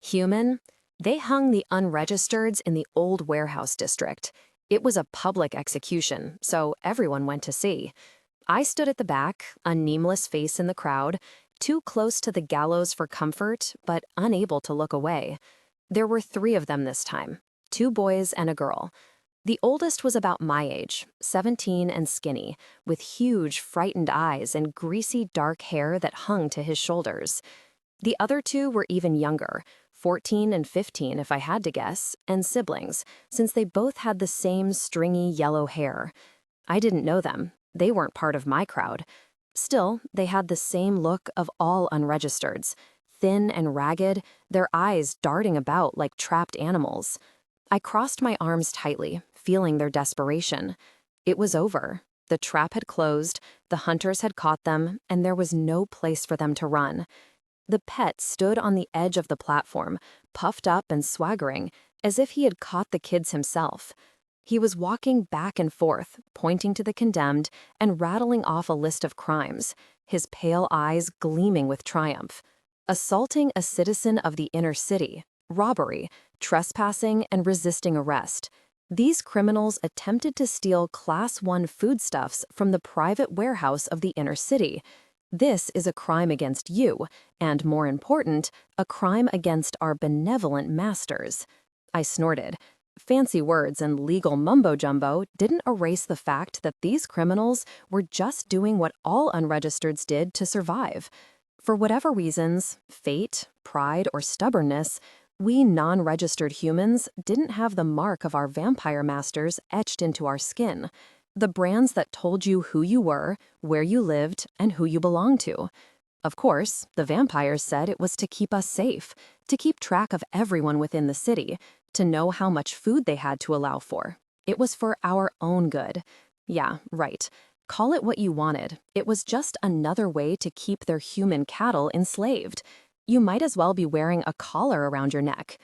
Human? They hung the unregistereds in the old warehouse district. It was a public execution, so everyone went to see. I stood at the back, a nameless face in the crowd, too close to the gallows for comfort, but unable to look away. There were 3 of them this time, 2 boys and a girl. The oldest was about my age, 17 and skinny, with huge, frightened eyes and greasy dark hair that hung to his shoulders. The other 2 were even younger, 14 and 15 if I had to guess, and siblings, since they both had the same stringy yellow hair. I didn't know them. They weren't part of my crowd. Still, they had the same look of all unregistereds, thin and ragged, their eyes darting about like trapped animals. I crossed my arms tightly, feeling their desperation. It was over. The trap had closed, the hunters had caught them, and there was no place for them to run. The pet stood on the edge of the platform, puffed up and swaggering, as if he had caught the kids himself. He was walking back and forth, pointing to the condemned and rattling off a list of crimes, his pale eyes gleaming with triumph. Assaulting a citizen of the inner city, robbery, trespassing, and resisting arrest. These criminals attempted to steal Class 1 foodstuffs from the private warehouse of the inner city. This is a crime against you, and more important, a crime against our benevolent masters. I snorted. Fancy words and legal mumbo-jumbo didn't erase the fact that these criminals were just doing what all unregistereds did to survive. For whatever reasons, fate, pride, or stubbornness, we non-registered humans didn't have the mark of our vampire masters etched into our skin. The brands that told you who you were, where you lived, and who you belonged to. Of course, the vampires said it was to keep us safe, to keep track of everyone within the city, to know how much food they had to allow for. It was for our own good. Yeah, right. Call it what you wanted. It was just another way to keep their human cattle enslaved. You might as well be wearing a collar around your neck.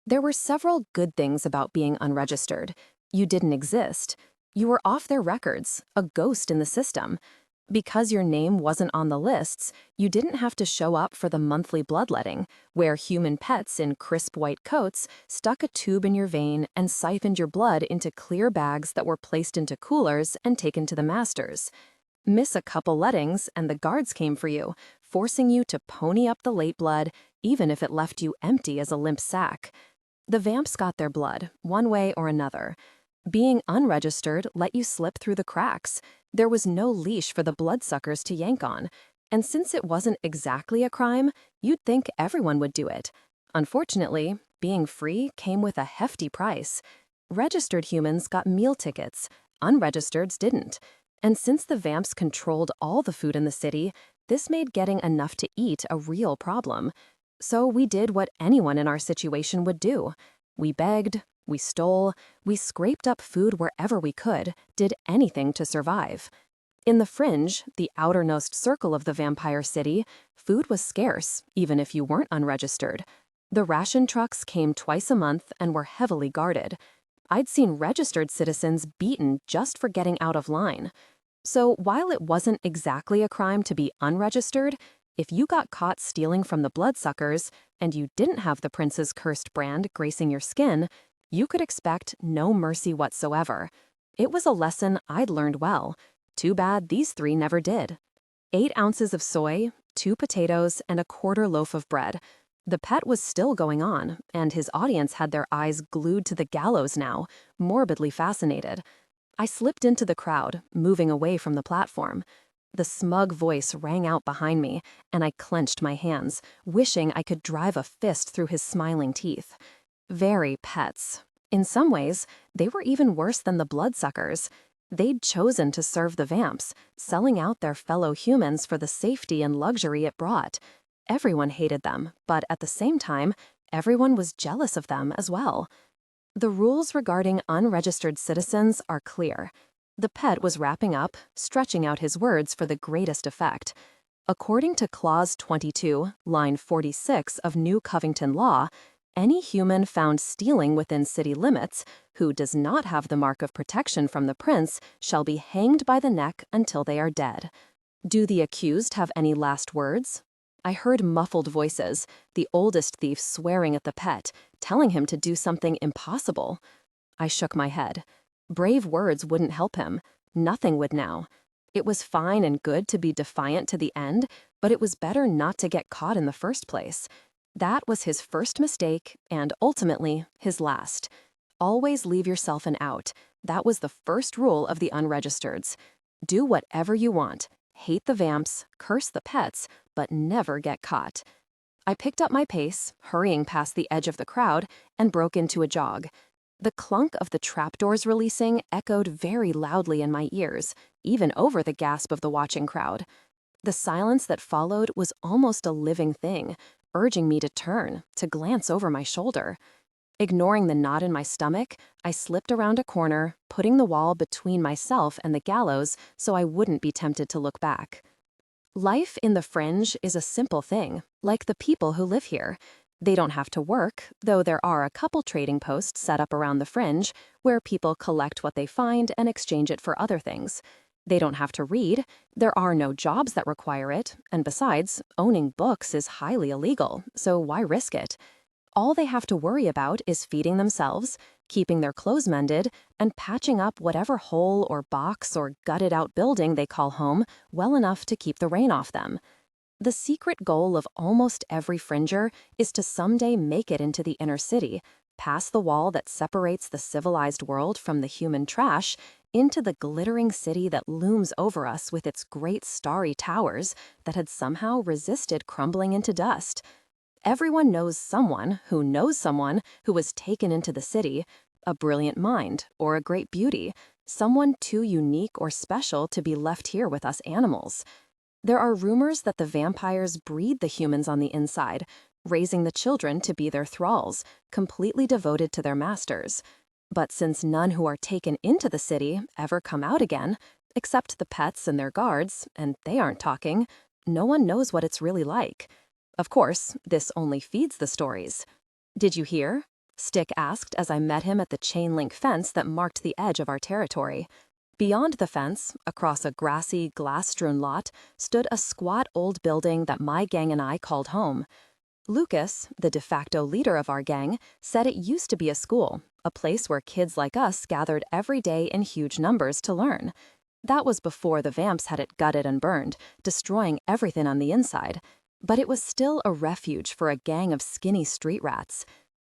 There were several good things about being unregistered. You didn't exist. You were off their records, a ghost in the system. Because your name wasn't on the lists, you didn't have to show up for the monthly bloodletting, where human pets in crisp white coats stuck a tube in your vein and siphoned your blood into clear bags that were placed into coolers and taken to the masters. Miss a couple lettings and the guards came for you, forcing you to pony up the late blood, even if it left you empty as a limp sack. The vamps got their blood, one way or another. Being unregistered let you slip through the cracks. There was no leash for the bloodsuckers to yank on. And since it wasn't exactly a crime, you'd think everyone would do it. Unfortunately, being free came with a hefty price. Registered humans got meal tickets, unregistereds didn't. And since the vamps controlled all the food in the city, this made getting enough to eat a real problem. So we did what anyone in our situation would do. We begged, we stole, we scraped up food wherever we could, did anything to survive. In the Fringe, the outermost circle of the vampire city, food was scarce, even if you weren't unregistered. The ration trucks came twice a month and were heavily guarded. I'd seen registered citizens beaten just for getting out of line. So while it wasn't exactly a crime to be unregistered, if you got caught stealing from the bloodsuckers and you didn't have the prince's cursed brand gracing your skin, you could expect no mercy whatsoever. It was a lesson I'd learned well. Too bad these 3 never did. 8 ounces of soy, 2 potatoes, and a quarter loaf of bread. The pet was still going on, and his audience had their eyes glued to the gallows now, morbidly fascinated. I slipped into the crowd, moving away from the platform. The smug voice rang out behind me, and I clenched my hands, wishing I could drive a fist through his smiling teeth. Very pets. In some ways, they were even worse than the bloodsuckers. They'd chosen to serve the vamps, selling out their fellow humans for the safety and luxury it brought. Everyone hated them, but at the same time, everyone was jealous of them as well. The rules regarding unregistered citizens are clear. The pet was wrapping up, stretching out his words for the greatest effect. According to Clause 22, line 46 of New Covington Law, any human found stealing within city limits, who does not have the mark of protection from the prince, shall be hanged by the neck until they are dead. Do the accused have any last words? I heard muffled voices, the oldest thief swearing at the pet, telling him to do something impossible. I shook my head. Brave words wouldn't help him. Nothing would now. It was fine and good to be defiant to the end, but it was better not to get caught in the first place. That was his first mistake, and ultimately, his last. Always leave yourself an out. That was the first rule of the unregistereds. Do whatever you want. Hate the vamps, curse the pets, but never get caught. I picked up my pace, hurrying past the edge of the crowd, and broke into a jog. The clunk of the trapdoors releasing echoed very loudly in my ears, even over the gasp of the watching crowd. The silence that followed was almost a living thing, urging me to turn, to glance over my shoulder. Ignoring the knot in my stomach, I slipped around a corner, putting the wall between myself and the gallows so I wouldn't be tempted to look back. Life in the Fringe is a simple thing, like the people who live here. They don't have to work, though there are a couple trading posts set up around the Fringe where people collect what they find and exchange it for other things. They don't have to read, there are no jobs that require it, and besides, owning books is highly illegal, so why risk it? All they have to worry about is feeding themselves, keeping their clothes mended, and patching up whatever hole or box or gutted-out building they call home well enough to keep the rain off them. The secret goal of almost every Fringer is to someday make it into the inner city, past the wall that separates the civilized world from the human trash, into the glittering city that looms over us with its great starry towers that had somehow resisted crumbling into dust. Everyone knows someone who was taken into the city, a brilliant mind or a great beauty, someone too unique or special to be left here with us animals. There are rumors that the vampires breed the humans on the inside, raising the children to be their thralls, completely devoted to their masters. But since none who are taken into the city ever come out again, except the pets and their guards, and they aren't talking, no one knows what it's really like. Of course, this only feeds the stories. "Did you hear?" Stick asked as I met him at the chain-link fence that marked the edge of our territory. Beyond the fence, across a grassy, glass-strewn lot, stood a squat old building that my gang and I called home. Lucas, the de facto leader of our gang, said it used to be a school, a place where kids like us gathered every day in huge numbers to learn. That was before the vamps had it gutted and burned, destroying everything on the inside. But it was still a refuge for a gang of skinny street rats.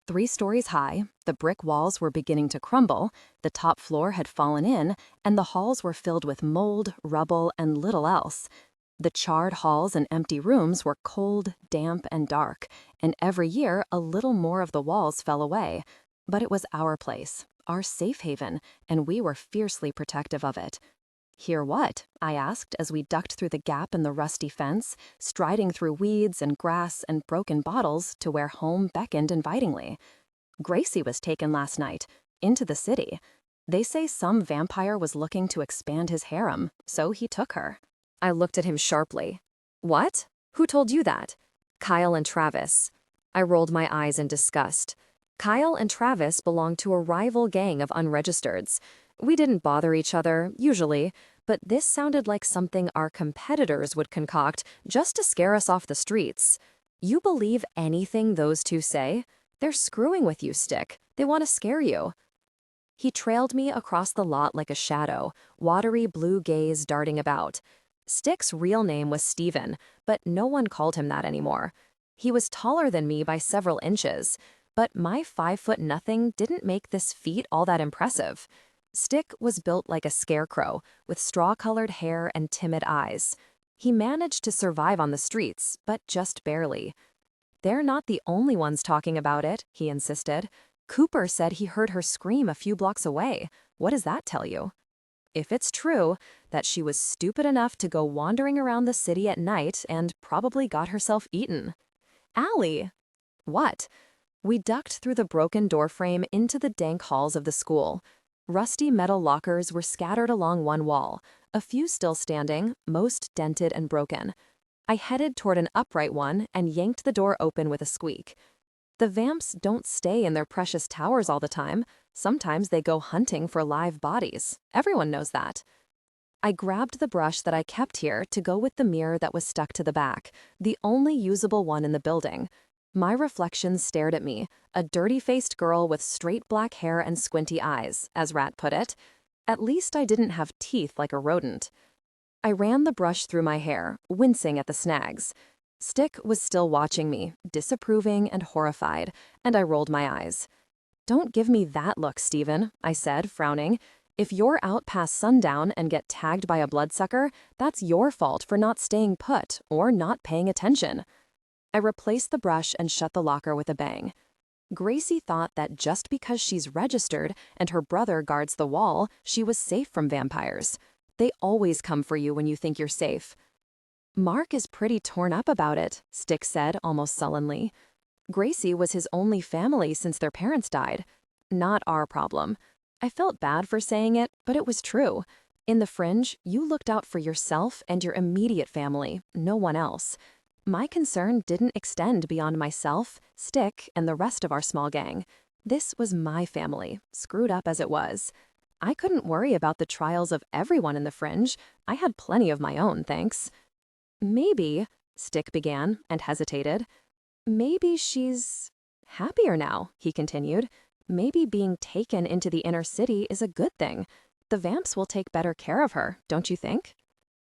3 stories high, the brick walls were beginning to crumble, the top floor had fallen in, and the halls were filled with mold, rubble, and little else. The charred halls and empty rooms were cold, damp, and dark, and every year a little more of the walls fell away. But it was our place, our safe haven, and we were fiercely protective of it. "Hear what?" I asked as we ducked through the gap in the rusty fence, striding through weeds and grass and broken bottles to where home beckoned invitingly. "Gracie was taken last night, into the city. They say some vampire was looking to expand his harem, so he took her." I looked at him sharply. "What? Who told you that?" "Kyle and Travis." I rolled my eyes in disgust. Kyle and Travis belonged to a rival gang of unregistereds. We didn't bother each other, usually, but this sounded like something our competitors would concoct just to scare us off the streets. You believe anything those two say? They're screwing with you, Stick. They want to scare you. He trailed me across the lot like a shadow, watery blue gaze darting about. Stick's real name was Steven, but no one called him that anymore. He was taller than me by several inches, but my 5'0" didn't make this feat all that impressive. Stick was built like a scarecrow, with straw-colored hair and timid eyes. He managed to survive on the streets, but just barely. "They're not the only ones talking about it," he insisted. "Cooper said he heard her scream a few blocks away. What does that tell you?" "If it's true, that she was stupid enough to go wandering around the city at night and probably got herself eaten." "Allie!" "What?" We ducked through the broken doorframe into the dank halls of the school. Rusty metal lockers were scattered along one wall, a few still standing, most dented and broken. I headed toward an upright one and yanked the door open with a squeak. The vamps don't stay in their precious towers all the time. Sometimes they go hunting for live bodies. Everyone knows that. I grabbed the brush that I kept here to go with the mirror that was stuck to the back, the only usable one in the building. My reflection stared at me, a dirty-faced girl with straight black hair and squinty eyes, as Rat put it. At least I didn't have teeth like a rodent. I ran the brush through my hair, wincing at the snags. Stick was still watching me, disapproving and horrified, and I rolled my eyes. "Don't give me that look, Stephen," I said, frowning. "If you're out past sundown and get tagged by a bloodsucker, that's your fault for not staying put or not paying attention." I replaced the brush and shut the locker with a bang. Gracie thought that just because she's registered and her brother guards the wall, she was safe from vampires. They always come for you when you think you're safe. "Mark is pretty torn up about it," Stick said almost sullenly. "Gracie was his only family since their parents died. Not our problem." I felt bad for saying it, but it was true. In the Fringe, you looked out for yourself and your immediate family, no one else. My concern didn't extend beyond myself, Stick, and the rest of our small gang. This was my family, screwed up as it was. I couldn't worry about the trials of everyone in the Fringe. I had plenty of my own, thanks. "Maybe," Stick began, and hesitated. "Maybe she's happier now," he continued. "Maybe being taken into the inner city is a good thing. The vamps will take better care of her, don't you think?"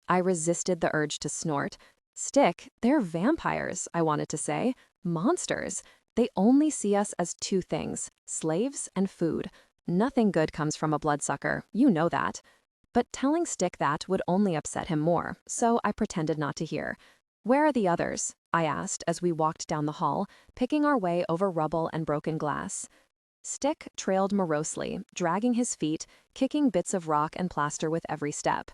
I resisted the urge to snort. "Stick, they're vampires," I wanted to say. "Monsters. They only see us as two things, slaves and food. Nothing good comes from a bloodsucker, you know that." But telling Stick that would only upset him more, so I pretended not to hear. "Where are the others?" I asked as we walked down the hall, picking our way over rubble and broken glass. Stick trailed morosely, dragging his feet, kicking bits of rock and plaster with every step.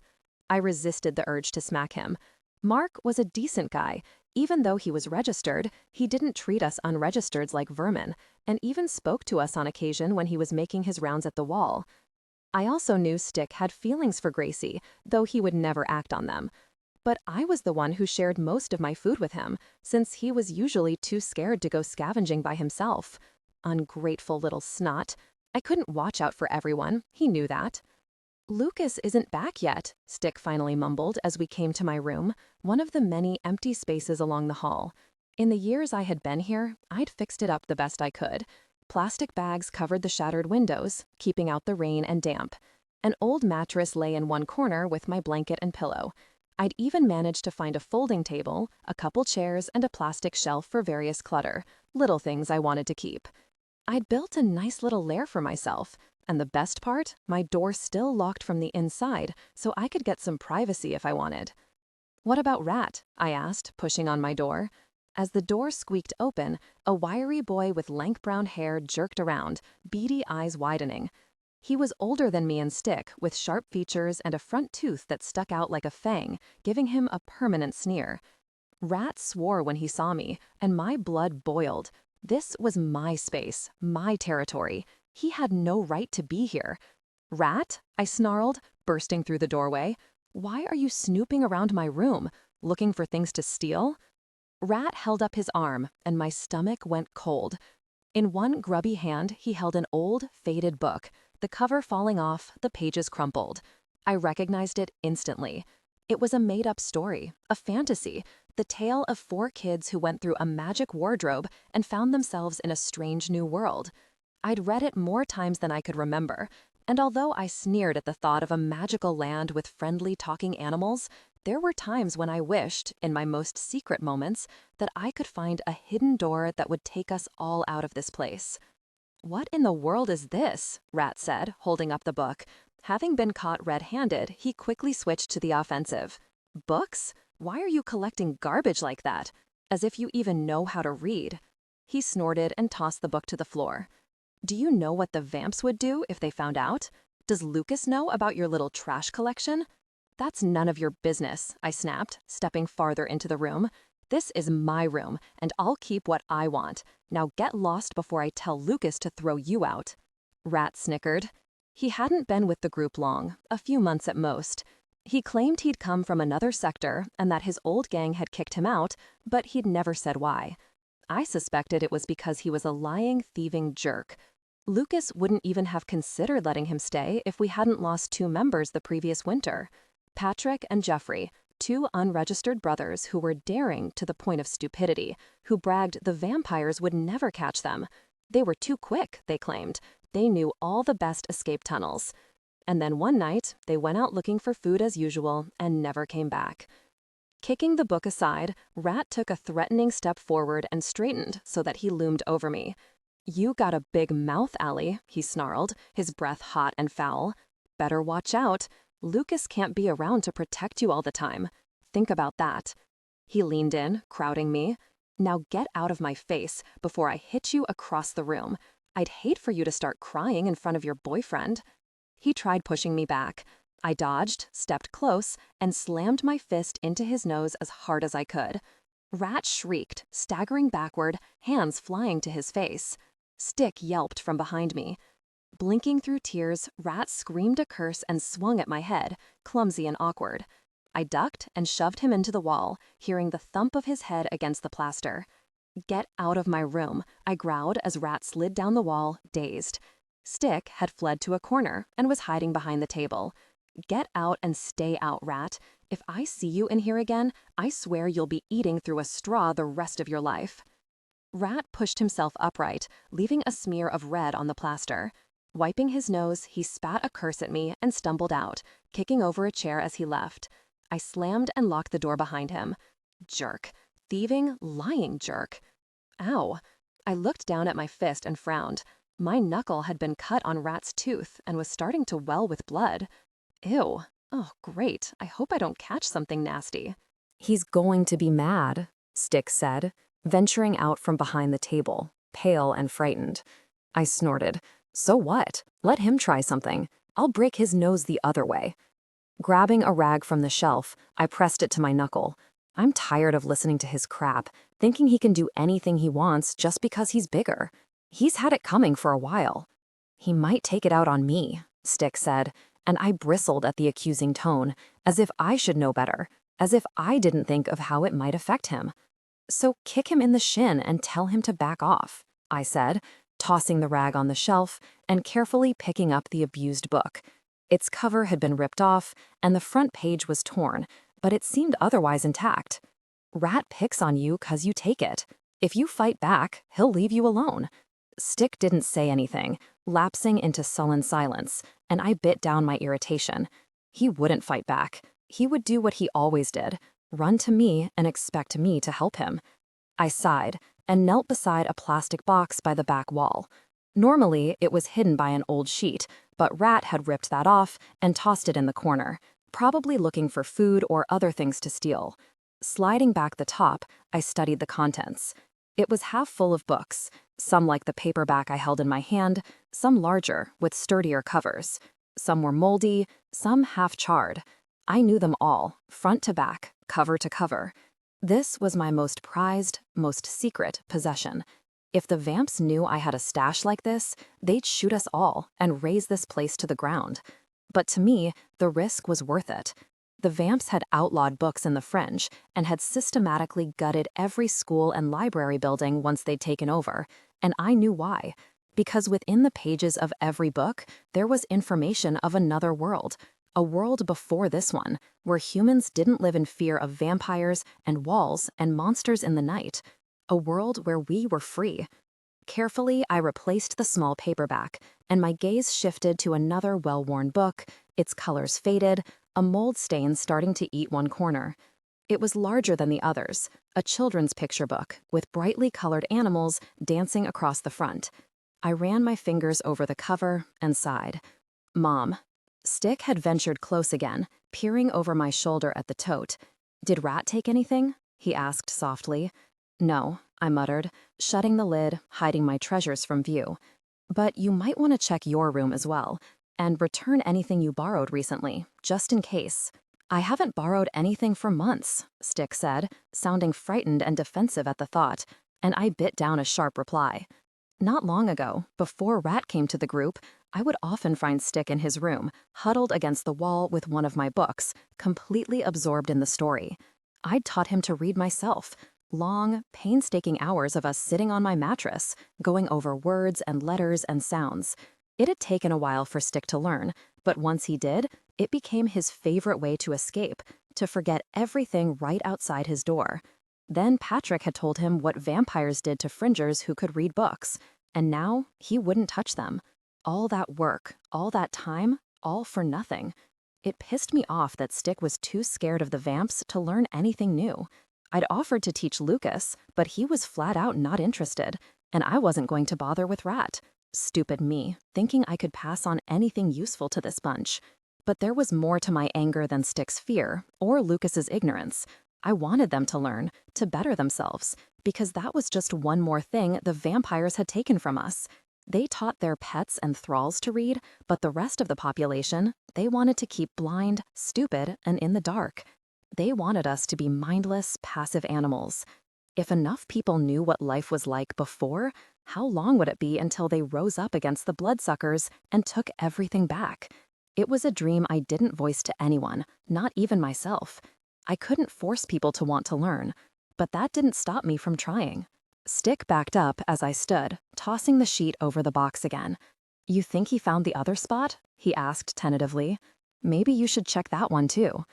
I resisted the urge to smack him. Mark was a decent guy. Even though he was registered, he didn't treat us unregistereds like vermin, and even spoke to us on occasion when he was making his rounds at the wall. I also knew Stick had feelings for Gracie, though he would never act on them. But I was the one who shared most of my food with him, since he was usually too scared to go scavenging by himself. Ungrateful little snot. I couldn't watch out for everyone, he knew that. "Lucas isn't back yet," Stick finally mumbled as we came to my room, one of the many empty spaces along the hall. In the years I had been here, I'd fixed it up the best I could. Plastic bags covered the shattered windows, keeping out the rain and damp. An old mattress lay in one corner with my blanket and pillow. I'd even managed to find a folding table, a couple chairs, and a plastic shelf for various clutter, little things I wanted to keep. I'd built a nice little lair for myself, and the best part, my door still locked from the inside, so I could get some privacy if I wanted. "What about Rat?" I asked, pushing on my door. As the door squeaked open, a wiry boy with lank brown hair jerked around, beady eyes widening. He was older than me and Stick, with sharp features and a front tooth that stuck out like a fang, giving him a permanent sneer. Rat swore when he saw me, and my blood boiled. This was my space, my territory. He had no right to be here. "Rat?" I snarled, bursting through the doorway. "Why are you snooping around my room? Looking for things to steal?" Rat held up his arm, and my stomach went cold. In one grubby hand, he held an old, faded book, the cover falling off, the pages crumpled. I recognized it instantly. It was a made-up story, a fantasy, the tale of 4 kids who went through a magic wardrobe and found themselves in a strange new world. I'd read it more times than I could remember, and although I sneered at the thought of a magical land with friendly talking animals, there were times when I wished, in my most secret moments, that I could find a hidden door that would take us all out of this place. "What in the world is this?" Rat said, holding up the book. Having been caught red-handed, he quickly switched to the offensive. "Books? Why are you collecting garbage like that? As if you even know how to read." He snorted and tossed the book to the floor. "Do you know what the vamps would do if they found out? Does Lucas know about your little trash collection?" "That's none of your business," I snapped, stepping farther into the room. "This is my room, and I'll keep what I want. Now get lost before I tell Lucas to throw you out." Rat snickered. He hadn't been with the group long, a few months at most. He claimed he'd come from another sector and that his old gang had kicked him out, but he'd never said why. I suspected it was because he was a lying, thieving jerk. Lucas wouldn't even have considered letting him stay if we hadn't lost 2 members the previous winter. Patrick and Jeffrey, two unregistered brothers who were daring to the point of stupidity, who bragged the vampires would never catch them. They were too quick, they claimed. They knew all the best escape tunnels. And then one night, they went out looking for food as usual and never came back. Kicking the book aside, Rat took a threatening step forward and straightened so that he loomed over me. "You got a big mouth, Allie," he snarled, his breath hot and foul. "Better watch out. Lucas can't be around to protect you all the time. Think about that." He leaned in, crowding me. "Now get out of my face before I hit you across the room. I'd hate for you to start crying in front of your boyfriend." He tried pushing me back. I dodged, stepped close, and slammed my fist into his nose as hard as I could. Rat shrieked, staggering backward, hands flying to his face. Stick yelped from behind me. Blinking through tears, Rat screamed a curse and swung at my head, clumsy and awkward. I ducked and shoved him into the wall, hearing the thump of his head against the plaster. "Get out of my room," I growled as Rat slid down the wall, dazed. Stick had fled to a corner and was hiding behind the table. "Get out and stay out, Rat. If I see you in here again, I swear you'll be eating through a straw the rest of your life." Rat pushed himself upright, leaving a smear of red on the plaster. Wiping his nose, he spat a curse at me and stumbled out, kicking over a chair as he left. I slammed and locked the door behind him. Jerk. Thieving, lying jerk. Ow. I looked down at my fist and frowned. My knuckle had been cut on Rat's tooth and was starting to well with blood. Ew. Oh, great. I hope I don't catch something nasty. "He's going to be mad," Stick said, venturing out from behind the table, pale and frightened. I snorted. "So what? Let him try something. I'll break his nose the other way." Grabbing a rag from the shelf, I pressed it to my knuckle. I'm tired of listening to his crap, thinking he can do anything he wants just because he's bigger. He's had it coming for a while. "He might take it out on me," Stick said, and I bristled at the accusing tone, as if I should know better, as if I didn't think of how it might affect him. "So kick him in the shin and tell him to back off," I said, tossing the rag on the shelf and carefully picking up the abused book. Its cover had been ripped off, and the front page was torn, but it seemed otherwise intact. "Rat picks on you 'cause you take it. If you fight back, he'll leave you alone." Stick didn't say anything, lapsing into sullen silence, and I bit down my irritation. He wouldn't fight back. He would do what he always did, run to me and expect me to help him. I sighed and knelt beside a plastic box by the back wall. Normally, it was hidden by an old sheet, but Rat had ripped that off and tossed it in the corner, probably looking for food or other things to steal. Sliding back the top, I studied the contents. It was half full of books, some like the paperback I held in my hand, some larger, with sturdier covers. Some were moldy, some half-charred. I knew them all, front to back, cover to cover. This was my most prized, most secret possession. If the vamps knew I had a stash like this, they'd shoot us all and raze this place to the ground. But to me, the risk was worth it. The vamps had outlawed books in the Fringe and had systematically gutted every school and library building once they'd taken over, and I knew why. Because within the pages of every book, there was information of another world, a world before this one, where humans didn't live in fear of vampires and walls and monsters in the night, a world where we were free. Carefully, I replaced the small paperback, and my gaze shifted to another well-worn book, its colors faded, a mold stain starting to eat one corner. It was larger than the others, a children's picture book with brightly colored animals dancing across the front. I ran my fingers over the cover and sighed. "Mom." Stick had ventured close again, peering over my shoulder at the tote. "Did Rat take anything?" he asked softly. "No," I muttered, shutting the lid, hiding my treasures from view. "But you might want to check your room as well, and return anything you borrowed recently, just in case." "I haven't borrowed anything for months," Stick said, sounding frightened and defensive at the thought, and I bit down a sharp reply. Not long ago, before Rat came to the group, I would often find Stick in his room, huddled against the wall with one of my books, completely absorbed in the story. I'd taught him to read myself. Long, painstaking hours of us sitting on my mattress, going over words and letters and sounds. It had taken a while for Stick to learn, but once he did, It became his favorite way to escape, to forget everything right outside his door. Then Patrick had told him what vampires did to fringers who could read books, and now he wouldn't touch them. All that work, all that time, all for nothing. It pissed me off that Stick was too scared of the vamps to learn anything new. I'd offered to teach Lucas, but he was flat out not interested, and I wasn't going to bother with Rat. Stupid me, thinking I could pass on anything useful to this bunch. But there was more to my anger than Stick's fear, or Lucas's ignorance. I wanted them to learn, to better themselves, because that was just one more thing the vampires had taken from us. They taught their pets and thralls to read, but the rest of the population, they wanted to keep blind, stupid, and in the dark. They wanted us to be mindless, passive animals. If enough people knew what life was like before, how long would it be until they rose up against the bloodsuckers and took everything back? It was a dream I didn't voice to anyone, not even myself. I couldn't force people to want to learn, but that didn't stop me from trying. Stick backed up as I stood, tossing the sheet over the box again. "You think he found the other spot?" he asked tentatively. "Maybe you should check that one too."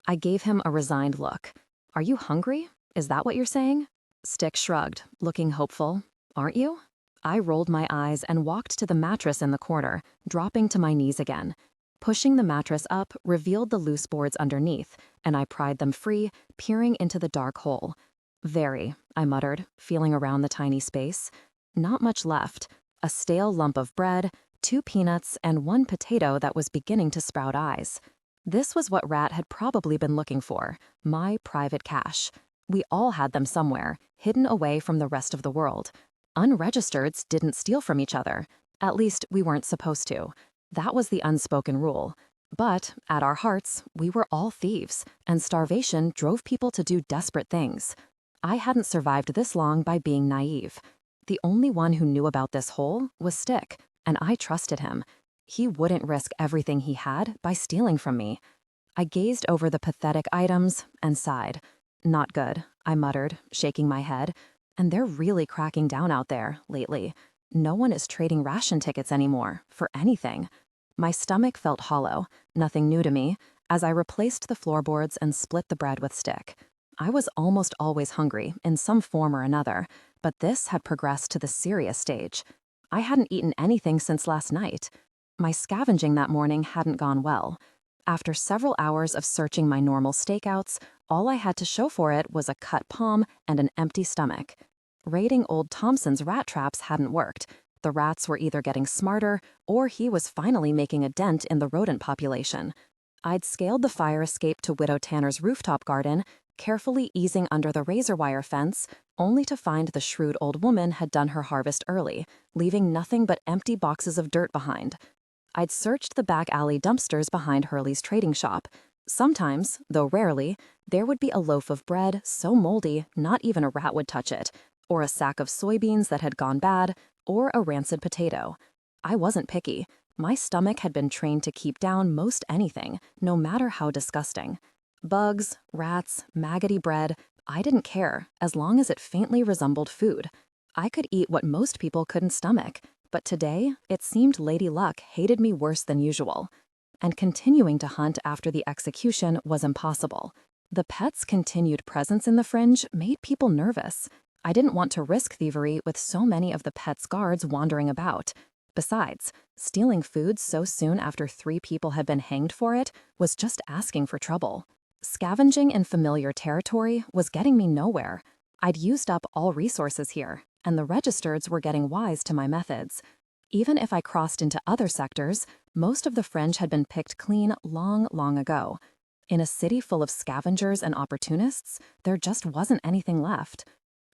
I gave him a resigned look. "Are you hungry? Is that what you're saying?" Stick shrugged, looking hopeful. "Aren't you?" I rolled my eyes and walked to the mattress in the corner, dropping to my knees again. Pushing the mattress up revealed the loose boards underneath, and I pried them free, peering into the dark hole. "Very," I muttered, feeling around the tiny space. Not much left. A stale lump of bread, 2 peanuts, and 1 potato that was beginning to sprout eyes. This was what Rat had probably been looking for, my private cache. We all had them somewhere, hidden away from the rest of the world. Unregistereds didn't steal from each other. At least, we weren't supposed to. That was the unspoken rule. But, at our hearts, we were all thieves, and starvation drove people to do desperate things. I hadn't survived this long by being naive. The only one who knew about this hole was Stick, and I trusted him. He wouldn't risk everything he had by stealing from me. I gazed over the pathetic items and sighed. "Not good," I muttered, shaking my head. "And they're really cracking down out there, lately. No one is trading ration tickets anymore, for anything." My stomach felt hollow, nothing new to me, as I replaced the floorboards and split the bread with Stick. I was almost always hungry, in some form or another, but this had progressed to the serious stage. I hadn't eaten anything since last night. My scavenging that morning hadn't gone well. After several hours of searching my normal stakeouts, all I had to show for it was a cut palm and an empty stomach. Raiding old Thompson's rat traps hadn't worked. The rats were either getting smarter, or he was finally making a dent in the rodent population. I'd scaled the fire escape to Widow Tanner's rooftop garden, carefully easing under the razor wire fence, only to find the shrewd old woman had done her harvest early, leaving nothing but empty boxes of dirt behind. I'd searched the back alley dumpsters behind Hurley's trading shop. Sometimes, though rarely, there would be a loaf of bread so moldy not even a rat would touch it, or a sack of soybeans that had gone bad, or a rancid potato. I wasn't picky. My stomach had been trained to keep down most anything, no matter how disgusting. Bugs, rats, maggoty bread, I didn't care, as long as it faintly resembled food. I could eat what most people couldn't stomach, but today it seemed Lady Luck hated me worse than usual. And continuing to hunt after the execution was impossible. The pet's continued presence in the Fringe made people nervous. I didn't want to risk thievery with so many of the pet's guards wandering about. Besides, stealing food so soon after 3 people had been hanged for it was just asking for trouble. Scavenging in familiar territory was getting me nowhere. I'd used up all resources here, and the registereds were getting wise to my methods. Even if I crossed into other sectors, most of the Fringe had been picked clean long ago. In a city full of scavengers and opportunists, there just wasn't anything left.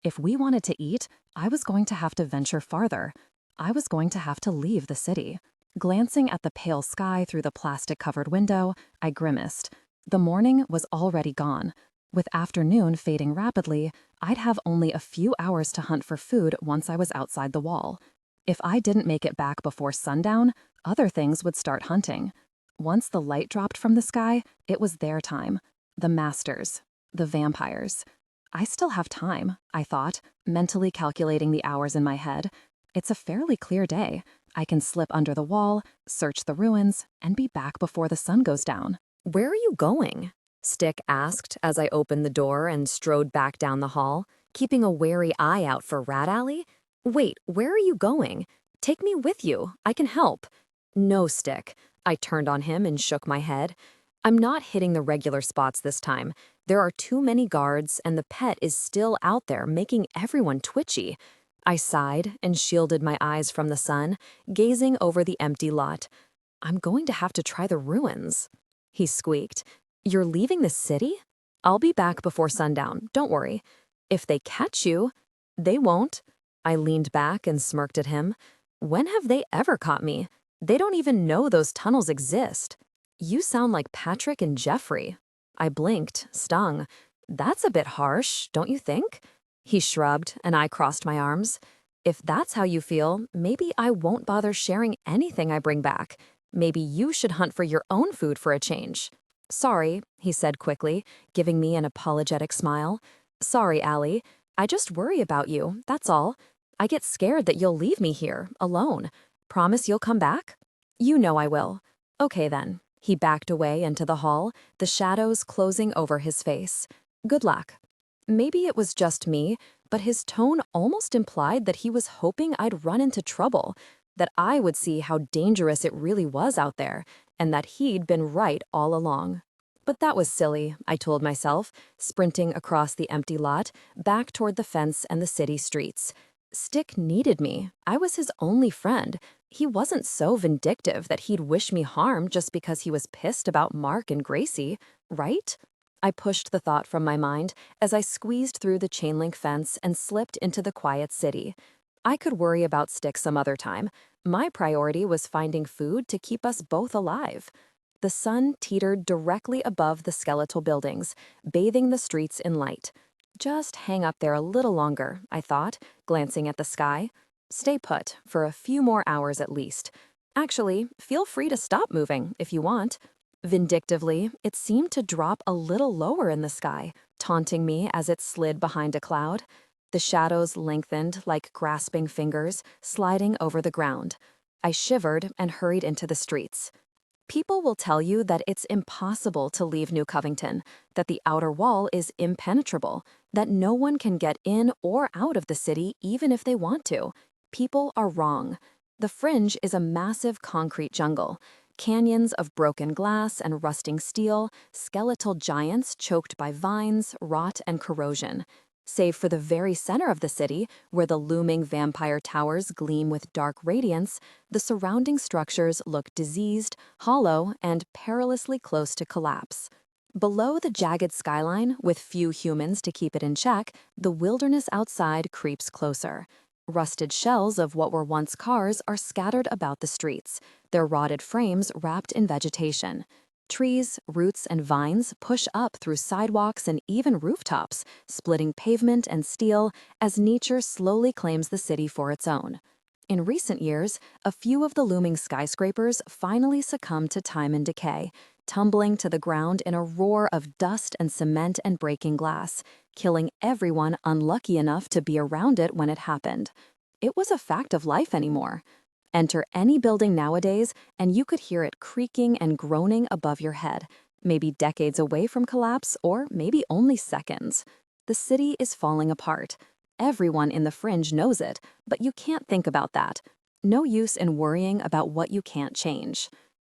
If we wanted to eat, I was going to have to venture farther. I was going to have to leave the city. Glancing at the pale sky through the plastic-covered window, I grimaced. The morning was already gone. With afternoon fading rapidly, I'd have only a few hours to hunt for food once I was outside the wall. If I didn't make it back before sundown, other things would start hunting. Once the light dropped from the sky, it was their time. The masters. The vampires. I still have time, I thought, mentally calculating the hours in my head. It's a fairly clear day. I can slip under the wall, search the ruins, and be back before the sun goes down. Where are you going? Stick asked as I opened the door and strode back down the hall, keeping a wary eye out for Rat Alley. Wait, where are you going? Take me with you. I can help. No, Stick. I turned on him and shook my head. I'm not hitting the regular spots this time. There are too many guards, and the pet is still out there, making everyone twitchy. I sighed and shielded my eyes from the sun, gazing over the empty lot. I'm going to have to try the ruins. He squeaked. You're leaving the city? I'll be back before sundown, don't worry. If they catch you, they won't. I leaned back and smirked at him. When have they ever caught me? They don't even know those tunnels exist. You sound like Patrick and Jeffrey. I blinked, stung. That's a bit harsh, don't you think? He shrugged, and I crossed my arms. If that's how you feel, maybe I won't bother sharing anything I bring back. Maybe you should hunt for your own food for a change. Sorry, he said quickly, giving me an apologetic smile. Sorry, Allie. I just worry about you, that's all. I get scared that you'll leave me here, alone. Promise you'll come back? You know I will. Okay then. He backed away into the hall, the shadows closing over his face. Good luck. Maybe it was just me, but his tone almost implied that he was hoping I'd run into trouble, that I would see how dangerous it really was out there, and that he'd been right all along. But that was silly, I told myself, sprinting across the empty lot, back toward the fence and the city streets. Stick needed me. I was his only friend. He wasn't so vindictive that he'd wish me harm just because he was pissed about Mark and Gracie, right? I pushed the thought from my mind as I squeezed through the chain-link fence and slipped into the quiet city. I could worry about Stick some other time. My priority was finding food to keep us both alive. The sun teetered directly above the skeletal buildings, bathing the streets in light. Just hang up there a little longer, I thought, glancing at the sky. Stay put for a few more hours at least. Actually, feel free to stop moving if you want. Vindictively, it seemed to drop a little lower in the sky, taunting me as it slid behind a cloud. The shadows lengthened like grasping fingers, sliding over the ground. I shivered and hurried into the streets. People will tell you that it's impossible to leave New Covington, that the outer wall is impenetrable, that no one can get in or out of the city even if they want to. People are wrong. The Fringe is a massive concrete jungle. Canyons of broken glass and rusting steel, skeletal giants choked by vines, rot, and corrosion. Save for the very center of the city, where the looming vampire towers gleam with dark radiance, the surrounding structures look diseased, hollow, and perilously close to collapse. Below the jagged skyline, with few humans to keep it in check, the wilderness outside creeps closer. Rusted shells of what were once cars are scattered about the streets, their rotted frames wrapped in vegetation. Trees, roots, and vines push up through sidewalks and even rooftops, splitting pavement and steel as nature slowly claims the city for its own. In recent years, a few of the looming skyscrapers finally succumbed to time and decay, tumbling to the ground in a roar of dust and cement and breaking glass, killing everyone unlucky enough to be around it when it happened. It was a fact of life anymore. Enter any building nowadays, and you could hear it creaking and groaning above your head, maybe decades away from collapse or maybe only seconds. The city is falling apart. Everyone in the Fringe knows it, but you can't think about that. No use in worrying about what you can't change.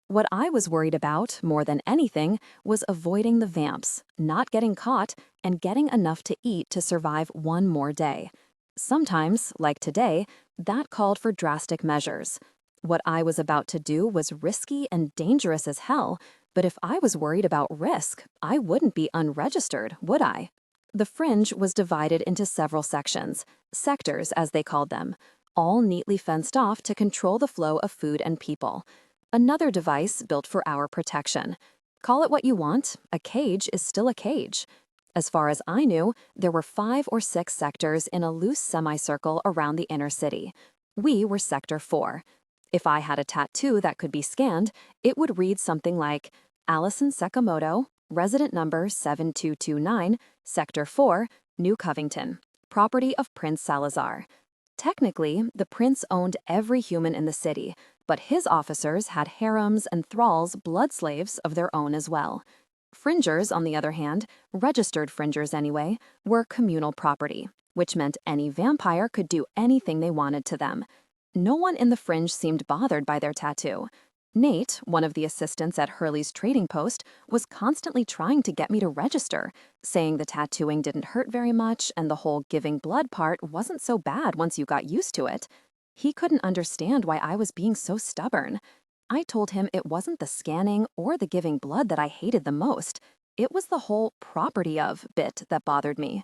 What I was worried about, more than anything, was avoiding the vamps, not getting caught, and getting enough to eat to survive one more day. Sometimes, like today, that called for drastic measures. What I was about to do was risky and dangerous as hell, but if I was worried about risk, I wouldn't be unregistered, would I? The Fringe was divided into several sections, sectors as they called them, all neatly fenced off to control the flow of food and people. Another device built for our protection. Call it what you want, a cage is still a cage. As far as I knew, there were 5 or 6 sectors in a loose semicircle around the inner city. We were Sector 4. If I had a tattoo that could be scanned, it would read something like, Allison Sekemoto, resident number 7229, Sector 4, New Covington, property of Prince Salazar. Technically, the prince owned every human in the city, but his officers had harems and thralls, blood slaves of their own as well. Fringers, on the other hand, registered fringers anyway, were communal property, which meant any vampire could do anything they wanted to them. No one in the Fringe seemed bothered by their tattoo. Nate, one of the assistants at Hurley's trading post, was constantly trying to get me to register, saying the tattooing didn't hurt very much and the whole giving blood part wasn't so bad once you got used to it. He couldn't understand why I was being so stubborn. I told him it wasn't the scanning or the giving blood that I hated the most. It was the whole property of bit that bothered me.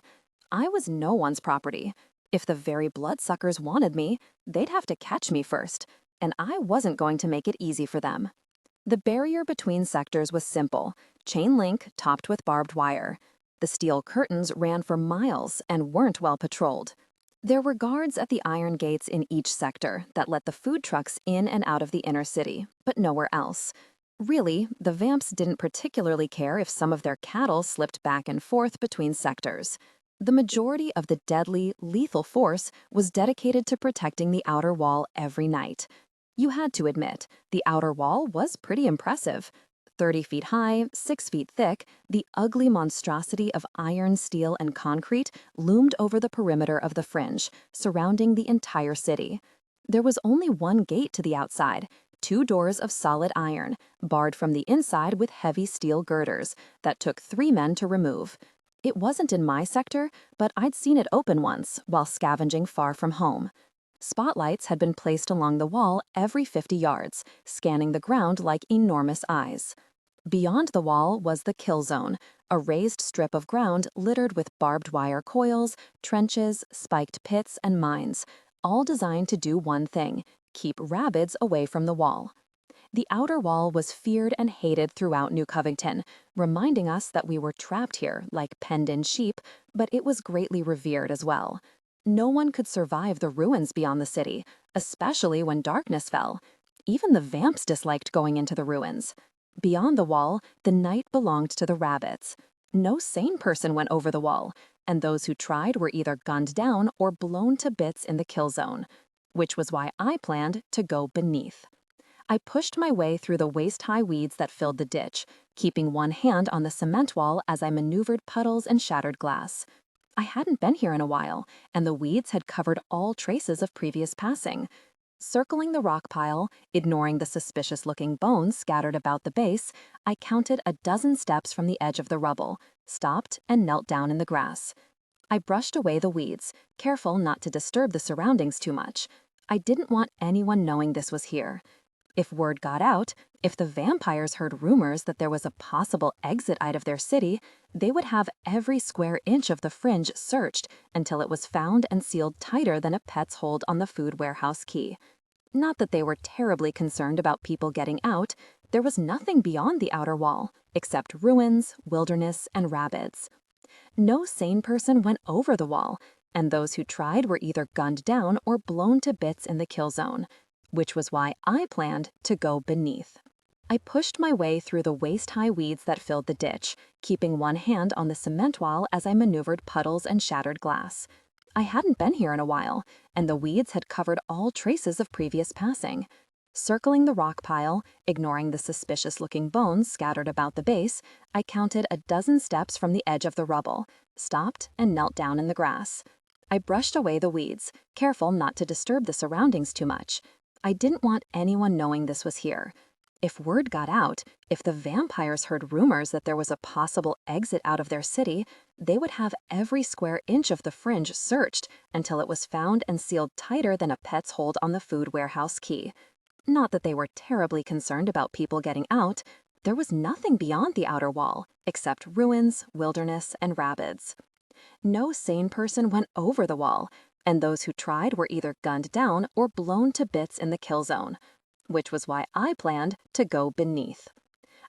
I was no one's property. If the very bloodsuckers wanted me, they'd have to catch me first, and I wasn't going to make it easy for them. The barrier between sectors was simple, chain link topped with barbed wire. The steel curtains ran for miles and weren't well patrolled. There were guards at the iron gates in each sector that let the food trucks in and out of the inner city, but nowhere else. Really, the vamps didn't particularly care if some of their cattle slipped back and forth between sectors. The majority of the deadly, lethal force was dedicated to protecting the outer wall every night. You had to admit, the outer wall was pretty impressive. 30 feet high, 6 feet thick, the ugly monstrosity of iron, steel, and concrete loomed over the perimeter of the Fringe, surrounding the entire city. There was only one gate to the outside, 2 doors of solid iron, barred from the inside with heavy steel girders, that took 3 men to remove. It wasn't in my sector, but I'd seen it open once, while scavenging far from home. Spotlights had been placed along the wall every 50 yards, scanning the ground like enormous eyes. Beyond the wall was the kill zone, a raised strip of ground littered with barbed wire coils, trenches, spiked pits, and mines, all designed to do one thing: keep rabbits away from the wall. The outer wall was feared and hated throughout New Covington, reminding us that we were trapped here like penned-in sheep, but it was greatly revered as well. No one could survive the ruins beyond the city, especially when darkness fell. Even the vamps disliked going into the ruins. Beyond the wall, the night belonged to the rabbits. No sane person went over the wall, and those who tried were either gunned down or blown to bits in the kill zone, which was why I planned to go beneath. I pushed my way through the waist-high weeds that filled the ditch, keeping one hand on the cement wall as I maneuvered puddles and shattered glass. I hadn't been here in a while, and the weeds had covered all traces of previous passing. Circling the rock pile, ignoring the suspicious-looking bones scattered about the base, I counted a dozen steps from the edge of the rubble, stopped, and knelt down in the grass. I brushed away the weeds, careful not to disturb the surroundings too much. I didn't want anyone knowing this was here. If word got out, if the vampires heard rumors that there was a possible exit out of their city, they would have every square inch of the Fringe searched until it was found and sealed tighter than a pet's hold on the food warehouse key. Not that they were terribly concerned about people getting out. There was nothing beyond the outer wall, except ruins, wilderness, and rabbits. No sane person went over the wall, and those who tried were either gunned down or blown to bits in the kill zone, which was why I planned to go beneath. I pushed my way through the waist-high weeds that filled the ditch, keeping one hand on the cement wall as I maneuvered puddles and shattered glass. I hadn't been here in a while, and the weeds had covered all traces of previous passing. Circling the rock pile, ignoring the suspicious-looking bones scattered about the base, I counted a dozen steps from the edge of the rubble, stopped, and knelt down in the grass. I brushed away the weeds, careful not to disturb the surroundings too much. I didn't want anyone knowing this was here. If word got out, if the vampires heard rumors that there was a possible exit out of their city, they would have every square inch of the Fringe searched until it was found and sealed tighter than a pet's hold on the food warehouse key. Not that they were terribly concerned about people getting out. There was nothing beyond the outer wall, except ruins, wilderness, and rabbits. No sane person went over the wall, and those who tried were either gunned down or blown to bits in the kill zone, which was why I planned to go beneath.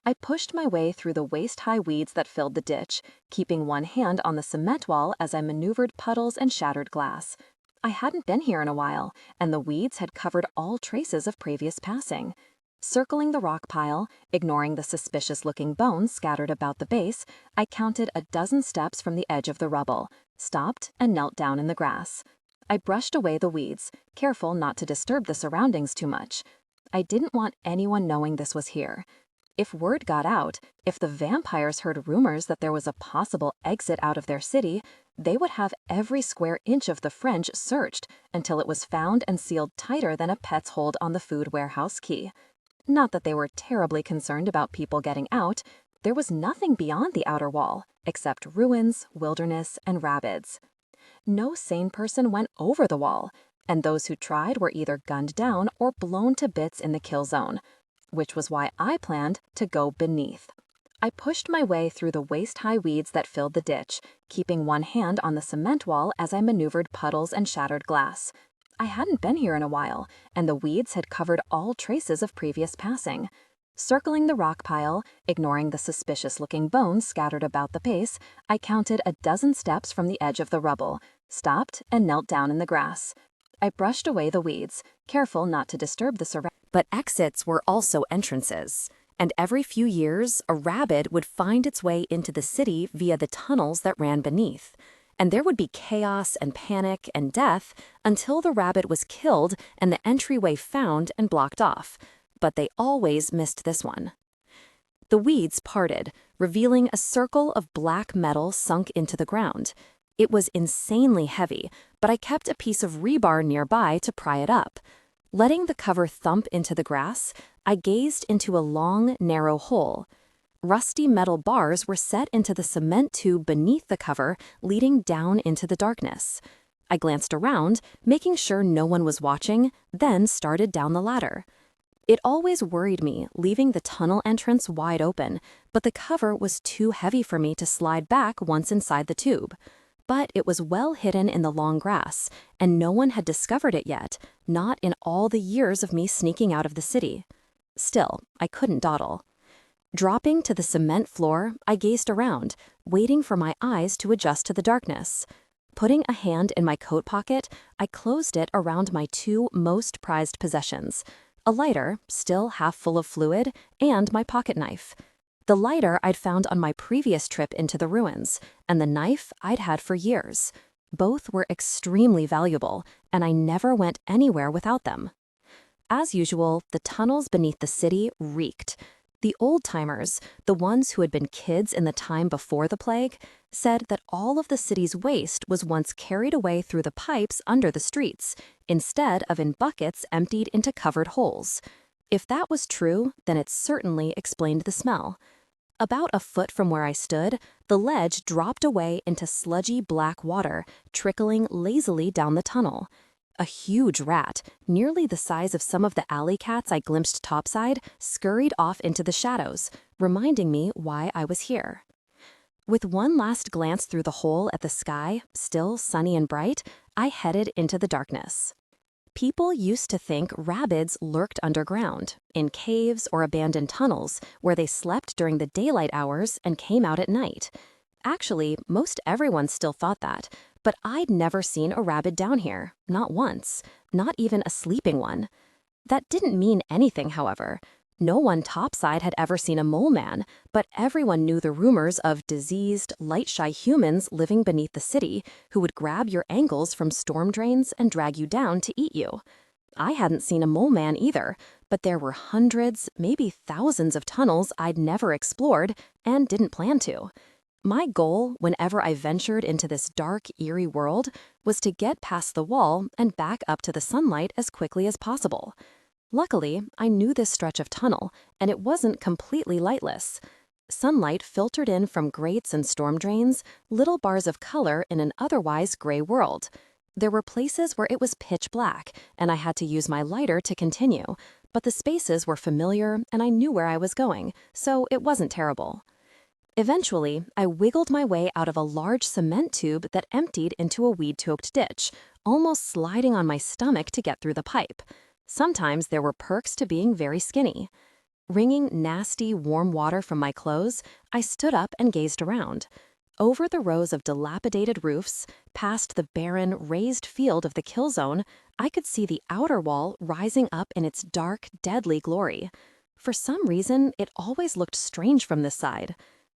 I pushed my way through the waist-high weeds that filled the ditch, keeping one hand on the cement wall as I maneuvered puddles and shattered glass. I hadn't been here in a while, and the weeds had covered all traces of previous passing. Circling the rock pile, ignoring the suspicious-looking bones scattered about the base, I counted a dozen steps from the edge of the rubble, stopped, and knelt down in the grass. I brushed away the weeds, careful not to disturb the surroundings too much. I didn't want anyone knowing this was here. If word got out, if the vampires heard rumors that there was a possible exit out of their city, they would have every square inch of the Fringe searched until it was found and sealed tighter than a pet's hold on the food warehouse key. Not that they were terribly concerned about people getting out. There was nothing beyond the outer wall, except ruins, wilderness, and rabbits. No sane person went over the wall, and those who tried were either gunned down or blown to bits in the kill zone, which was why I planned to go beneath. I pushed my way through the waist-high weeds that filled the ditch, keeping one hand on the cement wall as I maneuvered puddles and shattered glass. I hadn't been here in a while, and the weeds had covered all traces of previous passing. Circling the rock pile, ignoring the suspicious-looking bones scattered about the pace, I counted a dozen steps from the edge of the rubble, stopped, and knelt down in the grass. I brushed away the weeds, careful not to disturb the surroundings. But exits were also entrances, and every few years, a rabbit would find its way into the city via the tunnels that ran beneath. And there would be chaos and panic and death until the rabbit was killed and the entryway found and blocked off. But they always missed this one. The weeds parted, revealing a circle of black metal sunk into the ground. It was insanely heavy, but I kept a piece of rebar nearby to pry it up. Letting the cover thump into the grass, I gazed into a long, narrow hole. Rusty metal bars were set into the cement tube beneath the cover, leading down into the darkness. I glanced around, making sure no one was watching, then started down the ladder. It always worried me, leaving the tunnel entrance wide open, but the cover was too heavy for me to slide back once inside the tube. But it was well hidden in the long grass, and no one had discovered it yet, not in all the years of me sneaking out of the city. Still, I couldn't dawdle. Dropping to the cement floor, I gazed around, waiting for my eyes to adjust to the darkness. Putting a hand in my coat pocket, I closed it around my two most prized possessions: a lighter, still half full of fluid, and my pocket knife. The lighter I'd found on my previous trip into the ruins, and the knife I'd had for years. Both were extremely valuable, and I never went anywhere without them. As usual, the tunnels beneath the city reeked. The old-timers, the ones who had been kids in the time before the plague, said that all of the city's waste was once carried away through the pipes under the streets, instead of in buckets emptied into covered holes. If that was true, then it certainly explained the smell. About a foot from where I stood, the ledge dropped away into sludgy black water, trickling lazily down the tunnel. A huge rat, nearly the size of some of the alley cats I glimpsed topside, scurried off into the shadows, reminding me why I was here. With one last glance through the hole at the sky, still sunny and bright, I headed into the darkness. People used to think rabbits lurked underground, in caves or abandoned tunnels, where they slept during the daylight hours and came out at night. Actually, most everyone still thought that, but I'd never seen a rabbit down here, not once, not even a sleeping one. That didn't mean anything, however. No one topside had ever seen a mole man, but everyone knew the rumors of diseased, light-shy humans living beneath the city who would grab your ankles from storm drains and drag you down to eat you. I hadn't seen a mole man either, but there were hundreds, maybe thousands of tunnels I'd never explored and didn't plan to. My goal, whenever I ventured into this dark, eerie world, was to get past the wall and back up to the sunlight as quickly as possible. Luckily, I knew this stretch of tunnel, and it wasn't completely lightless. Sunlight filtered in from grates and storm drains, little bars of color in an otherwise gray world. There were places where it was pitch black, and I had to use my lighter to continue, but the spaces were familiar and I knew where I was going, so it wasn't terrible. Eventually, I wiggled my way out of a large cement tube that emptied into a weed-choked ditch, almost sliding on my stomach to get through the pipe. Sometimes there were perks to being very skinny. Wringing nasty, warm water from my clothes, I stood up and gazed around. Over the rows of dilapidated roofs, past the barren, raised field of the kill zone, I could see the outer wall rising up in its dark, deadly glory. For some reason, it always looked strange from this side.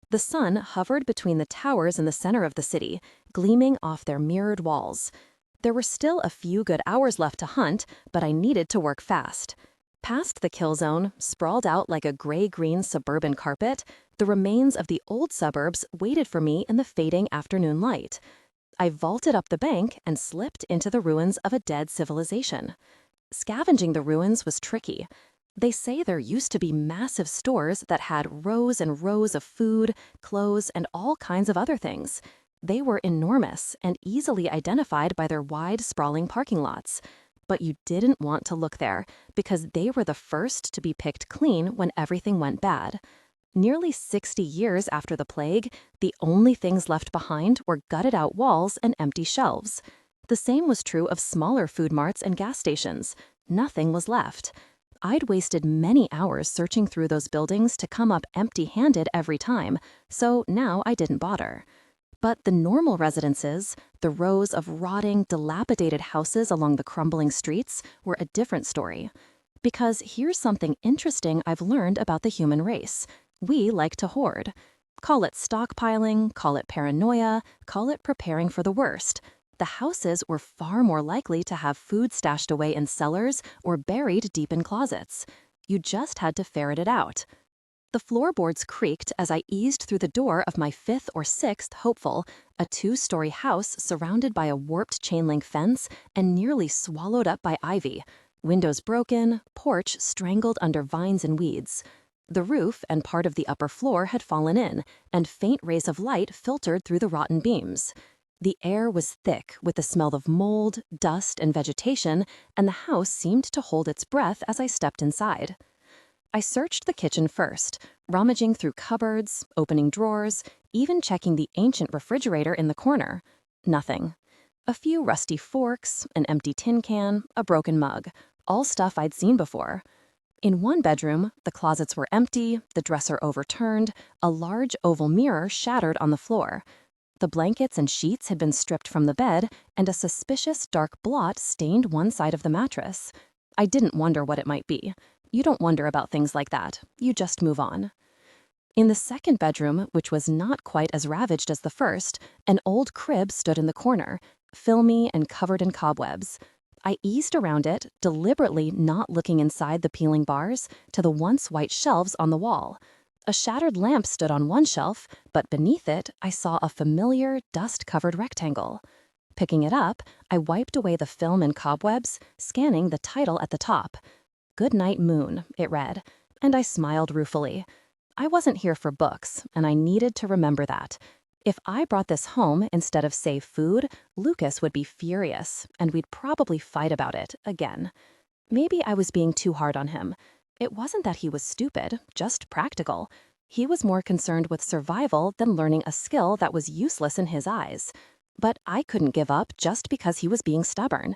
The sun hovered between the towers in the center of the city, gleaming off their mirrored walls. There were still a few good hours left to hunt, but I needed to work fast. Past the kill zone, sprawled out like a gray-green suburban carpet, the remains of the old suburbs waited for me in the fading afternoon light. I vaulted up the bank and slipped into the ruins of a dead civilization. Scavenging the ruins was tricky. They say there used to be massive stores that had rows and rows of food, clothes, and all kinds of other things. They were enormous and easily identified by their wide, sprawling parking lots. But you didn't want to look there because they were the first to be picked clean when everything went bad. Nearly 60 years after the plague, the only things left behind were gutted-out walls and empty shelves. The same was true of smaller food marts and gas stations. Nothing was left. I'd wasted many hours searching through those buildings to come up empty-handed every time, so now I didn't bother. But the normal residences, the rows of rotting, dilapidated houses along the crumbling streets, were a different story. Because here's something interesting I've learned about the human race. We like to hoard. Call it stockpiling, call it paranoia, call it preparing for the worst. The houses were far more likely to have food stashed away in cellars or buried deep in closets. You just had to ferret it out. The floorboards creaked as I eased through the door of my fifth or sixth hopeful, a 2-story house surrounded by a warped chain-link fence and nearly swallowed up by ivy. Windows broken, porch strangled under vines and weeds. The roof and part of the upper floor had fallen in, and faint rays of light filtered through the rotten beams. The air was thick with the smell of mold, dust, and vegetation, and the house seemed to hold its breath as I stepped inside. I searched the kitchen first, rummaging through cupboards, opening drawers, even checking the ancient refrigerator in the corner. Nothing. A few rusty forks, an empty tin can, a broken mug, all stuff I'd seen before. In one bedroom, the closets were empty, the dresser overturned, a large oval mirror shattered on the floor. The blankets and sheets had been stripped from the bed, and a suspicious dark blot stained one side of the mattress. I didn't wonder what it might be. You don't wonder about things like that. You just move on. In the second bedroom, which was not quite as ravaged as the first, an old crib stood in the corner, filmy and covered in cobwebs. I eased around it, deliberately not looking inside the peeling bars, to the once white shelves on the wall. A shattered lamp stood on one shelf, but beneath it, I saw a familiar, dust-covered rectangle. Picking it up, I wiped away the film and cobwebs, scanning the title at the top. "Good Night Moon," it read, and I smiled ruefully. I wasn't here for books, and I needed to remember that. If I brought this home instead of, say, food, Lucas would be furious, and we'd probably fight about it again. Maybe I was being too hard on him. It wasn't that he was stupid, just practical. He was more concerned with survival than learning a skill that was useless in his eyes. But I couldn't give up just because he was being stubborn.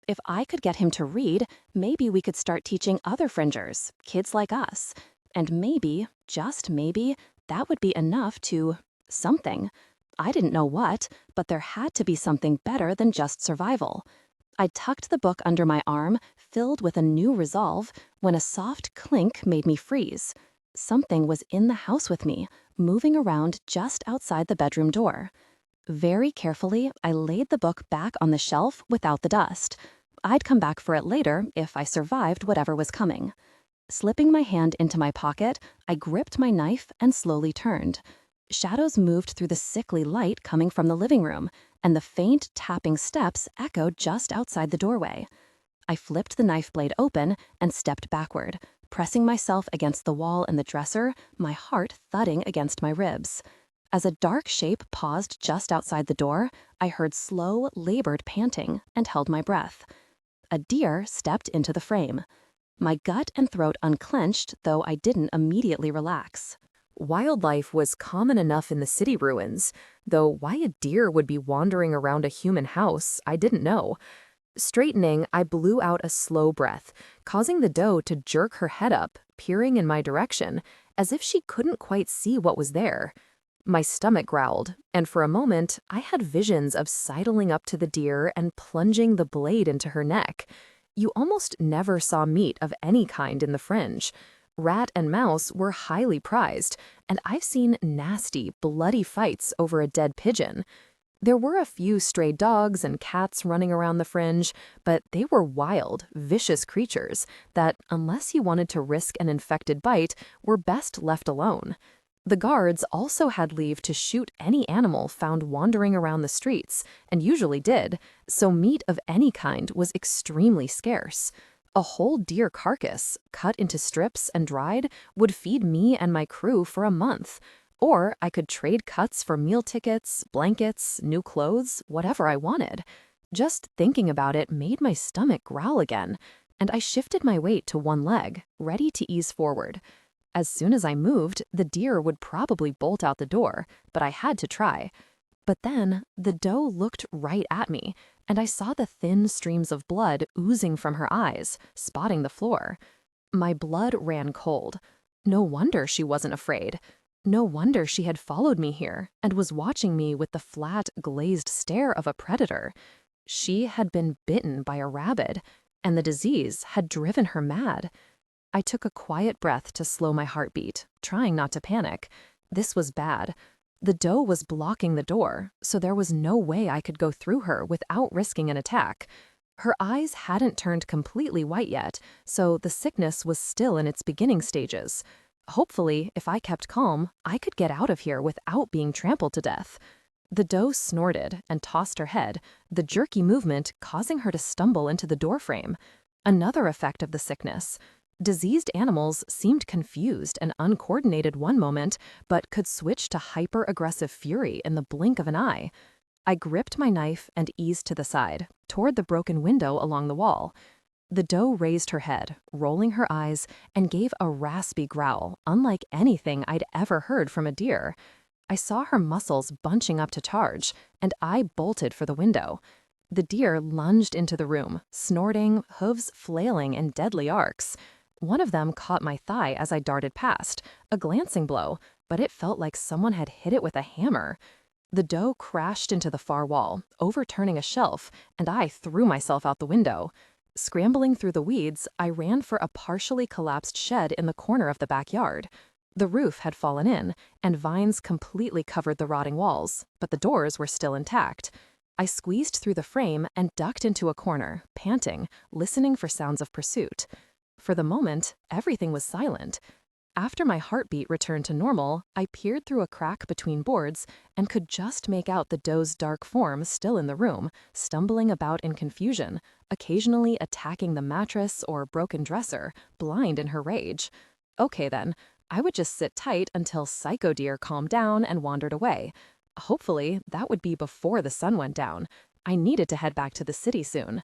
If I could get him to read, maybe we could start teaching other fringers, kids like us. And maybe, just maybe, that would be enough to something. I didn't know what, but there had to be something better than just survival. I tucked the book under my arm, filled with a new resolve, when a soft clink made me freeze. Something was in the house with me, moving around just outside the bedroom door. Very carefully, I laid the book back on the shelf without the dust. I'd come back for it later if I survived whatever was coming. Slipping my hand into my pocket, I gripped my knife and slowly turned. Shadows moved through the sickly light coming from the living room, and the faint tapping steps echoed just outside the doorway. I flipped the knife blade open and stepped backward, pressing myself against the wall in the dresser, my heart thudding against my ribs. As a dark shape paused just outside the door, I heard slow, labored panting and held my breath. A deer stepped into the frame. My gut and throat unclenched, though I didn't immediately relax. Wildlife was common enough in the city ruins, though why a deer would be wandering around a human house, I didn't know. Straightening, I blew out a slow breath, causing the doe to jerk her head up, peering in my direction, as if she couldn't quite see what was there. My stomach growled, and for a moment, I had visions of sidling up to the deer and plunging the blade into her neck. You almost never saw meat of any kind in the Fringe. Rat and mouse were highly prized, and I've seen nasty, bloody fights over a dead pigeon. There were a few stray dogs and cats running around the fringe, but they were wild, vicious creatures that, unless you wanted to risk an infected bite, were best left alone. The guards also had leave to shoot any animal found wandering around the streets, and usually did, so meat of any kind was extremely scarce. A whole deer carcass, cut into strips and dried, would feed me and my crew for a month. Or I could trade cuts for meal tickets, blankets, new clothes, whatever I wanted. Just thinking about it made my stomach growl again, and I shifted my weight to one leg, ready to ease forward. As soon as I moved, the deer would probably bolt out the door, but I had to try. But then, the doe looked right at me, and I saw the thin streams of blood oozing from her eyes, spotting the floor. My blood ran cold. No wonder she wasn't afraid. No wonder she had followed me here and was watching me with the flat, glazed stare of a predator. She had been bitten by a rabbit, and the disease had driven her mad. I took a quiet breath to slow my heartbeat, trying not to panic. This was bad. The doe was blocking the door, so there was no way I could go through her without risking an attack. Her eyes hadn't turned completely white yet, so the sickness was still in its beginning stages. Hopefully, if I kept calm, I could get out of here without being trampled to death. The doe snorted and tossed her head, the jerky movement causing her to stumble into the doorframe. Another effect of the sickness. Diseased animals seemed confused and uncoordinated one moment, but could switch to hyper-aggressive fury in the blink of an eye. I gripped my knife and eased to the side, toward the broken window along the wall. The doe raised her head, rolling her eyes, and gave a raspy growl, unlike anything I'd ever heard from a deer. I saw her muscles bunching up to charge, and I bolted for the window. The deer lunged into the room, snorting, hooves flailing in deadly arcs. One of them caught my thigh as I darted past, a glancing blow, but it felt like someone had hit it with a hammer. The doe crashed into the far wall, overturning a shelf, and I threw myself out the window. Scrambling through the weeds, I ran for a partially collapsed shed in the corner of the backyard. The roof had fallen in, and vines completely covered the rotting walls, but the doors were still intact. I squeezed through the frame and ducked into a corner, panting, listening for sounds of pursuit. For the moment, everything was silent. After my heartbeat returned to normal, I peered through a crack between boards and could just make out the doe's dark form still in the room, stumbling about in confusion, occasionally attacking the mattress or broken dresser, blind in her rage. Okay then, I would just sit tight until Psycho Deer calmed down and wandered away. Hopefully, that would be before the sun went down. I needed to head back to the city soon.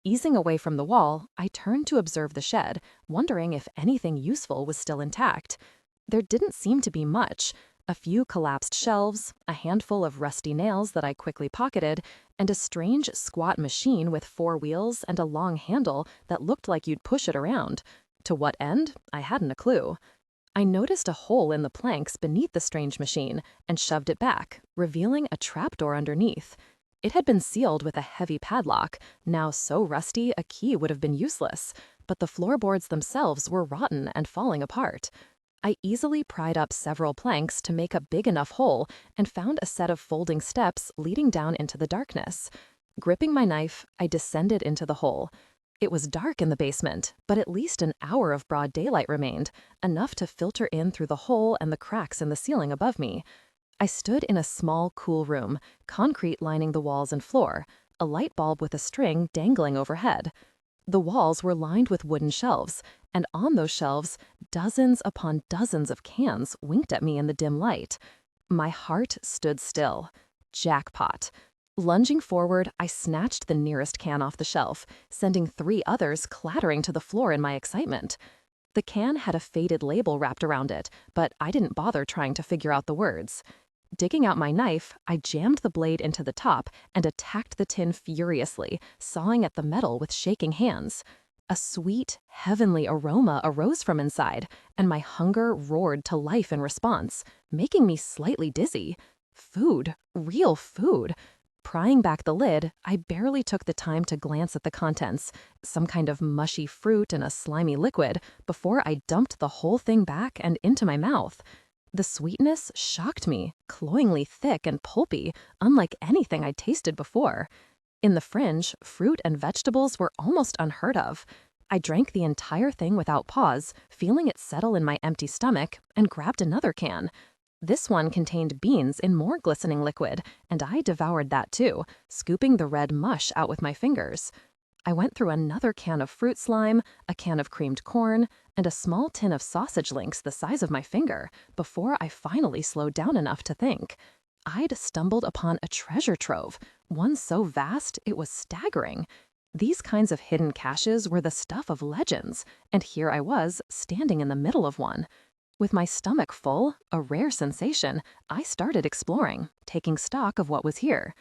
Easing away from the wall, I turned to observe the shed, wondering if anything useful was still intact. There didn't seem to be much. A few collapsed shelves, a handful of rusty nails that I quickly pocketed, and a strange squat machine with 4 wheels and a long handle that looked like you'd push it around. To what end? I hadn't a clue. I noticed a hole in the planks beneath the strange machine and shoved it back, revealing a trapdoor underneath. It had been sealed with a heavy padlock, now so rusty a key would have been useless, but the floorboards themselves were rotten and falling apart. I easily pried up several planks to make a big enough hole and found a set of folding steps leading down into the darkness. Gripping my knife, I descended into the hole. It was dark in the basement, but at least an hour of broad daylight remained, enough to filter in through the hole and the cracks in the ceiling above me. I stood in a small, cool room, concrete lining the walls and floor, a light bulb with a string dangling overhead. The walls were lined with wooden shelves, and on those shelves, dozens upon dozens of cans winked at me in the dim light. My heart stood still. Jackpot. Lunging forward, I snatched the nearest can off the shelf, sending 3 others clattering to the floor in my excitement. The can had a faded label wrapped around it, but I didn't bother trying to figure out the words. Digging out my knife, I jammed the blade into the top and attacked the tin furiously, sawing at the metal with shaking hands. A sweet, heavenly aroma arose from inside, and my hunger roared to life in response, making me slightly dizzy. Food, real food. Prying back the lid, I barely took the time to glance at the contents, some kind of mushy fruit and a slimy liquid, before I dumped the whole thing back and into my mouth. The sweetness shocked me, cloyingly thick and pulpy, unlike anything I'd tasted before. In the Fringe, fruit and vegetables were almost unheard of. I drank the entire thing without pause, feeling it settle in my empty stomach, and grabbed another can. This one contained beans in more glistening liquid, and I devoured that too, scooping the red mush out with my fingers. I went through another can of fruit slime, a can of creamed corn, and a small tin of sausage links the size of my finger before I finally slowed down enough to think. I'd stumbled upon a treasure trove, one so vast it was staggering. These kinds of hidden caches were the stuff of legends, and here I was, standing in the middle of one. With my stomach full, a rare sensation, I started exploring, taking stock of what was here.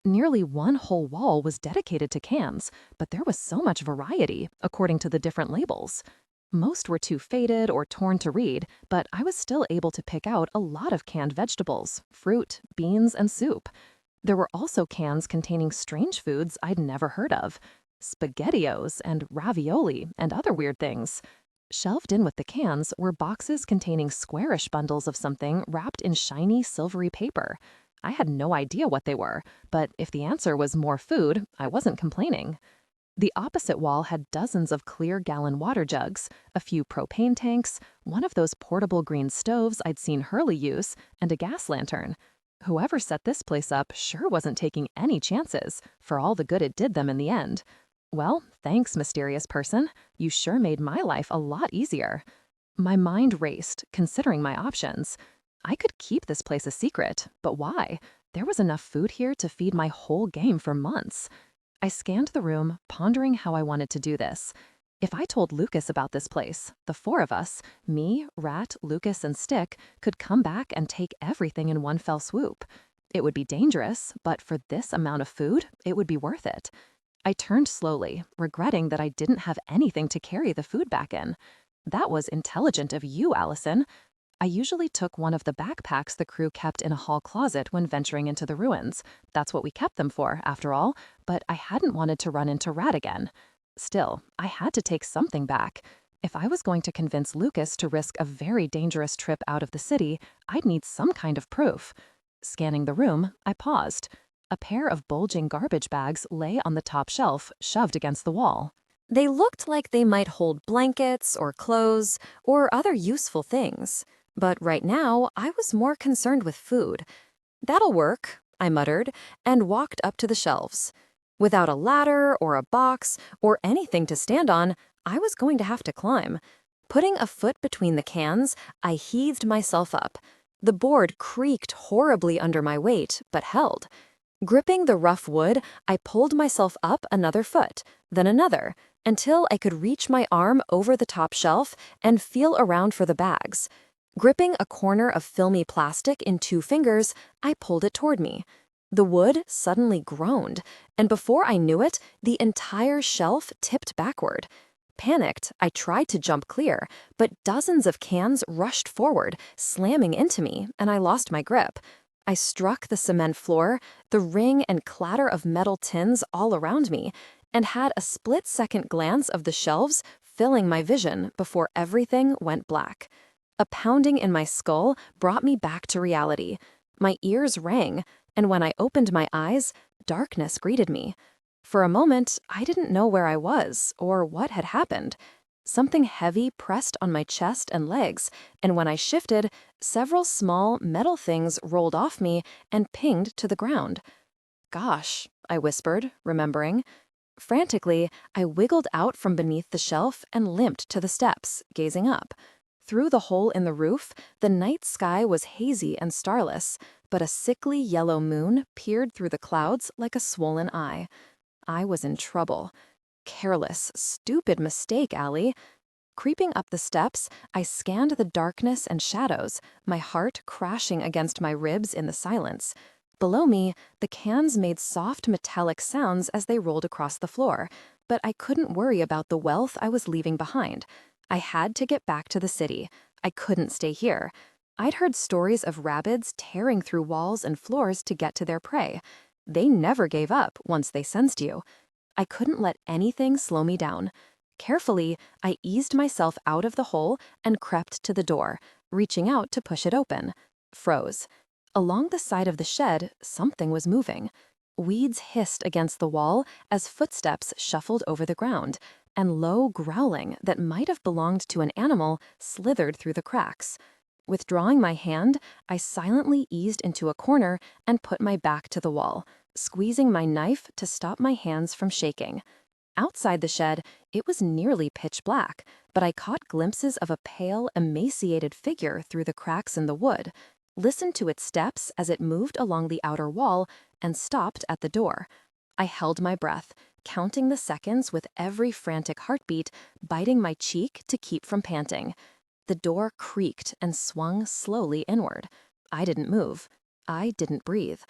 Nearly one whole wall was dedicated to cans, but there was so much variety, according to the different labels. Most were too faded or torn to read, but I was still able to pick out a lot of canned vegetables, fruit, beans, and soup. There were also cans containing strange foods I'd never heard of, SpaghettiOs and ravioli and other weird things. Shelved in with the cans were boxes containing squarish bundles of something wrapped in shiny, silvery paper. I had no idea what they were, but if the answer was more food, I wasn't complaining. The opposite wall had dozens of clear gallon water jugs, a few propane tanks, one of those portable green stoves I'd seen Hurley use, and a gas lantern. Whoever set this place up sure wasn't taking any chances, for all the good it did them in the end. Well, thanks, mysterious person. You sure made my life a lot easier. My mind raced, considering my options. I could keep this place a secret, but why? There was enough food here to feed my whole game for months. I scanned the room, pondering how I wanted to do this. If I told Lucas about this place, the four of us, me, Rat, Lucas, and Stick, could come back and take everything in one fell swoop. It would be dangerous, but for this amount of food, it would be worth it. I turned slowly, regretting that I didn't have anything to carry the food back in. That was intelligent of you, Allison. I usually took one of the backpacks the crew kept in a hall closet when venturing into the ruins. That's what we kept them for, after all, but I hadn't wanted to run into Rat again. Still, I had to take something back. If I was going to convince Lucas to risk a very dangerous trip out of the city, I'd need some kind of proof. Scanning the room, I paused. A pair of bulging garbage bags lay on the top shelf, shoved against the wall. They looked like they might hold blankets or clothes or other useful things. But right now, I was more concerned with food. "That'll work," I muttered, and walked up to the shelves. Without a ladder or a box or anything to stand on, I was going to have to climb. Putting a foot between the cans, I heaved myself up. The board creaked horribly under my weight, but held. Gripping the rough wood, I pulled myself up another foot, then another, until I could reach my arm over the top shelf and feel around for the bags. Gripping a corner of filmy plastic in 2 fingers, I pulled it toward me. The wood suddenly groaned, and before I knew it, the entire shelf tipped backward. Panicked, I tried to jump clear, but dozens of cans rushed forward, slamming into me, and I lost my grip. I struck the cement floor, the ring and clatter of metal tins all around me, and had a split-second glance of the shelves filling my vision before everything went black. A pounding in my skull brought me back to reality. My ears rang, and when I opened my eyes, darkness greeted me. For a moment, I didn't know where I was or what had happened. Something heavy pressed on my chest and legs, and when I shifted, several small metal things rolled off me and pinged to the ground. "Gosh," I whispered, remembering. Frantically, I wiggled out from beneath the shelf and limped to the steps, gazing up. Through the hole in the roof, the night sky was hazy and starless, but a sickly yellow moon peered through the clouds like a swollen eye. I was in trouble. Careless, stupid mistake, Allie. Creeping up the steps, I scanned the darkness and shadows, my heart crashing against my ribs in the silence. Below me, the cans made soft metallic sounds as they rolled across the floor, but I couldn't worry about the wealth I was leaving behind. I had to get back to the city. I couldn't stay here. I'd heard stories of rabbits tearing through walls and floors to get to their prey. They never gave up once they sensed you. I couldn't let anything slow me down. Carefully, I eased myself out of the hole and crept to the door, reaching out to push it open. Froze. Along the side of the shed, something was moving. Weeds hissed against the wall as footsteps shuffled over the ground, and low growling that might have belonged to an animal slithered through the cracks. Withdrawing my hand, I silently eased into a corner and put my back to the wall, squeezing my knife to stop my hands from shaking. Outside the shed, it was nearly pitch black, but I caught glimpses of a pale, emaciated figure through the cracks in the wood, listened to its steps as it moved along the outer wall, and stopped at the door. I held my breath, counting the seconds with every frantic heartbeat, biting my cheek to keep from panting. The door creaked and swung slowly inward. I didn't move. I didn't breathe.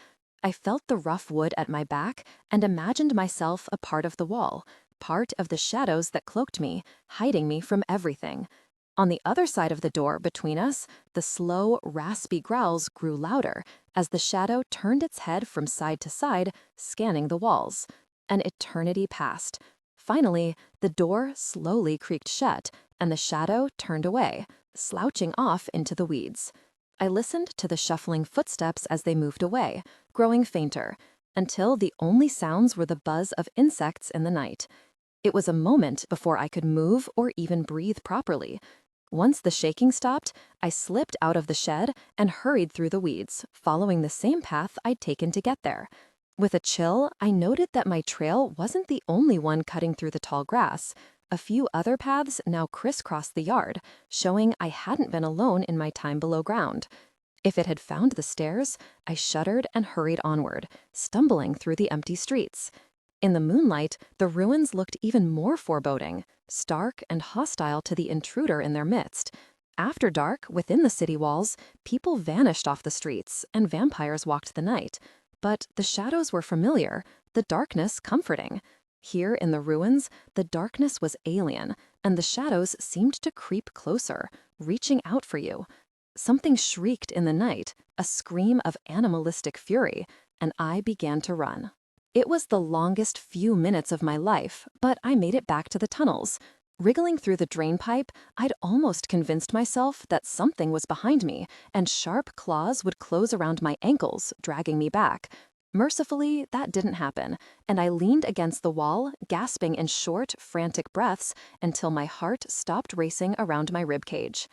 I felt the rough wood at my back and imagined myself a part of the wall, part of the shadows that cloaked me, hiding me from everything. On the other side of the door between us, the slow, raspy growls grew louder as the shadow turned its head from side to side, scanning the walls. An eternity passed. Finally, the door slowly creaked shut, and the shadow turned away, slouching off into the weeds. I listened to the shuffling footsteps as they moved away, growing fainter, until the only sounds were the buzz of insects in the night. It was a moment before I could move or even breathe properly. Once the shaking stopped, I slipped out of the shed and hurried through the weeds, following the same path I'd taken to get there. With a chill, I noted that my trail wasn't the only one cutting through the tall grass. A few other paths now crisscrossed the yard, showing I hadn't been alone in my time below ground. If it had found the stairs, I shuddered and hurried onward, stumbling through the empty streets. In the moonlight, the ruins looked even more foreboding, stark and hostile to the intruder in their midst. After dark, within the city walls, people vanished off the streets, and vampires walked the night. But the shadows were familiar, the darkness comforting. Here in the ruins, the darkness was alien, and the shadows seemed to creep closer, reaching out for you. Something shrieked in the night, a scream of animalistic fury, and I began to run. It was the longest few minutes of my life, but I made it back to the tunnels. Wriggling through the drain pipe, I'd almost convinced myself that something was behind me, and sharp claws would close around my ankles, dragging me back. Mercifully, that didn't happen, and I leaned against the wall, gasping in short, frantic breaths until my heart stopped racing around my ribcage.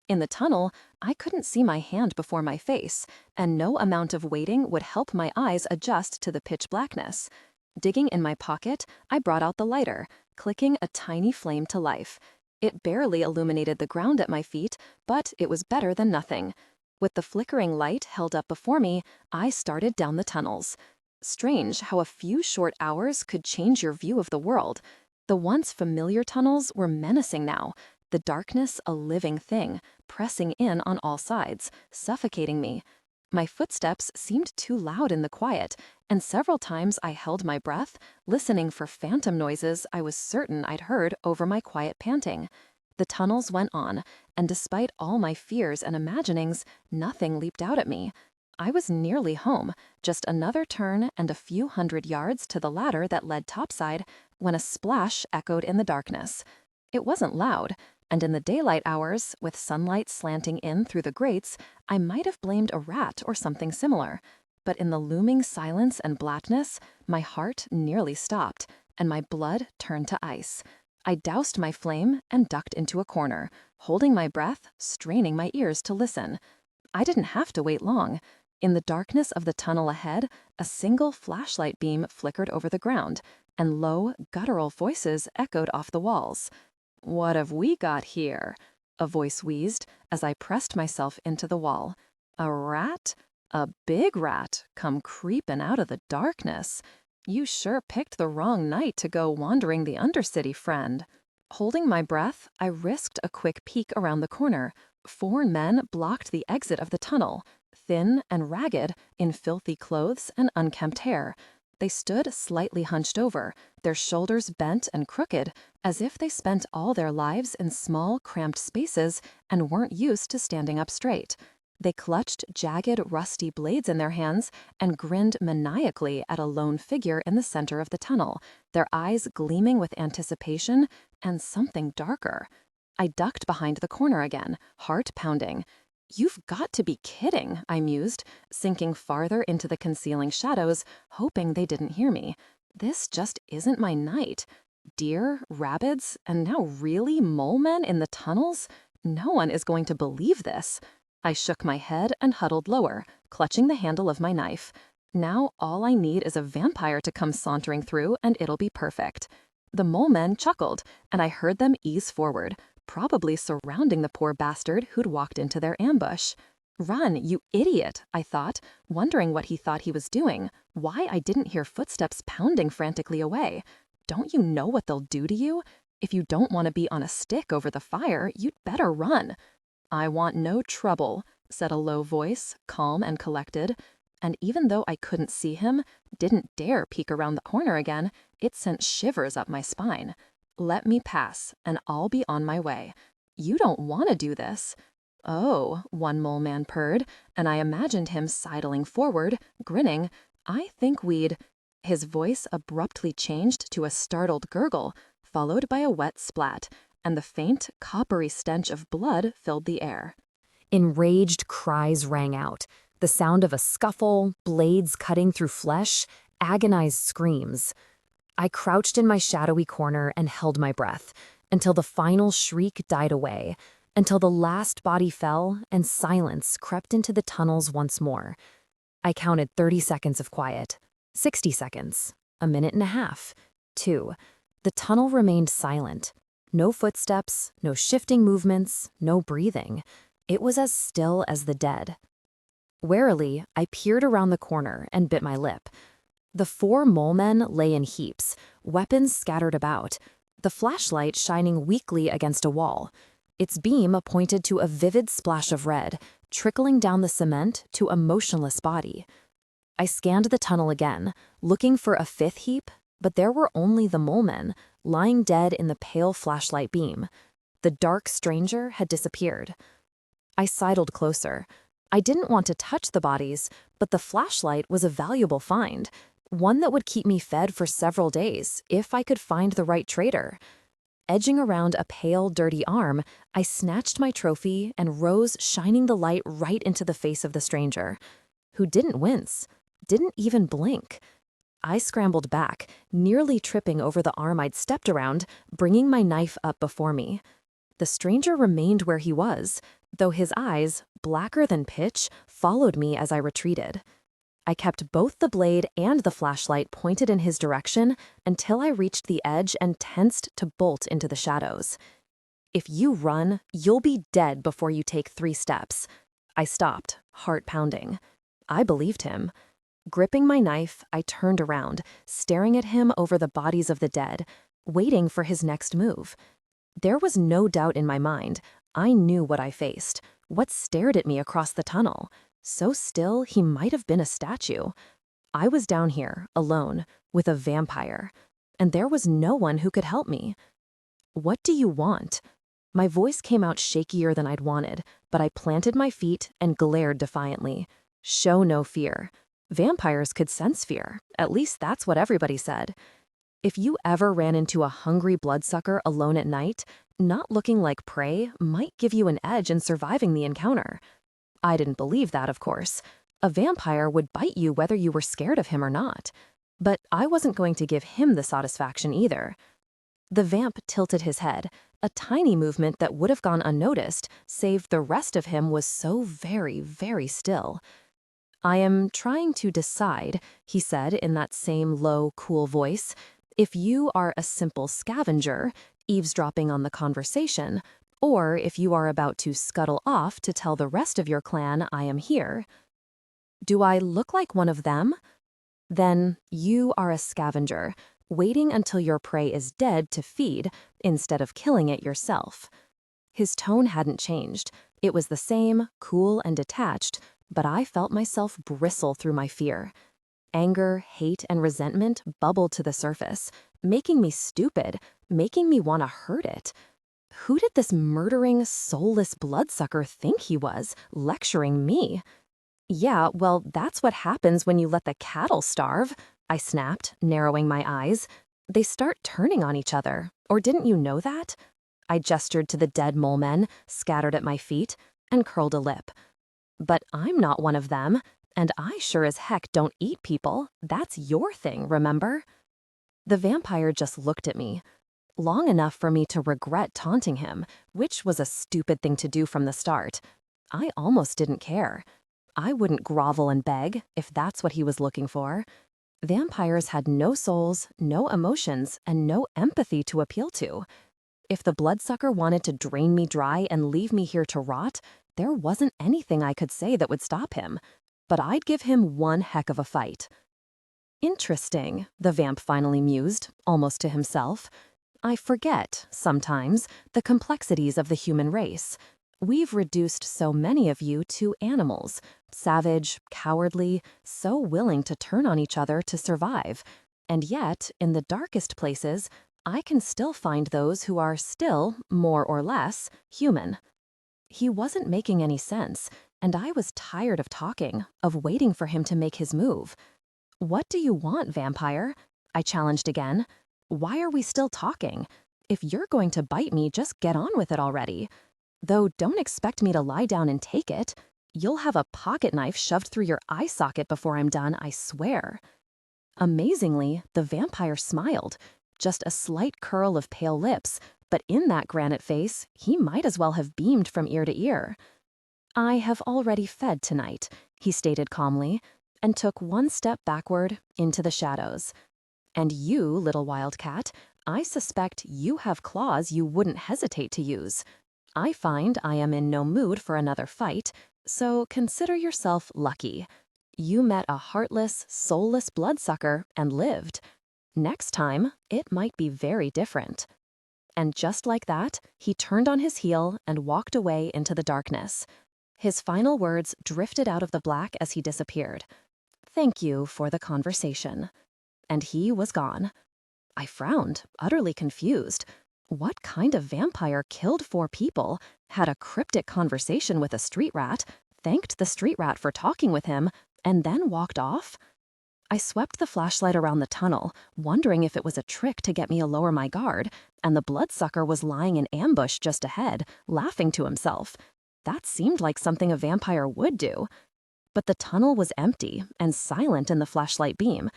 In the tunnel, I couldn't see my hand before my face, and no amount of waiting would help my eyes adjust to the pitch blackness. Digging in my pocket, I brought out the lighter, clicking a tiny flame to life. It barely illuminated the ground at my feet, but it was better than nothing. With the flickering light held up before me, I started down the tunnels. Strange how a few short hours could change your view of the world. The once familiar tunnels were menacing now, the darkness a living thing, pressing in on all sides, suffocating me. My footsteps seemed too loud in the quiet, and several times I held my breath, listening for phantom noises I was certain I'd heard over my quiet panting. The tunnels went on, and despite all my fears and imaginings, nothing leaped out at me. I was nearly home, just another turn and a few hundred yards to the ladder that led topside, when a splash echoed in the darkness. It wasn't loud, and in the daylight hours, with sunlight slanting in through the grates, I might have blamed a rat or something similar. But in the looming silence and blackness, my heart nearly stopped, and my blood turned to ice. I doused my flame and ducked into a corner, holding my breath, straining my ears to listen. I didn't have to wait long. In the darkness of the tunnel ahead, a single flashlight beam flickered over the ground, and low, guttural voices echoed off the walls. "What have we got here?" a voice wheezed as I pressed myself into the wall. "A rat? A big rat, come creepin' out of the darkness. You sure picked the wrong night to go wandering the Undercity, friend." Holding my breath, I risked a quick peek around the corner. 4 men blocked the exit of the tunnel, thin and ragged, in filthy clothes and unkempt hair. They stood slightly hunched over, their shoulders bent and crooked, as if they spent all their lives in small, cramped spaces and weren't used to standing up straight. They clutched jagged, rusty blades in their hands and grinned maniacally at a lone figure in the center of the tunnel, their eyes gleaming with anticipation and something darker. I ducked behind the corner again, heart pounding. You've got to be kidding, I mused, sinking farther into the concealing shadows, hoping they didn't hear me. This just isn't my night. Deer, rabbits, and now really mole men in the tunnels? No one is going to believe this. I shook my head and huddled lower, clutching the handle of my knife. Now all I need is a vampire to come sauntering through and it'll be perfect. The mole men chuckled, and I heard them ease forward, probably surrounding the poor bastard who'd walked into their ambush. Run, you idiot, I thought, wondering what he thought he was doing, why I didn't hear footsteps pounding frantically away. Don't you know what they'll do to you? If you don't want to be on a stick over the fire, you'd better run. I want no trouble, said a low voice, calm and collected. And even though I couldn't see him, didn't dare peek around the corner again, it sent shivers up my spine. Let me pass, and I'll be on my way. You don't want to do this. Oh, one mole man purred, and I imagined him sidling forward, grinning. I think we'd... His voice abruptly changed to a startled gurgle, followed by a wet splat, and the faint, coppery stench of blood filled the air. Enraged cries rang out, the sound of a scuffle, blades cutting through flesh, agonized screams. I crouched in my shadowy corner and held my breath, until the final shriek died away, until the last body fell and silence crept into the tunnels once more. I counted 30 seconds of quiet, 60 seconds, a minute and a half, 2. The tunnel remained silent. No footsteps, no shifting movements, no breathing. It was as still as the dead. Warily, I peered around the corner and bit my lip. The 4 mole men lay in heaps, weapons scattered about, the flashlight shining weakly against a wall. Its beam pointed to a vivid splash of red, trickling down the cement to a motionless body. I scanned the tunnel again, looking for a 5th heap, but there were only the mole men, lying dead in the pale flashlight beam. The dark stranger had disappeared. I sidled closer. I didn't want to touch the bodies, but the flashlight was a valuable find, one that would keep me fed for several days if I could find the right trader. Edging around a pale, dirty arm, I snatched my trophy and rose, shining the light right into the face of the stranger, who didn't wince, didn't even blink. I scrambled back, nearly tripping over the arm I'd stepped around, bringing my knife up before me. The stranger remained where he was, though his eyes, blacker than pitch, followed me as I retreated. I kept both the blade and the flashlight pointed in his direction until I reached the edge and tensed to bolt into the shadows. If you run, you'll be dead before you take 3 steps. I stopped, heart pounding. I believed him. Gripping my knife, I turned around, staring at him over the bodies of the dead, waiting for his next move. There was no doubt in my mind. I knew what I faced, what stared at me across the tunnel. So still, he might have been a statue. I was down here, alone, with a vampire, and there was no one who could help me. What do you want? My voice came out shakier than I'd wanted, but I planted my feet and glared defiantly. Show no fear. Vampires could sense fear. At least that's what everybody said. If you ever ran into a hungry bloodsucker alone at night, not looking like prey might give you an edge in surviving the encounter. I didn't believe that, of course. A vampire would bite you whether you were scared of him or not. But I wasn't going to give him the satisfaction either. The vamp tilted his head, a tiny movement that would have gone unnoticed, save the rest of him was so very, very still. I am trying to decide, he said in that same low, cool voice, if you are a simple scavenger, eavesdropping on the conversation, or if you are about to scuttle off to tell the rest of your clan I am here. Do I look like one of them? Then you are a scavenger, waiting until your prey is dead to feed instead of killing it yourself. His tone hadn't changed. It was the same, cool and detached, but I felt myself bristle through my fear. Anger, hate, and resentment bubbled to the surface, making me stupid, making me want to hurt it. Who did this murdering, soulless bloodsucker think he was, lecturing me? Yeah, well, that's what happens when you let the cattle starve, I snapped, narrowing my eyes. They start turning on each other. Or didn't you know that? I gestured to the dead mole men, scattered at my feet. and curled a lip. "But I'm not one of them, and I sure as heck don't eat people. That's your thing, remember?" The vampire just looked at me, long enough for me to regret taunting him, which was a stupid thing to do from the start. I almost didn't care. I wouldn't grovel and beg if that's what he was looking for. Vampires had no souls, no emotions, and no empathy to appeal to. If the bloodsucker wanted to drain me dry and leave me here to rot, there wasn't anything I could say that would stop him. But I'd give him one heck of a fight. "Interesting," the vamp finally mused, almost to himself. "I forget, sometimes, the complexities of the human race. We've reduced so many of you to animals, savage, cowardly, so willing to turn on each other to survive. And yet, in the darkest places, I can still find those who are still, more or less, human." He wasn't making any sense, and I was tired of talking, of waiting for him to make his move. "What do you want, vampire?" I challenged again. "Why are we still talking? If you're going to bite me, just get on with it already. Though don't expect me to lie down and take it. You'll have a pocket knife shoved through your eye socket before I'm done, I swear." Amazingly, the vampire smiled, just a slight curl of pale lips, but in that granite face, he might as well have beamed from ear to ear. "I have already fed tonight," he stated calmly, and took one step backward into the shadows. "And you, little wildcat, I suspect you have claws you wouldn't hesitate to use. I find I am in no mood for another fight, so consider yourself lucky. You met a heartless, soulless bloodsucker and lived. Next time, it might be very different." And just like that, he turned on his heel and walked away into the darkness. His final words drifted out of the black as he disappeared. "Thank you for the conversation." And he was gone. I frowned, utterly confused. What kind of vampire killed 4 people, had a cryptic conversation with a street rat, thanked the street rat for talking with him, and then walked off? I swept the flashlight around the tunnel, wondering if it was a trick to get me to lower my guard, and the bloodsucker was lying in ambush just ahead, laughing to himself. That seemed like something a vampire would do. But the tunnel was empty and silent in the flashlight beam,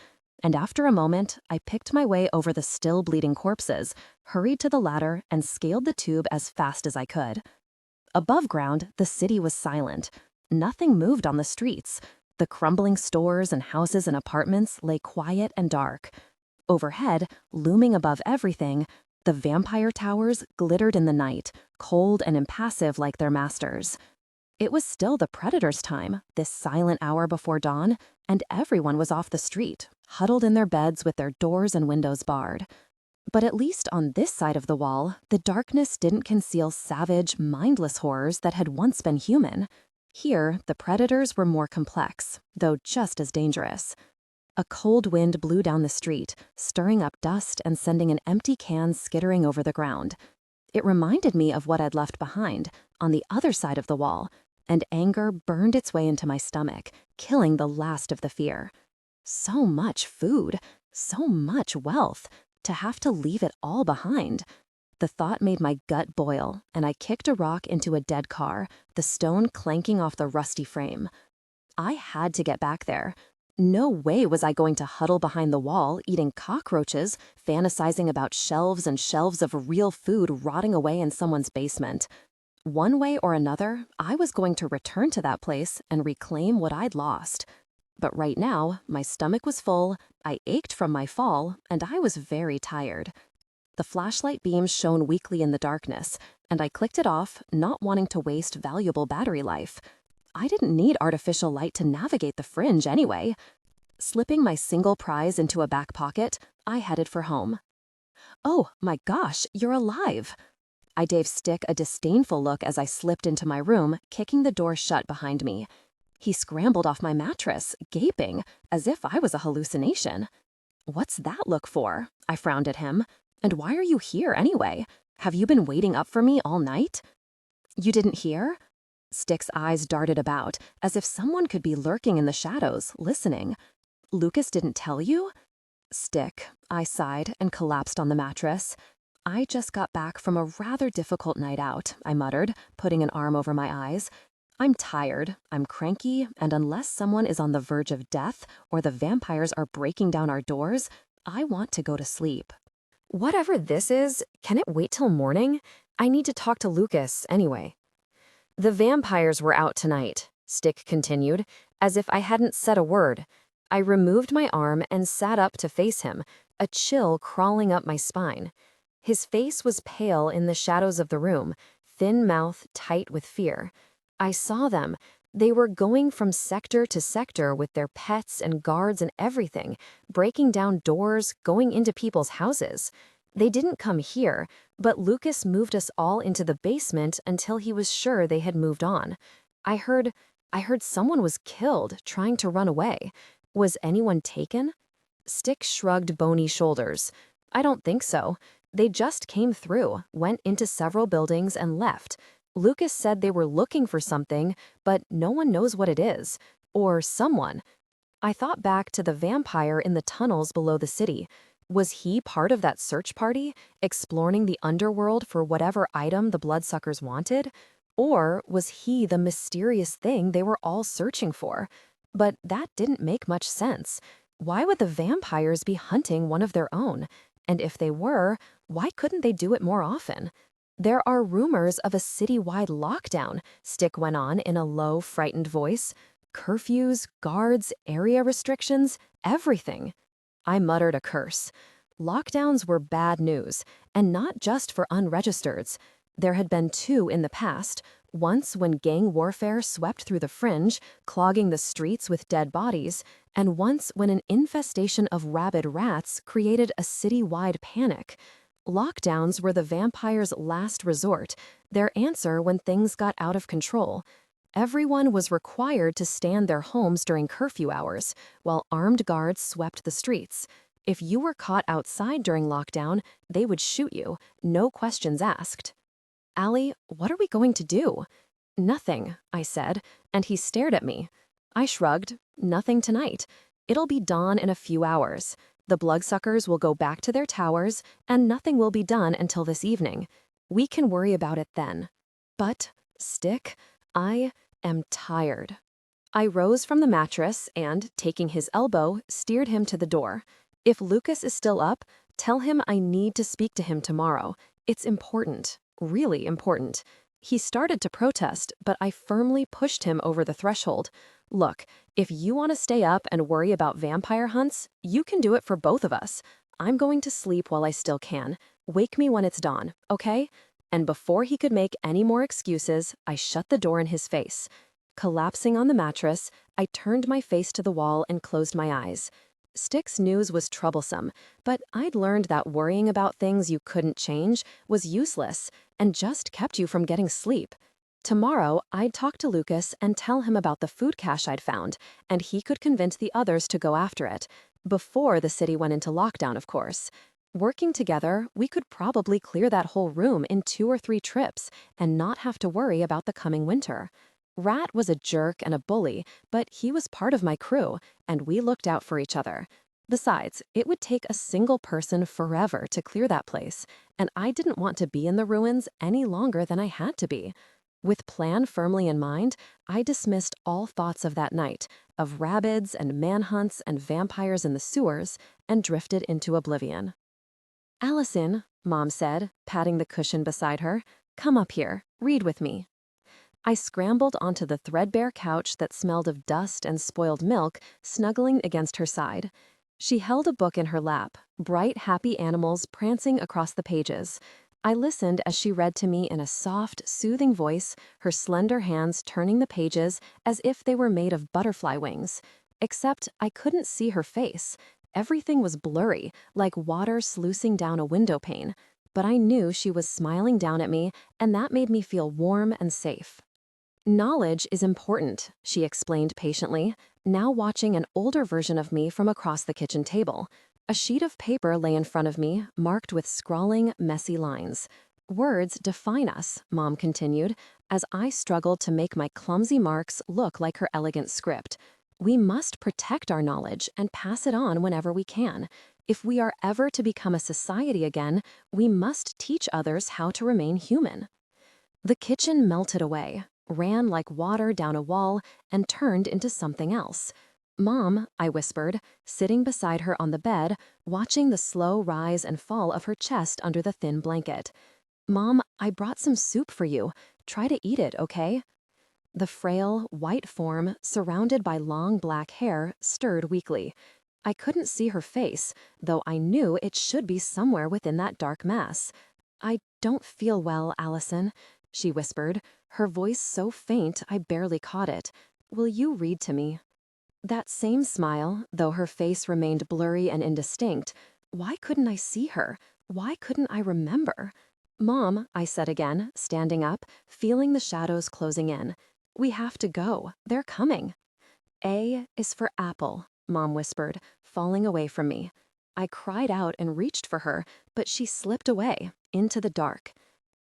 and after a moment, I picked my way over the still bleeding corpses, hurried to the ladder, and scaled the tube as fast as I could. Above ground, the city was silent. Nothing moved on the streets. The crumbling stores and houses and apartments lay quiet and dark. Overhead, looming above everything, the vampire towers glittered in the night, cold and impassive like their masters. It was still the predator's time, this silent hour before dawn, and everyone was off the street, huddled in their beds with their doors and windows barred. But at least on this side of the wall, the darkness didn't conceal savage, mindless horrors that had once been human. Here, the predators were more complex, though just as dangerous. A cold wind blew down the street, stirring up dust and sending an empty can skittering over the ground. It reminded me of what I'd left behind, on the other side of the wall, and anger burned its way into my stomach, killing the last of the fear. So much food, so much wealth, to have to leave it all behind. The thought made my gut boil, and I kicked a rock into a dead car, the stone clanking off the rusty frame. I had to get back there. No way was I going to huddle behind the wall, eating cockroaches, fantasizing about shelves and shelves of real food rotting away in someone's basement. One way or another, I was going to return to that place and reclaim what I'd lost. But right now, my stomach was full, I ached from my fall, and I was very tired. The flashlight beams shone weakly in the darkness, and I clicked it off, not wanting to waste valuable battery life. I didn't need artificial light to navigate the Fringe anyway. Slipping my single prize into a back pocket, I headed for home. "Oh, my gosh, you're alive!" I gave Stick a disdainful look as I slipped into my room, kicking the door shut behind me. He scrambled off my mattress, gaping, as if I was a hallucination. "What's that look for?" I frowned at him. "And why are you here anyway? Have you been waiting up for me all night?" "You didn't hear?" Stick's eyes darted about, as if someone could be lurking in the shadows, listening. "Lucas didn't tell you?" "Stick," I sighed and collapsed on the mattress. I just got back from a rather difficult night out, I muttered, putting an arm over my eyes. I'm tired, I'm cranky, and unless someone is on the verge of death or the vampires are breaking down our doors, I want to go to sleep. Whatever this is, can it wait till morning? I need to talk to Lucas, anyway. The vampires were out tonight, Stick continued, as if I hadn't said a word. I removed my arm and sat up to face him, a chill crawling up my spine. His face was pale in the shadows of the room, thin mouth tight with fear. I saw them. They were going from sector to sector with their pets and guards and everything, breaking down doors, going into people's houses. They didn't come here, but Lucas moved us all into the basement until he was sure they had moved on. I heard someone was killed trying to run away. Was anyone taken? Stick shrugged bony shoulders. I don't think so. They just came through, went into several buildings and left. Lucas said they were looking for something, but no one knows what it is. Or someone. I thought back to the vampire in the tunnels below the city. Was he part of that search party, exploring the underworld for whatever item the bloodsuckers wanted? Or was he the mysterious thing they were all searching for? But that didn't make much sense. Why would the vampires be hunting one of their own? And if they were, why couldn't they do it more often? There are rumors of a citywide lockdown, Stick went on in a low, frightened voice. Curfews, guards, area restrictions, everything. I muttered a curse. Lockdowns were bad news, and not just for unregistereds. There had been 2 in the past, once when gang warfare swept through the Fringe, clogging the streets with dead bodies, and once when an infestation of rabid rats created a city-wide panic. Lockdowns were the vampires' last resort, their answer when things got out of control. Everyone was required to stay in their homes during curfew hours, while armed guards swept the streets. If you were caught outside during lockdown, they would shoot you, no questions asked. Allie, what are we going to do? Nothing, I said, and he stared at me. I shrugged. Nothing tonight. It'll be dawn in a few hours. The bloodsuckers will go back to their towers, and nothing will be done until this evening. We can worry about it then. But, Stick, I am tired. I rose from the mattress and, taking his elbow, steered him to the door. If Lucas is still up, tell him I need to speak to him tomorrow. It's important. Really important. He started to protest, but I firmly pushed him over the threshold. Look, if you want to stay up and worry about vampire hunts, you can do it for both of us. I'm going to sleep while I still can. Wake me when it's dawn, okay? And before he could make any more excuses, I shut the door in his face. Collapsing on the mattress, I turned my face to the wall and closed my eyes. Stick's news was troublesome, but I'd learned that worrying about things you couldn't change was useless and just kept you from getting sleep. Tomorrow, I'd talk to Lucas and tell him about the food cache I'd found, and he could convince the others to go after it. Before the city went into lockdown, of course. Working together, we could probably clear that whole room in 2 or 3 trips and not have to worry about the coming winter. Rat was a jerk and a bully, but he was part of my crew, and we looked out for each other. Besides, it would take a single person forever to clear that place, and I didn't want to be in the ruins any longer than I had to be. With plan firmly in mind, I dismissed all thoughts of that night, of rabbits and manhunts and vampires in the sewers, and drifted into oblivion. Allison, Mom said, patting the cushion beside her, come up here, read with me. I scrambled onto the threadbare couch that smelled of dust and spoiled milk, snuggling against her side. She held a book in her lap, bright, happy animals prancing across the pages. I listened as she read to me in a soft, soothing voice, her slender hands turning the pages as if they were made of butterfly wings. Except I couldn't see her face. Everything was blurry, like water sluicing down a window pane. But I knew she was smiling down at me, and that made me feel warm and safe. Knowledge is important, she explained patiently, now watching an older version of me from across the kitchen table. A sheet of paper lay in front of me, marked with scrawling, messy lines. Words define us, Mom continued, as I struggled to make my clumsy marks look like her elegant script. We must protect our knowledge and pass it on whenever we can. If we are ever to become a society again, we must teach others how to remain human. The kitchen melted away, ran like water down a wall, and turned into something else. "Mom," I whispered, sitting beside her on the bed, watching the slow rise and fall of her chest under the thin blanket. "Mom, I brought some soup for you. Try to eat it, okay?" The frail, white form, surrounded by long black hair, stirred weakly. I couldn't see her face, though I knew it should be somewhere within that dark mass. "I don't feel well, Allison," she whispered, her voice so faint I barely caught it. "Will you read to me?" That same smile, though her face remained blurry and indistinct. Why couldn't I see her? Why couldn't I remember? "Mom," I said again, standing up, feeling the shadows closing in. "We have to go. They're coming." "A is for apple," Mom whispered, falling away from me. I cried out and reached for her, but she slipped away, into the dark.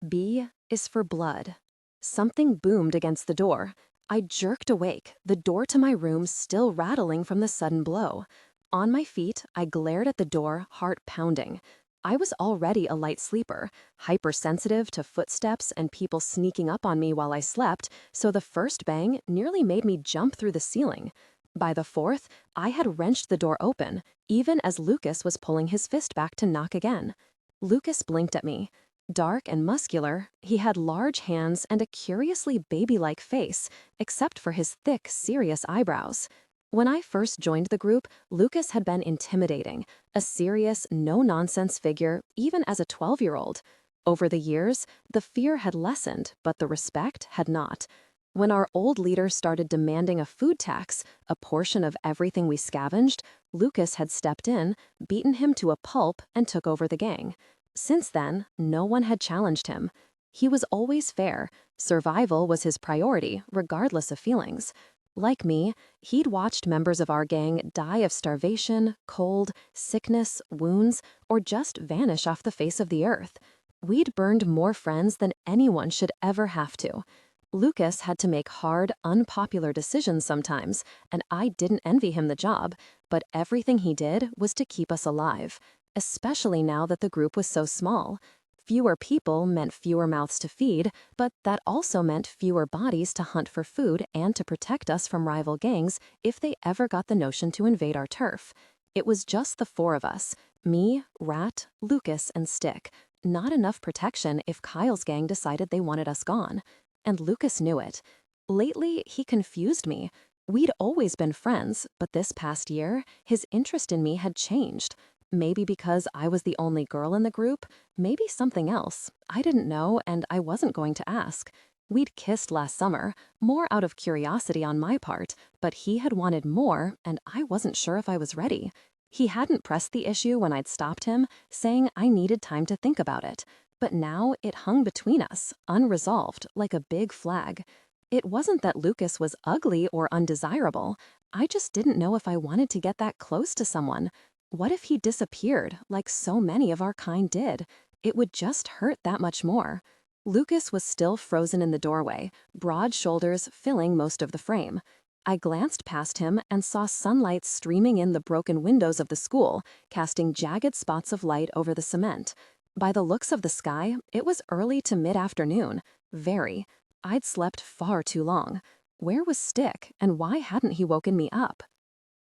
"B is for blood." Something boomed against the door. I jerked awake, the door to my room still rattling from the sudden blow. On my feet, I glared at the door, heart pounding. I was already a light sleeper, hypersensitive to footsteps and people sneaking up on me while I slept, so the first bang nearly made me jump through the ceiling. By the fourth, I had wrenched the door open, even as Lucas was pulling his fist back to knock again. Lucas blinked at me. Dark and muscular, he had large hands and a curiously baby-like face, except for his thick, serious eyebrows. When I first joined the group, Lucas had been intimidating, a serious, no-nonsense figure, even as a 12-year-old. Over the years, the fear had lessened, but the respect had not. When our old leader started demanding a food tax, a portion of everything we scavenged, Lucas had stepped in, beaten him to a pulp, and took over the gang. Since then, no one had challenged him. He was always fair. Survival was his priority, regardless of feelings. Like me, he'd watched members of our gang die of starvation, cold, sickness, wounds, or just vanish off the face of the earth. We'd burned more friends than anyone should ever have to. Lucas had to make hard, unpopular decisions sometimes, and I didn't envy him the job, but everything he did was to keep us alive. Especially now that the group was so small. Fewer people meant fewer mouths to feed, but that also meant fewer bodies to hunt for food and to protect us from rival gangs if they ever got the notion to invade our turf. It was just the four of us, me, Rat, Lucas, and Stick. Not enough protection if Kyle's gang decided they wanted us gone. And Lucas knew it. Lately, he confused me. We'd always been friends, but this past year, his interest in me had changed. Maybe because I was the only girl in the group, maybe something else. I didn't know, and I wasn't going to ask. We'd kissed last summer, more out of curiosity on my part, but he had wanted more, and I wasn't sure if I was ready. He hadn't pressed the issue when I'd stopped him, saying I needed time to think about it. But now it hung between us, unresolved, like a big flag. It wasn't that Lucas was ugly or undesirable. I just didn't know if I wanted to get that close to someone. What if he disappeared, like so many of our kind did? It would just hurt that much more. Lucas was still frozen in the doorway, broad shoulders filling most of the frame. I glanced past him and saw sunlight streaming in the broken windows of the school, casting jagged spots of light over the cement. By the looks of the sky, it was early to mid-afternoon. Very. I'd slept far too long. Where was Stick, and why hadn't he woken me up?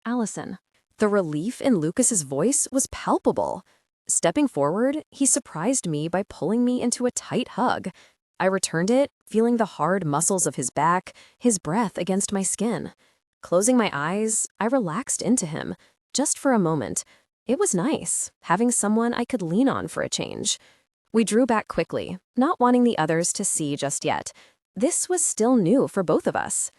"Allison." The relief in Lucas's voice was palpable. Stepping forward, he surprised me by pulling me into a tight hug. I returned it, feeling the hard muscles of his back, his breath against my skin. Closing my eyes, I relaxed into him, just for a moment. It was nice, having someone I could lean on for a change. We drew back quickly, not wanting the others to see just yet. This was still new for both of us.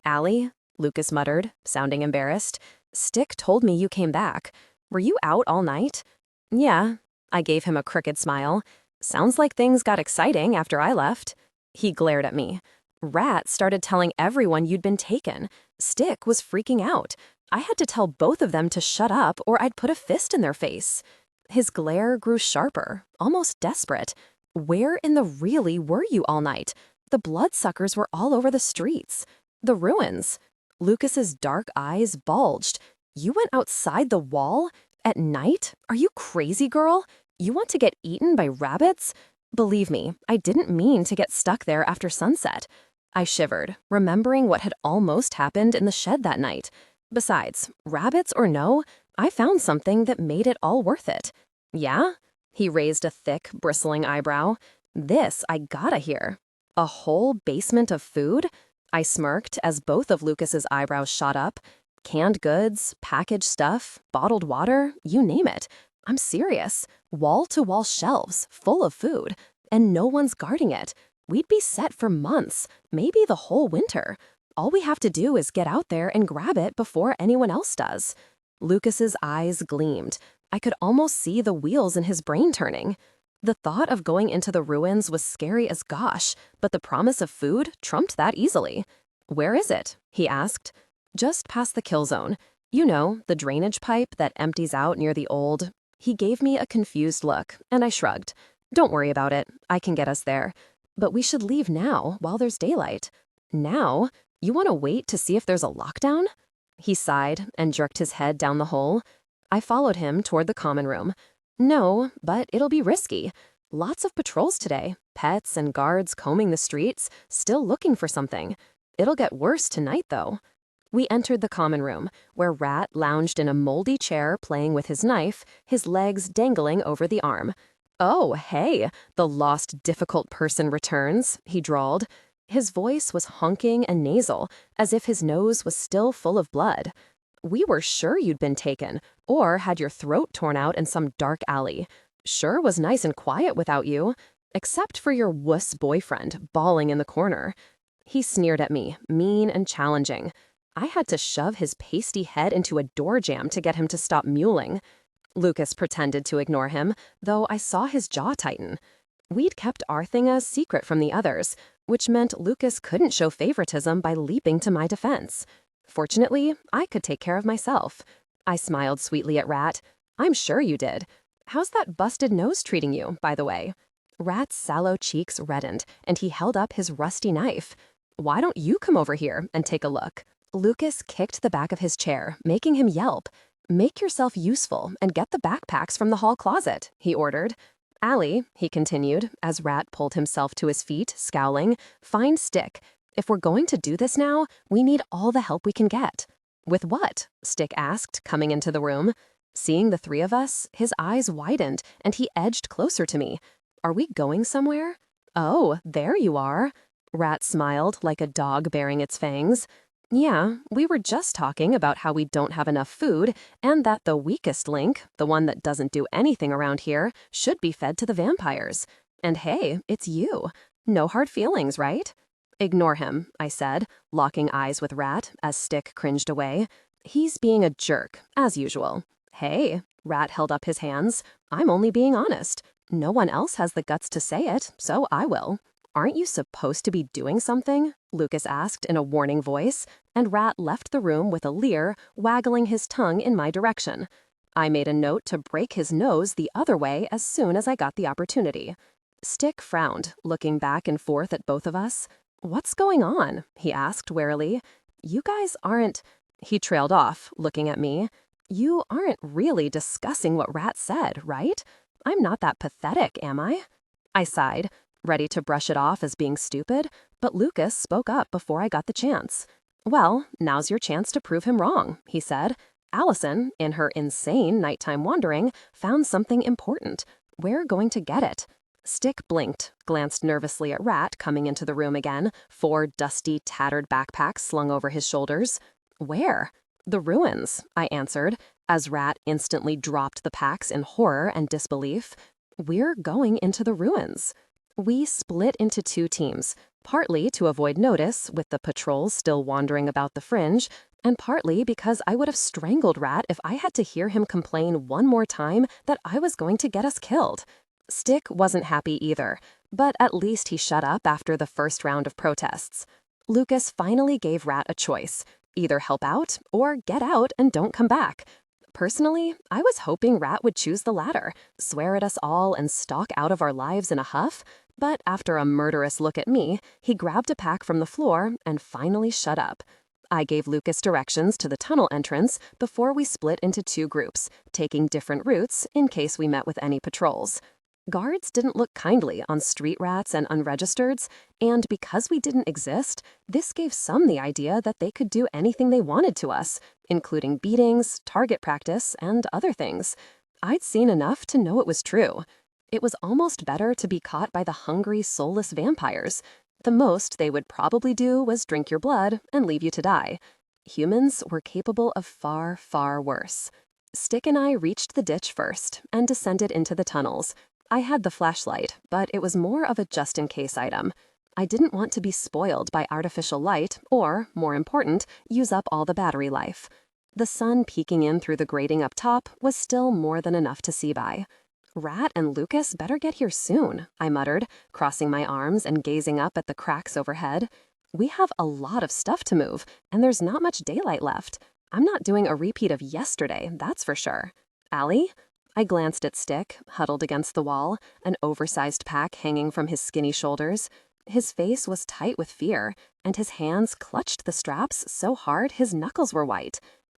"Allie," Lucas muttered, sounding embarrassed. "Stick told me you came back. Were you out all night?" "Yeah." I gave him a crooked smile. "Sounds like things got exciting after I left." He glared at me. "Rat started telling everyone you'd been taken. Stick was freaking out. I had to tell both of them to shut up or I'd put a fist in their face." His glare grew sharper, almost desperate. "Where in the really were you all night? The bloodsuckers were all over the streets. The ruins." Lucas's dark eyes bulged. "You went outside the wall? At night? Are you crazy, girl? You want to get eaten by rabbits? Believe me, I didn't mean to get stuck there after sunset. I shivered, remembering what had almost happened in the shed that night. Besides, rabbits or no, I found something that made it all worth it. Yeah? He raised a thick, bristling eyebrow. This I gotta hear. A whole basement of food? I smirked as both of Lucas's eyebrows shot up. Canned goods, packaged stuff, bottled water, you name it. I'm serious. Wall-to-wall shelves, full of food. And no one's guarding it. We'd be set for months, maybe the whole winter. All we have to do is get out there and grab it before anyone else does. Lucas's eyes gleamed. I could almost see the wheels in his brain turning. The thought of going into the ruins was scary as gosh, but the promise of food trumped that easily. "Where is it?" he asked. "Just past the kill zone. You know, the drainage pipe that empties out near the old..." He gave me a confused look, and I shrugged. "Don't worry about it. I can get us there. But we should leave now, while there's daylight." "Now? You want to wait to see if there's a lockdown?" He sighed and jerked his head down the hole. I followed him toward the common room. "No, but it'll be risky. Lots of patrols today, pets and guards combing the streets, still looking for something. It'll get worse tonight, though." We entered the common room, where Rat lounged in a moldy chair playing with his knife, his legs dangling over the arm. "Oh, hey, the lost difficult person returns," he drawled. His voice was honking and nasal, as if his nose was still full of blood. "We were sure you'd been taken, or had your throat torn out in some dark alley. Sure was nice and quiet without you, except for your wuss boyfriend bawling in the corner." He sneered at me, mean and challenging. I had to shove his pasty head into a door jamb to get him to stop mewling. Lucas pretended to ignore him, though I saw his jaw tighten. We'd kept our thing a secret from the others, which meant Lucas couldn't show favoritism by leaping to my defense. Fortunately, I could take care of myself. I smiled sweetly at Rat. "I'm sure you did. How's that busted nose treating you, by the way?" Rat's sallow cheeks reddened, and he held up his rusty knife. "Why don't you come over here and take a look?" Lucas kicked the back of his chair, making him yelp. "Make yourself useful and get the backpacks from the hall closet," he ordered. "Allie," he continued, as Rat pulled himself to his feet, scowling, "find Stick. If we're going to do this now, we need all the help we can get." "With what?" Stick asked, coming into the room. Seeing the three of us, his eyes widened, and he edged closer to me. "Are we going somewhere?" "Oh, there you are." Rat smiled like a dog baring its fangs. "Yeah, we were just talking about how we don't have enough food, and that the weakest link, the one that doesn't do anything around here, should be fed to the vampires. And hey, it's you. No hard feelings, right?" "Ignore him," I said, locking eyes with Rat as Stick cringed away. "He's being a jerk, as usual." "Hey," Rat held up his hands, "I'm only being honest. No one else has the guts to say it, so I will." "Aren't you supposed to be doing something?" Lucas asked in a warning voice, and Rat left the room with a leer, waggling his tongue in my direction. I made a note to break his nose the other way as soon as I got the opportunity. Stick frowned, looking back and forth at both of us. "What's going on?" he asked warily. "You guys aren't..." He trailed off, looking at me. "You aren't really discussing what Rat said, right? I'm not that pathetic, am I?" I sighed, ready to brush it off as being stupid, but Lucas spoke up before I got the chance. "Well, now's your chance to prove him wrong," he said. "Allison, in her insane nighttime wandering, found something important. We're going to get it." Stick blinked, glanced nervously at Rat coming into the room again, 4 dusty, tattered backpacks slung over his shoulders. "Where?" "The ruins," I answered, as Rat instantly dropped the packs in horror and disbelief. "We're going into the ruins." We split into 2 teams, partly to avoid notice, with the patrols still wandering about the fringe, and partly because I would have strangled Rat if I had to hear him complain one more time that I was going to get us killed. Stick wasn't happy either, but at least he shut up after the first round of protests. Lucas finally gave Rat a choice: either help out or get out and don't come back. Personally, I was hoping Rat would choose the latter, swear at us all and stalk out of our lives in a huff, but after a murderous look at me, he grabbed a pack from the floor and finally shut up. I gave Lucas directions to the tunnel entrance before we split into 2 groups, taking different routes in case we met with any patrols. Guards didn't look kindly on street rats and unregistereds, and because we didn't exist, this gave some the idea that they could do anything they wanted to us, including beatings, target practice, and other things. I'd seen enough to know it was true. It was almost better to be caught by the hungry, soulless vampires. The most they would probably do was drink your blood and leave you to die. Humans were capable of far, far worse. Stick and I reached the ditch first and descended into the tunnels. I had the flashlight, but it was more of a just-in-case item. I didn't want to be spoiled by artificial light or, more important, use up all the battery life. The sun peeking in through the grating up top was still more than enough to see by. Rat and Lucas better get here soon, I muttered, crossing my arms and gazing up at the cracks overhead. We have a lot of stuff to move, and there's not much daylight left. I'm not doing a repeat of yesterday, that's for sure. Allie? I glanced at Stick, huddled against the wall, an oversized pack hanging from his skinny shoulders. His face was tight with fear, and his hands clutched the straps so hard his knuckles were white.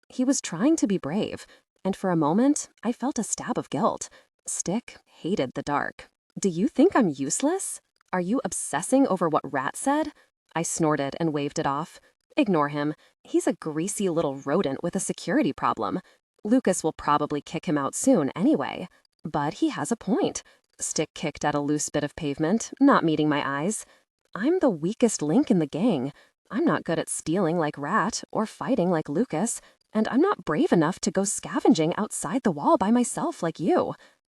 He was trying to be brave, and for a moment, I felt a stab of guilt. Stick hated the dark. Do you think I'm useless? Are you obsessing over what Rat said? I snorted and waved it off. Ignore him. He's a greasy little rodent with a security problem. Lucas will probably kick him out soon anyway. But he has a point. Stick kicked at a loose bit of pavement, not meeting my eyes. I'm the weakest link in the gang. I'm not good at stealing like Rat or fighting like Lucas, and I'm not brave enough to go scavenging outside the wall by myself like you.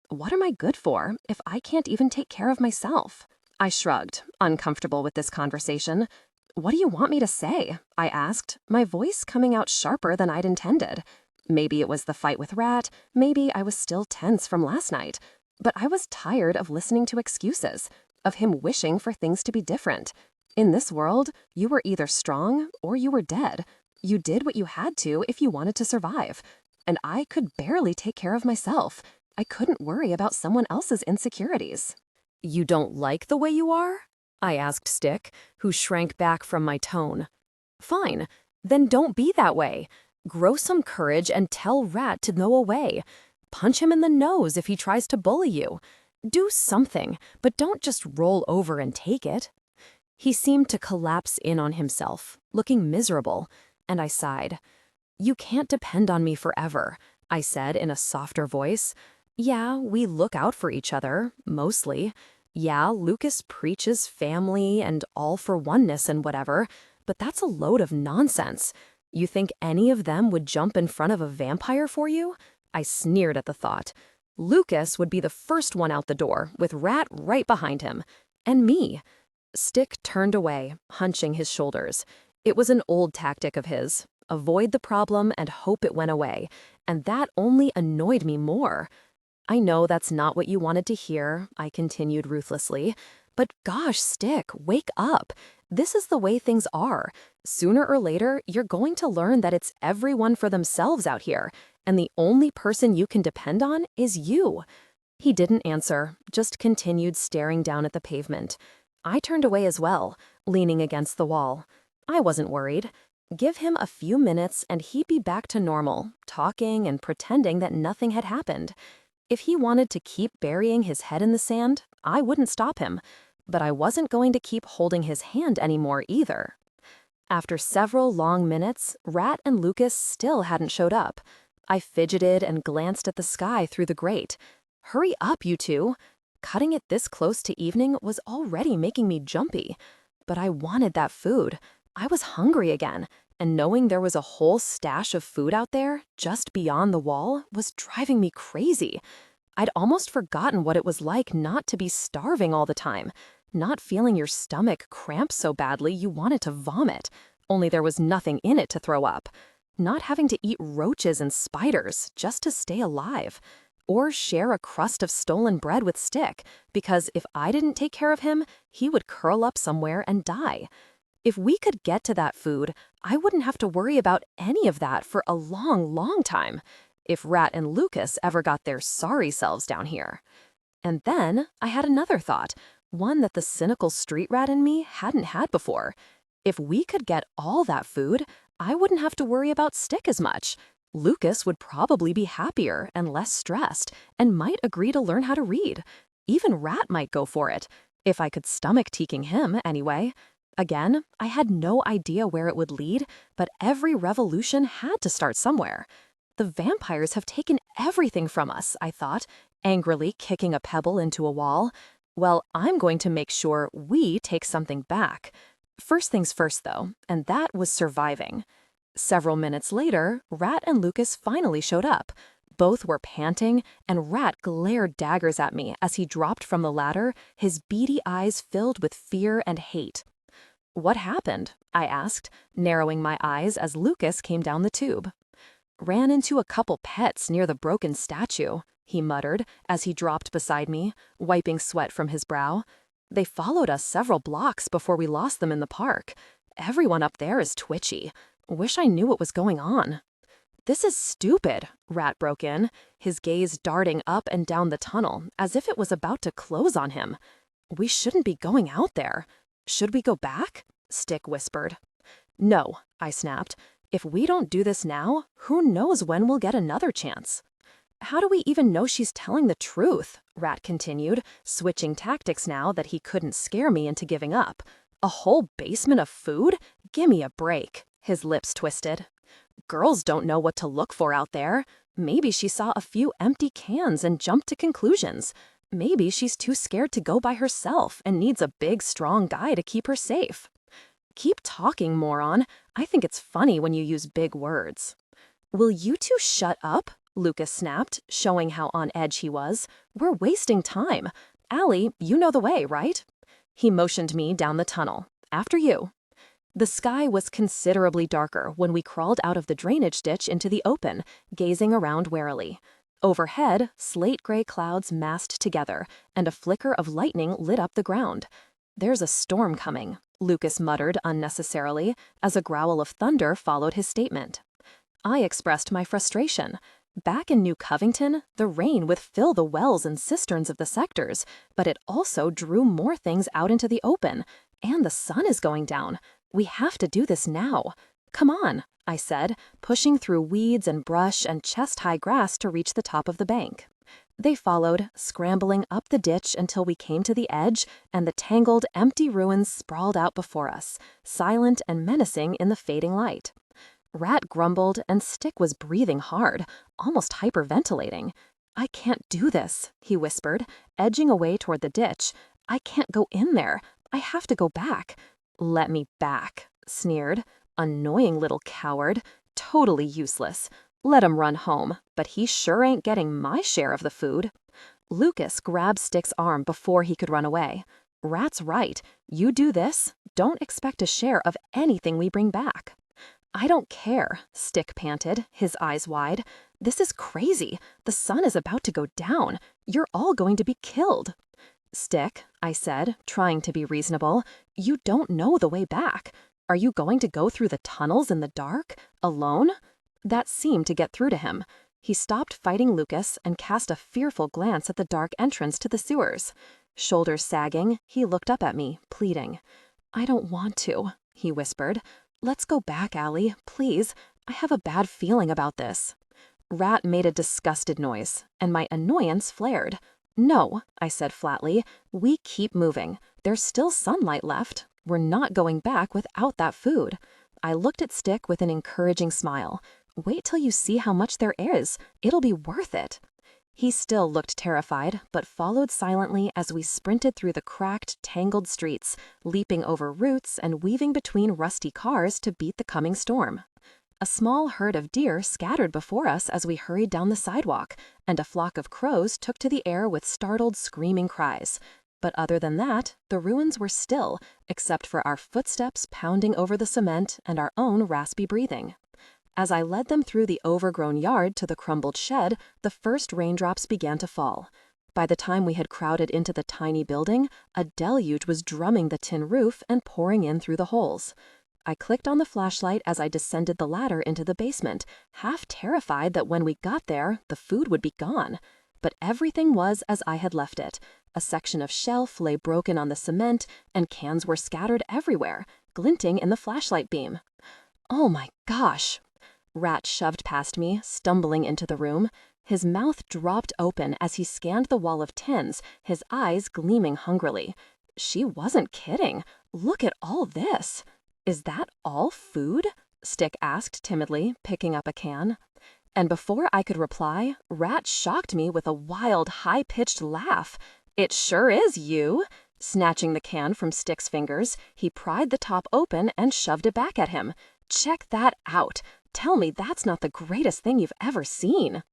What am I good for if I can't even take care of myself? I shrugged, uncomfortable with this conversation. What do you want me to say? I asked, my voice coming out sharper than I'd intended. Maybe it was the fight with Rat, maybe I was still tense from last night. But I was tired of listening to excuses, of him wishing for things to be different. In this world, you were either strong or you were dead. You did what you had to if you wanted to survive. And I could barely take care of myself. I couldn't worry about someone else's insecurities. You don't like the way you are? I asked Stick, who shrank back from my tone. Fine, then don't be that way. Grow some courage and tell Rat to go away. Punch him in the nose if he tries to bully you. Do something, but don't just roll over and take it. He seemed to collapse in on himself, looking miserable, and I sighed. You can't depend on me forever, I said in a softer voice. Yeah, we look out for each other, mostly. Yeah, Lucas preaches family and all for oneness and whatever, but that's a load of nonsense. You think any of them would jump in front of a vampire for you? I sneered at the thought. Lucas would be the first one out the door, with Rat right behind him. And me. Stick turned away, hunching his shoulders. It was an old tactic of his. Avoid the problem and hope it went away. And that only annoyed me more. I know that's not what you wanted to hear, I continued ruthlessly. But gosh, Stick, wake up. This is the way things are. Sooner or later, you're going to learn that it's everyone for themselves out here, and the only person you can depend on is you. He didn't answer, just continued staring down at the pavement. I turned away as well, leaning against the wall. I wasn't worried. Give him a few minutes and he'd be back to normal, talking and pretending that nothing had happened. If he wanted to keep burying his head in the sand, I wouldn't stop him. But I wasn't going to keep holding his hand anymore either. After several long minutes, Rat and Lucas still hadn't showed up. I fidgeted and glanced at the sky through the grate. Hurry up, you two. Cutting it this close to evening was already making me jumpy. But I wanted that food. I was hungry again, and knowing there was a whole stash of food out there, just beyond the wall, was driving me crazy. I'd almost forgotten what it was like not to be starving all the time. Not feeling your stomach cramp so badly you wanted to vomit, only there was nothing in it to throw up. Not having to eat roaches and spiders just to stay alive. Or share a crust of stolen bread with Stick, because if I didn't take care of him, he would curl up somewhere and die. If we could get to that food, I wouldn't have to worry about any of that for a long, long time. If Rat and Lucas ever got their sorry selves down here. And then I had another thought, one that the cynical street rat in me hadn't had before. If we could get all that food, I wouldn't have to worry about Stick as much. Lucas would probably be happier and less stressed and might agree to learn how to read. Even Rat might go for it, if I could stomach teaching him anyway. Again, I had no idea where it would lead, but every revolution had to start somewhere. The vampires have taken everything from us, I thought, angrily kicking a pebble into a wall. Well, I'm going to make sure we take something back. First things first, though, and that was surviving. Several minutes later, Rat and Lucas finally showed up. Both were panting, and Rat glared daggers at me as he dropped from the ladder, his beady eyes filled with fear and hate. "What happened?" I asked, narrowing my eyes as Lucas came down the tube. "Ran into a couple pets near the broken statue," he muttered as he dropped beside me, wiping sweat from his brow. "They followed us several blocks before we lost them in the park. Everyone up there is twitchy. Wish I knew what was going on." "This is stupid," Rat broke in, his gaze darting up and down the tunnel as if it was about to close on him. "We shouldn't be going out there. Should we go back?" Stick whispered. "No," I snapped. "If we don't do this now, who knows when we'll get another chance." "How do we even know she's telling the truth?" Rat continued, switching tactics now that he couldn't scare me into giving up. "A whole basement of food? Gimme a break." His lips twisted. "Girls don't know what to look for out there. Maybe she saw a few empty cans and jumped to conclusions. Maybe she's too scared to go by herself and needs a big, strong guy to keep her safe." "Keep talking, moron. I think it's funny when you use big words." "Will you two shut up?" Lucas snapped, showing how on edge he was. "We're wasting time. Allie, you know the way, right?" He motioned me down the tunnel. "After you." The sky was considerably darker when we crawled out of the drainage ditch into the open, gazing around warily. Overhead, slate-gray clouds massed together, and a flicker of lightning lit up the ground. "There's a storm coming," Lucas muttered unnecessarily, as a growl of thunder followed his statement. I expressed my frustration. Back in New Covington, the rain would fill the wells and cisterns of the sectors, but it also drew more things out into the open. And the sun is going down. We have to do this now. "Come on," I said, pushing through weeds and brush and chest-high grass to reach the top of the bank. They followed, scrambling up the ditch until we came to the edge, and the tangled, empty ruins sprawled out before us, silent and menacing in the fading light. Rat grumbled, and Stick was breathing hard, almost hyperventilating. "I can't do this," he whispered, edging away toward the ditch. "I can't go in there. I have to go back." "Let me back," sneered. "Annoying little coward. Totally useless. Let him run home, but he sure ain't getting my share of the food." Lucas grabbed Stick's arm before he could run away. "Rat's right. You do this, don't expect a share of anything we bring back." "I don't care," Stick panted, his eyes wide. "This is crazy. The sun is about to go down. You're all going to be killed." "Stick," I said, trying to be reasonable, "you don't know the way back. Are you going to go through the tunnels in the dark, alone?" That seemed to get through to him. He stopped fighting Lucas and cast a fearful glance at the dark entrance to the sewers. Shoulders sagging, he looked up at me, pleading. "I don't want to," he whispered. "Let's go back, Allie, please. I have a bad feeling about this." Rat made a disgusted noise, and my annoyance flared. "No," I said flatly. "We keep moving. There's still sunlight left. We're not going back without that food." I looked at Stick with an encouraging smile. "Wait till you see how much there is. It'll be worth it." He still looked terrified, but followed silently as we sprinted through the cracked, tangled streets, leaping over roots and weaving between rusty cars to beat the coming storm. A small herd of deer scattered before us as we hurried down the sidewalk, and a flock of crows took to the air with startled, screaming cries. But other than that, the ruins were still, except for our footsteps pounding over the cement and our own raspy breathing. As I led them through the overgrown yard to the crumbled shed, the first raindrops began to fall. By the time we had crowded into the tiny building, a deluge was drumming the tin roof and pouring in through the holes. I clicked on the flashlight as I descended the ladder into the basement, half terrified that when we got there, the food would be gone. But everything was as I had left it. A section of shelf lay broken on the cement, and cans were scattered everywhere, glinting in the flashlight beam. Oh my gosh. Rat shoved past me, stumbling into the room. His mouth dropped open as he scanned the wall of tins, his eyes gleaming hungrily. She wasn't kidding. Look at all this. Is that all food? Stick asked timidly, picking up a can. And before I could reply, Rat shocked me with a wild, high-pitched laugh. It sure is you. Snatching the can from Stick's fingers, he pried the top open and shoved it back at him. Check that out. Tell me that's not the greatest thing you've ever seen.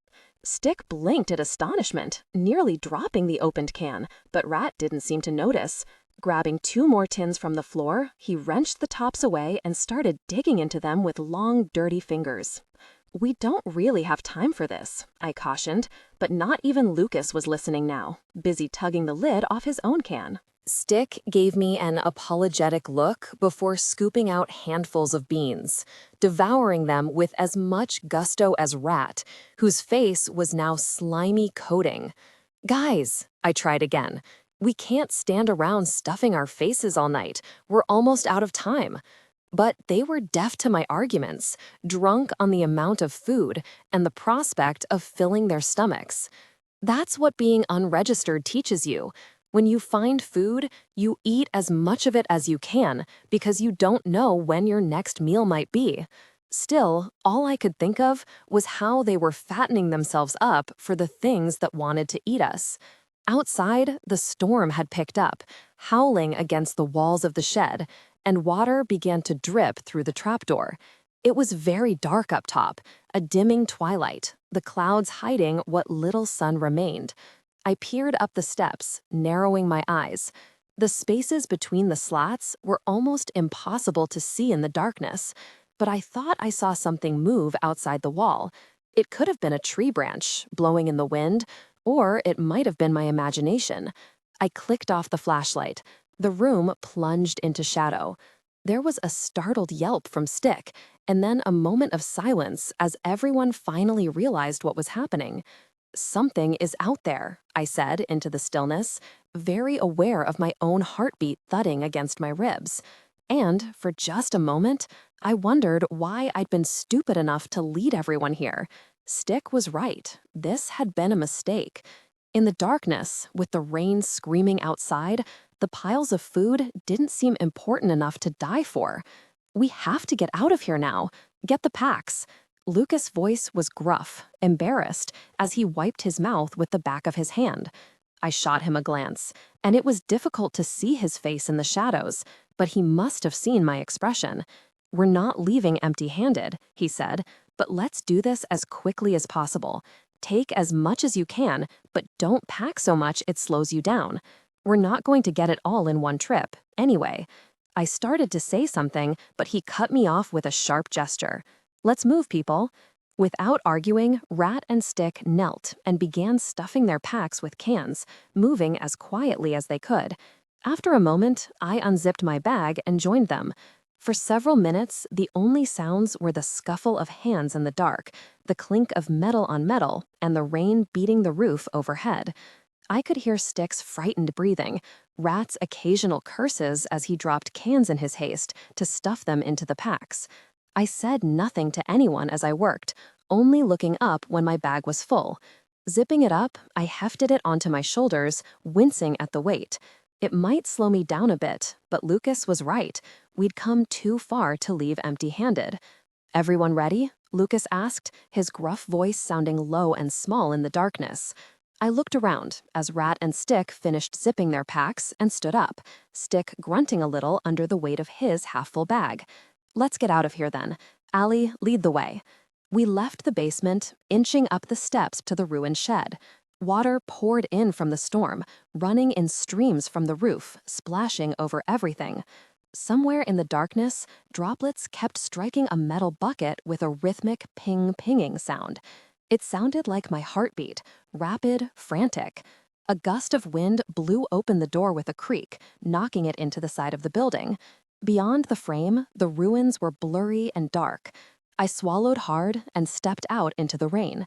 Stick blinked at astonishment, nearly dropping the opened can, but Rat didn't seem to notice. Grabbing 2 more tins from the floor, he wrenched the tops away and started digging into them with long, dirty fingers. We don't really have time for this, I cautioned, but not even Lucas was listening now, busy tugging the lid off his own can. Stick gave me an apologetic look before scooping out handfuls of beans, devouring them with as much gusto as Rat, whose face was now slimy coating. Guys, I tried again. We can't stand around stuffing our faces all night. We're almost out of time. But they were deaf to my arguments, drunk on the amount of food and the prospect of filling their stomachs. That's what being unregistered teaches you. When you find food, you eat as much of it as you can because you don't know when your next meal might be. Still, all I could think of was how they were fattening themselves up for the things that wanted to eat us. Outside, the storm had picked up, howling against the walls of the shed, and water began to drip through the trapdoor. It was very dark up top, a dimming twilight, the clouds hiding what little sun remained. I peered up the steps, narrowing my eyes. The spaces between the slats were almost impossible to see in the darkness, but I thought I saw something move outside the wall. It could have been a tree branch, blowing in the wind, or it might have been my imagination. I clicked off the flashlight. The room plunged into shadow. There was a startled yelp from Stick, and then a moment of silence as everyone finally realized what was happening. Something is out there, I said into the stillness, very aware of my own heartbeat thudding against my ribs. And for just a moment, I wondered why I'd been stupid enough to lead everyone here. Stick was right. This had been a mistake. In the darkness, with the rain screaming outside, the piles of food didn't seem important enough to die for. We have to get out of here now. Get the packs. Lucas' voice was gruff, embarrassed, as he wiped his mouth with the back of his hand. I shot him a glance, and it was difficult to see his face in the shadows, but he must have seen my expression. We're not leaving empty-handed, he said, but let's do this as quickly as possible. Take as much as you can, but don't pack so much it slows you down. We're not going to get it all in one trip, anyway. I started to say something, but he cut me off with a sharp gesture. Let's move, people. Without arguing, Rat and Stick knelt and began stuffing their packs with cans, moving as quietly as they could. After a moment, I unzipped my bag and joined them. For several minutes, the only sounds were the scuffle of hands in the dark, the clink of metal on metal, and the rain beating the roof overhead. I could hear Stick's frightened breathing, Rat's occasional curses as he dropped cans in his haste to stuff them into the packs. I said nothing to anyone as I worked, only looking up when my bag was full. Zipping it up, I hefted it onto my shoulders, wincing at the weight. It might slow me down a bit, but Lucas was right. We'd come too far to leave empty-handed. Everyone ready? Lucas asked, his gruff voice sounding low and small in the darkness. I looked around as Rat and Stick finished zipping their packs and stood up, Stick grunting a little under the weight of his half-full bag. Let's get out of here then. Allie, lead the way. We left the basement, inching up the steps to the ruined shed. Water poured in from the storm, running in streams from the roof, splashing over everything. Somewhere in the darkness, droplets kept striking a metal bucket with a rhythmic ping-pinging sound. It sounded like my heartbeat, rapid, frantic. A gust of wind blew open the door with a creak, knocking it into the side of the building. Beyond the frame, the ruins were blurry and dark. I swallowed hard and stepped out into the rain.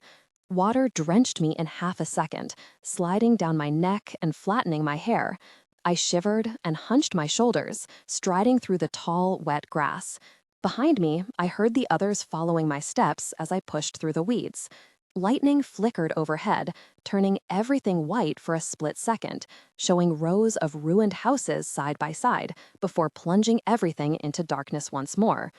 Water drenched me in half a second, sliding down my neck and flattening my hair. I shivered and hunched my shoulders, striding through the tall, wet grass. Behind me, I heard the others following my steps as I pushed through the weeds. Lightning flickered overhead, turning everything white for a split second, showing rows of ruined houses side by side, before plunging everything into darkness once more.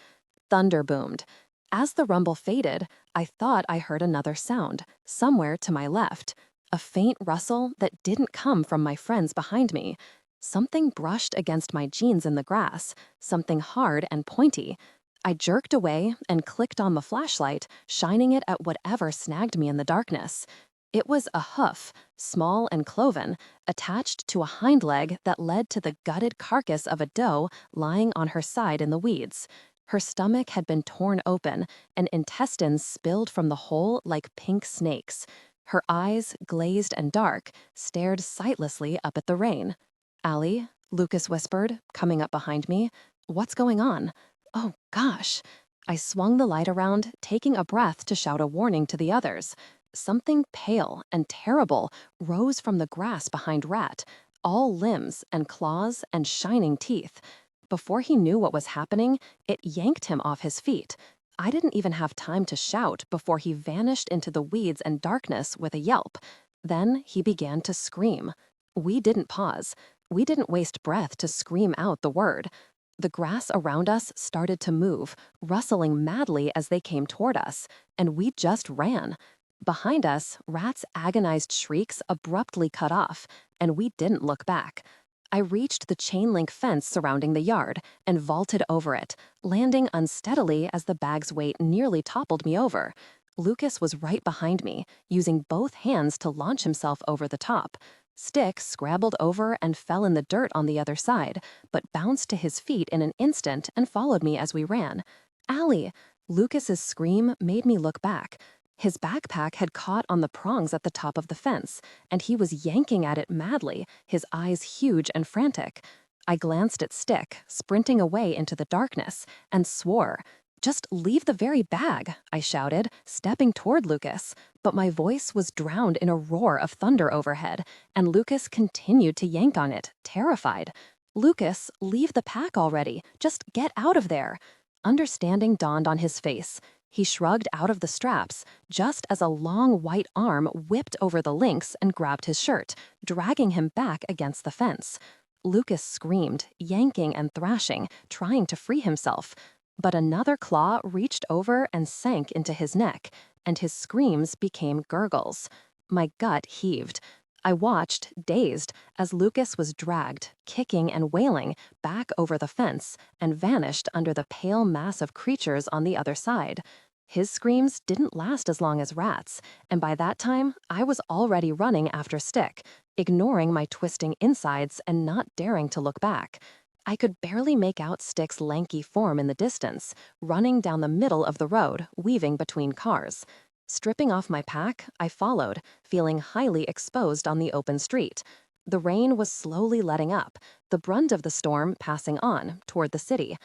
Thunder boomed. As the rumble faded, I thought I heard another sound, somewhere to my left. A faint rustle that didn't come from my friends behind me. Something brushed against my jeans in the grass, something hard and pointy. I jerked away and clicked on the flashlight, shining it at whatever snagged me in the darkness. It was a hoof, small and cloven, attached to a hind leg that led to the gutted carcass of a doe lying on her side in the weeds. Her stomach had been torn open, and intestines spilled from the hole like pink snakes. Her eyes, glazed and dark, stared sightlessly up at the rain. "Allie," Lucas whispered, coming up behind me. "What's going on?" "Oh, gosh." I swung the light around, taking a breath to shout a warning to the others. Something pale and terrible rose from the grass behind Rat, all limbs and claws and shining teeth. Before he knew what was happening, it yanked him off his feet. I didn't even have time to shout before he vanished into the weeds and darkness with a yelp. Then he began to scream. We didn't pause. We didn't waste breath to scream out the word. The grass around us started to move, rustling madly as they came toward us, and we just ran. Behind us, Rat's agonized shrieks abruptly cut off, and we didn't look back. I reached the chain-link fence surrounding the yard and vaulted over it, landing unsteadily as the bag's weight nearly toppled me over. Lucas was right behind me, using both hands to launch himself over the top. Stick scrabbled over and fell in the dirt on the other side, but bounced to his feet in an instant and followed me as we ran. "Allie!" Lucas's scream made me look back. His backpack had caught on the prongs at the top of the fence, and he was yanking at it madly, his eyes huge and frantic. I glanced at Stick, sprinting away into the darkness, and swore. "Just leave the very bag," I shouted, stepping toward Lucas. But my voice was drowned in a roar of thunder overhead, and Lucas continued to yank on it, terrified. "Lucas, leave the pack already. Just get out of there." Understanding dawned on his face. He shrugged out of the straps, just as a long white arm whipped over the links and grabbed his shirt, dragging him back against the fence. Lucas screamed, yanking and thrashing, trying to free himself. But another claw reached over and sank into his neck, and his screams became gurgles. My gut heaved. I watched, dazed, as Lucas was dragged, kicking and wailing, back over the fence and vanished under the pale mass of creatures on the other side. His screams didn't last as long as Rat's, and by that time, I was already running after Stick, ignoring my twisting insides and not daring to look back. I could barely make out Stick's lanky form in the distance, running down the middle of the road, weaving between cars. Stripping off my pack, I followed, feeling highly exposed on the open street. The rain was slowly letting up, the brunt of the storm passing on, toward the city.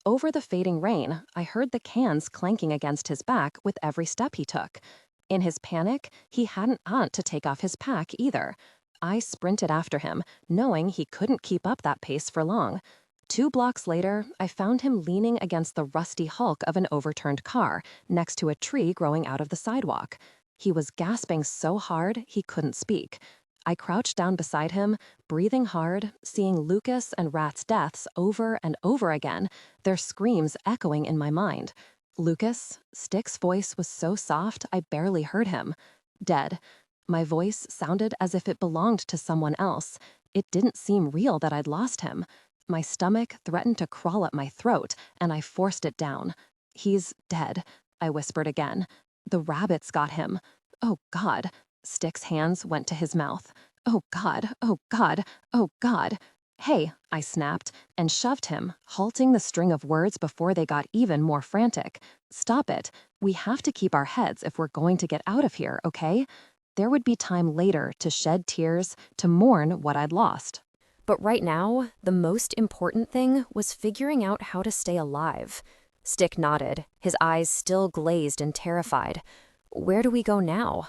Over the fading rain, I heard the cans clanking against his back with every step he took. In his panic, he hadn't ought to take off his pack either. I sprinted after him, knowing he couldn't keep up that pace for long. 2 blocks later, I found him leaning against the rusty hulk of an overturned car, next to a tree growing out of the sidewalk. He was gasping so hard he couldn't speak. I crouched down beside him, breathing hard, seeing Lucas and Rat's deaths over and over again, their screams echoing in my mind. Lucas, Stick's voice was so soft I barely heard him. Dead. My voice sounded as if it belonged to someone else. It didn't seem real that I'd lost him. My stomach threatened to crawl at my throat, and I forced it down. "He's dead," I whispered again. "The rabbits got him." "Oh, God." Stick's hands went to his mouth. "Oh, God, oh, God, oh, God." "Hey," I snapped, and shoved him, halting the string of words before they got even more frantic. "Stop it. We have to keep our heads if we're going to get out of here, okay?" There would be time later to shed tears, to mourn what I'd lost. But right now, the most important thing was figuring out how to stay alive. Stick nodded, his eyes still glazed and terrified. "Where do we go now?"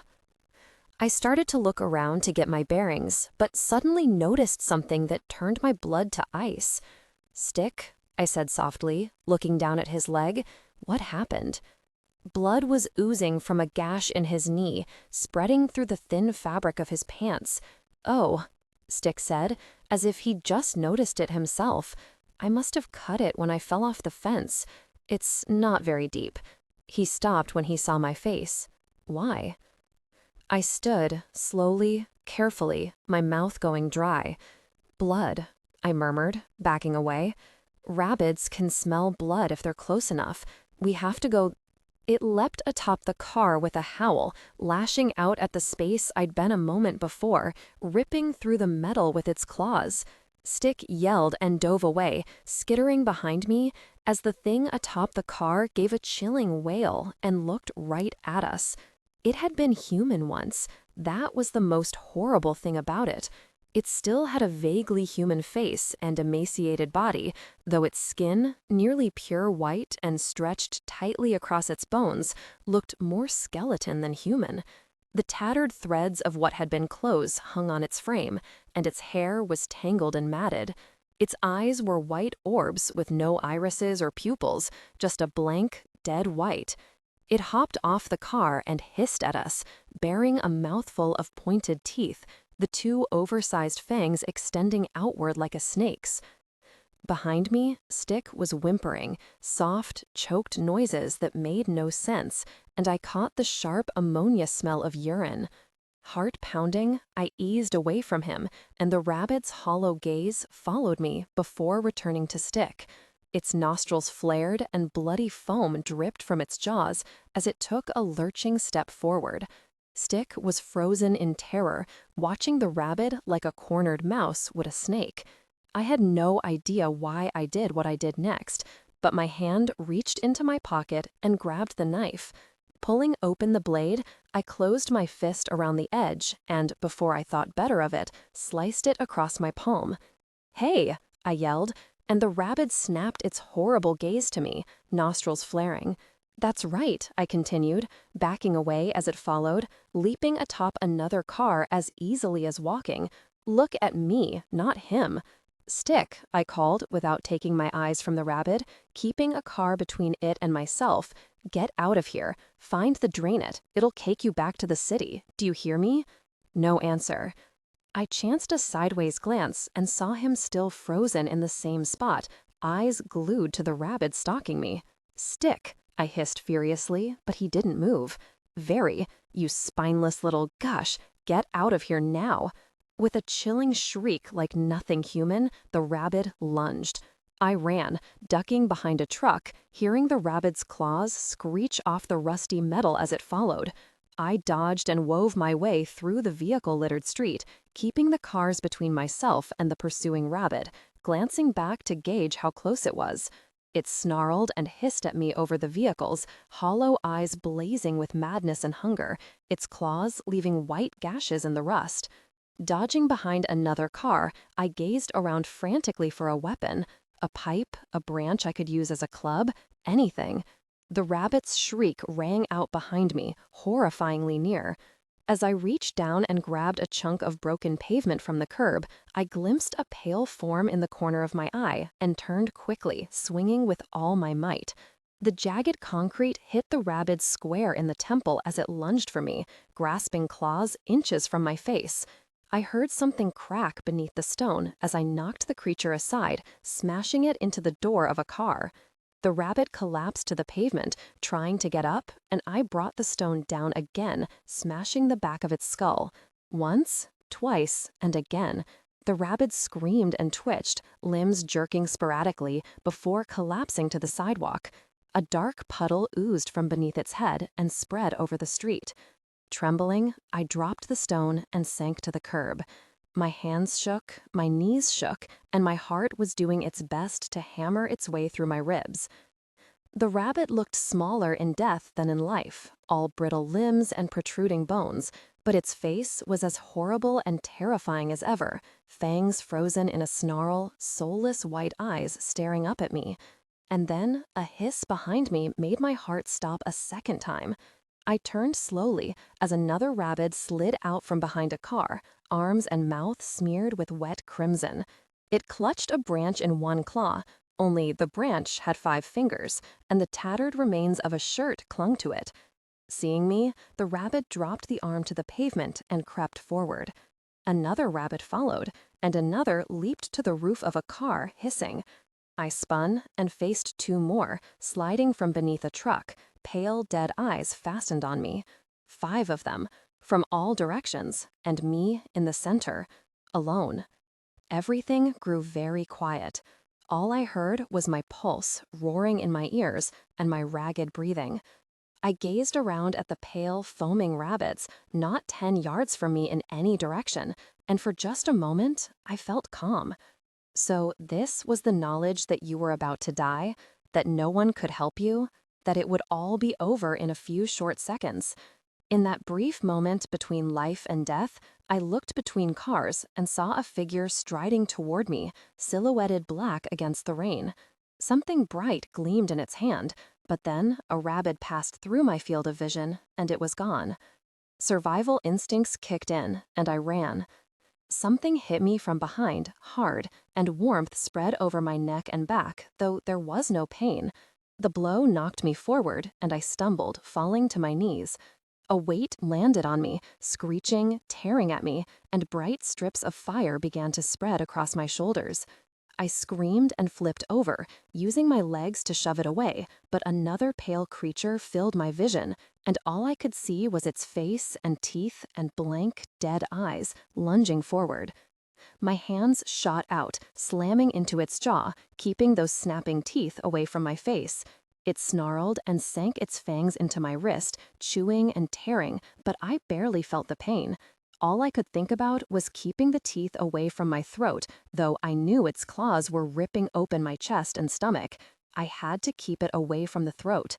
I started to look around to get my bearings, but suddenly noticed something that turned my blood to ice. Stick, I said softly, looking down at his leg. What happened? Blood was oozing from a gash in his knee, spreading through the thin fabric of his pants. Oh, Stick said, as if he'd just noticed it himself. I must have cut it when I fell off the fence. It's not very deep. He stopped when he saw my face. Why? I stood, slowly, carefully, my mouth going dry. Blood, I murmured, backing away. Rabbits can smell blood if they're close enough. We have to go. It leapt atop the car with a howl, lashing out at the space I'd been a moment before, ripping through the metal with its claws. Stick yelled and dove away, skittering behind me, as the thing atop the car gave a chilling wail and looked right at us. It had been human once. That was the most horrible thing about it. It still had a vaguely human face and emaciated body, though its skin, nearly pure white and stretched tightly across its bones, looked more skeleton than human. The tattered threads of what had been clothes hung on its frame, and its hair was tangled and matted. Its eyes were white orbs with no irises or pupils, just a blank, dead white. It hopped off the car and hissed at us, bearing a mouthful of pointed teeth, the two oversized fangs extending outward like a snake's. Behind me, Stick was whimpering, soft, choked noises that made no sense, and I caught the sharp ammonia smell of urine. Heart pounding, I eased away from him, and the rabbit's hollow gaze followed me before returning to Stick. Its nostrils flared and bloody foam dripped from its jaws as it took a lurching step forward. Stick was frozen in terror, watching the rabbit like a cornered mouse would a snake. I had no idea why I did what I did next, but my hand reached into my pocket and grabbed the knife. Pulling open the blade, I closed my fist around the edge and, before I thought better of it, sliced it across my palm. "Hey!" I yelled, and the rabbit snapped its horrible gaze to me, nostrils flaring. "That's right," I continued, backing away as it followed, leaping atop another car as easily as walking. "Look at me, not him." "Stick," I called without taking my eyes from the rabbit, keeping a car between it and myself. "Get out of here. Find the drain it. It'll cake you back to the city. Do you hear me?" No answer. I chanced a sideways glance and saw him still frozen in the same spot, eyes glued to the rabbit stalking me. "Stick," I hissed furiously, but he didn't move. "Very, you spineless little gush, get out of here now." With a chilling shriek like nothing human, the rabbit lunged. I ran, ducking behind a truck, hearing the rabbit's claws screech off the rusty metal as it followed. I dodged and wove my way through the vehicle-littered street, keeping the cars between myself and the pursuing rabbit, glancing back to gauge how close it was. It snarled and hissed at me over the vehicles, hollow eyes blazing with madness and hunger, its claws leaving white gashes in the rust. Dodging behind another car, I gazed around frantically for a weapon. A pipe, a branch I could use as a club, anything. The rabbit's shriek rang out behind me, horrifyingly near. As I reached down and grabbed a chunk of broken pavement from the curb, I glimpsed a pale form in the corner of my eye and turned quickly, swinging with all my might. The jagged concrete hit the rabbit square in the temple as it lunged for me, grasping claws inches from my face. I heard something crack beneath the stone as I knocked the creature aside, smashing it into the door of a car. The rabbit collapsed to the pavement, trying to get up, and I brought the stone down again, smashing the back of its skull. Once, twice, and again. The rabbit screamed and twitched, limbs jerking sporadically, before collapsing to the sidewalk. A dark puddle oozed from beneath its head and spread over the street. Trembling, I dropped the stone and sank to the curb. My hands shook, my knees shook, and my heart was doing its best to hammer its way through my ribs. The rabbit looked smaller in death than in life, all brittle limbs and protruding bones, but its face was as horrible and terrifying as ever, fangs frozen in a snarl, soulless white eyes staring up at me. And then a hiss behind me made my heart stop a second time. I turned slowly as another rabbit slid out from behind a car, arms and mouth smeared with wet crimson. It clutched a branch in one claw, only the branch had 5 fingers, and the tattered remains of a shirt clung to it. Seeing me, the rabbit dropped the arm to the pavement and crept forward. Another rabbit followed, and another leaped to the roof of a car, hissing. I spun and faced 2 more, sliding from beneath a truck, pale, dead eyes fastened on me. 5 of them, from all directions, and me in the center, alone. Everything grew very quiet. All I heard was my pulse roaring in my ears and my ragged breathing. I gazed around at the pale, foaming rabbits, not 10 yards from me in any direction, and for just a moment, I felt calm. So this was the knowledge that you were about to die, that no one could help you, that it would all be over in a few short seconds. In that brief moment between life and death, I looked between cars and saw a figure striding toward me, silhouetted black against the rain. Something bright gleamed in its hand, but then a rabbit passed through my field of vision, and it was gone. Survival instincts kicked in, and I ran. Something hit me from behind, hard, and warmth spread over my neck and back, though there was no pain. The blow knocked me forward, and I stumbled, falling to my knees. A weight landed on me, screeching, tearing at me, and bright strips of fire began to spread across my shoulders. I screamed and flipped over, using my legs to shove it away, but another pale creature filled my vision, and all I could see was its face and teeth and blank, dead eyes, lunging forward. My hands shot out, slamming into its jaw, keeping those snapping teeth away from my face. It snarled and sank its fangs into my wrist, chewing and tearing, but I barely felt the pain. All I could think about was keeping the teeth away from my throat, though I knew its claws were ripping open my chest and stomach. I had to keep it away from the throat.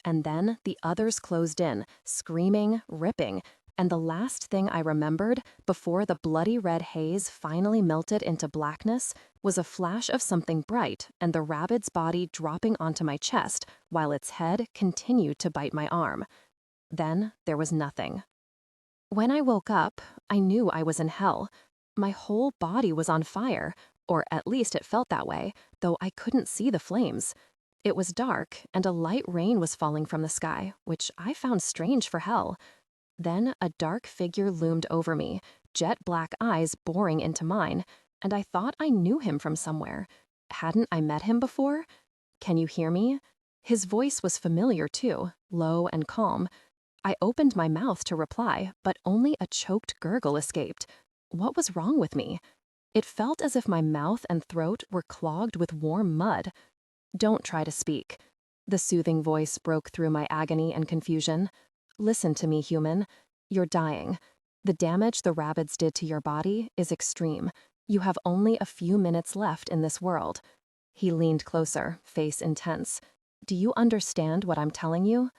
And then the others closed in, screaming, ripping, and the last thing I remembered, before the bloody red haze finally melted into blackness, was a flash of something bright and the rabbit's body dropping onto my chest while its head continued to bite my arm. Then there was nothing. When I woke up, I knew I was in hell. My whole body was on fire, or at least it felt that way, though I couldn't see the flames. It was dark, and a light rain was falling from the sky, which I found strange for hell. Then a dark figure loomed over me, jet black eyes boring into mine, and I thought I knew him from somewhere. Hadn't I met him before? Can you hear me? His voice was familiar too, low and calm. I opened my mouth to reply, but only a choked gurgle escaped. What was wrong with me? It felt as if my mouth and throat were clogged with warm mud. Don't try to speak. The soothing voice broke through my agony and confusion. Listen to me, human. You're dying. The damage the rabbits did to your body is extreme. You have only a few minutes left in this world. He leaned closer, face intense. Do you understand what I'm telling you?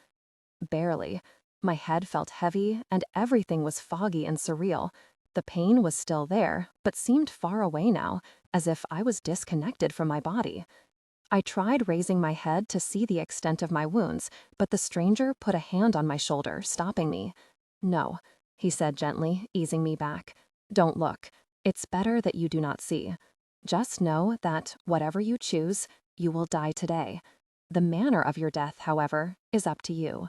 Barely. My head felt heavy, and everything was foggy and surreal. The pain was still there, but seemed far away now, as if I was disconnected from my body. I tried raising my head to see the extent of my wounds, but the stranger put a hand on my shoulder, stopping me. No, he said gently, easing me back. Don't look. It's better that you do not see. Just know that, whatever you choose, you will die today. The manner of your death, however, is up to you.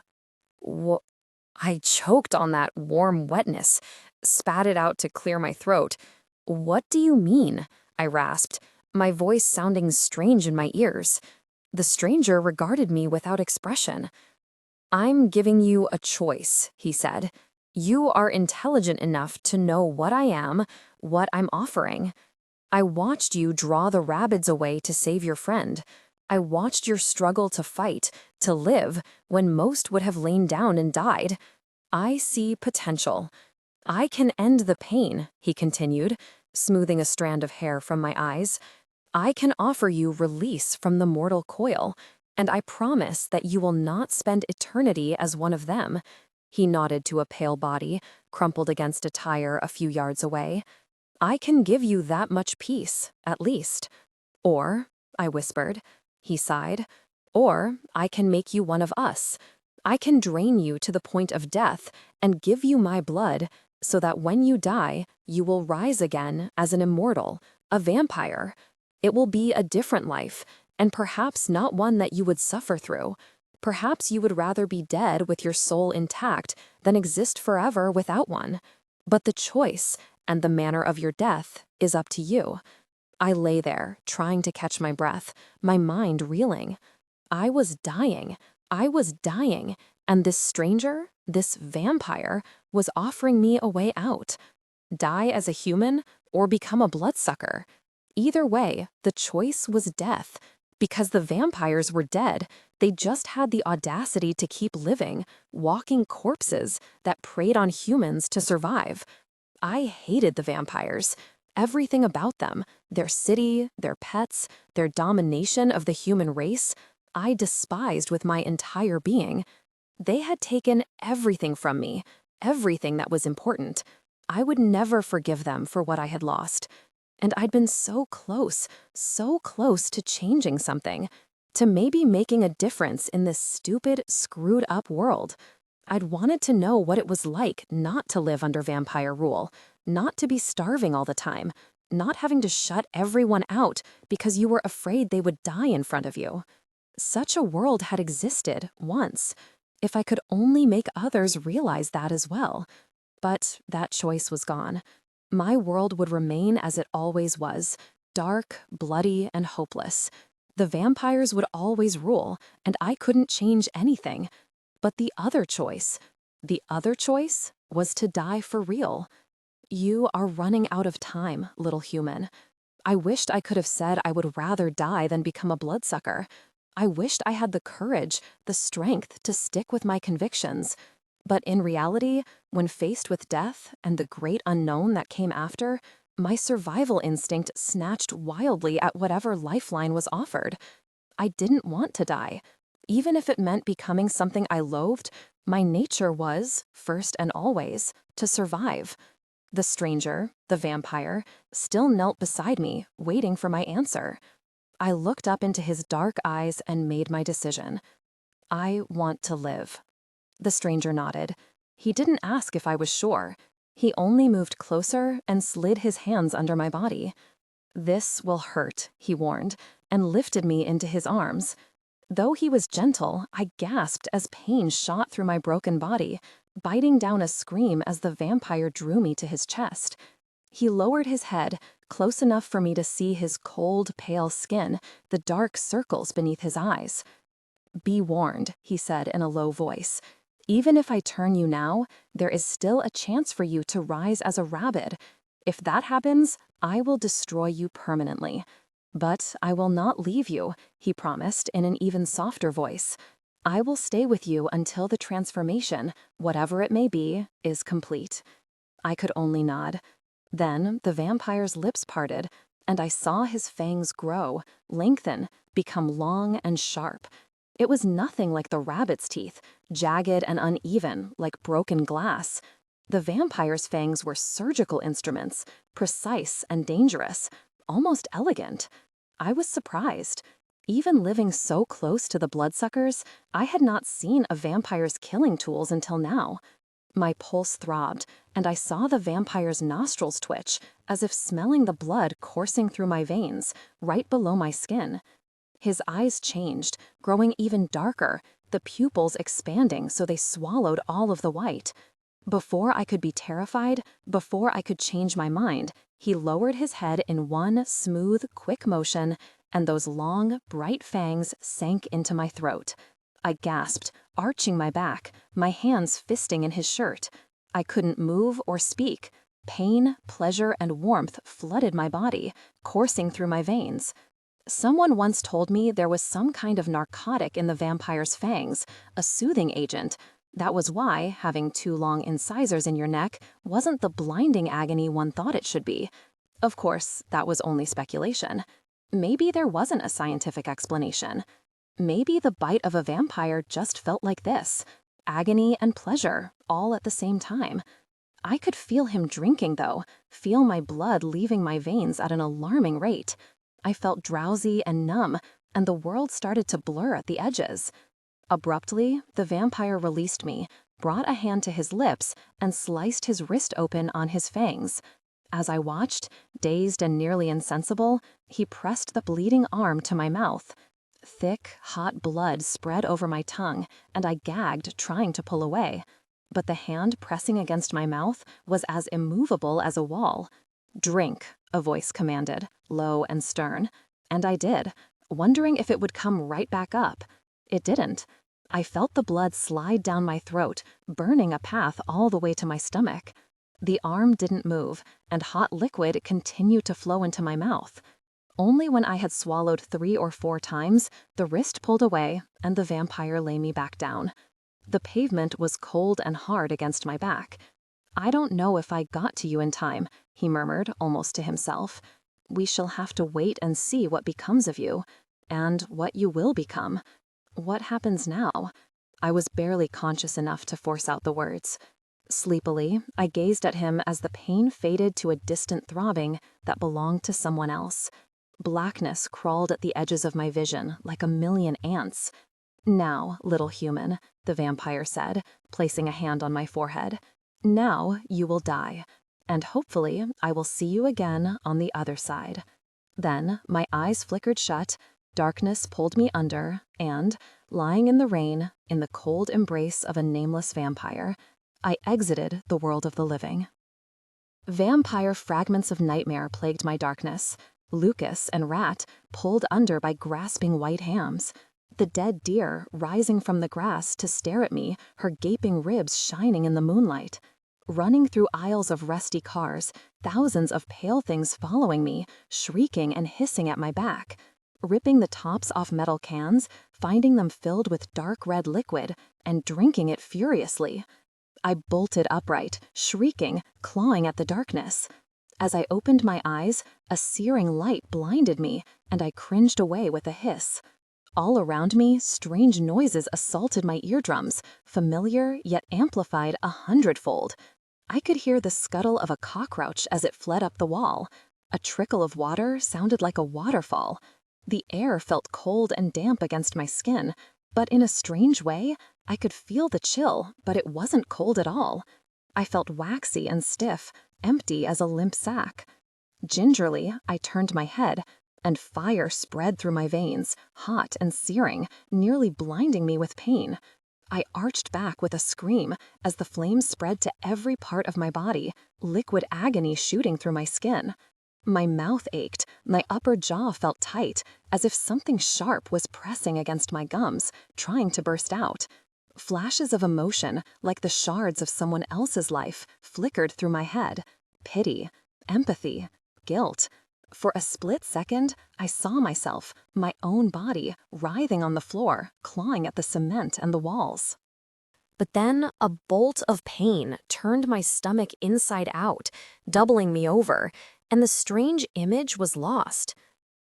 I choked on that warm wetness, spat it out to clear my throat. What do you mean? I rasped, my voice sounding strange in my ears. The stranger regarded me without expression. I'm giving you a choice, he said. You are intelligent enough to know what I am, what I'm offering. I watched you draw the rabbits away to save your friend. I watched your struggle to fight, to live, when most would have lain down and died. I see potential. I can end the pain, he continued, smoothing a strand of hair from my eyes. I can offer you release from the mortal coil, and I promise that you will not spend eternity as one of them. He nodded to a pale body, crumpled against a tire a few yards away. I can give you that much peace, at least. Or, I whispered. He sighed. Or I can make you one of us. I can drain you to the point of death and give you my blood so that when you die, you will rise again as an immortal, a vampire. It will be a different life, and perhaps not one that you would suffer through. Perhaps you would rather be dead with your soul intact than exist forever without one. But the choice and the manner of your death is up to you. I lay there, trying to catch my breath, my mind reeling. I was dying. I was dying, and this stranger, this vampire, was offering me a way out. Die as a human or become a bloodsucker. Either way, the choice was death. Because the vampires were dead, they just had the audacity to keep living, walking corpses that preyed on humans to survive. I hated the vampires. Everything about them, their city, their pets, their domination of the human race, I despised with my entire being. They had taken everything from me, everything that was important. I would never forgive them for what I had lost. And I'd been so close to changing something, to maybe making a difference in this stupid, screwed-up world. I'd wanted to know what it was like not to live under vampire rule, not to be starving all the time, not having to shut everyone out because you were afraid they would die in front of you. Such a world had existed once, if I could only make others realize that as well. But that choice was gone. My world would remain as it always was, dark, bloody, and hopeless. The vampires would always rule, and I couldn't change anything. But the other choice was to die for real. You are running out of time, little human. I wished I could have said I would rather die than become a bloodsucker. I wished I had the courage, the strength to stick with my convictions. But in reality, when faced with death and the great unknown that came after, my survival instinct snatched wildly at whatever lifeline was offered. I didn't want to die. Even if it meant becoming something I loathed, my nature was, first and always, to survive. The stranger, the vampire, still knelt beside me, waiting for my answer. I looked up into his dark eyes and made my decision. I want to live. The stranger nodded. He didn't ask if I was sure. He only moved closer and slid his hands under my body. "This will hurt," he warned, and lifted me into his arms. Though he was gentle, I gasped as pain shot through my broken body, biting down a scream as the vampire drew me to his chest. He lowered his head, close enough for me to see his cold, pale skin, the dark circles beneath his eyes. "Be warned," he said in a low voice. "Even if I turn you now, there is still a chance for you to rise as a rabbit. If that happens, I will destroy you permanently. But I will not leave you," he promised in an even softer voice. "I will stay with you until the transformation, whatever it may be, is complete." I could only nod. Then the vampire's lips parted, and I saw his fangs grow, lengthen, become long and sharp. It was nothing like the rabbit's teeth, jagged and uneven, like broken glass. The vampire's fangs were surgical instruments, precise and dangerous, almost elegant. I was surprised. Even living so close to the bloodsuckers, I had not seen a vampire's killing tools until now. My pulse throbbed, and I saw the vampire's nostrils twitch, as if smelling the blood coursing through my veins, right below my skin. His eyes changed, growing even darker, the pupils expanding so they swallowed all of the white. Before I could be terrified, before I could change my mind, he lowered his head in one smooth, quick motion, and those long, bright fangs sank into my throat. I gasped, arching my back, my hands fisting in his shirt. I couldn't move or speak. Pain, pleasure, and warmth flooded my body, coursing through my veins. Someone once told me there was some kind of narcotic in the vampire's fangs, a soothing agent. That was why having 2 long incisors in your neck wasn't the blinding agony one thought it should be. Of course, that was only speculation. Maybe there wasn't a scientific explanation. Maybe the bite of a vampire just felt like this, agony and pleasure, all at the same time. I could feel him drinking, though, feel my blood leaving my veins at an alarming rate. I felt drowsy and numb, and the world started to blur at the edges. Abruptly, the vampire released me, brought a hand to his lips, and sliced his wrist open on his fangs. As I watched, dazed and nearly insensible, he pressed the bleeding arm to my mouth. Thick, hot blood spread over my tongue, and I gagged, trying to pull away. But the hand pressing against my mouth was as immovable as a wall. "Drink," a voice commanded, low and stern. And I did, wondering if it would come right back up. It didn't. I felt the blood slide down my throat, burning a path all the way to my stomach. The arm didn't move, and hot liquid continued to flow into my mouth. Only when I had swallowed 3 or 4 times, the wrist pulled away, and the vampire lay me back down. The pavement was cold and hard against my back. "I don't know if I got to you in time," he murmured, almost to himself. "We shall have to wait and see what becomes of you, and what you will become. What happens now?" I was barely conscious enough to force out the words. Sleepily, I gazed at him as the pain faded to a distant throbbing that belonged to someone else. Blackness crawled at the edges of my vision like a million ants. "Now, little human," the vampire said, placing a hand on my forehead. "Now you will die, and hopefully I will see you again on the other side." Then my eyes flickered shut, darkness pulled me under, and, lying in the rain, in the cold embrace of a nameless vampire, I exited the world of the living. Vampire fragments of nightmare plagued my darkness. Lucas and Rat pulled under by grasping white hams. The dead deer rising from the grass to stare at me, her gaping ribs shining in the moonlight. Running through aisles of rusty cars, thousands of pale things following me, shrieking and hissing at my back. Ripping the tops off metal cans, finding them filled with dark red liquid, and drinking it furiously. I bolted upright, shrieking, clawing at the darkness. As I opened my eyes, a searing light blinded me, and I cringed away with a hiss. All around me, strange noises assaulted my eardrums, familiar yet amplified 100-fold. I could hear the scuttle of a cockroach as it fled up the wall. A trickle of water sounded like a waterfall. The air felt cold and damp against my skin, but in a strange way, I could feel the chill, but it wasn't cold at all. I felt waxy and stiff, empty as a limp sack. Gingerly, I turned my head, and fire spread through my veins, hot and searing, nearly blinding me with pain. I arched back with a scream as the flames spread to every part of my body, liquid agony shooting through my skin. My mouth ached, my upper jaw felt tight, as if something sharp was pressing against my gums, trying to burst out. Flashes of emotion, like the shards of someone else's life, flickered through my head. Pity, empathy, guilt. For a split second, I saw myself, my own body, writhing on the floor, clawing at the cement and the walls. But then a bolt of pain turned my stomach inside out, doubling me over, and the strange image was lost.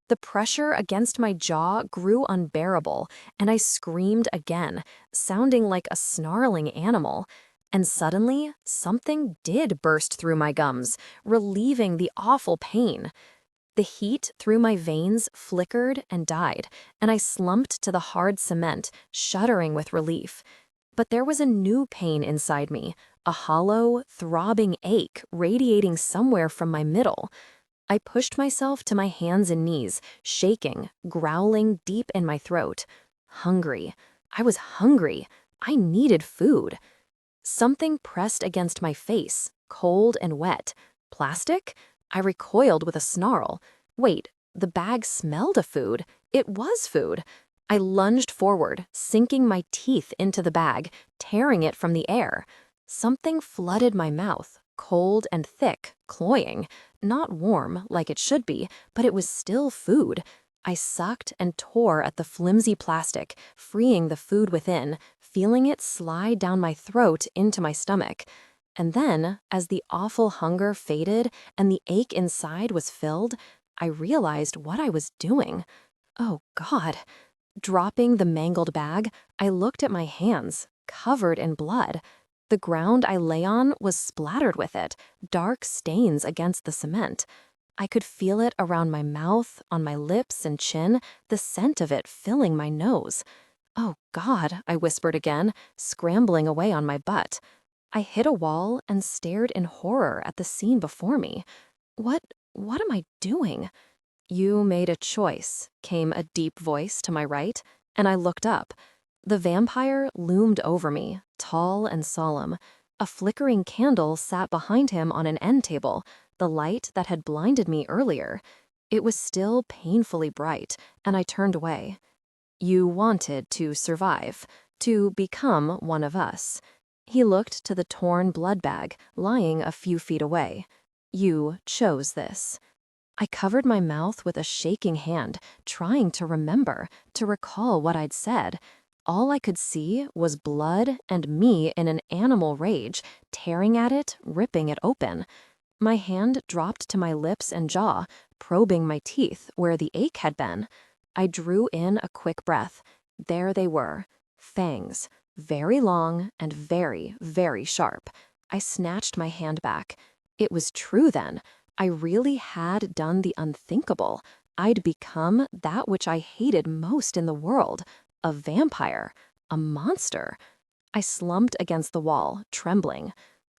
The pressure against my jaw grew unbearable, and I screamed again, sounding like a snarling animal. And suddenly, something did burst through my gums, relieving the awful pain. The heat through my veins flickered and died, and I slumped to the hard cement, shuddering with relief. But there was a new pain inside me, a hollow, throbbing ache radiating somewhere from my middle. I pushed myself to my hands and knees, shaking, growling deep in my throat. Hungry. I was hungry. I needed food. Something pressed against my face, cold and wet. Plastic? I recoiled with a snarl. Wait, the bag smelled of food. It was food. I lunged forward, sinking my teeth into the bag, tearing it from the air. Something flooded my mouth, cold and thick, cloying. Not warm, like it should be, but it was still food. I sucked and tore at the flimsy plastic, freeing the food within, feeling it slide down my throat into my stomach. And then, as the awful hunger faded and the ache inside was filled, I realized what I was doing. Oh, God. Dropping the mangled bag, I looked at my hands, covered in blood. The ground I lay on was splattered with it, dark stains against the cement. I could feel it around my mouth, on my lips and chin, the scent of it filling my nose. Oh, God, I whispered again, scrambling away on my butt. I hit a wall and stared in horror at the scene before me. What am I doing? You made a choice, came a deep voice to my right, and I looked up. The vampire loomed over me, tall and solemn. A flickering candle sat behind him on an end table, the light that had blinded me earlier. It was still painfully bright, and I turned away. You wanted to survive, to become one of us. He looked to the torn blood bag lying a few feet away. You chose this. I covered my mouth with a shaking hand, trying to remember, to recall what I'd said. All I could see was blood and me in an animal rage, tearing at it, ripping it open. My hand dropped to my lips and jaw, probing my teeth where the ache had been. I drew in a quick breath. There they were, fangs, very long and very, very sharp. I snatched my hand back. It was true then. I really had done the unthinkable. I'd become that which I hated most in the world, a vampire, a monster. I slumped against the wall, trembling.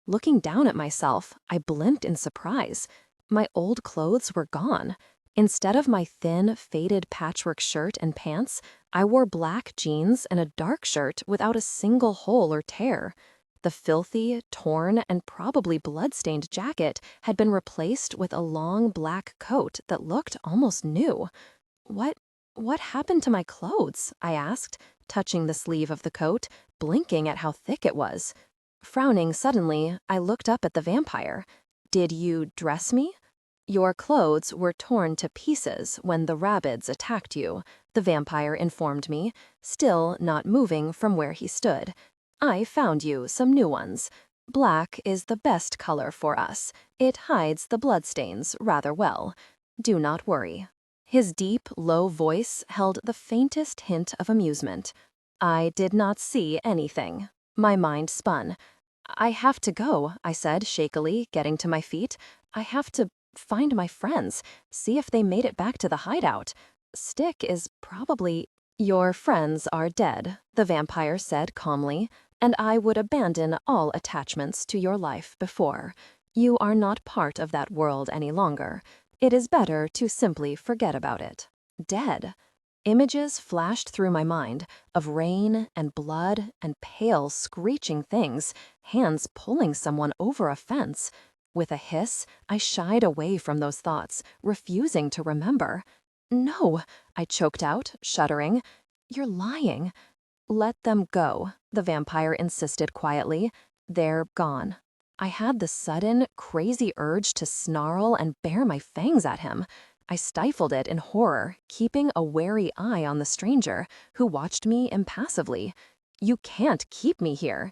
Looking down at myself, I blinked in surprise. My old clothes were gone. Instead of my thin, faded patchwork shirt and pants, I wore black jeans and a dark shirt without a single hole or tear. The filthy, torn, and probably blood-stained jacket had been replaced with a long black coat that looked almost new. What happened to my clothes? I asked, touching the sleeve of the coat, blinking at how thick it was. Frowning suddenly, I looked up at the vampire. Did you dress me? Your clothes were torn to pieces when the rabbits attacked you, the vampire informed me, still not moving from where he stood. I found you some new ones. Black is the best color for us. It hides the bloodstains rather well. Do not worry. His deep, low voice held the faintest hint of amusement. I did not see anything. My mind spun. I have to go, I said shakily, getting to my feet. I have to find my friends, see if they made it back to the hideout. Stick is probably... Your friends are dead, the vampire said calmly, and I would abandon all attachments to your life before. You are not part of that world any longer. It is better to simply forget about it. Dead. Images flashed through my mind of rain and blood and pale, screeching things, hands pulling someone over a fence. With a hiss, I shied away from those thoughts, refusing to remember. No, I choked out, shuddering. You're lying. Let them go, the vampire insisted quietly. They're gone. I had the sudden, crazy urge to snarl and bare my fangs at him. I stifled it in horror, keeping a wary eye on the stranger, who watched me impassively. You can't keep me here.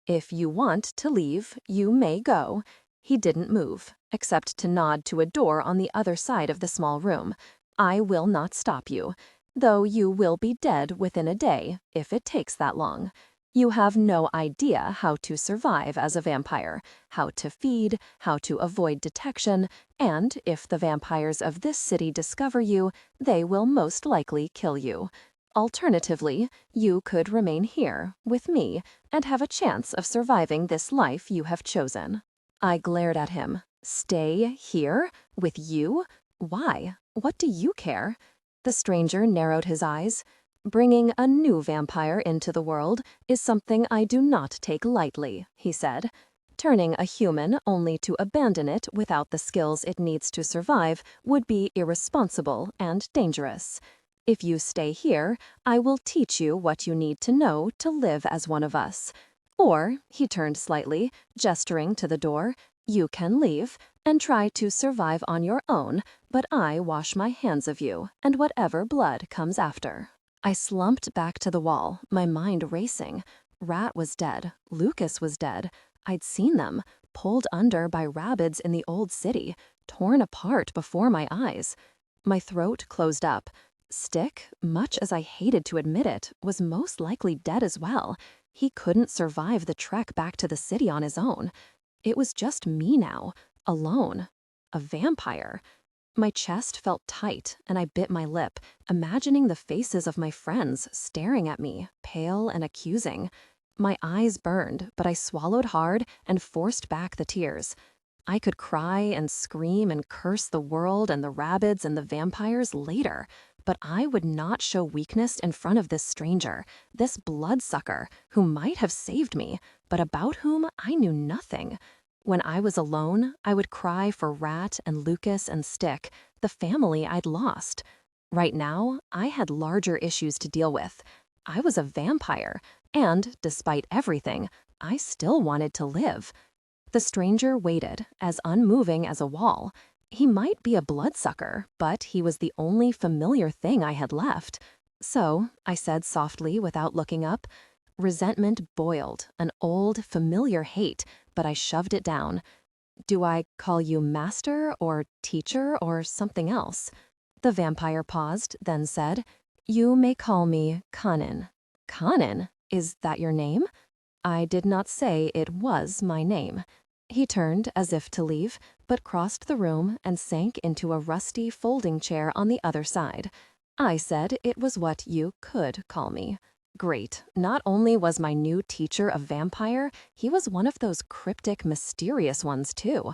If you want to leave, you may go. He didn't move, except to nod to a door on the other side of the small room. I will not stop you, though you will be dead within a day, if it takes that long. You have no idea how to survive as a vampire, how to feed, how to avoid detection, and if the vampires of this city discover you, they will most likely kill you. Alternatively, you could remain here, with me, and have a chance of surviving this life you have chosen. I glared at him. Stay here? With you? Why? What do you care? The stranger narrowed his eyes. Bringing a new vampire into the world is something I do not take lightly, he said. Turning a human only to abandon it without the skills it needs to survive would be irresponsible and dangerous. If you stay here, I will teach you what you need to know to live as one of us. Or, he turned slightly, gesturing to the door, you can leave and try to survive on your own, but I wash my hands of you and whatever blood comes after. I slumped back to the wall, my mind racing. Rat was dead. Lucas was dead. I'd seen them, pulled under by rabbits in the old city, torn apart before my eyes. My throat closed up. Stick, much as I hated to admit it, was most likely dead as well. He couldn't survive the trek back to the city on his own. It was just me now, alone. A vampire. My chest felt tight, and I bit my lip, imagining the faces of my friends staring at me, pale and accusing. My eyes burned, but I swallowed hard and forced back the tears. I could cry and scream and curse the world and the rabbits and the vampires later, but I would not show weakness in front of this stranger, this bloodsucker who might have saved me, but about whom I knew nothing. When I was alone, I would cry for Rat and Lucas and Stick, the family I'd lost. Right now, I had larger issues to deal with. I was a vampire, and, despite everything, I still wanted to live. The stranger waited, as unmoving as a wall. He might be a bloodsucker, but he was the only familiar thing I had left. So, I said softly without looking up. Resentment boiled, an old, familiar hate, but I shoved it down. Do I call you master or teacher or something else? The vampire paused, then said, You may call me Kanin. Kanin? Is that your name? I did not say it was my name. He turned as if to leave, but crossed the room and sank into a rusty folding chair on the other side. I said it was what you could call me. Great. Not only was my new teacher a vampire, he was one of those cryptic, mysterious ones too.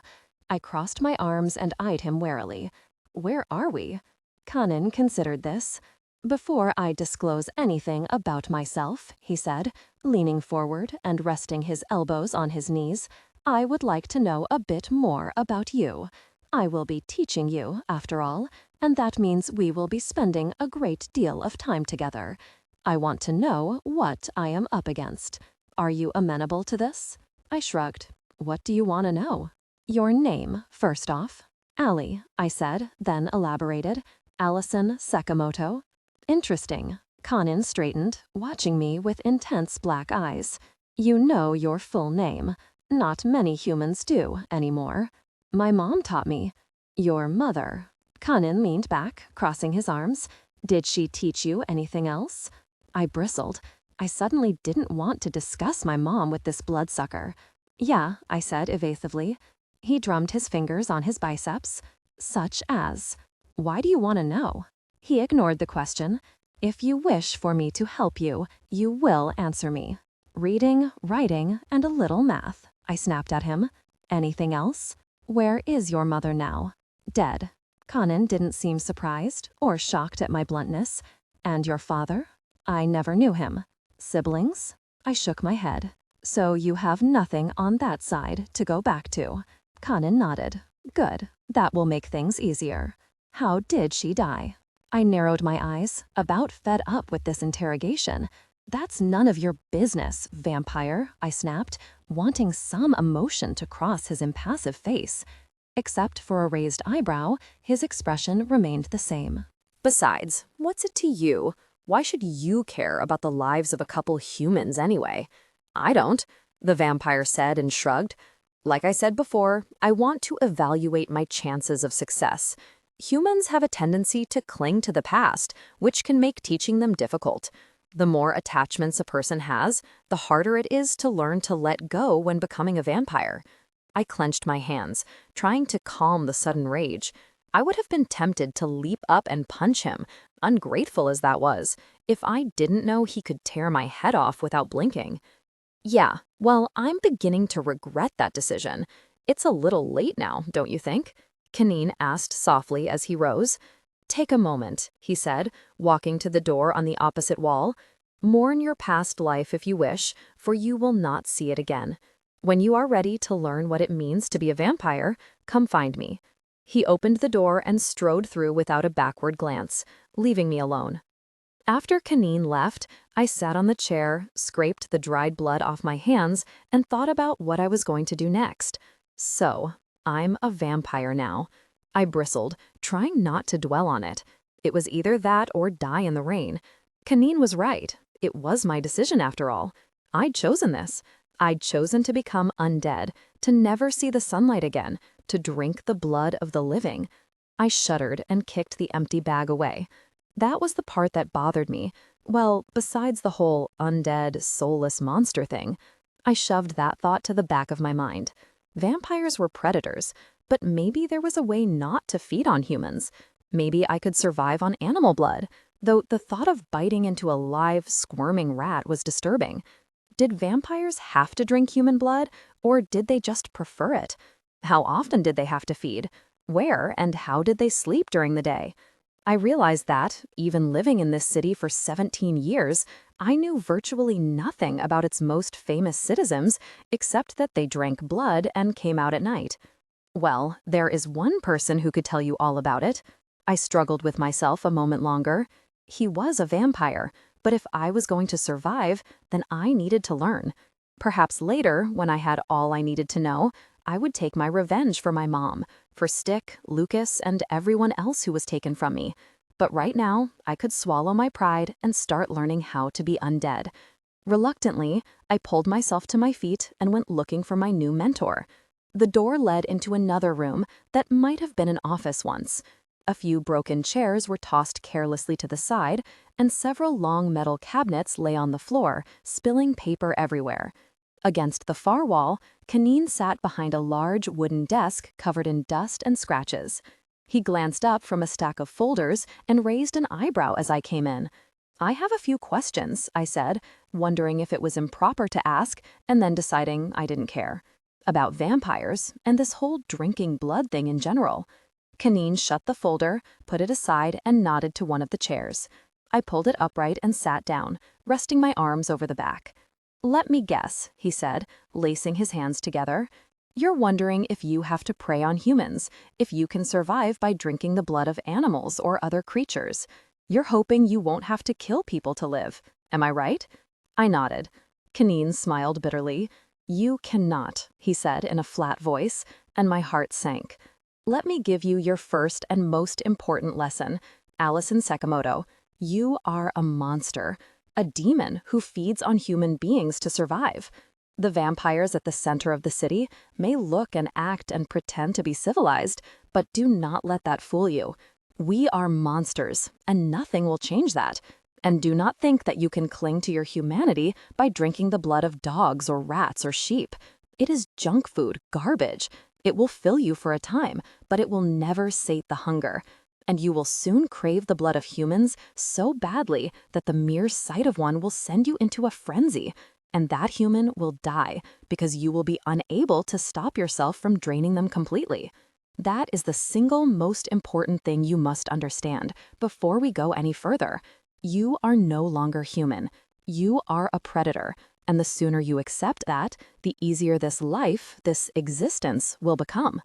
I crossed my arms and eyed him warily. Where are we? Kanin considered this. Before I disclose anything about myself, he said, leaning forward and resting his elbows on his knees, I would like to know a bit more about you. I will be teaching you, after all, and that means we will be spending a great deal of time together. I want to know what I am up against. Are you amenable to this? I shrugged. What do you want to know? Your name, first off. Allie, I said, then elaborated. Allison Sekemoto. Interesting. Kanin straightened, watching me with intense black eyes. You know your full name. Not many humans do anymore. My mom taught me. Your mother. Kanin leaned back, crossing his arms. Did she teach you anything else? I bristled. I suddenly didn't want to discuss my mom with this bloodsucker. Yeah, I said evasively. He drummed his fingers on his biceps. Such as. Why do you want to know? He ignored the question. If you wish for me to help you, you will answer me. Reading, writing, and a little math, I snapped at him. Anything else? Where is your mother now? Dead. Kanin didn't seem surprised or shocked at my bluntness. And your father? I never knew him. Siblings? I shook my head. So you have nothing on that side to go back to. Kanin nodded. Good. That will make things easier. How did she die? I narrowed my eyes, about fed up with this interrogation. That's none of your business, vampire, I snapped, wanting some emotion to cross his impassive face. Except for a raised eyebrow, his expression remained the same. Besides, what's it to you? Why should you care about the lives of a couple humans anyway? I don't, the vampire said and shrugged. Like I said before, I want to evaluate my chances of success. Humans have a tendency to cling to the past, which can make teaching them difficult. The more attachments a person has, the harder it is to learn to let go when becoming a vampire. I clenched my hands, trying to calm the sudden rage. I would have been tempted to leap up and punch him, ungrateful as that was, if I didn't know he could tear my head off without blinking. Yeah, well, I'm beginning to regret that decision. It's a little late now, don't you think? Kanin asked softly as he rose. Take a moment, he said, walking to the door on the opposite wall. Mourn your past life if you wish, for you will not see it again. When you are ready to learn what it means to be a vampire, come find me. He opened the door and strode through without a backward glance, leaving me alone. After Kanin left, I sat on the chair, scraped the dried blood off my hands, and thought about what I was going to do next. So, I'm a vampire now. I bristled, trying not to dwell on it. It was either that or die in the rain. Kanin was right. It was my decision after all. I'd chosen this. I'd chosen to become undead, to never see the sunlight again, to drink the blood of the living. I shuddered and kicked the empty bag away. That was the part that bothered me. Well, besides the whole undead, soulless monster thing. I shoved that thought to the back of my mind. Vampires were predators, but maybe there was a way not to feed on humans. Maybe I could survive on animal blood, though the thought of biting into a live, squirming rat was disturbing. Did vampires have to drink human blood, or did they just prefer it? How often did they have to feed? Where and how did they sleep during the day? I realized that, even living in this city for 17 years, I knew virtually nothing about its most famous citizens except that they drank blood and came out at night. Well, there is one person who could tell you all about it. I struggled with myself a moment longer. He was a vampire, but if I was going to survive, then I needed to learn. Perhaps later, when I had all I needed to know, I would take my revenge for my mom, for Stick, Lucas, and everyone else who was taken from me. But right now, I could swallow my pride and start learning how to be undead. Reluctantly, I pulled myself to my feet and went looking for my new mentor. The door led into another room that might have been an office once. A few broken chairs were tossed carelessly to the side, and several long metal cabinets lay on the floor, spilling paper everywhere. Against the far wall, Kaneen sat behind a large wooden desk covered in dust and scratches. He glanced up from a stack of folders and raised an eyebrow as I came in. "I have a few questions," I said, wondering if it was improper to ask, and then deciding I didn't care. About vampires, and this whole drinking blood thing in general. Kaneen shut the folder, put it aside, and nodded to one of the chairs. I pulled it upright and sat down, resting my arms over the back. "Let me guess," he said, lacing his hands together. "You're wondering if you have to prey on humans, if you can survive by drinking the blood of animals or other creatures. You're hoping you won't have to kill people to live. Am I right?" I nodded. Kaneen smiled bitterly. "You cannot," he said in a flat voice, and my heart sank. "Let me give you your first and most important lesson. Allison Sekemoto, you are a monster. A demon who feeds on human beings to survive. The vampires at the center of the city may look and act and pretend to be civilized, but do not let that fool you. We are monsters, and nothing will change that. And do not think that you can cling to your humanity by drinking the blood of dogs or rats or sheep. It is junk food, garbage. It will fill you for a time, but it will never sate the hunger. And you will soon crave the blood of humans so badly that the mere sight of one will send you into a frenzy, and that human will die because you will be unable to stop yourself from draining them completely. That is the single most important thing you must understand before we go any further. You are no longer human. You are a predator, and the sooner you accept that, the easier this life, this existence, will become."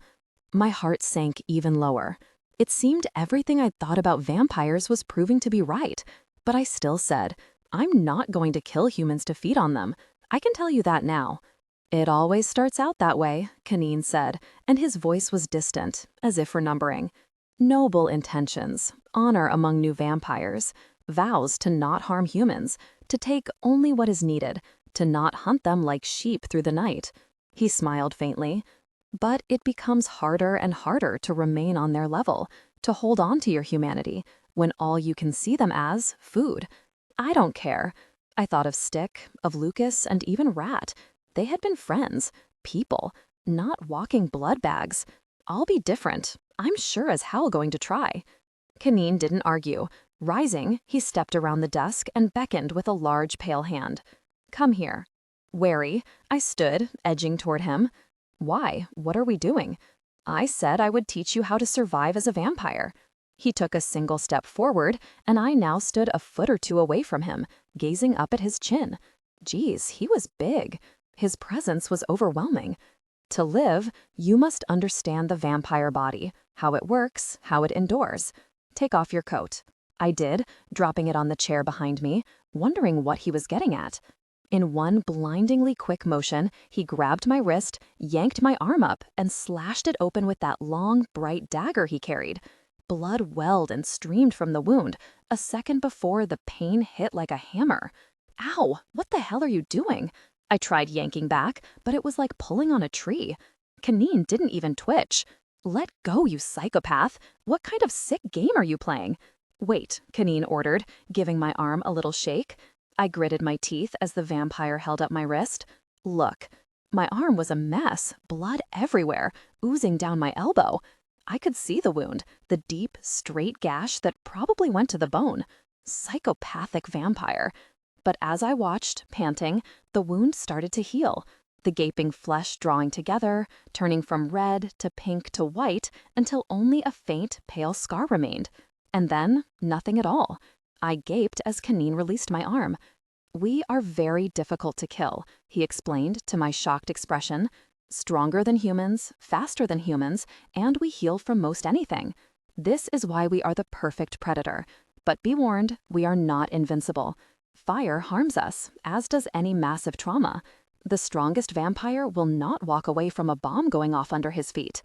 My heart sank even lower. It seemed everything I'd thought about vampires was proving to be right, but I still said, "I'm not going to kill humans to feed on them. I can tell you that now." "It always starts out that way," Kaneen said, and his voice was distant, as if remembering. "Noble intentions, honor among new vampires, vows to not harm humans, to take only what is needed, to not hunt them like sheep through the night." He smiled faintly. "But it becomes harder and harder to remain on their level, to hold on to your humanity, when all you can see them as, food. I don't care." I thought of Stick, of Lucas, and even Rat. They had been friends, people, not walking blood bags. I'll be different. I'm sure as hell going to try. Kaneen didn't argue. Rising, he stepped around the desk and beckoned with a large pale hand. "Come here." Wary, I stood, edging toward him. "Why? What are we doing?" "I said I would teach you how to survive as a vampire." He took a single step forward, and I now stood a foot or two away from him, gazing up at his chin. Geez, he was big. His presence was overwhelming. "To live, you must understand the vampire body, how it works, how it endures. Take off your coat." I did, dropping it on the chair behind me, wondering what he was getting at. In one blindingly quick motion, he grabbed my wrist, yanked my arm up, and slashed it open with that long, bright dagger he carried. Blood welled and streamed from the wound. A second before, the pain hit like a hammer. "Ow! What the hell are you doing?" I tried yanking back, but it was like pulling on a tree. Kaneen didn't even twitch. "Let go, you psychopath! What kind of sick game are you playing?" "Wait," Kaneen ordered, giving my arm a little shake. I gritted my teeth as the vampire held up my wrist. "Look." My arm was a mess, blood everywhere, oozing down my elbow. I could see the wound, the deep, straight gash that probably went to the bone. Psychopathic vampire. But as I watched, panting, the wound started to heal. the gaping flesh drawing together, turning from red to pink to white until only a faint, pale scar remained. And then, nothing at all. I gaped as Kanine released my arm. "We are very difficult to kill," he explained to my shocked expression. "Stronger than humans, faster than humans, and we heal from most anything. This is why we are the perfect predator. But be warned, we are not invincible. Fire harms us, as does any massive trauma. The strongest vampire will not walk away from a bomb going off under his feet.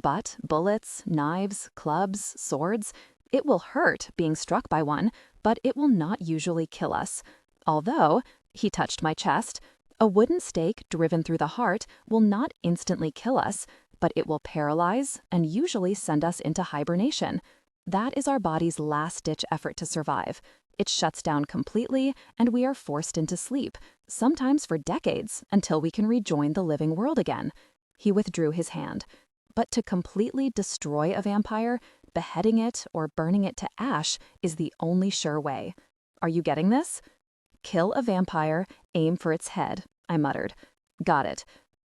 But bullets, knives, clubs, swords, it will hurt being struck by one, but it will not usually kill us. Although," he touched my chest, "a wooden stake driven through the heart will not instantly kill us, but it will paralyze and usually send us into hibernation. That is our body's last-ditch effort to survive. It shuts down completely, and we are forced into sleep, sometimes for decades, until we can rejoin the living world again." He withdrew his hand. But to completely destroy a vampire, beheading it or burning it to ash is the only sure way. Are you getting this? "Kill a vampire, aim for its head," I muttered. "Got it."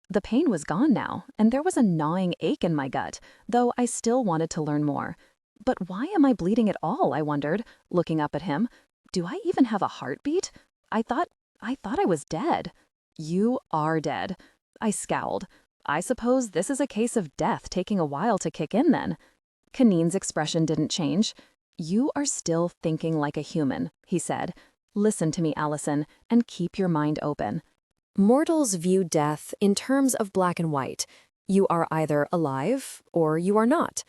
The pain was gone now, and there was a gnawing ache in my gut, though I still wanted to learn more. "But why am I bleeding at all?" I wondered, looking up at him. "Do I even have a heartbeat? I thought I was dead." "You are dead." I scowled. "I suppose this is a case of death taking a while to kick in then." Kanine's expression didn't change. "You are still thinking like a human," he said. "Listen to me, Allison, and keep your mind open." Mortals view death in terms of black and white. You are either alive or you are not.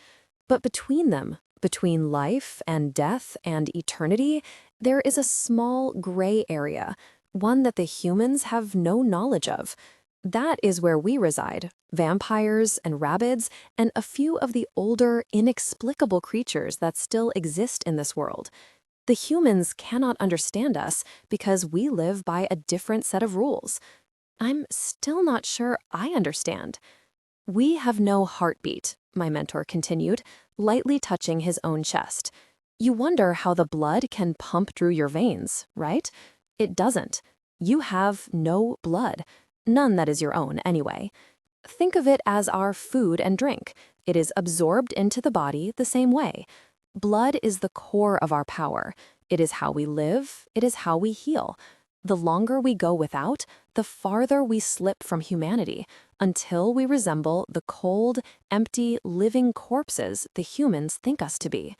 But between them, between life and death and eternity, there is a small gray area, one that the humans have no knowledge of. That is where we reside, vampires and rabbids, and a few of the older, inexplicable creatures that still exist in this world. The humans cannot understand us because we live by a different set of rules. I'm still not sure I understand. "We have no heartbeat," my mentor continued, lightly touching his own chest. "You wonder how the blood can pump through your veins, right? It doesn't. You have no blood. None that is your own, anyway. Think of it as our food and drink. It is absorbed into the body the same way. Blood is the core of our power. It is how we live. It is how we heal. The longer we go without, the farther we slip from humanity, until we resemble the cold, empty, living corpses the humans think us to be."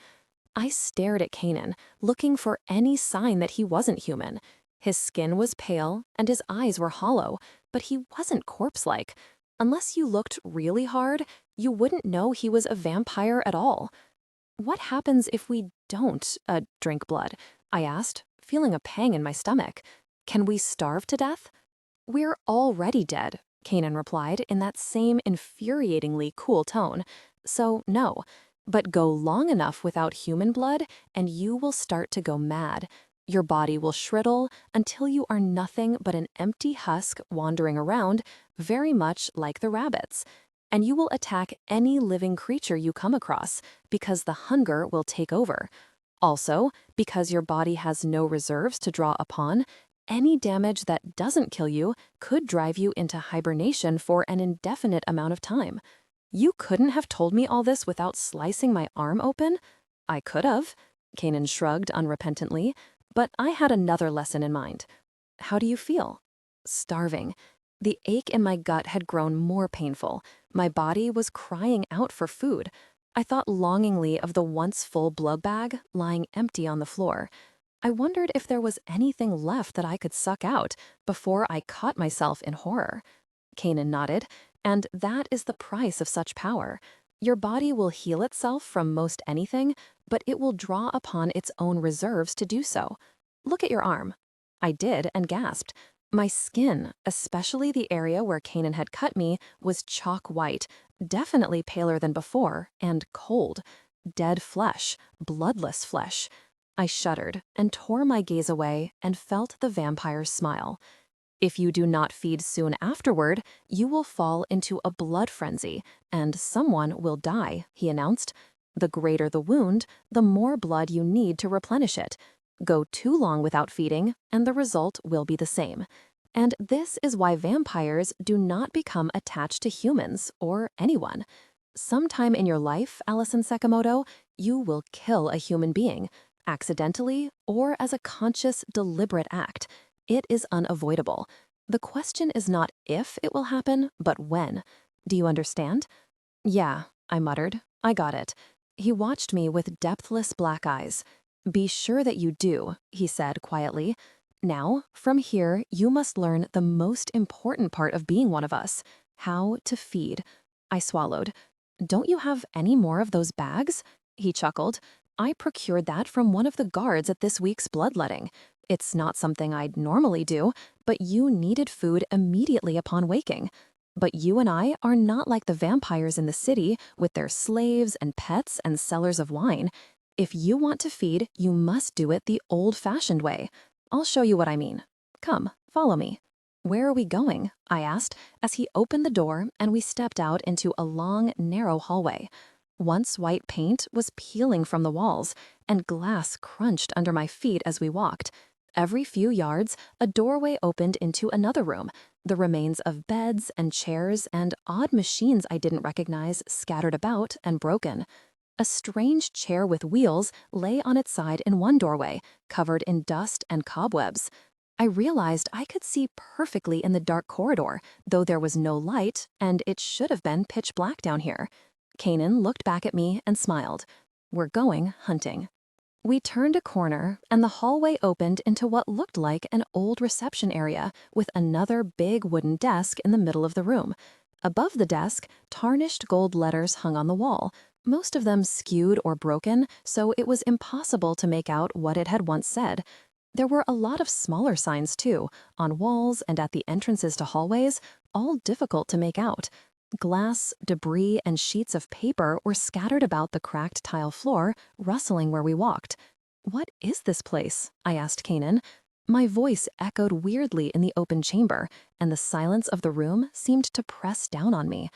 I stared at Kanan, looking for any sign that he wasn't human. His skin was pale, and his eyes were hollow, but he wasn't corpse-like. Unless you looked really hard, you wouldn't know he was a vampire at all. "What happens if we don't drink blood?" I asked, feeling a pang in my stomach. "Can we starve to death?" "We're already dead," Kanan replied in that same infuriatingly cool tone. "So, no. But go long enough without human blood, and you will start to go mad. Your body will shrivel until you are nothing but an empty husk wandering around, very much like the rabbits. And you will attack any living creature you come across, because the hunger will take over. Also, because your body has no reserves to draw upon, any damage that doesn't kill you could drive you into hibernation for an indefinite amount of time. You couldn't have told me all this without slicing my arm open?" "I could have," Kanan shrugged unrepentantly, "but I had another lesson in mind." "How do you feel?" "Starving." The ache in my gut had grown more painful. My body was crying out for food. I thought longingly of the once full blood bag lying empty on the floor. I wondered if there was anything left that I could suck out before I caught myself in horror. Kanan nodded, and that is the price of such power. Your body will heal itself from most anything, but it will draw upon its own reserves to do so. Look at your arm. I did and gasped. My skin, especially the area where Kanan had cut me, was chalk white, definitely paler than before, and cold. Dead flesh, bloodless flesh. I shuddered and tore my gaze away and felt the vampire's smile. "If you do not feed soon afterward, you will fall into a blood frenzy, and someone will die," he announced. "The greater the wound, the more blood you need to replenish it. Go too long without feeding, and the result will be the same. And this is why vampires do not become attached to humans or anyone. Sometime in your life, Allison Sekemoto, you will kill a human being, accidentally or as a conscious, deliberate act. It is unavoidable. The question is not if it will happen, but when. Do you understand? Yeah, I muttered. I got it. He watched me with depthless black eyes. Be sure that you do, he said quietly. Now, from here, you must learn the most important part of being one of us, how to feed. I swallowed. Don't you have any more of those bags? He chuckled. I procured that from one of the guards at this week's bloodletting. It's not something I'd normally do, but you needed food immediately upon waking. But you and I are not like the vampires in the city with their slaves and pets and sellers of wine. If you want to feed, you must do it the old-fashioned way. I'll show you what I mean. Come, follow me. Where are we going? I asked as he opened the door and we stepped out into a long, narrow hallway. Once white paint was peeling from the walls and glass crunched under my feet as we walked. Every few yards, a doorway opened into another room, the remains of beds and chairs and odd machines I didn't recognize scattered about and broken. A strange chair with wheels lay on its side in one doorway, covered in dust and cobwebs. I realized I could see perfectly in the dark corridor, though there was no light, and it should have been pitch black down here. Kanan looked back at me and smiled. We're going hunting. We turned a corner, and the hallway opened into what looked like an old reception area with another big wooden desk in the middle of the room. Above the desk, tarnished gold letters hung on the wall, most of them skewed or broken, so it was impossible to make out what it had once said. There were a lot of smaller signs, too, on walls and at the entrances to hallways, all difficult to make out. Glass, debris, and sheets of paper were scattered about the cracked tile floor, rustling where we walked. What is this place? I asked Kanan. My voice echoed weirdly in the open chamber, and the silence of the room seemed to press down on me.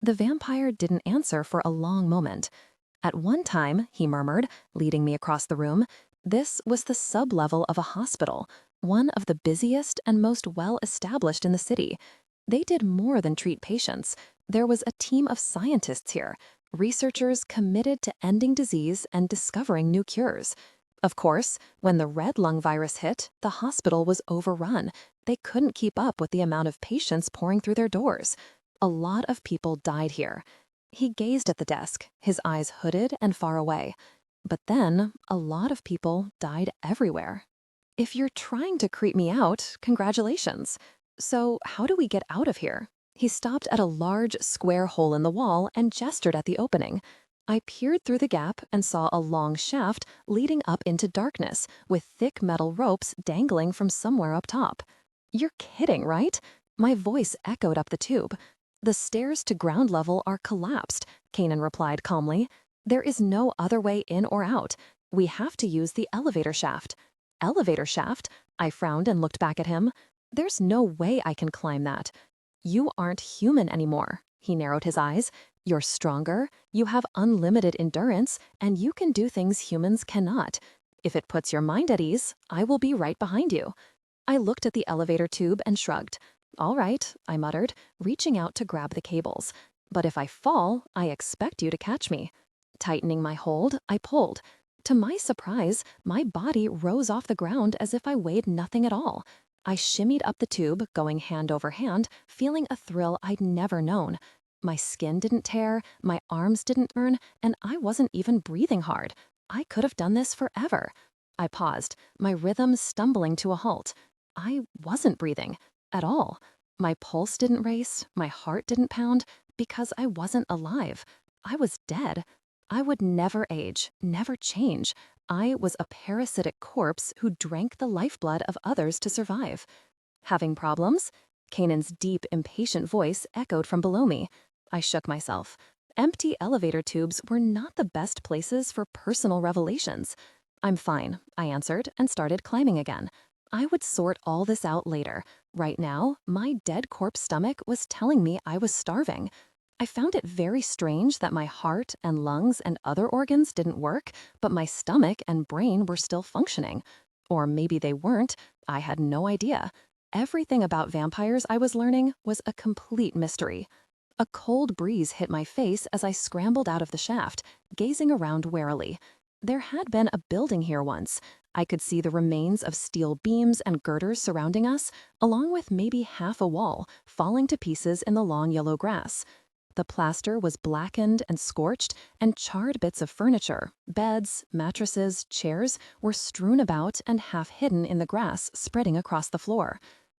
The vampire didn't answer for a long moment. At one time, he murmured, leading me across the room, this was the sub-level of a hospital, one of the busiest and most well-established in the city. They did more than treat patients. There was a team of scientists here, researchers committed to ending disease and discovering new cures. Of course, when the red lung virus hit, the hospital was overrun. They couldn't keep up with the amount of patients pouring through their doors. A lot of people died here. He gazed at the desk, his eyes hooded and far away. But then, a lot of people died everywhere. If you're trying to creep me out, congratulations. So how do we get out of here? He stopped at a large square hole in the wall and gestured at the opening. I peered through the gap and saw a long shaft leading up into darkness with thick metal ropes dangling from somewhere up top. You're kidding, right? My voice echoed up the tube. The stairs to ground level are collapsed, Kanan replied calmly. There is no other way in or out. We have to use the elevator shaft. Elevator shaft? I frowned and looked back at him. There's no way I can climb that. You aren't human anymore. He narrowed his eyes. You're stronger, you have unlimited endurance, and you can do things humans cannot. If it puts your mind at ease, I will be right behind you. I looked at the elevator tube and shrugged. All right, I muttered, reaching out to grab the cables. But if I fall, I expect you to catch me. Tightening my hold, I pulled. To my surprise, my body rose off the ground as if I weighed nothing at all. I shimmied up the tube, going hand over hand, feeling a thrill I'd never known. My skin didn't tear, my arms didn't burn, and I wasn't even breathing hard. I could have done this forever. I paused, my rhythm stumbling to a halt. I wasn't breathing at all. My pulse didn't race, my heart didn't pound, because I wasn't alive. I was dead. I would never age, never change. I was a parasitic corpse who drank the lifeblood of others to survive. Having problems? Kanan's deep, impatient voice echoed from below me. I shook myself. Empty elevator tubes were not the best places for personal revelations. I'm fine, I answered and started climbing again. I would sort all this out later. Right now, my dead corpse stomach was telling me I was starving. I found it very strange that my heart and lungs and other organs didn't work, but my stomach and brain were still functioning. Or maybe they weren't. I had no idea. Everything about vampires I was learning was a complete mystery. A cold breeze hit my face as I scrambled out of the shaft, gazing around warily. There had been a building here once. I could see the remains of steel beams and girders surrounding us, along with maybe half a wall, falling to pieces in the long yellow grass. The plaster was blackened and scorched, and charred bits of furniture, beds, mattresses, chairs, were strewn about and half hidden in the grass spreading across the floor.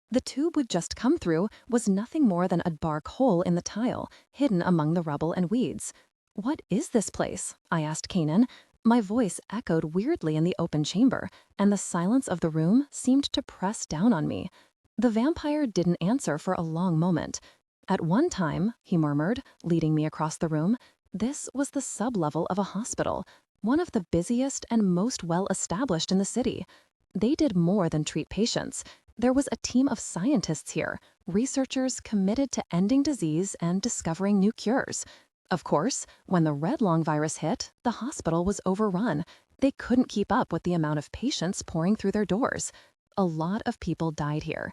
The tube we'd just come through was nothing more than a bark hole in the tile, hidden among the rubble and weeds. "What is this place?" I asked Kanan. My voice echoed weirdly in the open chamber, and the silence of the room seemed to press down on me. The vampire didn't answer for a long moment. "At one time," he murmured, leading me across the room, "this was the sublevel of a hospital, one of the busiest and most well-established in the city. They did more than treat patients. There was a team of scientists here, researchers committed to ending disease and discovering new cures. Of course, when the red lung virus hit, the hospital was overrun. They couldn't keep up with the amount of patients pouring through their doors. A lot of people died here."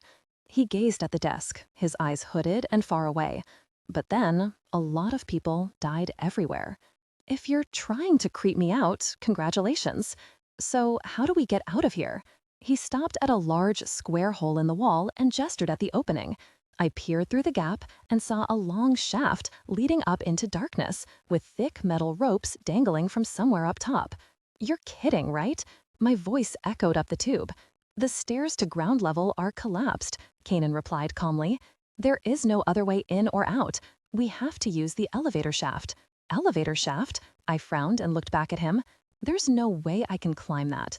He gazed at the desk, his eyes hooded and far away. "But then, a lot of people died everywhere. If you're trying to creep me out, congratulations. So how do we get out of here?" He stopped at a large square hole in the wall and gestured at the opening. I peered through the gap and saw a long shaft leading up into darkness, with thick metal ropes dangling from somewhere up top. "You're kidding, right?" My voice echoed up the tube. "The stairs to ground level are collapsed," Kanan replied calmly. "There is no other way in or out. We have to use the elevator shaft." "Elevator shaft?" I frowned and looked back at him. "There's no way I can climb that."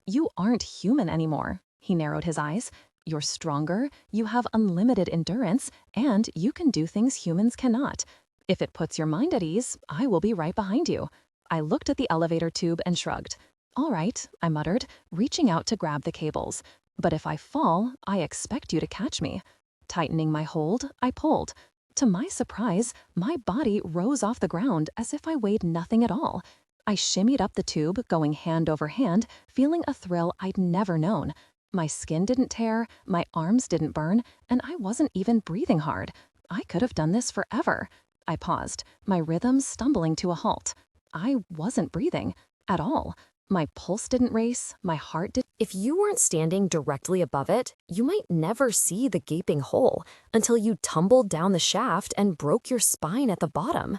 "You aren't human anymore." He narrowed his eyes. "You're stronger, you have unlimited endurance, and you can do things humans cannot. If it puts your mind at ease, I will be right behind you." I looked at the elevator tube and shrugged. "All right," I muttered, reaching out to grab the cables. "But if I fall, I expect you to catch me." Tightening my hold, I pulled. To my surprise, my body rose off the ground as if I weighed nothing at all. I shimmied up the tube, going hand over hand, feeling a thrill I'd never known. My skin didn't tear, my arms didn't burn, and I wasn't even breathing hard. I could have done this forever. I paused, my rhythm stumbling to a halt. I wasn't breathing at all. My pulse didn't race, my heart didn't. If you weren't standing directly above it, you might never see the gaping hole until you tumbled down the shaft and broke your spine at the bottom.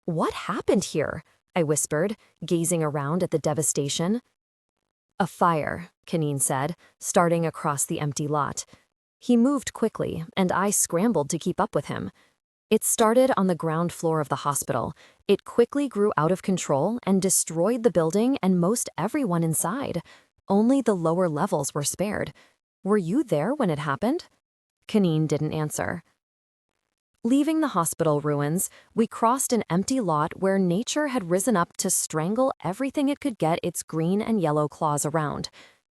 "What happened here?" I whispered, gazing around at the devastation. "A fire," Kaneen said, starting across the empty lot. He moved quickly, and I scrambled to keep up with him. It started on the ground floor of the hospital. It quickly grew out of control and destroyed the building and most everyone inside. Only the lower levels were spared. "Were you there when it happened?" Kaneen didn't answer. Leaving the hospital ruins, we crossed an empty lot where nature had risen up to strangle everything it could get its green and yellow claws around.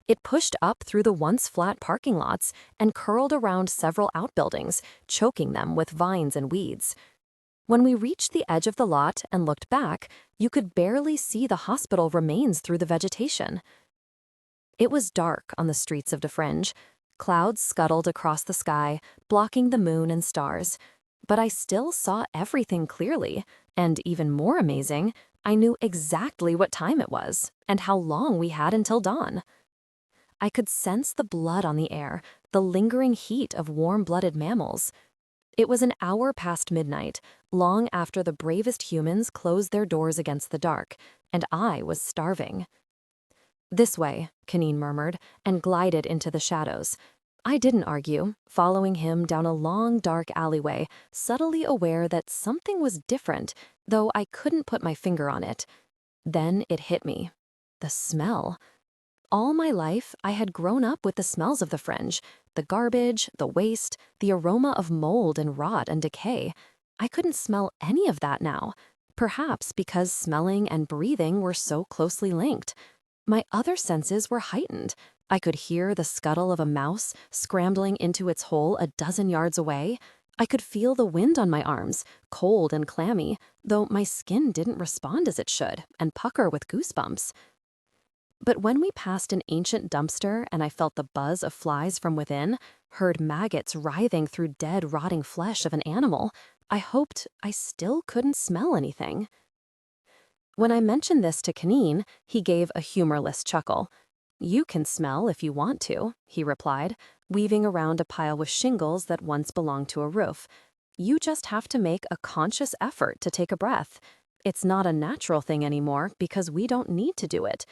It pushed up through the once flat parking lots and curled around several outbuildings, choking them with vines and weeds. When we reached the edge of the lot and looked back, you could barely see the hospital remains through the vegetation. It was dark on the streets of the Fringe. Clouds scuttled across the sky, blocking the moon and stars. But I still saw everything clearly, and even more amazing, I knew exactly what time it was and how long we had until dawn. I could sense the blood on the air, the lingering heat of warm-blooded mammals. It was an hour past midnight, long after the bravest humans closed their doors against the dark, and I was starving. "This way," Kaneen murmured, and glided into the shadows. I didn't argue, following him down a long, dark alleyway, subtly aware that something was different, though I couldn't put my finger on it. Then it hit me. The smell. All my life, I had grown up with the smells of the Fringe, the garbage, the waste, the aroma of mold and rot and decay. I couldn't smell any of that now, perhaps because smelling and breathing were so closely linked. My other senses were heightened. I could hear the scuttle of a mouse scrambling into its hole a dozen yards away. I could feel the wind on my arms, cold and clammy, though my skin didn't respond as it should and pucker with goosebumps. But when we passed an ancient dumpster and I felt the buzz of flies from within, heard maggots writhing through dead, rotting flesh of an animal, I hoped I still couldn't smell anything. When I mentioned this to Kanine, he gave a humorless chuckle. "You can smell if you want to," he replied, weaving around a pile with shingles that once belonged to a roof. "You just have to make a conscious effort to take a breath. It's not a natural thing anymore because we don't need to do it.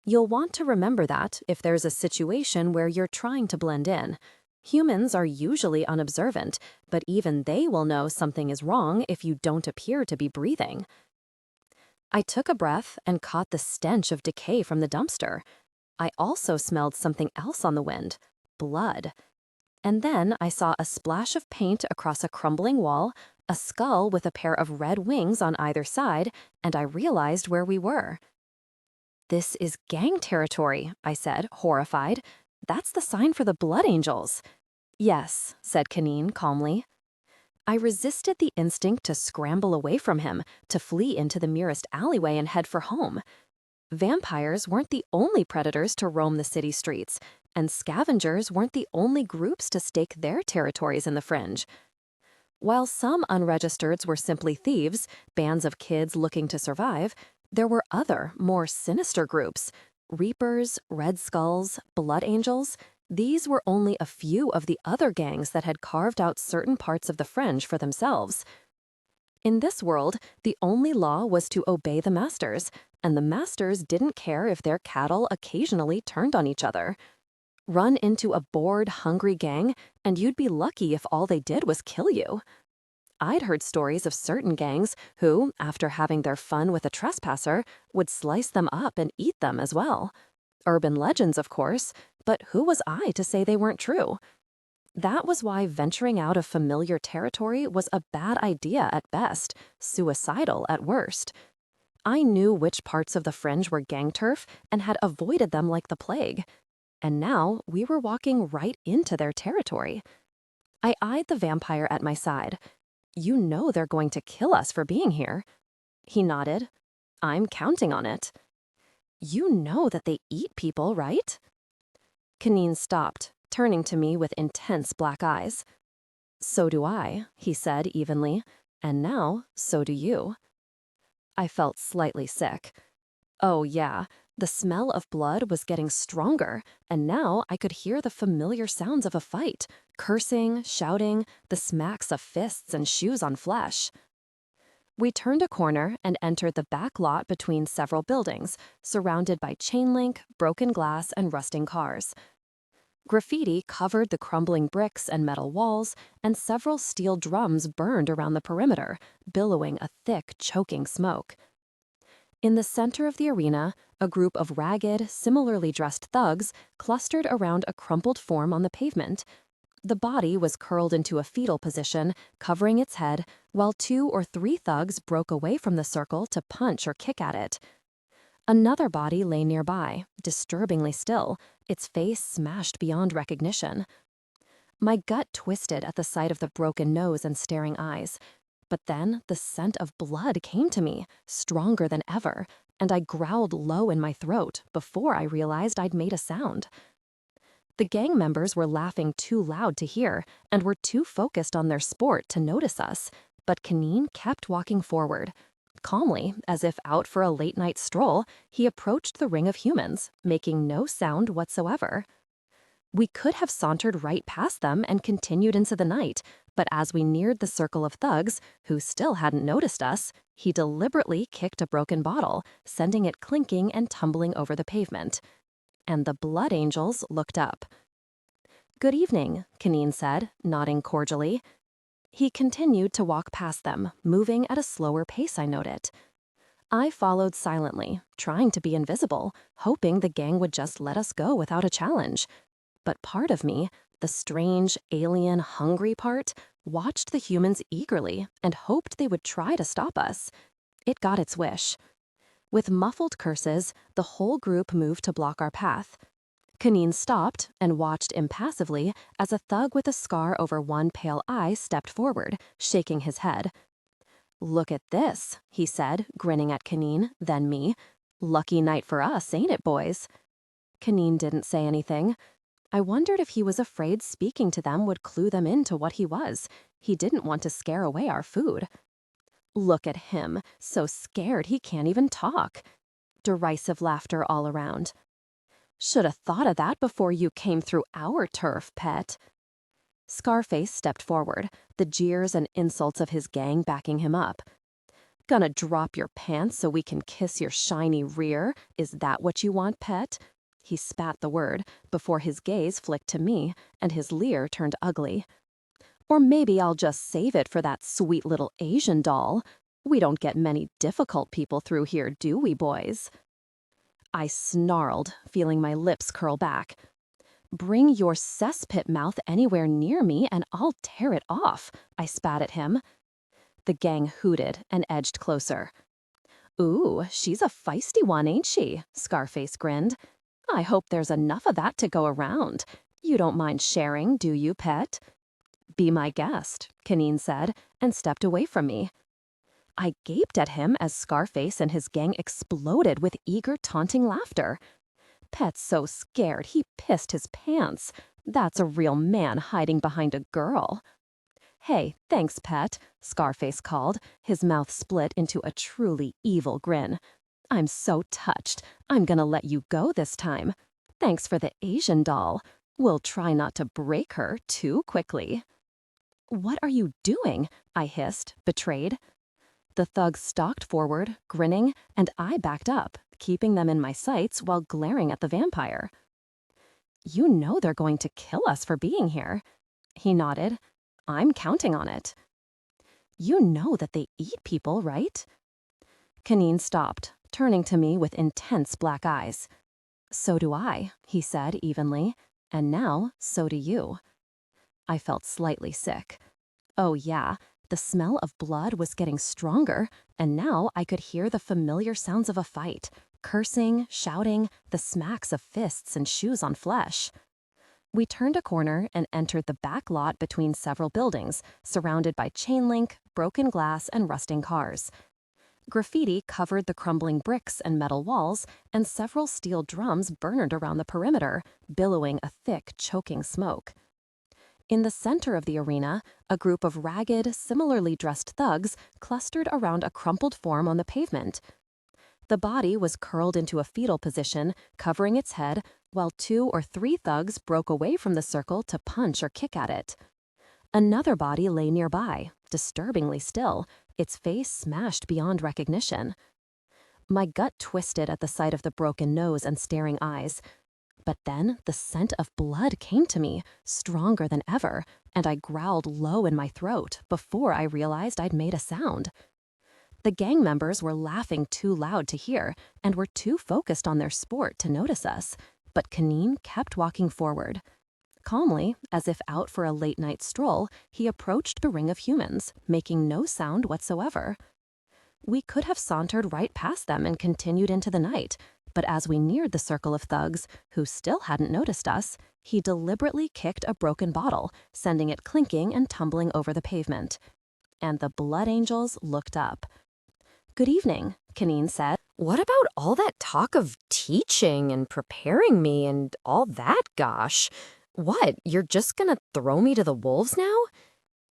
You'll want to remember that if there's a situation where you're trying to blend in. Humans are usually unobservant, but even they will know something is wrong if you don't appear to be breathing." I took a breath and caught the stench of decay from the dumpster. I also smelled something else on the wind: blood. And then I saw a splash of paint across a crumbling wall, a skull with a pair of red wings on either side, and I realized where we were. "This is gang territory," I said, horrified. "That's the sign for the Blood Angels." "Yes," said Kanine calmly. I resisted the instinct to scramble away from him, to flee into the nearest alleyway and head for home. Vampires weren't the only predators to roam the city streets, and scavengers weren't the only groups to stake their territories in the Fringe. While some unregistereds were simply thieves, bands of kids looking to survive, there were other, more sinister groups: Reapers, Red Skulls, Blood Angels. These were only a few of the other gangs that had carved out certain parts of the Fringe for themselves. In this world, the only law was to obey the masters, and the masters didn't care if their cattle occasionally turned on each other. Run into a bored, hungry gang, and you'd be lucky if all they did was kill you. I'd heard stories of certain gangs who, after having their fun with a trespasser, would slice them up and eat them as well. Urban legends, of course, but who was I to say they weren't true? That was why venturing out of familiar territory was a bad idea at best, suicidal at worst. I knew which parts of the Fringe were gang turf and had avoided them like the plague. And now we were walking right into their territory. I eyed the vampire at my side. "You know they're going to kill us for being here." He nodded. "I'm counting on it." "You know that they eat people, right?" Kanine stopped, turning to me with intense black eyes. "So do I," he said evenly, "and now so do you." I felt slightly sick. Oh yeah, the smell of blood was getting stronger, and now I could hear the familiar sounds of a fight: cursing, shouting, the smacks of fists and shoes on flesh. We turned a corner and entered the back lot between several buildings, surrounded by chain link, broken glass, and rusting cars. Graffiti covered the crumbling bricks and metal walls, and several steel drums burned around the perimeter, billowing a thick, choking smoke. In the center of the arena, a group of ragged, similarly dressed thugs clustered around a crumpled form on the pavement. The body was curled into a fetal position, covering its head, while 2 or 3 thugs broke away from the circle to punch or kick at it. Another body lay nearby, disturbingly still, its face smashed beyond recognition. My gut twisted at the sight of the broken nose and staring eyes. But then the scent of blood came to me, stronger than ever, and I growled low in my throat before I realized I'd made a sound. The gang members were laughing too loud to hear and were too focused on their sport to notice us, but Kanine kept walking forward. Calmly, as if out for a late-night stroll, he approached the ring of humans, making no sound whatsoever. We could have sauntered right past them and continued into the night, but as we neared the circle of thugs, who still hadn't noticed us, he deliberately kicked a broken bottle, sending it clinking and tumbling over the pavement. And the Blood Angels looked up. "Good evening," Kanine said, nodding cordially. He continued to walk past them, moving at a slower pace, I noted. I followed silently, trying to be invisible, hoping the gang would just let us go without a challenge. But part of me, the strange, alien, hungry part, watched the humans eagerly and hoped they would try to stop us. It got its wish. With muffled curses, the whole group moved to block our path. Kanine stopped and watched impassively as a thug with a scar over one pale eye stepped forward, shaking his head. "Look at this," he said, grinning at Kanine, then me. Lucky night for us, ain't it, boys? Kaneen didn't say anything. I wondered if he was afraid speaking to them would clue them into what he was. He didn't want to scare away our food. Look at him, so scared he can't even talk. Derisive laughter all around. Should have thought of that before you came through our turf, pet. Scarface stepped forward, the jeers and insults of his gang backing him up. Gonna drop your pants so we can kiss your shiny rear? Is that what you want, pet? He spat the word before his gaze flicked to me and his leer turned ugly. Or maybe I'll just save it for that sweet little Asian doll. We don't get many difficult people through here, do we, boys? I snarled, feeling my lips curl back. Bring your cesspit mouth anywhere near me and I'll tear it off, I spat at him. The gang hooted and edged closer. Ooh, she's a feisty one, ain't she? Scarface grinned. I hope there's enough of that to go around. You don't mind sharing, do you, pet? Be my guest, Kaneen said, and stepped away from me. I gaped at him as Scarface and his gang exploded with eager, taunting laughter. Pet's so scared he pissed his pants. That's a real man hiding behind a girl. Hey, thanks, Pet, Scarface called, his mouth split into a truly evil grin. I'm so touched. I'm gonna let you go this time. Thanks for the Asian doll. We'll try not to break her too quickly. What are you doing? I hissed, betrayed. The thugs stalked forward, grinning, and I backed up, keeping them in my sights while glaring at the vampire. You know they're going to kill us for being here. He nodded. I'm counting on it. You know that they eat people, right? Kaneen stopped, turning to me with intense black eyes. So do I, he said evenly, and now so do you. I felt slightly sick. Oh yeah, the smell of blood was getting stronger, and now I could hear the familiar sounds of a fight, cursing, shouting, the smacks of fists and shoes on flesh. We turned a corner and entered the back lot between several buildings, surrounded by chain link, broken glass, and rusting cars. Graffiti covered the crumbling bricks and metal walls, and several steel drums burned around the perimeter, billowing a thick, choking smoke. In the center of the arena, a group of ragged, similarly dressed thugs clustered around a crumpled form on the pavement. The body was curled into a fetal position, covering its head, while 2 or 3 thugs broke away from the circle to punch or kick at it. Another body lay nearby, disturbingly still, its face smashed beyond recognition. My gut twisted at the sight of the broken nose and staring eyes. But then the scent of blood came to me, stronger than ever, and I growled low in my throat before I realized I'd made a sound. The gang members were laughing too loud to hear and were too focused on their sport to notice us, but Kaneen kept walking forward. Calmly, as if out for a late-night stroll, he approached the ring of humans, making no sound whatsoever. We could have sauntered right past them and continued into the night, but as we neared the circle of thugs, who still hadn't noticed us, he deliberately kicked a broken bottle, sending it clinking and tumbling over the pavement. And the blood angels looked up. Good evening, Kaneen said. What about all that talk of teaching and preparing me and all that, gosh? What, you're just gonna throw me to the wolves now?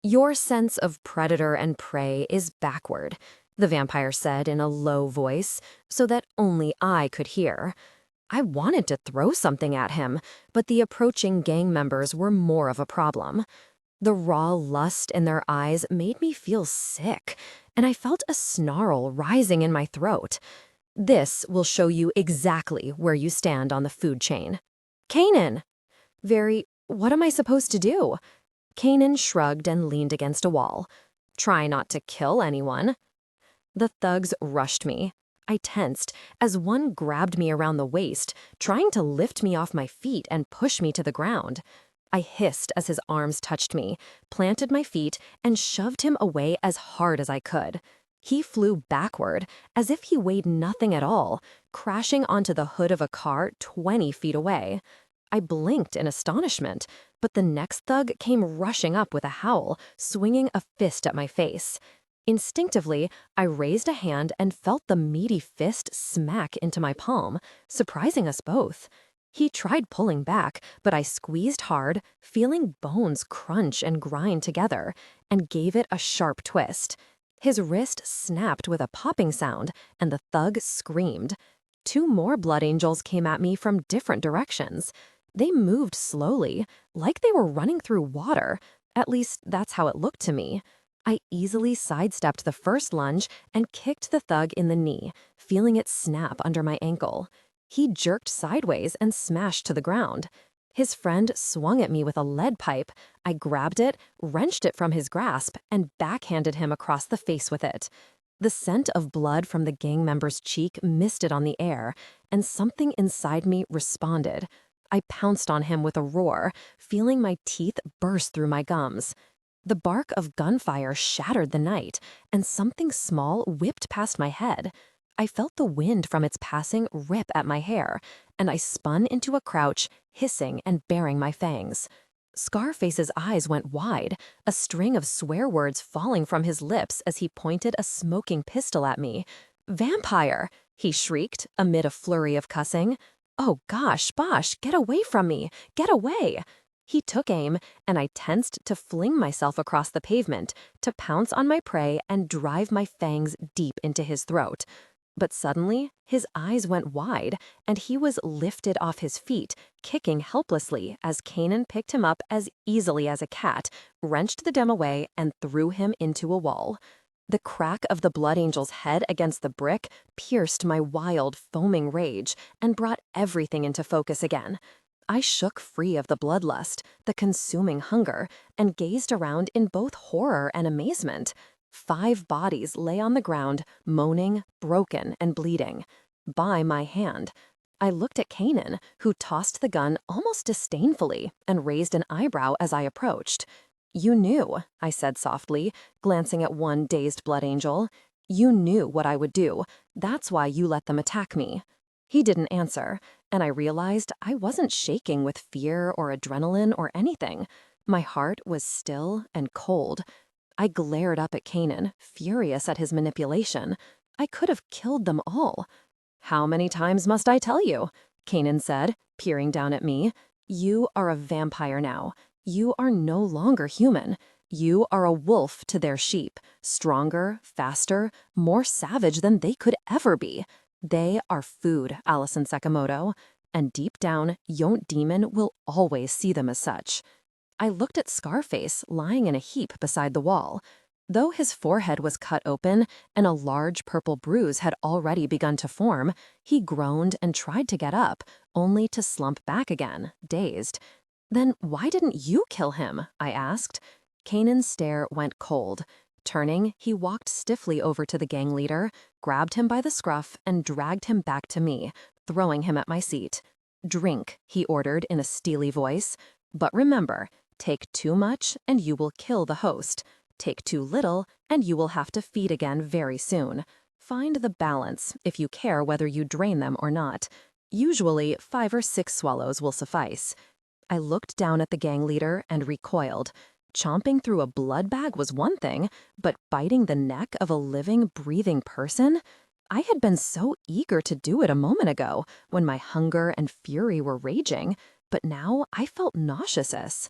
Your sense of predator and prey is backward, the vampire said in a low voice, so that only I could hear. I wanted to throw something at him, but the approaching gang members were more of a problem. The raw lust in their eyes made me feel sick, and I felt a snarl rising in my throat. This will show you exactly where you stand on the food chain. Kanan! What am I supposed to do? Kanan shrugged and leaned against a wall. Try not to kill anyone. The thugs rushed me. I tensed as one grabbed me around the waist, trying to lift me off my feet and push me to the ground. I hissed as his arms touched me, planted my feet, and shoved him away as hard as I could. He flew backward, as if he weighed nothing at all, crashing onto the hood of a car 20 feet away. I blinked in astonishment, but the next thug came rushing up with a howl, swinging a fist at my face. Instinctively, I raised a hand and felt the meaty fist smack into my palm, surprising us both. He tried pulling back, but I squeezed hard, feeling bones crunch and grind together, and gave it a sharp twist. His wrist snapped with a popping sound, and the thug screamed. Two more blood angels came at me from different directions. They moved slowly, like they were running through water. At least, that's how it looked to me. I easily sidestepped the first lunge and kicked the thug in the knee, feeling it snap under my ankle. He jerked sideways and smashed to the ground. His friend swung at me with a lead pipe. I grabbed it, wrenched it from his grasp, and backhanded him across the face with it. The scent of blood from the gang member's cheek misted on the air, and something inside me responded. I pounced on him with a roar, feeling my teeth burst through my gums. The bark of gunfire shattered the night, and something small whipped past my head. I felt the wind from its passing rip at my hair, and I spun into a crouch, hissing and baring my fangs. Scarface's eyes went wide, a string of swear words falling from his lips as he pointed a smoking pistol at me. "Vampire!" he shrieked amid a flurry of cussing. "Oh gosh, Bosh, get away from me! Get away!" He took aim, and I tensed to fling myself across the pavement, to pounce on my prey and drive my fangs deep into his throat. But suddenly, his eyes went wide, and he was lifted off his feet, kicking helplessly as Kanan picked him up as easily as a cat, wrenched the dem away, and threw him into a wall. The crack of the Blood Angel's head against the brick pierced my wild, foaming rage and brought everything into focus again. I shook free of the bloodlust, the consuming hunger, and gazed around in both horror and amazement. 5 bodies lay on the ground, moaning, broken, and bleeding. By my hand. I looked at Kanan, who tossed the gun almost disdainfully and raised an eyebrow as I approached. "You knew," I said softly, glancing at one dazed blood angel. "You knew what I would do. That's why you let them attack me." He didn't answer, and I realized I wasn't shaking with fear or adrenaline or anything. My heart was still and cold. I glared up at Kanan, furious at his manipulation. I could have killed them all. "How many times must I tell you?" Kanan said, peering down at me. "You are a vampire now. You are no longer human. You are a wolf to their sheep, stronger, faster, more savage than they could ever be. They are food, Allison Sekemoto, and deep down, Yont Demon will always see them as such." I looked at Scarface lying in a heap beside the wall. Though his forehead was cut open and a large purple bruise had already begun to form, he groaned and tried to get up, only to slump back again, dazed. "Then why didn't you kill him?" I asked. Kanan's stare went cold. Turning, he walked stiffly over to the gang leader, grabbed him by the scruff, and dragged him back to me, throwing him at my seat. "Drink," he ordered in a steely voice. "But remember, take too much and you will kill the host. Take too little and you will have to feed again very soon. Find the balance if you care whether you drain them or not. Usually 5 or 6 swallows will suffice." I looked down at the gang leader and recoiled. Chomping through a blood bag was one thing, but biting the neck of a living, breathing person? I had been so eager to do it a moment ago, when my hunger and fury were raging, but now I felt nauseous.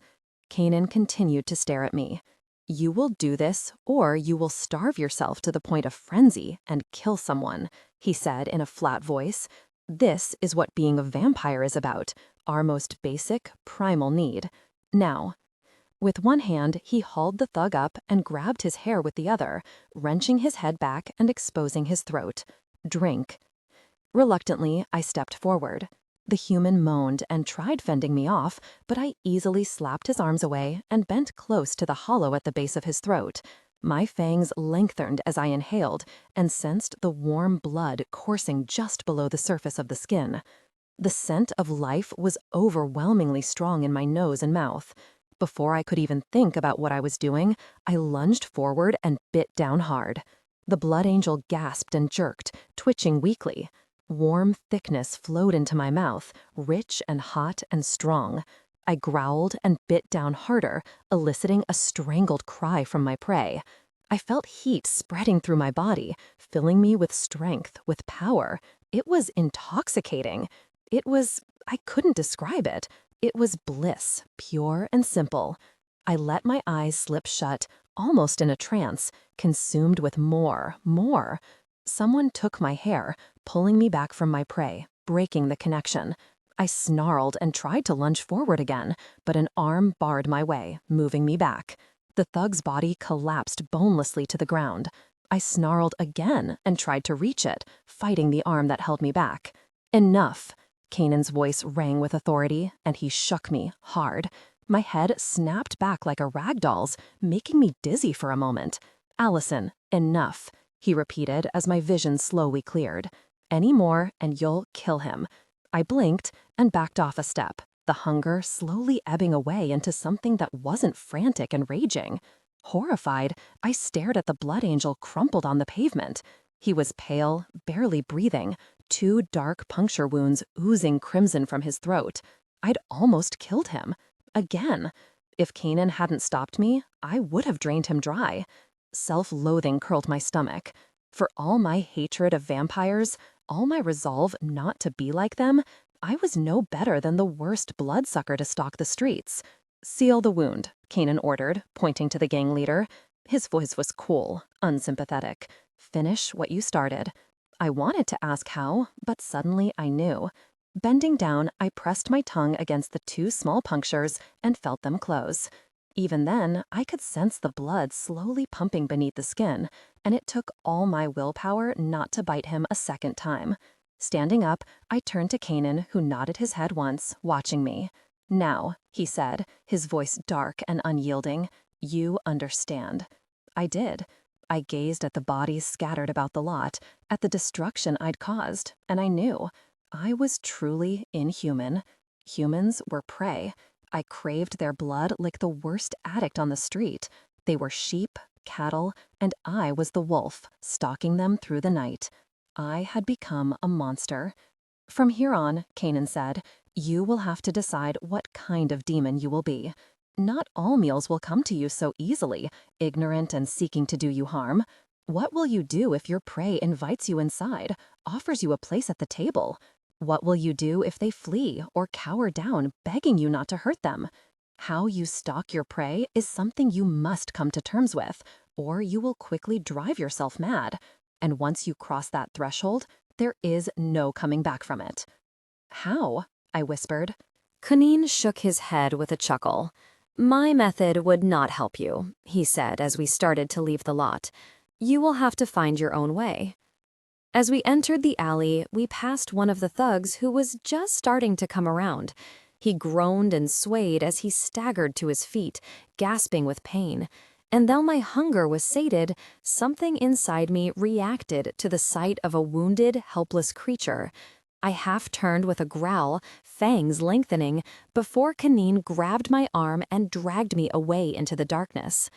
Kanan continued to stare at me. "You will do this, or you will starve yourself to the point of frenzy and kill someone," he said in a flat voice. "This is what being a vampire is about, our most basic, primal need. Now." With one hand, he hauled the thug up and grabbed his hair with the other, wrenching his head back and exposing his throat. "Drink." Reluctantly, I stepped forward. The human moaned and tried fending me off, but I easily slapped his arms away and bent close to the hollow at the base of his throat. My fangs lengthened as I inhaled and sensed the warm blood coursing just below the surface of the skin. The scent of life was overwhelmingly strong in my nose and mouth. Before I could even think about what I was doing, I lunged forward and bit down hard. The blood angel gasped and jerked, twitching weakly. Warm thickness flowed into my mouth, rich and hot and strong. I growled and bit down harder, eliciting a strangled cry from my prey. I felt heat spreading through my body, filling me with strength, with power. It was intoxicating. I couldn't describe it. It was bliss, pure and simple. I let my eyes slip shut, almost in a trance, consumed with more. Someone took my hair, pulling me back from my prey, breaking the connection. I snarled and tried to lunge forward again, but an arm barred my way, moving me back. The thug's body collapsed bonelessly to the ground. I snarled again and tried to reach it, fighting the arm that held me back. Enough! Kanan's voice rang with authority, and he shook me hard. My head snapped back like a rag doll's, making me dizzy for a moment. Allison, enough, he repeated as my vision slowly cleared. Any more and you'll kill him. I blinked and backed off a step, the hunger slowly ebbing away into something that wasn't frantic and raging. Horrified, I stared at the blood angel crumpled on the pavement. He was pale, barely breathing, 2 dark puncture wounds oozing crimson from his throat. I'd almost killed him. Again. If Kanan hadn't stopped me, I would have drained him dry. Self-loathing curled my stomach. For all my hatred of vampires, all my resolve not to be like them, I was no better than the worst bloodsucker to stalk the streets. "Seal the wound," Kanan ordered, pointing to the gang leader. His voice was cool, unsympathetic. "Finish what you started." I wanted to ask how, but suddenly I knew. Bending down, I pressed my tongue against the 2 small punctures and felt them close. Even then, I could sense the blood slowly pumping beneath the skin, and it took all my willpower not to bite him a second time. Standing up, I turned to Kanan, who nodded his head once, watching me. "Now," he said, his voice dark and unyielding, "you understand." I did. I gazed at the bodies scattered about the lot, at the destruction I'd caused, and I knew. I was truly inhuman. Humans were prey. I craved their blood like the worst addict on the street. They were sheep, cattle, and I was the wolf, stalking them through the night. I had become a monster. "From here on," Kanan said, "you will have to decide what kind of demon you will be. Not all meals will come to you so easily, ignorant and seeking to do you harm. What will you do if your prey invites you inside, offers you a place at the table? What will you do if they flee or cower down, begging you not to hurt them? How you stalk your prey is something you must come to terms with, or you will quickly drive yourself mad. And once you cross that threshold, there is no coming back from it." "How?" I whispered. Kanin shook his head with a chuckle. "My method would not help you," he said as we started to leave the lot. "You will have to find your own way." As we entered the alley, we passed one of the thugs who was just starting to come around. He groaned and swayed as he staggered to his feet, gasping with pain. And though my hunger was sated, something inside me reacted to the sight of a wounded, helpless creature. I half-turned with a growl, fangs lengthening, before Kanin grabbed my arm and dragged me away into the darkness.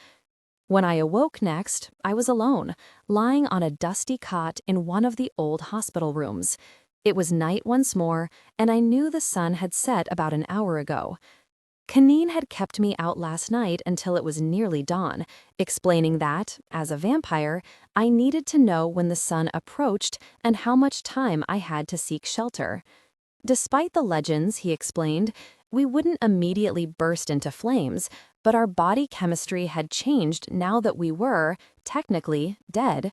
When I awoke next, I was alone, lying on a dusty cot in one of the old hospital rooms. It was night once more, and I knew the sun had set about an hour ago. Kanin had kept me out last night until it was nearly dawn, explaining that, as a vampire, I needed to know when the sun approached and how much time I had to seek shelter. Despite the legends, he explained, we wouldn't immediately burst into flames, but our body chemistry had changed now that we were, technically, dead.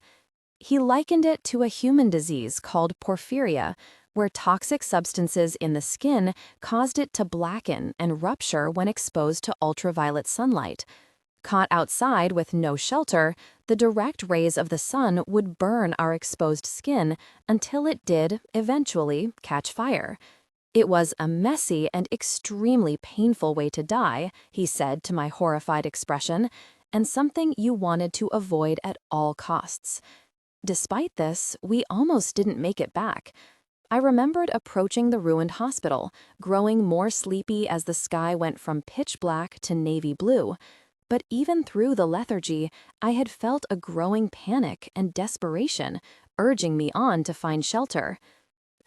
He likened it to a human disease called porphyria, where toxic substances in the skin caused it to blacken and rupture when exposed to ultraviolet sunlight. Caught outside with no shelter, the direct rays of the sun would burn our exposed skin until it did, eventually, catch fire. It was a messy and extremely painful way to die, he said to my horrified expression, and something you wanted to avoid at all costs. Despite this, we almost didn't make it back. I remembered approaching the ruined hospital, growing more sleepy as the sky went from pitch black to navy blue. But even through the lethargy, I had felt a growing panic and desperation, urging me on to find shelter.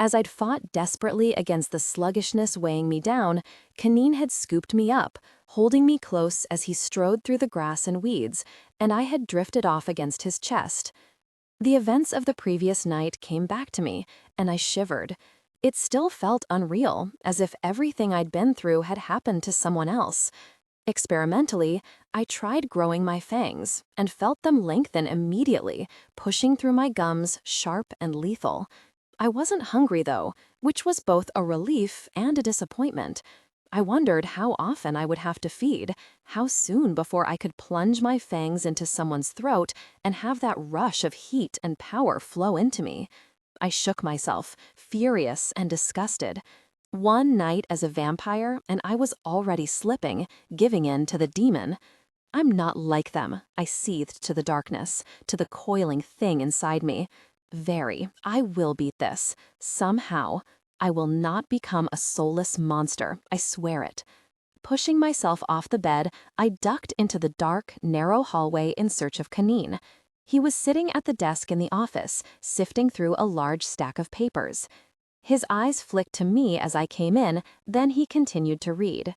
As I'd fought desperately against the sluggishness weighing me down, Kaneen had scooped me up, holding me close as he strode through the grass and weeds, and I had drifted off against his chest. The events of the previous night came back to me, and I shivered. It still felt unreal, as if everything I'd been through had happened to someone else. Experimentally, I tried growing my fangs, and felt them lengthen immediately, pushing through my gums, sharp and lethal. I wasn't hungry, though, which was both a relief and a disappointment. I wondered how often I would have to feed, how soon before I could plunge my fangs into someone's throat and have that rush of heat and power flow into me. I shook myself, furious and disgusted. One night as a vampire, and I was already slipping, giving in to the demon. I'm not like them, I seethed to the darkness, to the coiling thing inside me. I will beat this. Somehow. I will not become a soulless monster, I swear it. Pushing myself off the bed, I ducked into the dark, narrow hallway in search of Kaneen. He was sitting at the desk in the office, sifting through a large stack of papers. His eyes flicked to me as I came in, then he continued to read.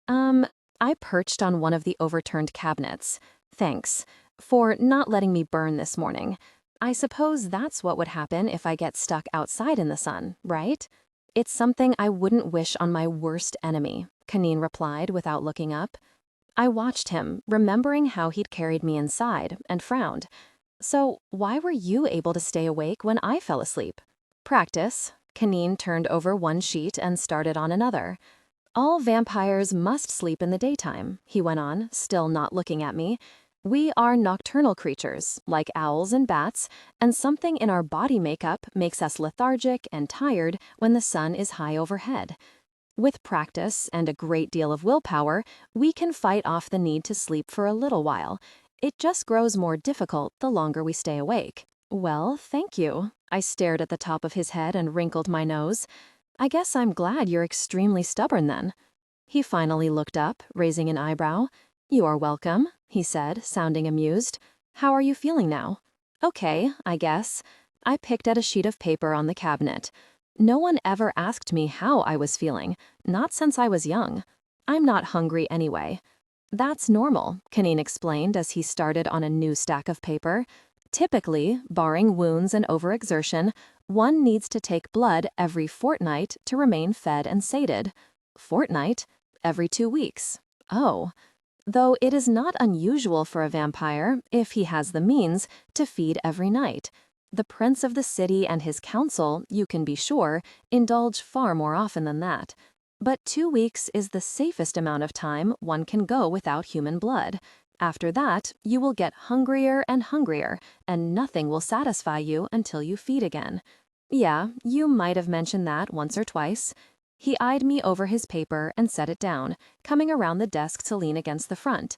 I perched on one of the overturned cabinets. Thanks. For not letting me burn this morning. I suppose that's what would happen if I get stuck outside in the sun, right? It's something I wouldn't wish on my worst enemy, Kaneen replied without looking up. I watched him, remembering how he'd carried me inside, and frowned. So why were you able to stay awake when I fell asleep? Practice. Kaneen turned over one sheet and started on another. All vampires must sleep in the daytime, he went on, still not looking at me. We are nocturnal creatures, like owls and bats, and something in our body makeup makes us lethargic and tired when the sun is high overhead. With practice and a great deal of willpower, we can fight off the need to sleep for a little while. It just grows more difficult the longer we stay awake. Well, thank you. I stared at the top of his head and wrinkled my nose. I guess I'm glad you're extremely stubborn then. He finally looked up, raising an eyebrow. You are welcome, he said, sounding amused. How are you feeling now? Okay, I guess. I picked at a sheet of paper on the cabinet. No one ever asked me how I was feeling, not since I was young. I'm not hungry anyway. That's normal, Kaneen explained as he started on a new stack of paper. Typically, barring wounds and overexertion, one needs to take blood every fortnight to remain fed and sated. Fortnight? Every 2 weeks. Oh. Though it is not unusual for a vampire, if he has the means, to feed every night. The prince of the city and his council, you can be sure, indulge far more often than that. But 2 weeks is the safest amount of time one can go without human blood. After that, you will get hungrier and hungrier, and nothing will satisfy you until you feed again. Yeah, you might have mentioned that once or twice. He eyed me over his paper and set it down, coming around the desk to lean against the front.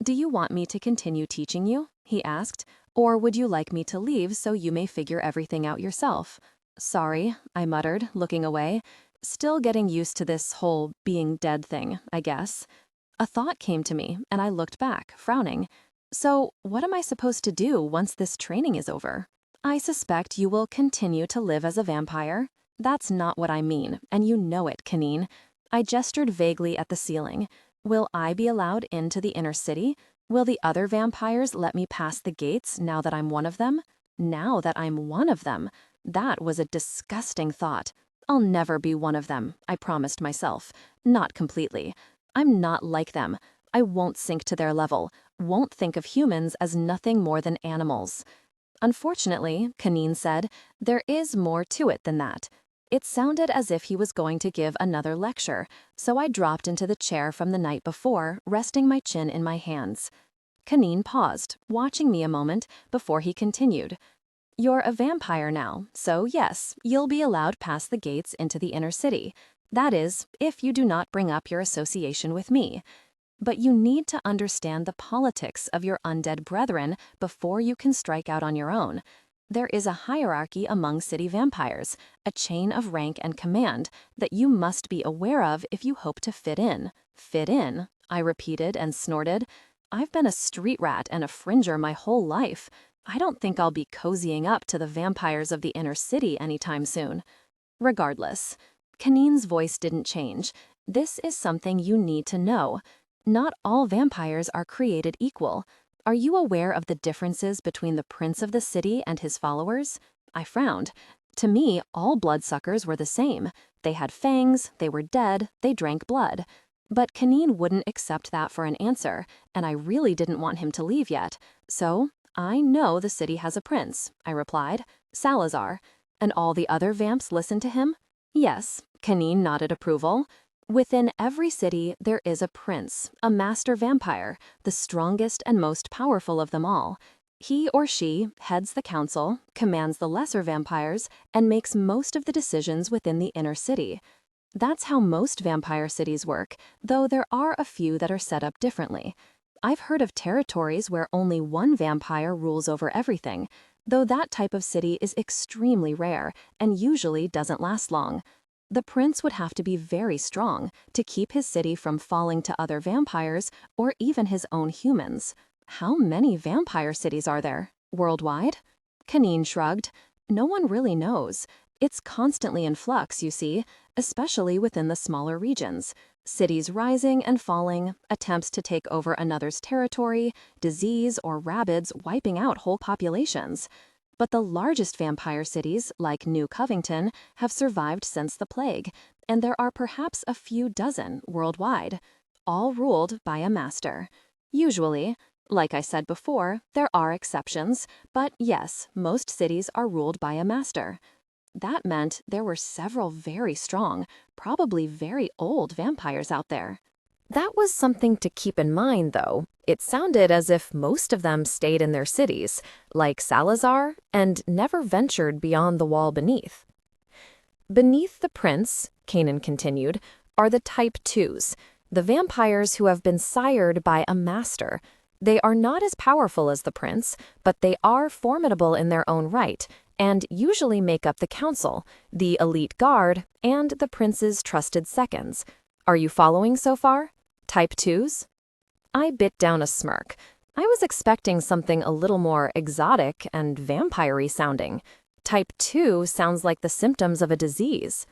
Do you want me to continue teaching you? He asked. Or would you like me to leave so you may figure everything out yourself? Sorry, I muttered, looking away. Still getting used to this whole being dead thing, I guess. A thought came to me, and I looked back, frowning. So, what am I supposed to do once this training is over? I suspect you will continue to live as a vampire. That's not what I mean, and you know it, Kaneen. I gestured vaguely at the ceiling. Will I be allowed into the inner city? Will the other vampires let me pass the gates now that I'm one of them? Now that I'm one of them? That was a disgusting thought. I'll never be one of them, I promised myself. Not completely. I'm not like them. I won't sink to their level, won't think of humans as nothing more than animals. Unfortunately, Kaneen said, there is more to it than that. It sounded as if he was going to give another lecture, so I dropped into the chair from the night before, resting my chin in my hands. Kaneen paused, watching me a moment before he continued. You're a vampire now, so yes, you'll be allowed past the gates into the inner city. That is, if you do not bring up your association with me. But you need to understand the politics of your undead brethren before you can strike out on your own. There is a hierarchy among city vampires, a chain of rank and command that you must be aware of if you hope to fit in. Fit in, I repeated and snorted. I've been a street rat and a fringer my whole life. I don't think I'll be cozying up to the vampires of the inner city anytime soon. Regardless, Kanine's voice didn't change. This is something you need to know. Not all vampires are created equal. Are you aware of the differences between the prince of the city and his followers? I frowned. To me, all bloodsuckers were the same. They had fangs, they were dead, they drank blood. But Kanine wouldn't accept that for an answer, and I really didn't want him to leave yet. So, I know the city has a prince, I replied. Salazar. And all the other vamps listened to him? Yes, Kanine nodded approval. Within every city, there is a prince, a master vampire, the strongest and most powerful of them all. He or she heads the council, commands the lesser vampires, and makes most of the decisions within the inner city. That's how most vampire cities work, though there are a few that are set up differently. I've heard of territories where only one vampire rules over everything, though that type of city is extremely rare and usually doesn't last long. The prince would have to be very strong to keep his city from falling to other vampires or even his own humans. How many vampire cities are there? Worldwide? Kanine shrugged. No one really knows. It's constantly in flux, you see, especially within the smaller regions. Cities rising and falling, attempts to take over another's territory, disease or rabids wiping out whole populations. But the largest vampire cities, like New Covington, have survived since the plague, and there are perhaps a few dozen worldwide, all ruled by a master. Usually, like I said before, there are exceptions, but yes, most cities are ruled by a master. That meant there were several very strong, probably very old vampires out there. That was something to keep in mind, though. It sounded as if most of them stayed in their cities, like Salazar, and never ventured beyond the wall beneath. Beneath the prince, Kanan continued, are the type 2s, the vampires who have been sired by a master. They are not as powerful as the prince, but they are formidable in their own right, and usually make up the council, the elite guard, and the prince's trusted seconds. Are you following so far? Type 2s? I bit down a smirk. I was expecting something a little more exotic and vampire-y sounding. Type 2 sounds like the symptoms of a disease.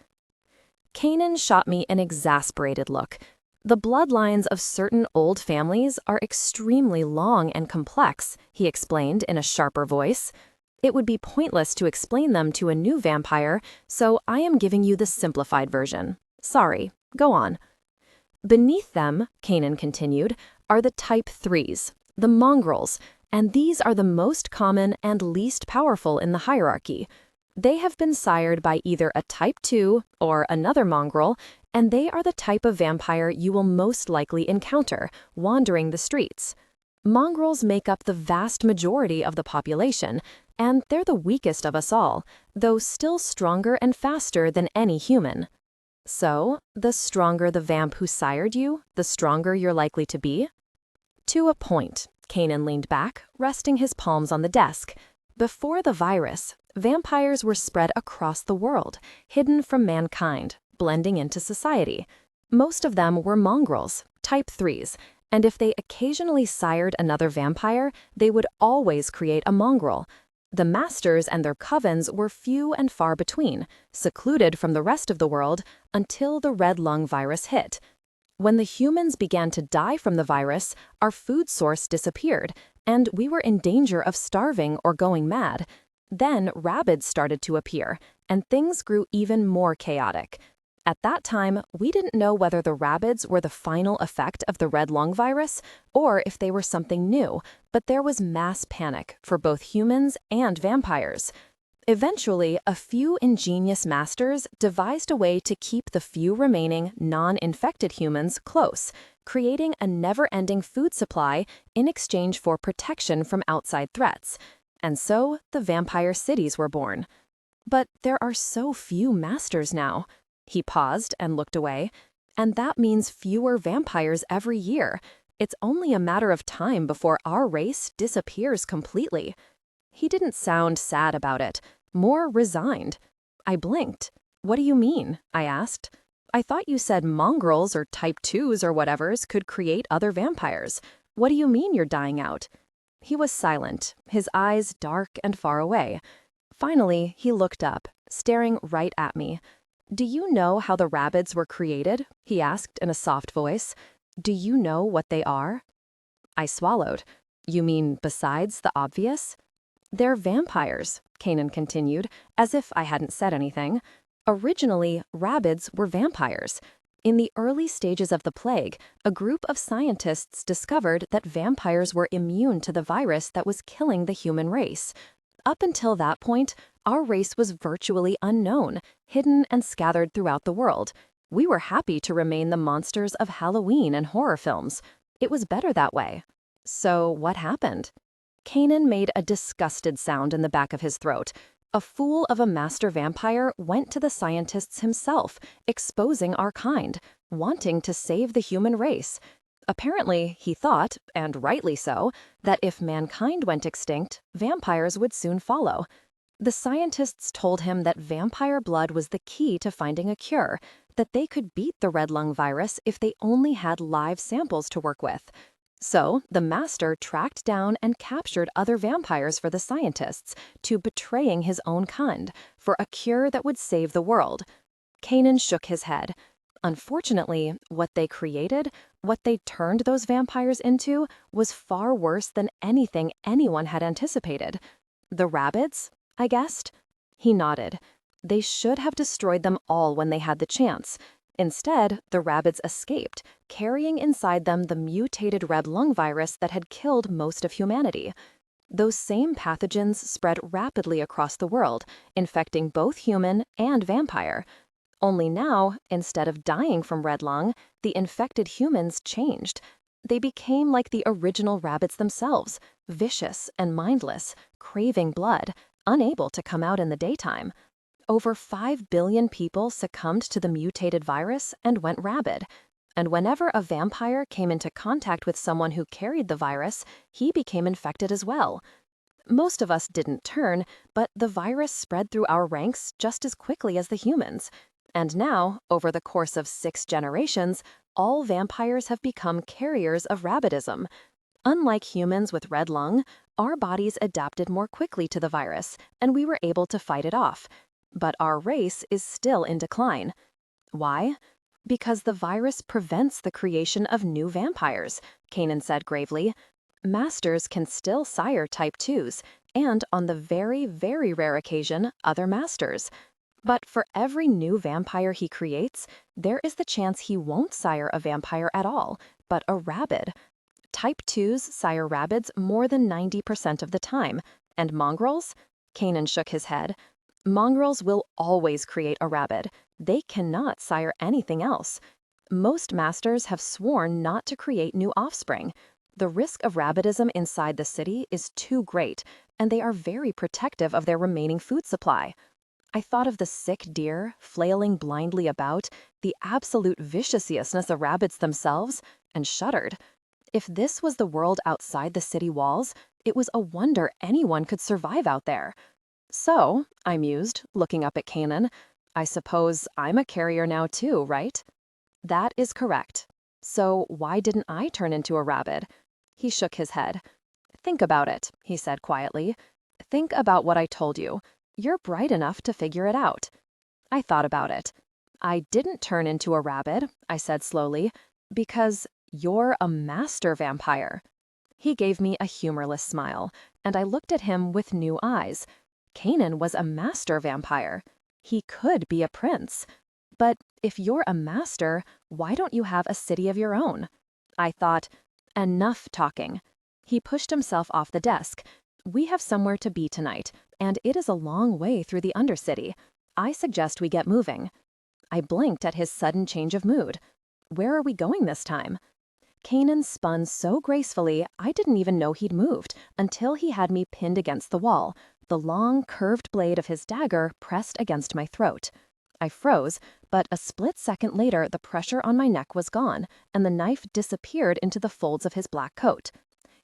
Kanan shot me an exasperated look. The bloodlines of certain old families are extremely long and complex, he explained in a sharper voice. It would be pointless to explain them to a new vampire, so I am giving you the simplified version. Sorry, go on. Beneath them, Kanan continued, are the type 3s, the mongrels, and these are the most common and least powerful in the hierarchy. They have been sired by either a type 2 or another mongrel, and they are the type of vampire you will most likely encounter wandering the streets. Mongrels make up the vast majority of the population, and they're the weakest of us all, though still stronger and faster than any human. So, the stronger the vamp who sired you, the stronger you're likely to be? To a point, Kanan leaned back, resting his palms on the desk. Before the virus, vampires were spread across the world, hidden from mankind, blending into society. Most of them were mongrels, type 3s, and if they occasionally sired another vampire, they would always create a mongrel. The masters and their covens were few and far between, secluded from the rest of the world until the red lung virus hit. When the humans began to die from the virus, our food source disappeared, and we were in danger of starving or going mad. Then rabids started to appear, and things grew even more chaotic. At that time, we didn't know whether the rabids were the final effect of the red lung virus or if they were something new, but there was mass panic for both humans and vampires. Eventually, a few ingenious masters devised a way to keep the few remaining non-infected humans close, creating a never-ending food supply in exchange for protection from outside threats. And so, the vampire cities were born. But there are so few masters now. He paused and looked away. And that means fewer vampires every year. It's only a matter of time before our race disappears completely. He didn't sound sad about it, more resigned. I blinked. What do you mean? I asked. I thought you said mongrels or type 2s or whatevers could create other vampires. What do you mean you're dying out? He was silent, his eyes dark and far away. Finally, he looked up, staring right at me. "Do you know how the rabbits were created?" he asked in a soft voice. "Do you know what they are?" I swallowed. "You mean besides the obvious?" "They're vampires," Kanan continued, as if I hadn't said anything. "Originally, rabbits were vampires. In the early stages of the plague, a group of scientists discovered that vampires were immune to the virus that was killing the human race. Up until that point, our race was virtually unknown, hidden and scattered throughout the world. We were happy to remain the monsters of Halloween and horror films. It was better that way." "So what happened?" Kanan made a disgusted sound in the back of his throat. "A fool of a master vampire went to the scientists himself, exposing our kind, wanting to save the human race. Apparently, he thought, and rightly so, that if mankind went extinct, vampires would soon follow. The scientists told him that vampire blood was the key to finding a cure, that they could beat the red lung virus if they only had live samples to work with. So, the master tracked down and captured other vampires for the scientists, to betraying his own kind, for a cure that would save the world." Kanan shook his head. "Unfortunately, what they created, what they turned those vampires into, was far worse than anything anyone had anticipated." "The rabbits?" I guessed. He nodded. "They should have destroyed them all when they had the chance. Instead, the rabbits escaped, carrying inside them the mutated red lung virus that had killed most of humanity. Those same pathogens spread rapidly across the world, infecting both human and vampire. Only now, instead of dying from red lung, the infected humans changed. They became like the original rabbits themselves, vicious and mindless, craving blood, unable to come out in the daytime. Over 5 billion people succumbed to the mutated virus and went rabid. And whenever a vampire came into contact with someone who carried the virus, he became infected as well. Most of us didn't turn, but the virus spread through our ranks just as quickly as the humans. And now, over the course of 6 generations, all vampires have become carriers of rabbidism. Unlike humans with red lung, our bodies adapted more quickly to the virus, and we were able to fight it off. But our race is still in decline. Why? Because the virus prevents the creation of new vampires, Kanan said gravely. Masters can still sire type 2s, and on the very, very rare occasion, other masters. But for every new vampire he creates, there is the chance he won't sire a vampire at all, but a rabbid. Type 2s sire rabbits more than 90% of the time, and mongrels? Kanan shook his head. Mongrels will always create a rabbid. They cannot sire anything else. Most masters have sworn not to create new offspring. The risk of rabbidism inside the city is too great, and they are very protective of their remaining food supply. I thought of the sick deer, flailing blindly about, the absolute viciousness of rabbits themselves, and shuddered. If this was the world outside the city walls, it was a wonder anyone could survive out there. "So," I mused, looking up at Kanan, "I suppose I'm a carrier now too, right?" "That is correct. So why didn't I turn into a rabbit?" He shook his head. "Think about it," he said quietly. "Think about what I told you. You're bright enough to figure it out." I thought about it. "I didn't turn into a rabbit," I said slowly, "because you're a master vampire." He gave me a humorless smile, and I looked at him with new eyes. Kanan was a master vampire. He could be a prince. But if you're a master, why don't you have a city of your own? I thought, enough talking. He pushed himself off the desk. "We have somewhere to be tonight, and it is a long way through the Undercity. I suggest we get moving." I blinked at his sudden change of mood. "Where are we going this time?" Kanan spun so gracefully I didn't even know he'd moved until he had me pinned against the wall, the long, curved blade of his dagger pressed against my throat. I froze, but a split second later the pressure on my neck was gone, and the knife disappeared into the folds of his black coat.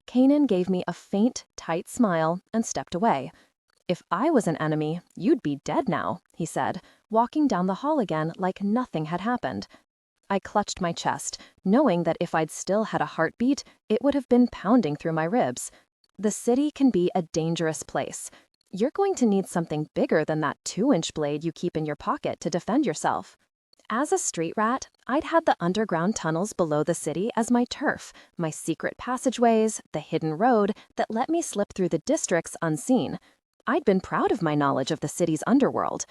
Kanan gave me a faint, tight smile and stepped away. "If I was an enemy, you'd be dead now," he said, walking down the hall again like nothing had happened. I clutched my chest, knowing that if I'd still had a heartbeat, it would have been pounding through my ribs. The city can be a dangerous place. You're going to need something bigger than that 2-inch blade you keep in your pocket to defend yourself. As a street rat, I'd had the underground tunnels below the city as my turf, my secret passageways, the hidden road that let me slip through the districts unseen. I'd been proud of my knowledge of the city's underworld.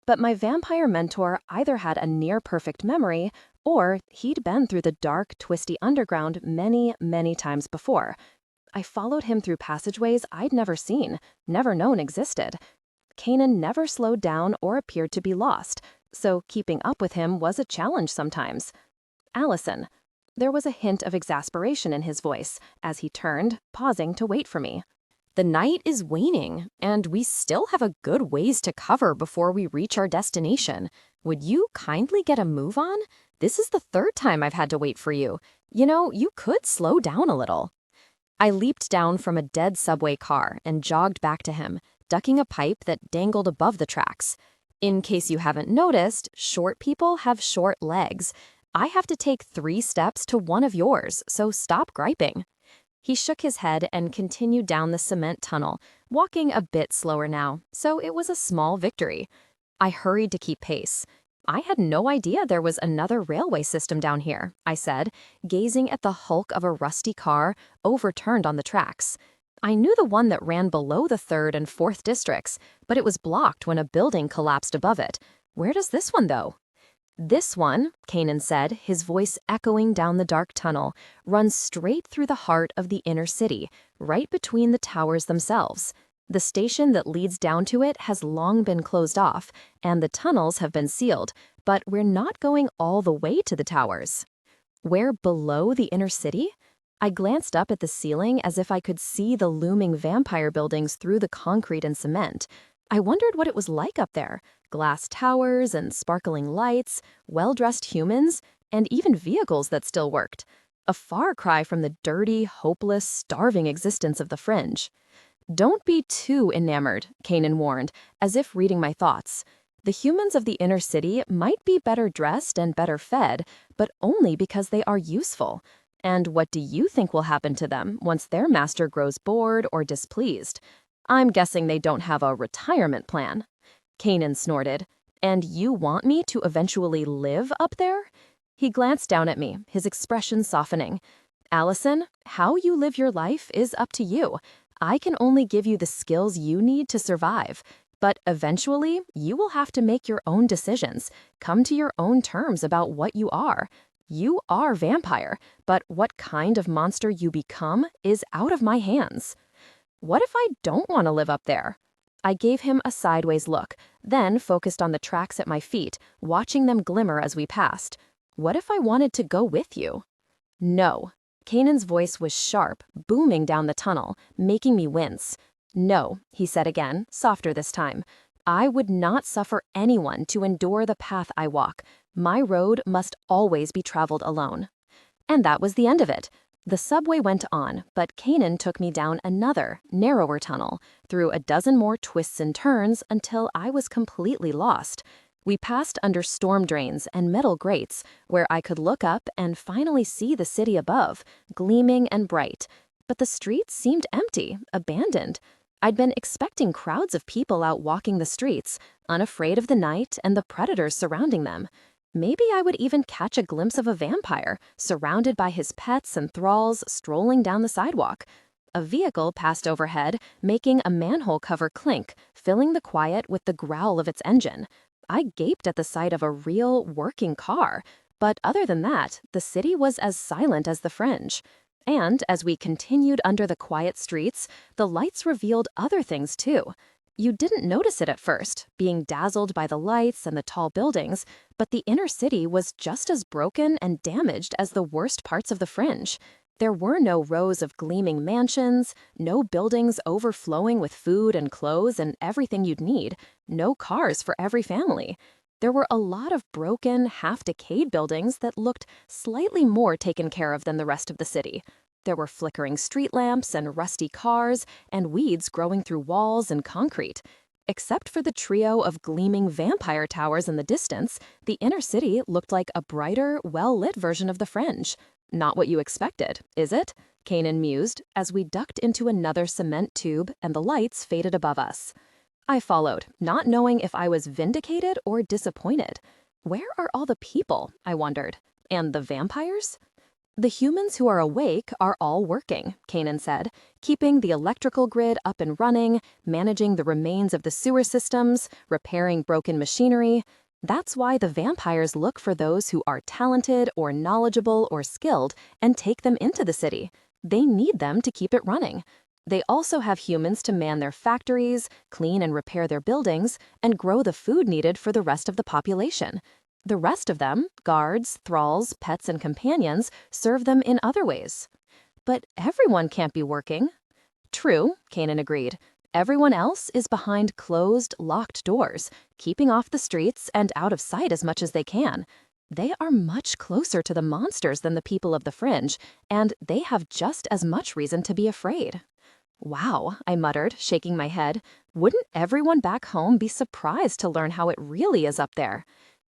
But my vampire mentor either had a near-perfect memory, or he'd been through the dark, twisty underground many, many times before. I followed him through passageways I'd never seen, never known existed. Kanan never slowed down or appeared to be lost, so keeping up with him was a challenge sometimes. Allison. There was a hint of exasperation in his voice as he turned, pausing to wait for me. The night is waning, and we still have a good ways to cover before we reach our destination. Would you kindly get a move on? This is the third time I've had to wait for you. You know, you could slow down a little. I leaped down from a dead subway car and jogged back to him, ducking a pipe that dangled above the tracks. In case you haven't noticed, short people have short legs. I have to take 3 steps to one of yours, so stop griping. He shook his head and continued down the cement tunnel, walking a bit slower now, so it was a small victory. I hurried to keep pace. I had no idea there was another railway system down here, I said, gazing at the hulk of a rusty car overturned on the tracks. I knew the one that ran below the 3rd and 4th districts, but it was blocked when a building collapsed above it. Where does this one, though? This one, Kanan said, his voice echoing down the dark tunnel, runs straight through the heart of the inner city, right between the towers themselves. The station that leads down to it has long been closed off, and the tunnels have been sealed, but we're not going all the way to the towers. Where below the inner city? I glanced up at the ceiling as if I could see the looming vampire buildings through the concrete and cement. I wondered what it was like up there. Glass towers and sparkling lights, well-dressed humans, and even vehicles that still worked. A far cry from the dirty, hopeless, starving existence of the Fringe. Don't be too enamored, Kanan warned, as if reading my thoughts. The humans of the inner city might be better dressed and better fed, but only because they are useful. And what do you think will happen to them once their master grows bored or displeased? I'm guessing they don't have a retirement plan. Kanan snorted. And you want me to eventually live up there? He glanced down at me, his expression softening. Allison, how you live your life is up to you. I can only give you the skills you need to survive. But eventually, you will have to make your own decisions, come to your own terms about what you are. You are vampire, but what kind of monster you become is out of my hands. What if I don't want to live up there? I gave him a sideways look, then focused on the tracks at my feet, watching them glimmer as we passed. What if I wanted to go with you? No. Kanan's voice was sharp, booming down the tunnel, making me wince. No, he said again, softer this time. I would not suffer anyone to endure the path I walk. My road must always be traveled alone. And that was the end of it. The subway went on, but Kanan took me down another, narrower tunnel, through a dozen more twists and turns until I was completely lost. We passed under storm drains and metal grates, where I could look up and finally see the city above, gleaming and bright. But the streets seemed empty, abandoned. I'd been expecting crowds of people out walking the streets, unafraid of the night and the predators surrounding them. Maybe I would even catch a glimpse of a vampire, surrounded by his pets and thralls strolling down the sidewalk. A vehicle passed overhead, making a manhole cover clink, filling the quiet with the growl of its engine. I gaped at the sight of a real, working car, but other than that, the city was as silent as the Fringe. And as we continued under the quiet streets, the lights revealed other things too. You didn't notice it at first, being dazzled by the lights and the tall buildings, but the inner city was just as broken and damaged as the worst parts of the Fringe. There were no rows of gleaming mansions, no buildings overflowing with food and clothes and everything you'd need, no cars for every family. There were a lot of broken, half-decayed buildings that looked slightly more taken care of than the rest of the city. There were flickering street lamps and rusty cars and weeds growing through walls and concrete. Except for the trio of gleaming vampire towers in the distance, the inner city looked like a brighter, well-lit version of the Fringe. Not what you expected, is it? Kanan mused as we ducked into another cement tube and the lights faded above us. I followed, not knowing if I was vindicated or disappointed. Where are all the people, I wondered, and the vampires? The humans who are awake are all working, Kanan said, keeping the electrical grid up and running, managing the remains of the sewer systems, repairing broken machinery. That's why the vampires look for those who are talented or knowledgeable or skilled and take them into the city. They need them to keep it running. They also have humans to man their factories, clean and repair their buildings, and grow the food needed for the rest of the population. The rest of them, guards, thralls, pets, and companions, serve them in other ways. But everyone can't be working. True, Kanan agreed. Everyone else is behind closed, locked doors, keeping off the streets and out of sight as much as they can. They are much closer to the monsters than the people of the Fringe, and they have just as much reason to be afraid. Wow, I muttered, shaking my head. Wouldn't everyone back home be surprised to learn how it really is up there?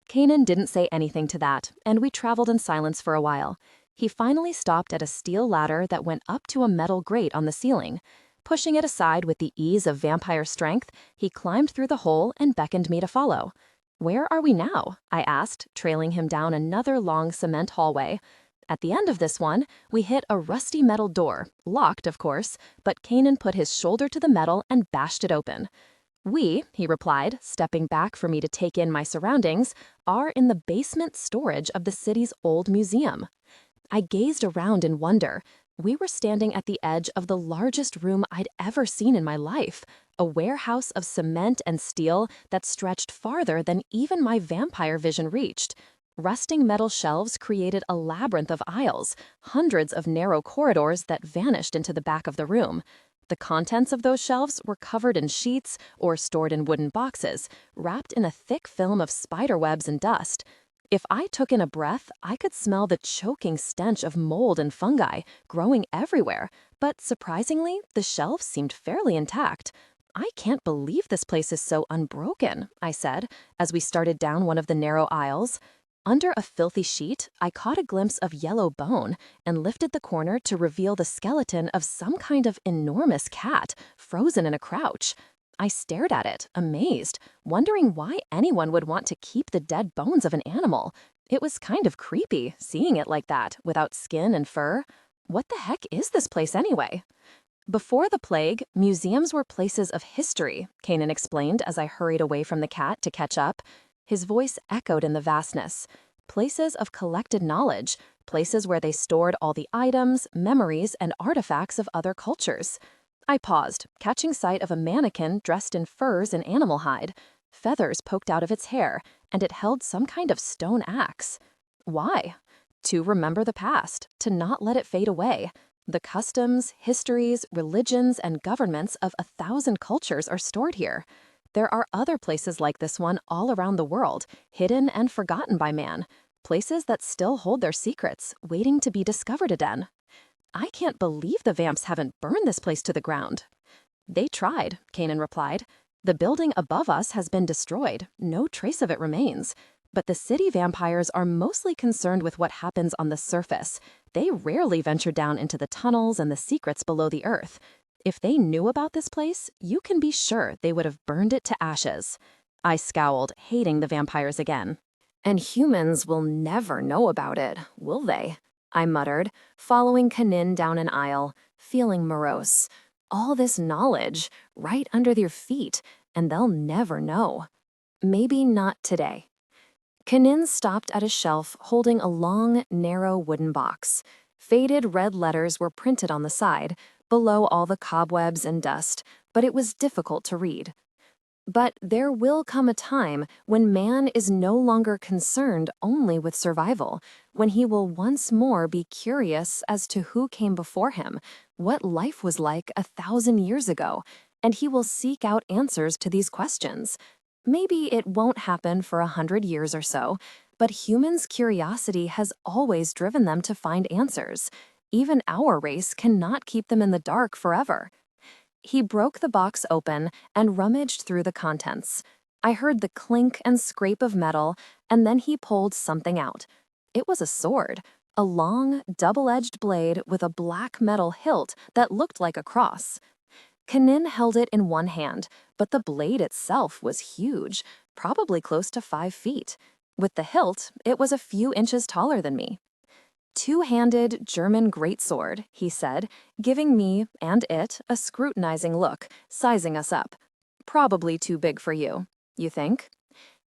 Kanan didn't say anything to that, and we traveled in silence for a while. He finally stopped at a steel ladder that went up to a metal grate on the ceiling. Pushing it aside with the ease of vampire strength, he climbed through the hole and beckoned me to follow. Where are we now? I asked, trailing him down another long cement hallway. At the end of this one, we hit a rusty metal door, locked of course, but Kanan put his shoulder to the metal and bashed it open. We, he replied, stepping back for me to take in my surroundings, are in the basement storage of the city's old museum. I gazed around in wonder. We were standing at the edge of the largest room I'd ever seen in my life, a warehouse of cement and steel that stretched farther than even my vampire vision reached. Rusting metal shelves created a labyrinth of aisles, hundreds of narrow corridors that vanished into the back of the room. The contents of those shelves were covered in sheets or stored in wooden boxes, wrapped in a thick film of spider webs and dust. If I took in a breath, I could smell the choking stench of mold and fungi growing everywhere, but surprisingly, the shelves seemed fairly intact. I can't believe this place is so unbroken, I said, as we started down one of the narrow aisles. Under a filthy sheet, I caught a glimpse of yellow bone and lifted the corner to reveal the skeleton of some kind of enormous cat, frozen in a crouch. I stared at it, amazed, wondering why anyone would want to keep the dead bones of an animal. It was kind of creepy, seeing it like that, without skin and fur. What the heck is this place anyway? Before the plague, museums were places of history, Kanan explained as I hurried away from the cat to catch up. His voice echoed in the vastness. Places of collected knowledge, places where they stored all the items, memories, and artifacts of other cultures. I paused, catching sight of a mannequin dressed in furs and animal hide. Feathers poked out of its hair, and it held some kind of stone axe. Why? To remember the past, to not let it fade away. The customs, histories, religions, and governments of 1,000 cultures are stored here. There are other places like this one all around the world, hidden and forgotten by man. Places that still hold their secrets, waiting to be discovered again. I can't believe the vamps haven't burned this place to the ground. They tried, Kanan replied. The building above us has been destroyed. No trace of it remains. But the city vampires are mostly concerned with what happens on the surface. They rarely venture down into the tunnels and the secrets below the earth. If they knew about this place, you can be sure they would have burned it to ashes. I scowled, hating the vampires again. And humans will never know about it, will they? I muttered, following Kanin down an aisle, feeling morose. All this knowledge, right under their feet, and they'll never know. Maybe not today. Kanin stopped at a shelf holding a long, narrow wooden box. Faded red letters were printed on the side, below all the cobwebs and dust, but it was difficult to read. But there will come a time when man is no longer concerned only with survival, when he will once more be curious as to who came before him, what life was like 1,000 years ago, and he will seek out answers to these questions. Maybe it won't happen for 100 years or so, but humans' curiosity has always driven them to find answers. Even our race cannot keep them in the dark forever. He broke the box open and rummaged through the contents. I heard the clink and scrape of metal, and then he pulled something out. It was a sword, A long, double-edged blade with a black metal hilt that looked like a cross. Kanin held it in one hand, but the blade itself was huge, probably close to 5 feet. With the hilt, it was a few inches taller than me. Two-handed German greatsword, he said, giving me and it a scrutinizing look, sizing us up. Probably too big for you, you think?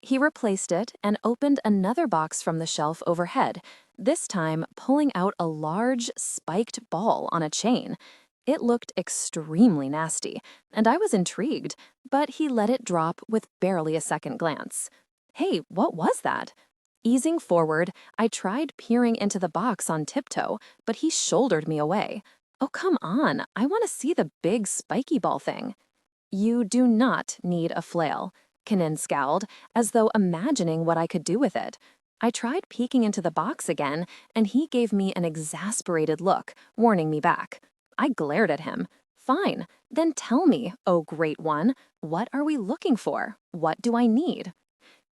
He replaced it and opened another box from the shelf overhead, this time pulling out a large, spiked ball on a chain. It looked extremely nasty, and I was intrigued, but he let it drop with barely a second glance. Hey, what was that? Easing forward, I tried peering into the box on tiptoe, but he shouldered me away. Oh, come on, I want to see the big spiky ball thing. You do not need a flail, Kanin scowled, as though imagining what I could do with it. I tried peeking into the box again, and he gave me an exasperated look, warning me back. I glared at him. Fine, then tell me, oh great one, what are we looking for? What do I need?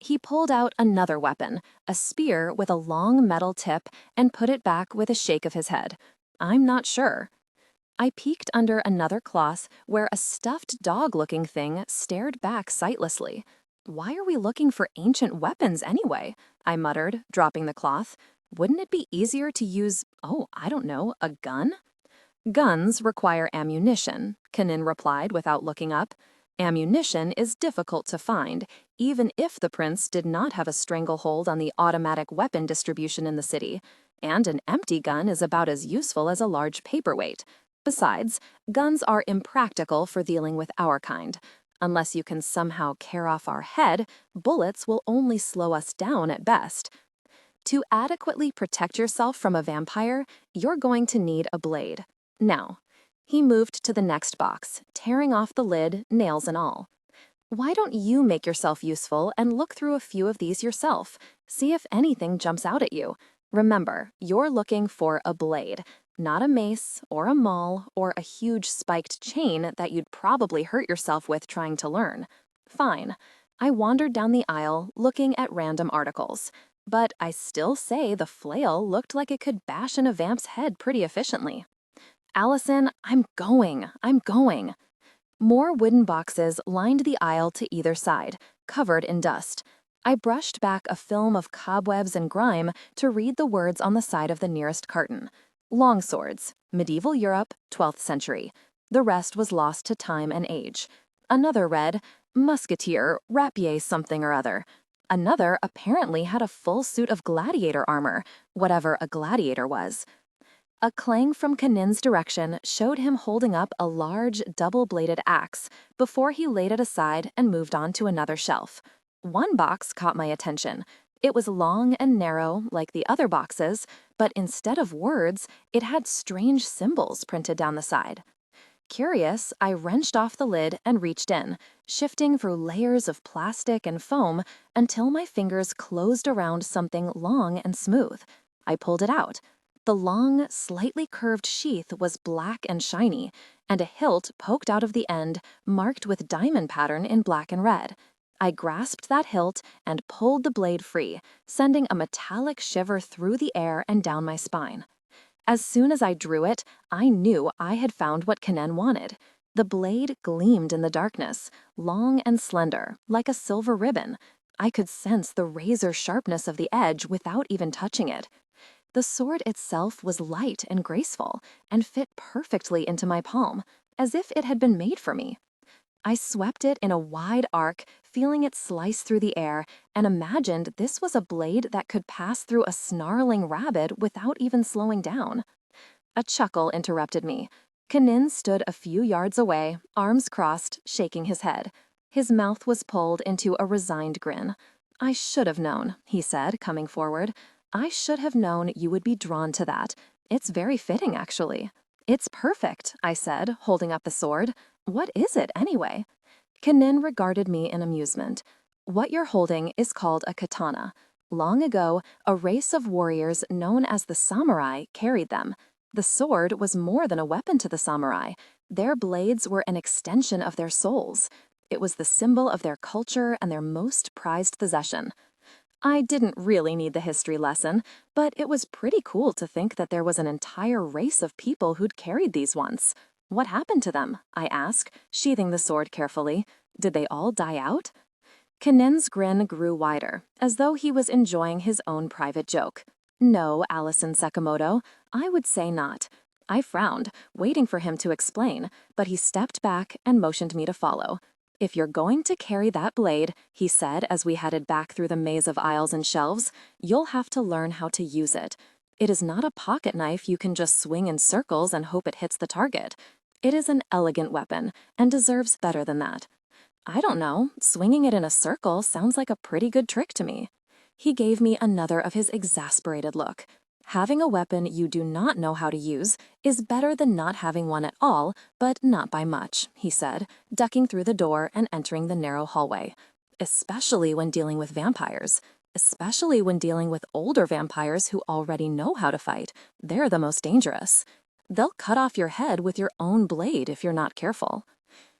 He pulled out another weapon, a spear with a long metal tip, and put it back with a shake of his head. I'm not sure. I peeked under another cloth where a stuffed dog-looking thing stared back sightlessly. Why are we looking for ancient weapons anyway? I muttered, dropping the cloth. Wouldn't it be easier to use, I don't know, a gun? Guns require ammunition, Kanin replied without looking up. Ammunition is difficult to find, even if the prince did not have a stranglehold on the automatic weapon distribution in the city, and an empty gun is about as useful as a large paperweight. Besides, guns are impractical for dealing with our kind. Unless you can somehow tear off our head, bullets will only slow us down at best. To adequately protect yourself from a vampire, you're going to need a blade. Now, he moved to the next box, tearing off the lid, nails and all. Why don't you make yourself useful and look through a few of these yourself? See if anything jumps out at you. Remember, you're looking for a blade, not a mace or a maul or a huge spiked chain that you'd probably hurt yourself with trying to learn. Fine. I wandered down the aisle looking at random articles. But I still say the flail looked like it could bash in a vamp's head pretty efficiently. Allison, I'm going. More wooden boxes lined the aisle to either side, covered in dust. I brushed back a film of cobwebs and grime to read the words on the side of the nearest carton. Longswords, Medieval Europe, 12th century. The rest was lost to time and age. Another read, Musketeer, rapier something or other. Another apparently had a full suit of gladiator armor, whatever a gladiator was. A clang from Kanin's direction showed him holding up a large, double-bladed axe before he laid it aside and moved on to another shelf. One box caught my attention. It was long and narrow, like the other boxes, but instead of words, it had strange symbols printed down the side. Curious, I wrenched off the lid and reached in, shifting through layers of plastic and foam until my fingers closed around something long and smooth. I pulled it out. The long, slightly curved sheath was black and shiny, and a hilt poked out of the end, marked with diamond pattern in black and red. I grasped that hilt and pulled the blade free, sending a metallic shiver through the air and down my spine. As soon as I drew it, I knew I had found what Kanin wanted. The blade gleamed in the darkness, long and slender, like a silver ribbon. I could sense the razor sharpness of the edge without even touching it. The sword itself was light and graceful, and fit perfectly into my palm, as if it had been made for me. I swept it in a wide arc, feeling it slice through the air, and imagined this was a blade that could pass through a snarling rabbit without even slowing down. A chuckle interrupted me. Kanin stood a few yards away, arms crossed, shaking his head. His mouth was pulled into a resigned grin. I should have known, he said, coming forward. I should have known you would be drawn to that. It's very fitting, actually. It's perfect, I said, holding up the sword. What is it, anyway? Kanin regarded me in amusement. What you're holding is called a katana. Long ago, a race of warriors known as the samurai carried them. The sword was more than a weapon to the samurai. Their blades were an extension of their souls. It was the symbol of their culture and their most prized possession. I didn't really need the history lesson, but it was pretty cool to think that there was an entire race of people who'd carried these once. What happened to them? I asked, sheathing the sword carefully. Did they all die out? Kanin's grin grew wider, as though he was enjoying his own private joke. No, Allison Sekemoto, I would say not. I frowned, waiting for him to explain, but he stepped back and motioned me to follow. If you're going to carry that blade, he said as we headed back through the maze of aisles and shelves, you'll have to learn how to use it. It is not a pocket knife you can just swing in circles and hope it hits the target. It is an elegant weapon and deserves better than that. I don't know, swinging it in a circle sounds like a pretty good trick to me. He gave me another of his exasperated look. Having a weapon you do not know how to use is better than not having one at all, but not by much, he said, ducking through the door and entering the narrow hallway. Especially when dealing with vampires. Especially when dealing with older vampires who already know how to fight. They're the most dangerous. They'll cut off your head with your own blade if you're not careful.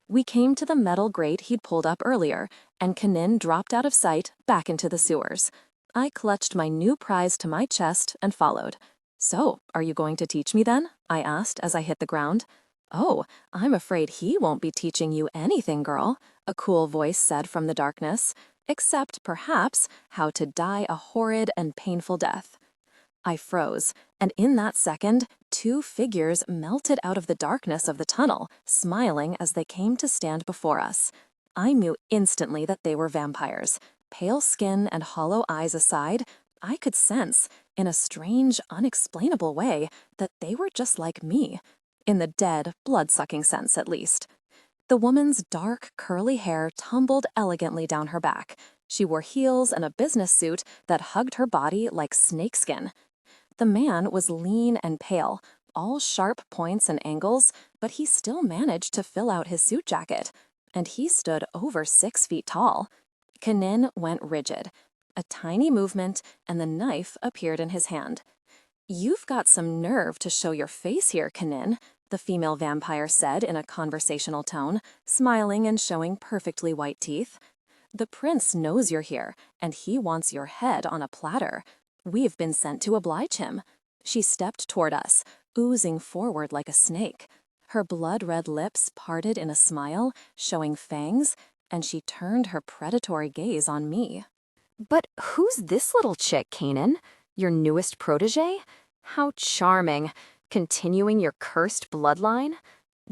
We came to the metal grate he'd pulled up earlier, and Kanin dropped out of sight back into the sewers. I clutched my new prize to my chest and followed. So, are you going to teach me then? I asked as I hit the ground. Oh, I'm afraid he won't be teaching you anything, girl, a cool voice said from the darkness, except, perhaps, how to die a horrid and painful death. I froze, and in that second, two figures melted out of the darkness of the tunnel, smiling as they came to stand before us. I knew instantly that they were vampires. Pale skin and hollow eyes aside, I could sense, in a strange, unexplainable way, that they were just like me. In the dead, blood-sucking sense, at least. The woman's dark, curly hair tumbled elegantly down her back. She wore heels and a business suit that hugged her body like snakeskin. The man was lean and pale, all sharp points and angles, but he still managed to fill out his suit jacket. And he stood over 6 feet tall. Kanin went rigid. A tiny movement, and the knife appeared in his hand. You've got some nerve to show your face here, Kanin, the female vampire said in a conversational tone, smiling and showing perfectly white teeth. The prince knows you're here, and he wants your head on a platter. We've been sent to oblige him. She stepped toward us, oozing forward like a snake. Her blood-red lips parted in a smile, showing fangs, and she turned her predatory gaze on me. But who's this little chick, Kanan? Your newest protege? How charming. Continuing your cursed bloodline?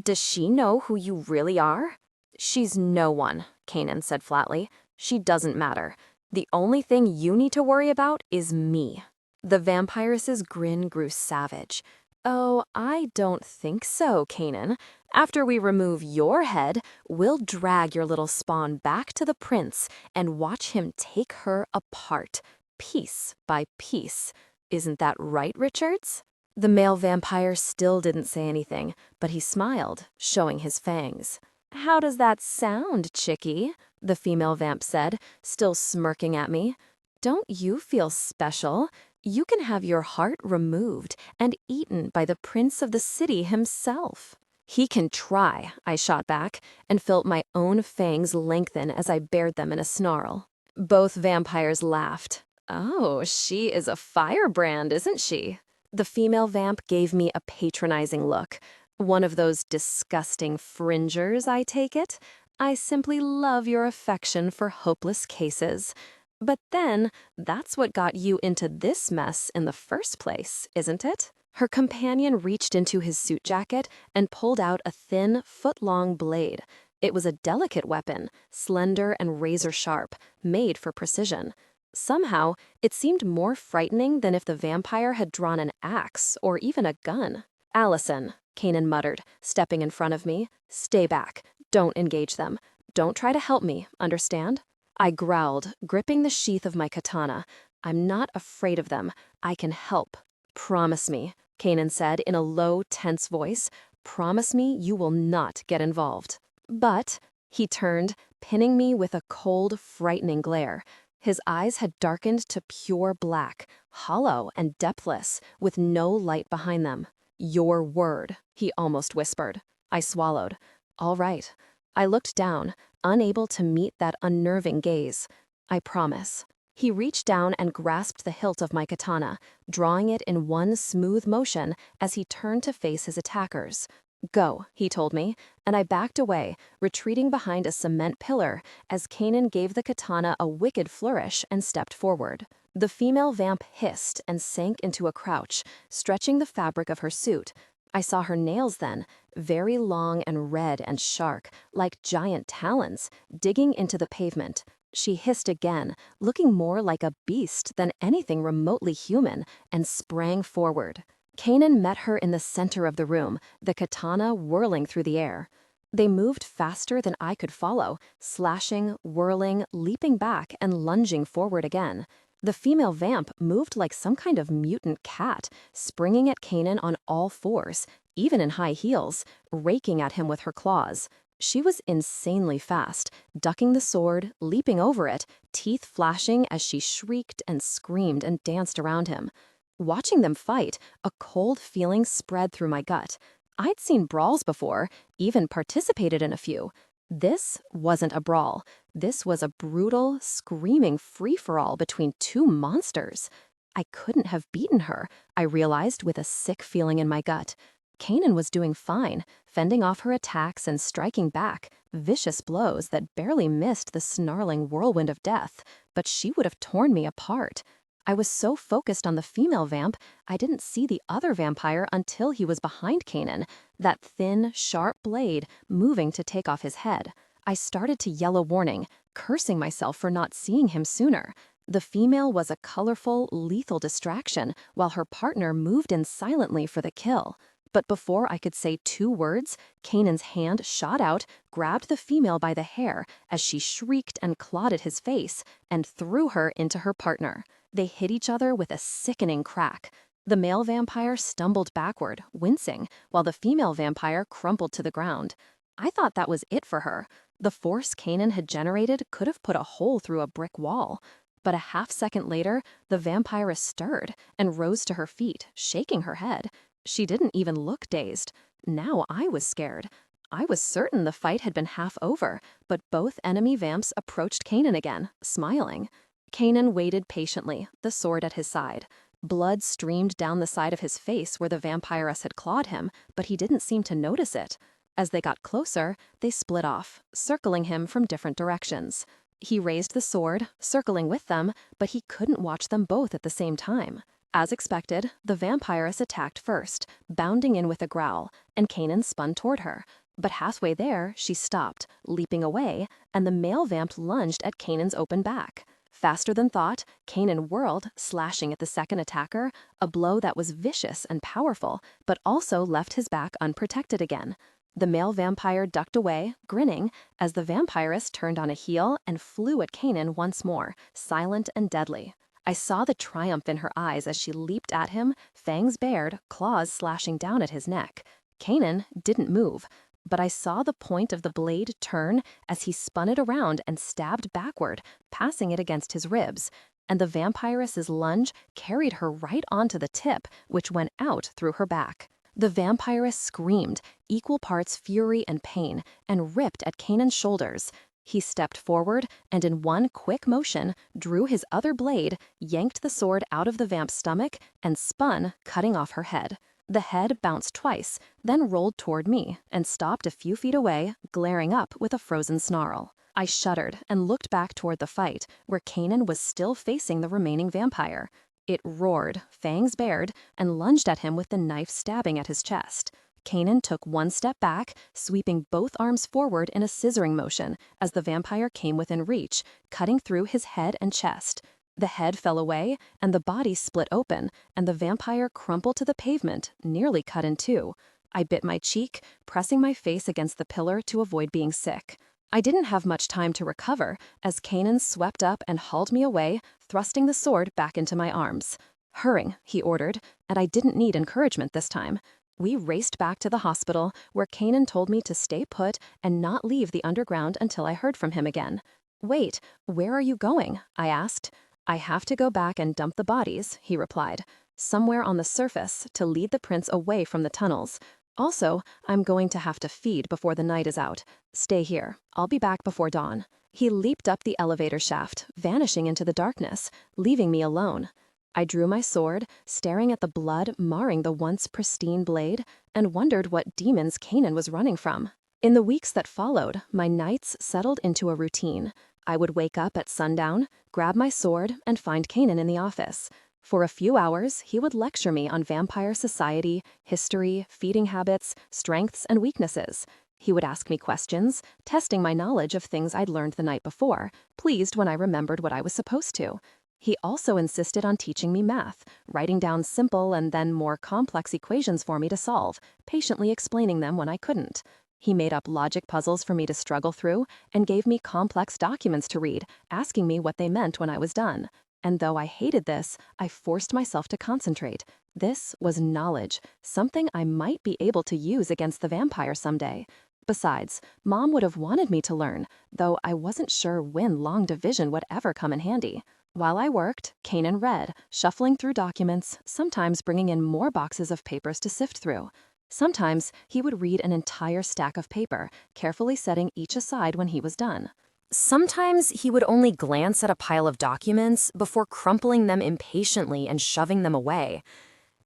Does she know who you really are? She's no one, Kanan said flatly. She doesn't matter. The only thing you need to worry about is me. The vampiress's grin grew savage. Oh, I don't think so, Kanan. After we remove your head, we'll drag your little spawn back to the prince and watch him take her apart, piece by piece. Isn't that right, Richards? The male vampire still didn't say anything, but he smiled, showing his fangs. How does that sound, chickie? The female vamp said, still smirking at me. Don't you feel special? You can have your heart removed and eaten by the prince of the city himself. He can try, I shot back, and felt my own fangs lengthen as I bared them in a snarl. Both vampires laughed. Oh, she is a firebrand, isn't she? The female vamp gave me a patronizing look. One of those disgusting fringers, I take it? I simply love your affection for hopeless cases. But then, that's what got you into this mess in the first place, isn't it? Her companion reached into his suit jacket and pulled out a thin, foot-long blade. It was a delicate weapon, slender and razor-sharp, made for precision. Somehow, it seemed more frightening than if the vampire had drawn an axe or even a gun. Allison, Kanan muttered, stepping in front of me. Stay back. Don't engage them. Don't try to help me, understand? I growled, gripping the sheath of my katana. I'm not afraid of them. I can help. Promise me, Kanan said in a low, tense voice. Promise me you will not get involved. But, he turned, pinning me with a cold, frightening glare. His eyes had darkened to pure black, hollow and depthless, with no light behind them. Your word, he almost whispered. I swallowed. All right. I looked down, unable to meet that unnerving gaze. I promise. He reached down and grasped the hilt of my katana, drawing it in one smooth motion as he turned to face his attackers. "Go," he told me, and I backed away, retreating behind a cement pillar as Kanan gave the katana a wicked flourish and stepped forward. The female vamp hissed and sank into a crouch, stretching the fabric of her suit. I saw her nails then, very long and red and sharp, like giant talons, digging into the pavement. She hissed again, looking more like a beast than anything remotely human, and sprang forward. Kanan met her in the center of the room, the katana whirling through the air. They moved faster than I could follow, slashing, whirling, leaping back, and lunging forward again. The female vamp moved like some kind of mutant cat, springing at Kanan on all fours, even in high heels, raking at him with her claws. She was insanely fast, ducking the sword, leaping over it, teeth flashing as she shrieked and screamed and danced around him. Watching them fight, a cold feeling spread through my gut. I'd seen brawls before, even participated in a few. This wasn't a brawl. This was a brutal, screaming free-for-all between two monsters. I couldn't have beaten her, I realized with a sick feeling in my gut. Kanan was doing fine, fending off her attacks and striking back, vicious blows that barely missed the snarling whirlwind of death, but she would have torn me apart. I was so focused on the female vamp, I didn't see the other vampire until he was behind Kanan, that thin, sharp blade moving to take off his head. I started to yell a warning, cursing myself for not seeing him sooner. The female was a colorful, lethal distraction, while her partner moved in silently for the kill. But before I could say two words, Kanan's hand shot out, grabbed the female by the hair as she shrieked and clawed at his face, and threw her into her partner. They hit each other with a sickening crack. The male vampire stumbled backward, wincing, while the female vampire crumpled to the ground. I thought that was it for her. The force Kanan had generated could have put a hole through a brick wall. But a half-second later, the vampiress stirred and rose to her feet, shaking her head. She didn't even look dazed. Now I was scared. I was certain the fight had been half over, but both enemy vamps approached Kanan again, smiling. Kanan waited patiently, the sword at his side. Blood streamed down the side of his face where the vampiress had clawed him, but he didn't seem to notice it. As they got closer, they split off, circling him from different directions. He raised the sword, circling with them, but he couldn't watch them both at the same time. As expected, the vampiress attacked first, bounding in with a growl, and Kanan spun toward her. But halfway there, she stopped, leaping away, and the male vamp lunged at Kanan's open back. Faster than thought, Kanan whirled, slashing at the second attacker, a blow that was vicious and powerful, but also left his back unprotected again. The male vampire ducked away, grinning, as the vampiress turned on a heel and flew at Kanan once more, silent and deadly. I saw the triumph in her eyes as she leaped at him, fangs bared, claws slashing down at his neck. Kanan didn't move, but I saw the point of the blade turn as he spun it around and stabbed backward, passing it against his ribs. And the vampiress's lunge carried her right onto the tip, which went out through her back. The vampiress screamed, equal parts fury and pain, and ripped at Kanan's shoulders. He stepped forward and in one quick motion drew his other blade, yanked the sword out of the vamp's stomach, and spun, cutting off her head. The head bounced twice, then rolled toward me and stopped a few feet away, glaring up with a frozen snarl. I shuddered and looked back toward the fight, where Kanan was still facing the remaining vampire. It roared, fangs bared, and lunged at him with the knife stabbing at his chest. Kanan took one step back, sweeping both arms forward in a scissoring motion as the vampire came within reach, cutting through his head and chest. The head fell away, and the body split open, and the vampire crumpled to the pavement, nearly cut in two. I bit my cheek, pressing my face against the pillar to avoid being sick. I didn't have much time to recover as Kanan swept up and hauled me away, thrusting the sword back into my arms. "Hurry," he ordered, and I didn't need encouragement this time. We raced back to the hospital, where Kanan told me to stay put and not leave the underground until I heard from him again. "Wait, where are you going?" I asked. "I have to go back and dump the bodies," he replied. "Somewhere on the surface to lead the prince away from the tunnels. Also, I'm going to have to feed before the night is out. Stay here. I'll be back before dawn. He leaped up the elevator shaft, vanishing into the darkness, leaving me alone. I drew my sword, staring at the blood marring the once pristine blade, and wondered what demons Kanan was running from. In the weeks that followed, my nights settled into a routine. I would wake up at sundown, grab my sword, and find Kanan in the office. For a few hours, he would lecture me on vampire society, history, feeding habits, strengths, and weaknesses. He would ask me questions, testing my knowledge of things I'd learned the night before, pleased when I remembered what I was supposed to. He also insisted on teaching me math, writing down simple and then more complex equations for me to solve, patiently explaining them when I couldn't. He made up logic puzzles for me to struggle through and gave me complex documents to read, asking me what they meant when I was done. And though I hated this, I forced myself to concentrate. This was knowledge, something I might be able to use against the vampire someday. Besides, Mom would have wanted me to learn, though I wasn't sure when long division would ever come in handy. While I worked, Kanan read, shuffling through documents, sometimes bringing in more boxes of papers to sift through. Sometimes he would read an entire stack of paper, carefully setting each aside when he was done. Sometimes he would only glance at a pile of documents before crumpling them impatiently and shoving them away.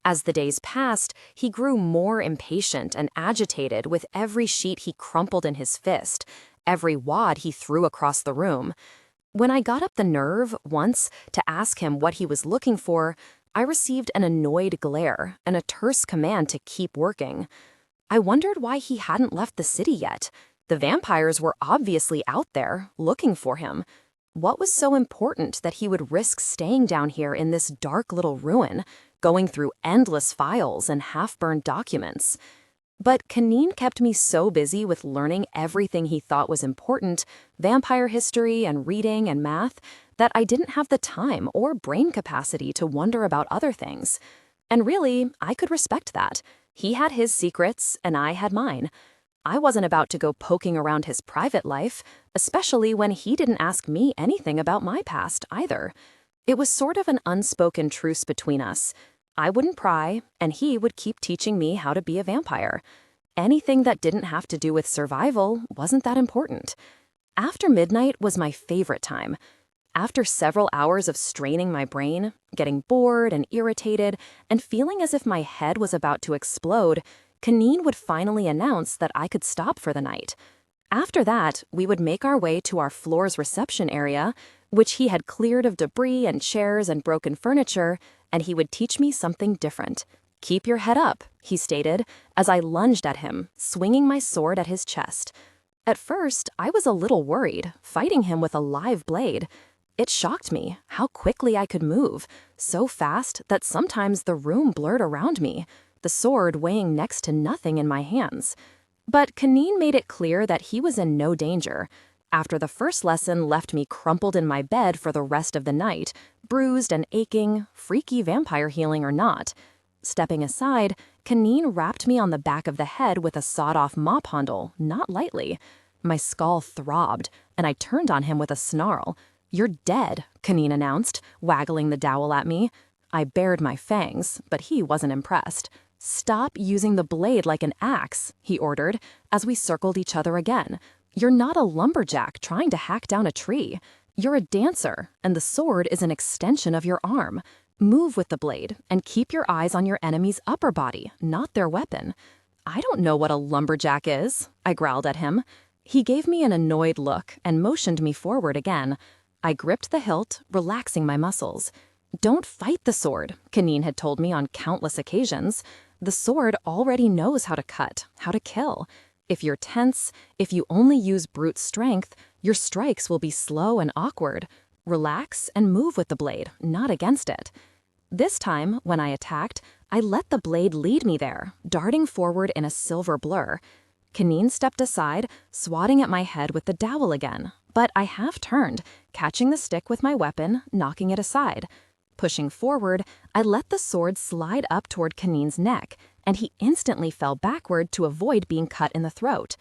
As the days passed, he grew more impatient and agitated with every sheet he crumpled in his fist, every wad he threw across the room. When I got up the nerve once to ask him what he was looking for, I received an annoyed glare and a terse command to keep working. I wondered why he hadn't left the city yet. The vampires were obviously out there, looking for him. What was so important that he would risk staying down here in this dark little ruin, going through endless files and half-burned documents? But Kanin kept me so busy with learning everything he thought was important, vampire history and reading and math, that I didn't have the time or brain capacity to wonder about other things. And really, I could respect that. He had his secrets, and I had mine. I wasn't about to go poking around his private life, especially when he didn't ask me anything about my past either. It was sort of an unspoken truce between us. I wouldn't pry, and he would keep teaching me how to be a vampire. Anything that didn't have to do with survival wasn't that important. After midnight was my favorite time. After several hours of straining my brain, getting bored and irritated, and feeling as if my head was about to explode, Kanin would finally announce that I could stop for the night. After that, we would make our way to our floor's reception area, which he had cleared of debris and chairs and broken furniture, and he would teach me something different. "Keep your head up," he stated, as I lunged at him, swinging my sword at his chest. At first, I was a little worried, fighting him with a live blade. It shocked me how quickly I could move, so fast that sometimes the room blurred around me, the sword weighing next to nothing in my hands. But Kanin made it clear that he was in no danger. After the first lesson left me crumpled in my bed for the rest of the night, bruised and aching, freaky vampire healing or not. Stepping aside, Kanin rapped me on the back of the head with a sawed-off mop handle, not lightly. My skull throbbed, and I turned on him with a snarl. "You're dead," Kanin announced, waggling the dowel at me. I bared my fangs, but he wasn't impressed. "Stop using the blade like an axe," he ordered, as we circled each other again. "You're not a lumberjack trying to hack down a tree. You're a dancer, and the sword is an extension of your arm. Move with the blade, and keep your eyes on your enemy's upper body, not their weapon." "I don't know what a lumberjack is," I growled at him. He gave me an annoyed look and motioned me forward again. I gripped the hilt, relaxing my muscles. "Don't fight the sword," Kanin had told me on countless occasions. "The sword already knows how to cut, how to kill. If you're tense, if you only use brute strength, your strikes will be slow and awkward. Relax and move with the blade, not against it." This time, when I attacked, I let the blade lead me there, darting forward in a silver blur. Kanin stepped aside, swatting at my head with the dowel again, but I half-turned, catching the stick with my weapon, knocking it aside. Pushing forward, I let the sword slide up toward Kanin's neck, and he instantly fell backward to avoid being cut in the throat.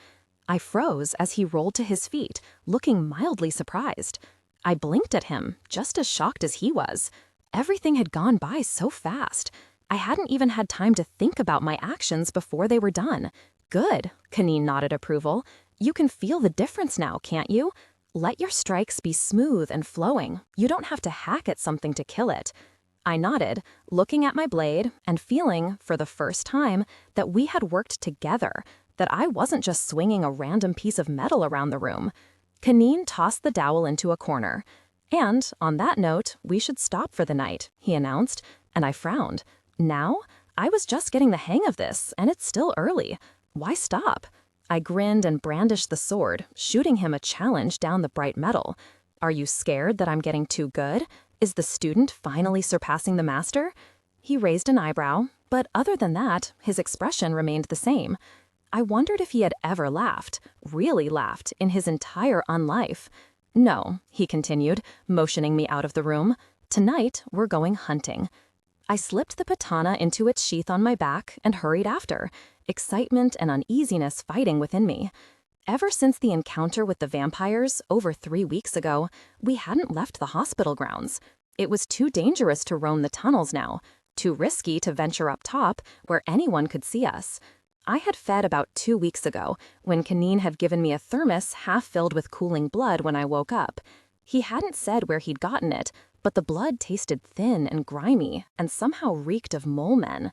I froze as he rolled to his feet, looking mildly surprised. I blinked at him, just as shocked as he was. Everything had gone by so fast. I hadn't even had time to think about my actions before they were done. Good, Kanine nodded approval. You can feel the difference now, can't you? Let your strikes be smooth and flowing. You don't have to hack at something to kill it. I nodded, looking at my blade and feeling, for the first time, that we had worked together, that I wasn't just swinging a random piece of metal around the room. Kanine tossed the dowel into a corner. And, on that note, we should stop for the night, he announced, and I frowned. Now? I was just getting the hang of this, and it's still early. Why stop? I grinned and brandished the sword, shooting him a challenge down the bright metal. Are you scared that I'm getting too good? Is the student finally surpassing the master? He raised an eyebrow, but other than that, his expression remained the same. I wondered if he had ever laughed, really laughed, in his entire unlife. No, he continued, motioning me out of the room. Tonight, we're going hunting. I slipped the katana into its sheath on my back and hurried after, excitement and uneasiness fighting within me. Ever since the encounter with the vampires, over 3 weeks ago, we hadn't left the hospital grounds. It was too dangerous to roam the tunnels now, too risky to venture up top where anyone could see us. I had fed about 2 weeks ago, when Kanine had given me a thermos half filled with cooling blood when I woke up. He hadn't said where he'd gotten it, but the blood tasted thin and grimy and somehow reeked of mole men.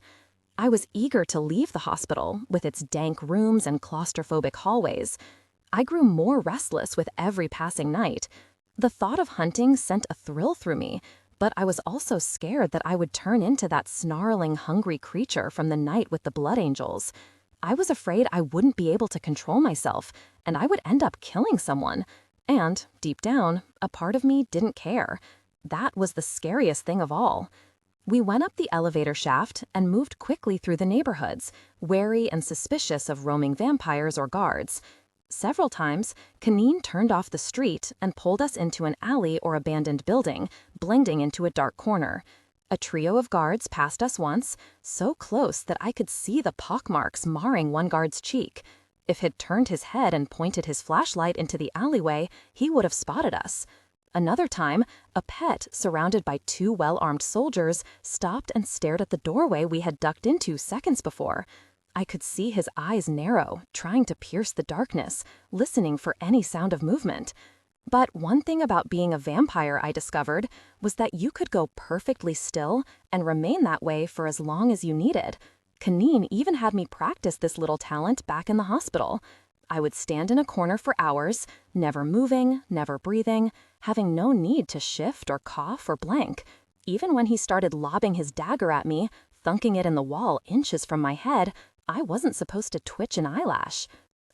I was eager to leave the hospital, with its dank rooms and claustrophobic hallways. I grew more restless with every passing night. The thought of hunting sent a thrill through me, but I was also scared that I would turn into that snarling, hungry creature from the night with the blood angels. I was afraid I wouldn't be able to control myself, and I would end up killing someone. And, deep down, a part of me didn't care. That was the scariest thing of all. We went up the elevator shaft and moved quickly through the neighborhoods, wary and suspicious of roaming vampires or guards. Several times, Kanine turned off the street and pulled us into an alley or abandoned building, blending into a dark corner. A trio of guards passed us once, so close that I could see the pockmarks marring one guard's cheek. If he'd turned his head and pointed his flashlight into the alleyway, he would have spotted us. Another time, a pet surrounded by 2 well-armed soldiers stopped and stared at the doorway we had ducked into seconds before. I could see his eyes narrow, trying to pierce the darkness, listening for any sound of movement. But one thing about being a vampire I discovered was that you could go perfectly still and remain that way for as long as you needed. Kanine even had me practice this little talent back in the hospital. I would stand in a corner for hours, never moving, never breathing, having no need to shift or cough or blank. Even when he started lobbing his dagger at me, thunking it in the wall inches from my head, I wasn't supposed to twitch an eyelash.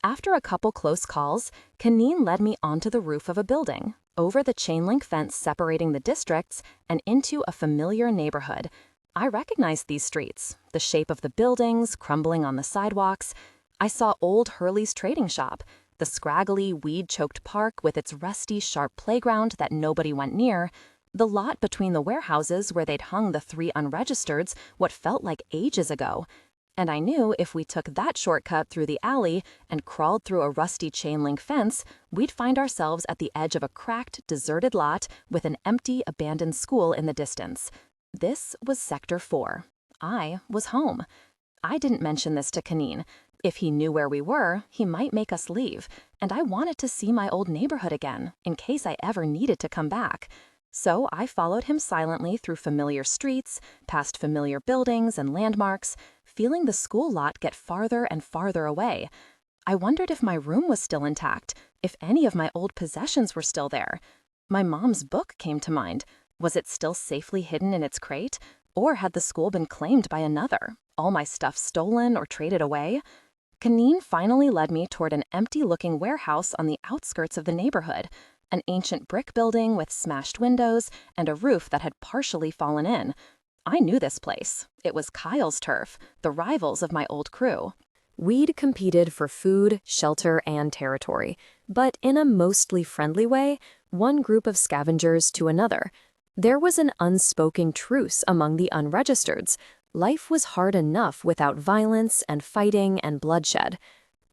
After a couple close calls, Kanine led me onto the roof of a building, over the chain-link fence separating the districts, and into a familiar neighborhood. I recognized these streets, the shape of the buildings crumbling on the sidewalks. I saw old Hurley's trading shop, the scraggly, weed-choked park with its rusty, sharp playground that nobody went near, the lot between the warehouses where they'd hung the 3 unregistereds what felt like ages ago. And I knew if we took that shortcut through the alley and crawled through a rusty chain-link fence, we'd find ourselves at the edge of a cracked, deserted lot with an empty, abandoned school in the distance. This was Sector 4. I was home. I didn't mention this to Kanine. If he knew where we were, he might make us leave, and I wanted to see my old neighborhood again, in case I ever needed to come back. So I followed him silently through familiar streets, past familiar buildings and landmarks, feeling the school lot get farther and farther away. I wondered if my room was still intact, if any of my old possessions were still there. My mom's book came to mind. Was it still safely hidden in its crate? Or had the school been claimed by another, all my stuff stolen or traded away? Kanine finally led me toward an empty-looking warehouse on the outskirts of the neighborhood, an ancient brick building with smashed windows and a roof that had partially fallen in. I knew this place. It was Kyle's turf, the rivals of my old crew. We'd competed for food, shelter, and territory, but in a mostly friendly way, one group of scavengers to another. There was an unspoken truce among the unregistereds. Life was hard enough without violence and fighting and bloodshed.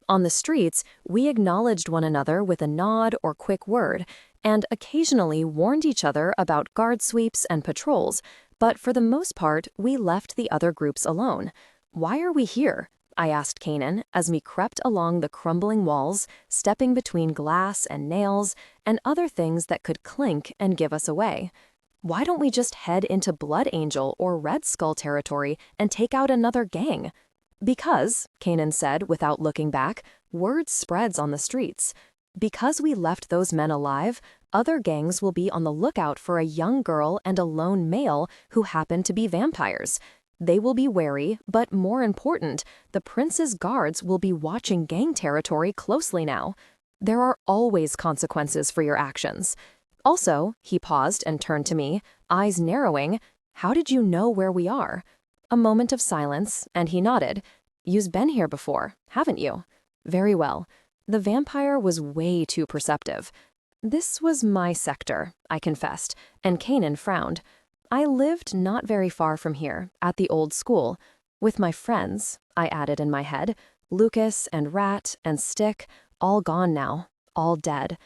On the streets, we acknowledged one another with a nod or quick word, and occasionally warned each other about guard sweeps and patrols, but for the most part, we left the other groups alone. "Why are we here?" I asked Kanan as we crept along the crumbling walls, stepping between glass and nails and other things that could clink and give us away. "Why don't we just head into Blood Angel or Red Skull territory and take out another gang?" "Because," Kanan said without looking back, "word spreads on the streets. Because we left those men alive, other gangs will be on the lookout for a young girl and a lone male who happen to be vampires. They will be wary, but more important, the prince's guards will be watching gang territory closely now. There are always consequences for your actions. Also," he paused and turned to me, eyes narrowing, "how did you know where we are?" A moment of silence, and he nodded. "You've been here before, haven't you?" "Very well." The vampire was way too perceptive. "This was my sector," I confessed, and Kanan frowned. "I lived not very far from here, at the old school. With my friends," I added in my head. "Lucas and Rat and Stick, all gone now, all dead."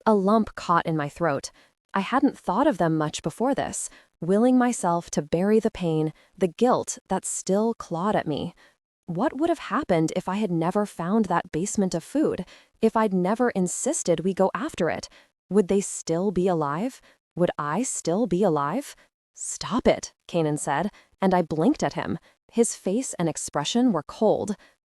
A lump caught in my throat. I hadn't thought of them much before this, willing myself to bury the pain, the guilt that still clawed at me. What would have happened if I had never found that basement of food? If I'd never insisted we go after it? Would they still be alive? Would I still be alive? "Stop it," Kanan said, and I blinked at him. His face and expression were cold.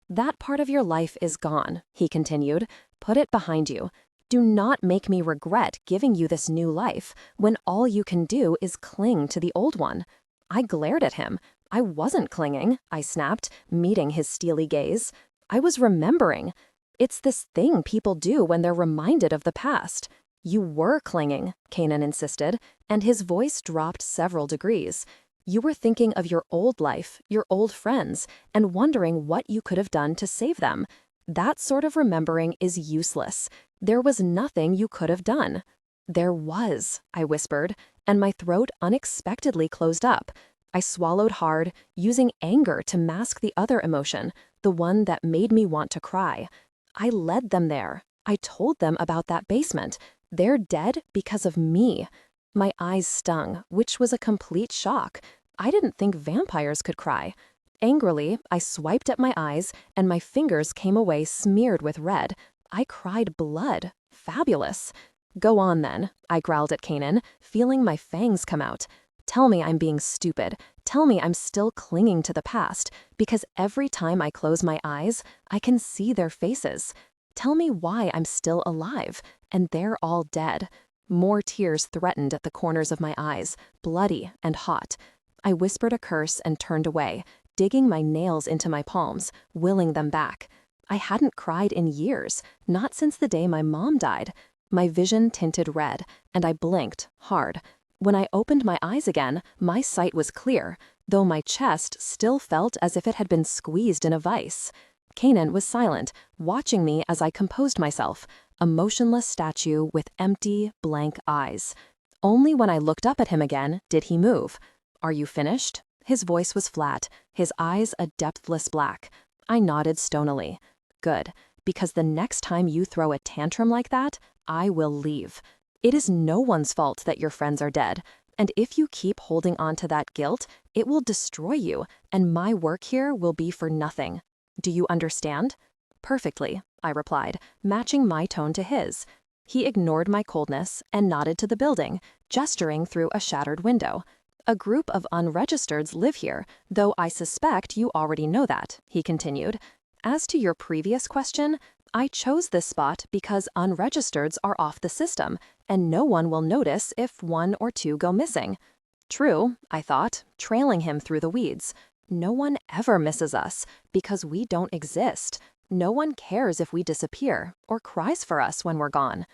"That part of your life is gone," he continued. "Put it behind you. Do not make me regret giving you this new life when all you can do is cling to the old one." I glared at him. "I wasn't clinging," I snapped, meeting his steely gaze. "I was remembering. It's this thing people do when they're reminded of the past." "You were clinging," Kanan insisted, and his voice dropped several degrees. "You were thinking of your old life, your old friends, and wondering what you could have done to save them. That sort of remembering is useless. There was nothing you could have done." "There was," I whispered, and my throat unexpectedly closed up. I swallowed hard, using anger to mask the other emotion, the one that made me want to cry. "I led them there. I told them about that basement. They're dead because of me." My eyes stung, which was a complete shock. I didn't think vampires could cry. Angrily, I swiped at my eyes, and my fingers came away smeared with red. I cried blood. Fabulous. "Go on then," I growled at Kanan, feeling my fangs come out. "Tell me I'm being stupid. Tell me I'm still clinging to the past, because every time I close my eyes, I can see their faces. Tell me why I'm still alive, and they're all dead." More tears threatened at the corners of my eyes, bloody and hot. I whispered a curse and turned away, digging my nails into my palms, willing them back. I hadn't cried in years, not since the day my mom died. My vision tinted red, and I blinked hard. When I opened my eyes again, my sight was clear, though my chest still felt as if it had been squeezed in a vice. Kanan was silent, watching me as I composed myself, a motionless statue with empty, blank eyes. Only when I looked up at him again did he move. "Are you finished?" His voice was flat, his eyes a depthless black. I nodded stonily. "Good, because the next time you throw a tantrum like that, I will leave. It is no one's fault that your friends are dead, and if you keep holding on to that guilt, it will destroy you, and my work here will be for nothing. Do you understand?" "Perfectly," I replied, matching my tone to his. He ignored my coldness and nodded to the building, gesturing through a shattered window. "A group of unregistereds live here, though I suspect you already know that," he continued. "As to your previous question, I chose this spot because unregistereds are off the system, and no one will notice if one or two go missing." True, I thought, trailing him through the weeds. No one ever misses us, because we don't exist. No one cares if we disappear, or cries for us when we're gone.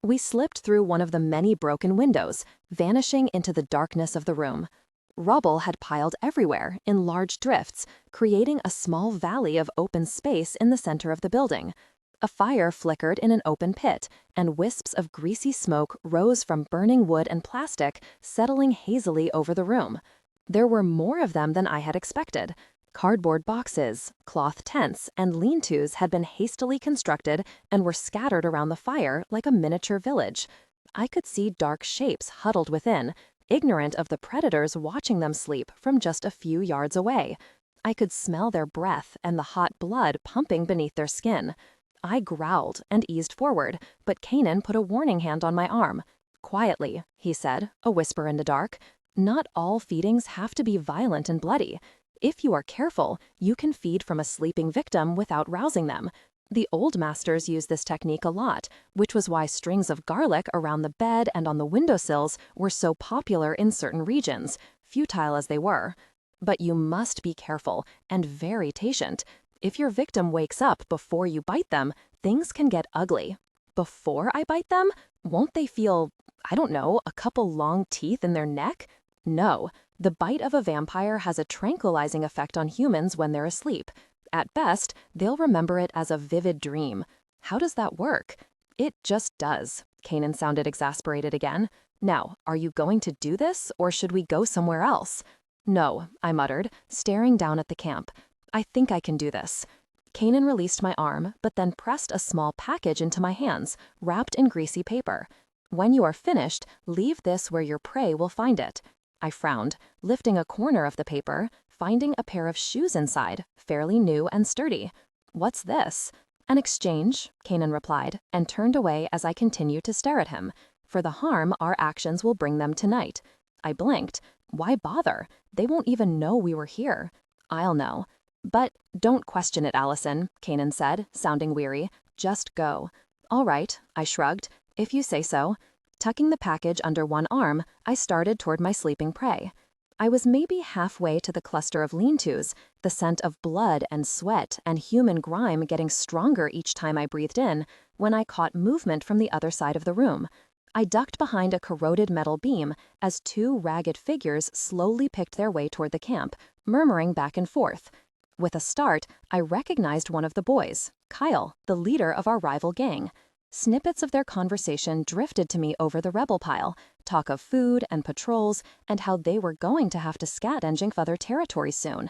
We slipped through one of the many broken windows, vanishing into the darkness of the room. Rubble had piled everywhere in large drifts, creating a small valley of open space in the center of the building. A fire flickered in an open pit, and wisps of greasy smoke rose from burning wood and plastic, settling hazily over the room. There were more of them than I had expected. Cardboard boxes, cloth tents, and lean-tos had been hastily constructed and were scattered around the fire like a miniature village. I could see dark shapes huddled within, ignorant of the predators watching them sleep from just a few yards away. I could smell their breath and the hot blood pumping beneath their skin. I growled and eased forward, but Kanan put a warning hand on my arm. "Quietly," he said, a whisper in the dark. "Not all feedings have to be violent and bloody. If you are careful, you can feed from a sleeping victim without rousing them. The old masters used this technique a lot, which was why strings of garlic around the bed and on the windowsills were so popular in certain regions, futile as they were. But you must be careful and very patient. If your victim wakes up before you bite them, things can get ugly. Before I bite them, won't they feel, I don't know, a couple long teeth in their neck? No, the bite of a vampire has a tranquilizing effect on humans when they're asleep. At best, they'll remember it as a vivid dream. How does that work? It just does." Kanan sounded exasperated again. "Now, are you going to do this, or should we go somewhere else?" "No," I muttered, staring down at the camp. "I think I can do this." Kanan released my arm, but then pressed a small package into my hands, wrapped in greasy paper. "When you are finished, leave this where your prey will find it." I frowned, lifting a corner of the paper, finding a pair of shoes inside, fairly new and sturdy. "What's this?" "An exchange," Kanan replied, and turned away as I continued to stare at him. "For the harm our actions will bring them tonight." I blinked. Why bother? They won't even know we were here. I'll know. "But don't question it, Allison," Kanan said, sounding weary. "Just go." "All right," I shrugged. "If you say so." Tucking the package under one arm, I started toward my sleeping prey. I was maybe halfway to the cluster of lean-tos, the scent of blood and sweat and human grime getting stronger each time I breathed in, when I caught movement from the other side of the room. I ducked behind a corroded metal beam as two ragged figures slowly picked their way toward the camp, murmuring back and forth. With a start, I recognized one of the boys, Kyle, the leader of our rival gang. Snippets of their conversation drifted to me over the rebel pile, talk of food and patrols, and how they were going to have to scavenging for other territories soon.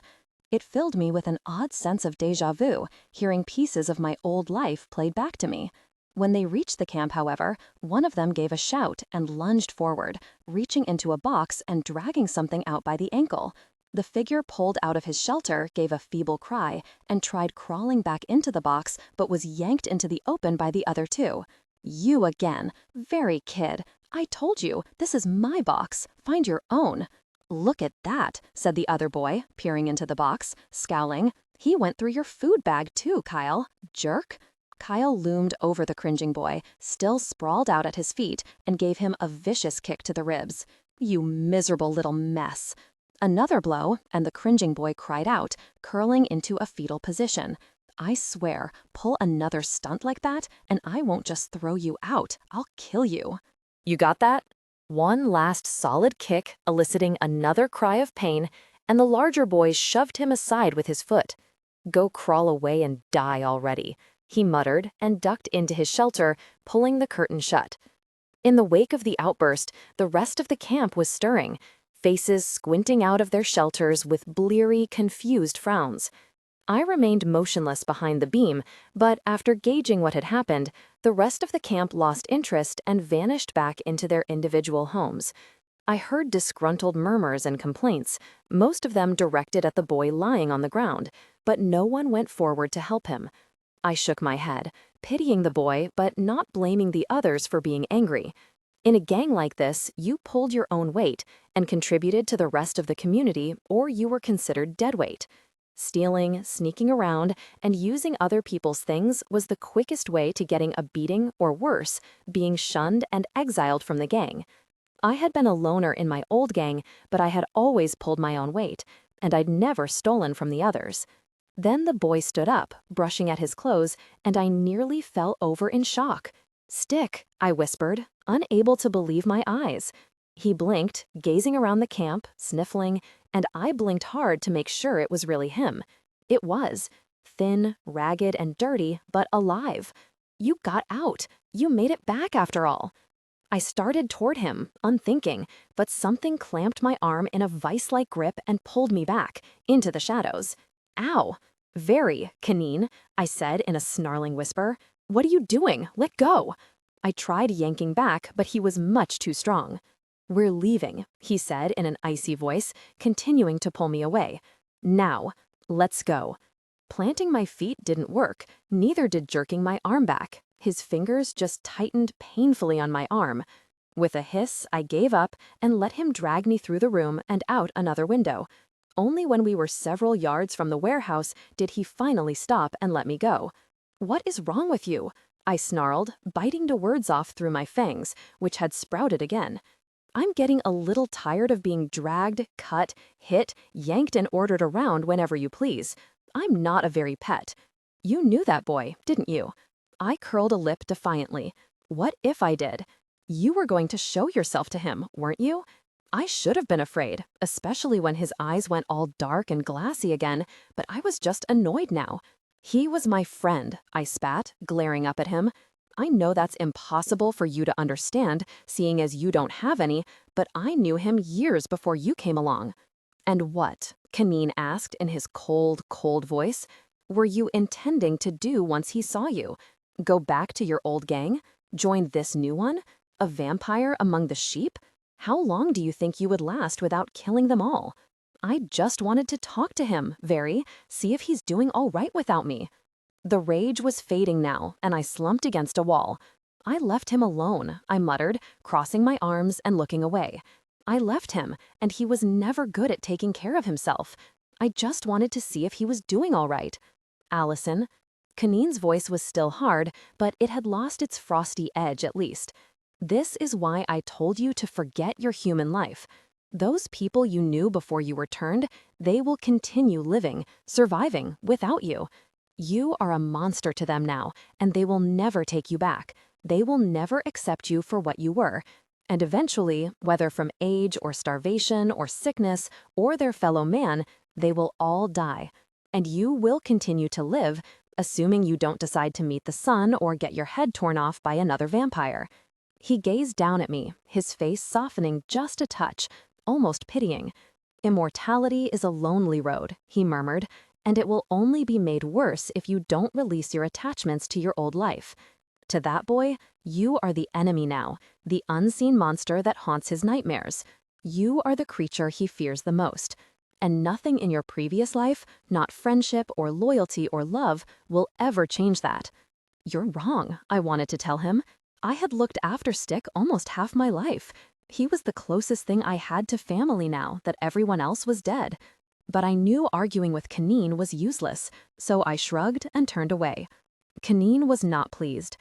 It filled me with an odd sense of déjà vu, hearing pieces of my old life played back to me. When they reached the camp, however, one of them gave a shout and lunged forward, reaching into a box and dragging something out by the ankle. The figure pulled out of his shelter, gave a feeble cry, and tried crawling back into the box, but was yanked into the open by the other two. "You again. Very kid. I told you, this is my box. Find your own." "Look at that," said the other boy, peering into the box, scowling. "He went through your food bag too, Kyle. Jerk." Kyle loomed over the cringing boy, still sprawled out at his feet, and gave him a vicious kick to the ribs. "You miserable little mess." Another blow, and the cringing boy cried out, curling into a fetal position. "I swear, pull another stunt like that, and I won't just throw you out. I'll kill you." You got that? One last solid kick, eliciting another cry of pain, and the larger boy shoved him aside with his foot. "Go crawl away and die already," he muttered and ducked into his shelter, pulling the curtain shut. In the wake of the outburst, the rest of the camp was stirring, faces squinting out of their shelters with bleary, confused frowns. I remained motionless behind the beam, but after gauging what had happened, the rest of the camp lost interest and vanished back into their individual homes. I heard disgruntled murmurs and complaints, most of them directed at the boy lying on the ground, but no one went forward to help him. I shook my head, pitying the boy but not blaming the others for being angry. In a gang like this, you pulled your own weight and contributed to the rest of the community, or you were considered deadweight. Stealing, sneaking around, and using other people's things was the quickest way to getting a beating or worse, being shunned and exiled from the gang. I had been a loner in my old gang, but I had always pulled my own weight, and I'd never stolen from the others. Then the boy stood up, brushing at his clothes, and I nearly fell over in shock. "Stick," I whispered, unable to believe my eyes. He blinked, gazing around the camp, sniffling, and I blinked hard to make sure it was really him. It was. Thin, ragged, and dirty, but alive. "You got out. You made it back after all." I started toward him, unthinking, but something clamped my arm in a vice-like grip and pulled me back, into the shadows. Ow. Very, Kanine, I said in a snarling whisper. What are you doing? Let go. I tried yanking back, but he was much too strong. We're leaving, he said in an icy voice, continuing to pull me away. Now, let's go. Planting my feet didn't work, neither did jerking my arm back. His fingers just tightened painfully on my arm. With a hiss, I gave up and let him drag me through the room and out another window. Only when we were several yards from the warehouse did he finally stop and let me go. What is wrong with you? I snarled, biting the words off through my fangs, which had sprouted again. I'm getting a little tired of being dragged, cut, hit, yanked, and ordered around whenever you please. I'm not a very pet. You knew that boy, didn't you? I curled a lip defiantly. What if I did? You were going to show yourself to him, weren't you? I should have been afraid, especially when his eyes went all dark and glassy again, but I was just annoyed now. He was my friend, I spat, glaring up at him. I know that's impossible for you to understand, seeing as you don't have any, but I knew him years before you came along. And what? Kanine asked in his cold, cold voice. Were you intending to do once he saw you? Go back to your old gang? Join this new one? A vampire among the sheep? How long do you think you would last without killing them all? I just wanted to talk to him, see if he's doing all right without me. The rage was fading now, and I slumped against a wall. I left him alone, I muttered, crossing my arms and looking away. I left him, and he was never good at taking care of himself. I just wanted to see if he was doing all right. Allison. Kanine's voice was still hard, but it had lost its frosty edge at least. This is why I told you to forget your human life. Those people you knew before you were turned, they will continue living, surviving, without you. You are a monster to them now, and they will never take you back. They will never accept you for what you were. And eventually, whether from age or starvation or sickness or their fellow man, they will all die. And you will continue to live, assuming you don't decide to meet the sun or get your head torn off by another vampire. He gazed down at me, his face softening just a touch, almost pitying. Immortality is a lonely road, he murmured, and it will only be made worse if you don't release your attachments to your old life. To that boy, you are the enemy now, the unseen monster that haunts his nightmares. You are the creature he fears the most. And nothing in your previous life, not friendship or loyalty or love, will ever change that. You're wrong, I wanted to tell him. I had looked after Stick almost half my life. He was the closest thing I had to family now that everyone else was dead. But I knew arguing with Kanine was useless, so I shrugged and turned away. Kanine was not pleased.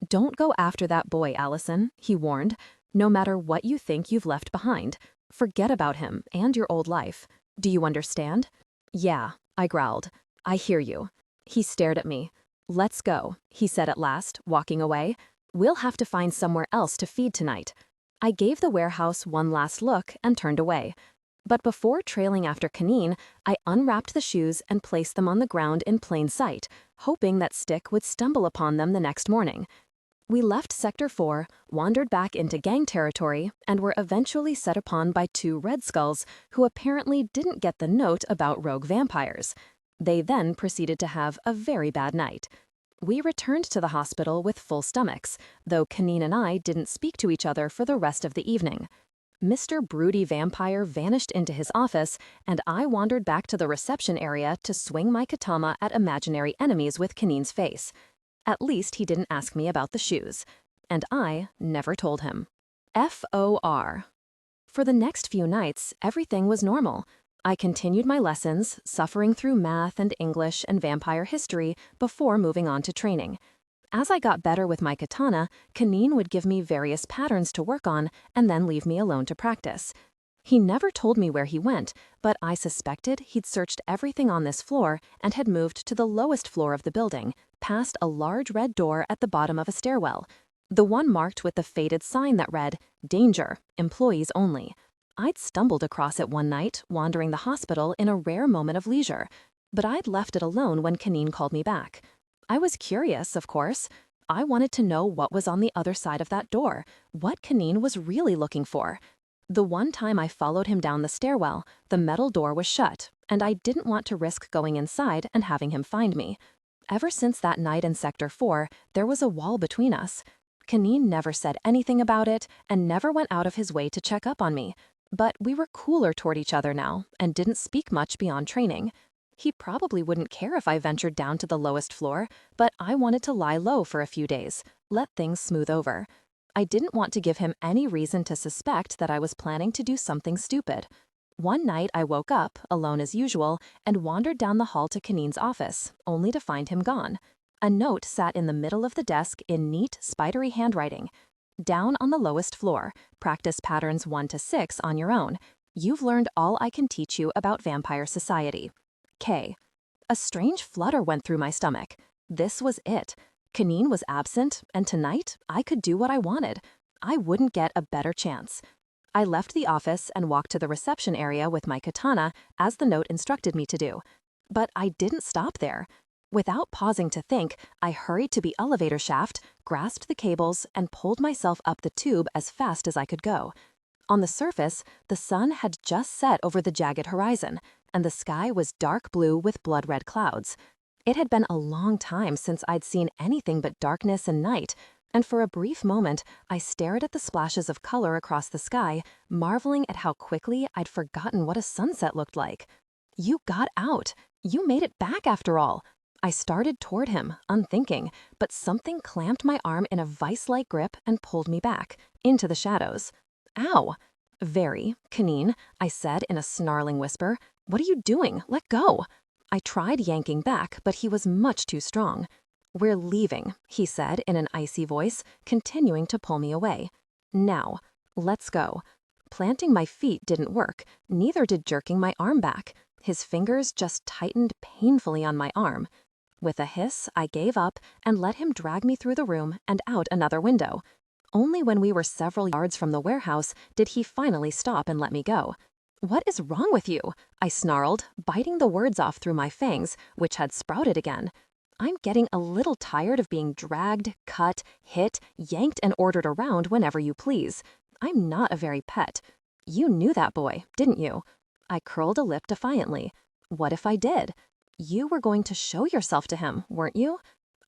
Don't go after that boy, Allison, he warned. No matter what you think you've left behind, forget about him and your old life. Do you understand? Yeah, I growled. I hear you. He stared at me. Let's go, he said at last, walking away. We'll have to find somewhere else to feed tonight. I gave the warehouse one last look and turned away. But before trailing after Kanine, I unwrapped the shoes and placed them on the ground in plain sight, hoping that Stick would stumble upon them the next morning. We left Sector 4, wandered back into gang territory, and were eventually set upon by 2 Red Skulls who apparently didn't get the note about rogue vampires. They then proceeded to have a very bad night. We returned to the hospital with full stomachs, though Kanine and I didn't speak to each other for the rest of the evening. Mr. Broody Vampire vanished into his office, and I wandered back to the reception area to swing my katana at imaginary enemies with Kanine's face. At least he didn't ask me about the shoes. And I never told him. FOR. For the next few nights, everything was normal. I continued my lessons, suffering through math and English and vampire history before moving on to training. As I got better with my katana, Kanine would give me various patterns to work on and then leave me alone to practice. He never told me where he went, but I suspected he'd searched everything on this floor and had moved to the lowest floor of the building, past a large red door at the bottom of a stairwell, the one marked with the faded sign that read, "Danger, employees only." I'd stumbled across it one night, wandering the hospital in a rare moment of leisure, but I'd left it alone when Kanine called me back. I was curious, of course. I wanted to know what was on the other side of that door, what Kanine was really looking for. The one time I followed him down the stairwell, the metal door was shut, and I didn't want to risk going inside and having him find me. Ever since that night in Sector 4, there was a wall between us. Kanine never said anything about it and never went out of his way to check up on me. But we were cooler toward each other now and didn't speak much beyond training. He probably wouldn't care if I ventured down to the lowest floor, but I wanted to lie low for a few days, let things smooth over. I didn't want to give him any reason to suspect that I was planning to do something stupid. One night I woke up, alone as usual, and wandered down the hall to Kanine's office, only to find him gone. A note sat in the middle of the desk in neat, spidery handwriting. Down on the lowest floor, practice patterns 1 to 6 on your own. You've learned all I can teach you about vampire society. K. A strange flutter went through my stomach. This was it. Kanine was absent, and tonight I could do what I wanted. I wouldn't get a better chance. I left the office and walked to the reception area with my katana, as the note instructed me to do. But I didn't stop there. Without pausing to think, I hurried to the elevator shaft, grasped the cables, and pulled myself up the tube as fast as I could go. On the surface, the sun had just set over the jagged horizon, and the sky was dark blue with blood-red clouds. It had been a long time since I'd seen anything but darkness and night, and for a brief moment, I stared at the splashes of color across the sky, marveling at how quickly I'd forgotten what a sunset looked like. You got out. You made it back after all. I started toward him, unthinking, but something clamped my arm in a vice-like grip and pulled me back, into the shadows. Ow! Very, Kanine, I said in a snarling whisper. What are you doing? Let go! I tried yanking back, but he was much too strong. We're leaving, he said in an icy voice, continuing to pull me away. Now, let's go. Planting my feet didn't work, neither did jerking my arm back. His fingers just tightened painfully on my arm. With a hiss, I gave up and let him drag me through the room and out another window. Only when we were several yards from the warehouse did he finally stop and let me go. What is wrong with you? I snarled, biting the words off through my fangs, which had sprouted again. I'm getting a little tired of being dragged, cut, hit, yanked, and ordered around whenever you please. I'm not a very pet. You knew that boy, didn't you? I curled a lip defiantly. What if I did? You were going to show yourself to him, weren't you?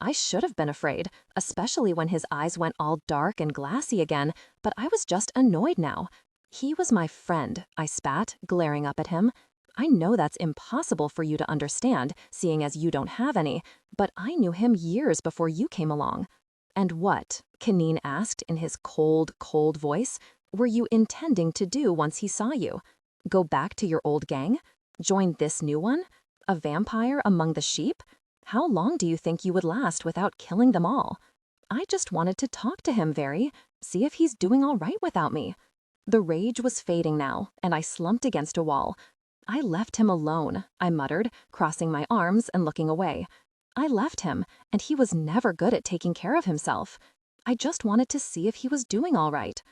I should have been afraid, especially when his eyes went all dark and glassy again, but I was just annoyed now. He was my friend, I spat, glaring up at him. I know that's impossible for you to understand, seeing as you don't have any, but I knew him years before you came along. And what, Kanine asked in his cold, cold voice, were you intending to do once he saw you? Go back to your old gang? Join this new one? A vampire among the sheep? How long do you think you would last without killing them all? I just wanted to talk to him, Very, see if he's doing all right without me. The rage was fading now, and I slumped against a wall. I left him alone, I muttered, crossing my arms and looking away. I left him, and he was never good at taking care of himself. I just wanted to see if he was doing all right.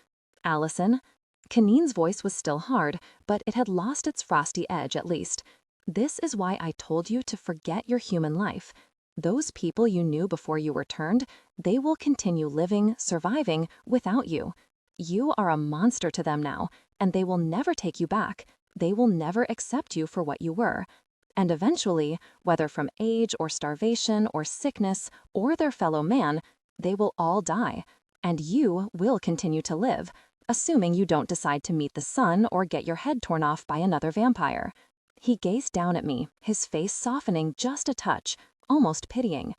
Allison. Kanine's voice was still hard, but it had lost its frosty edge at least. This is why I told you to forget your human life. Those people you knew before you were turned, they will continue living, surviving, without you. You are a monster to them now, and they will never take you back. They will never accept you for what you were. And eventually, whether from age or starvation or sickness or their fellow man, they will all die. And you will continue to live, assuming you don't decide to meet the sun or get your head torn off by another vampire. He gazed down at me, his face softening just a touch, almost pitying.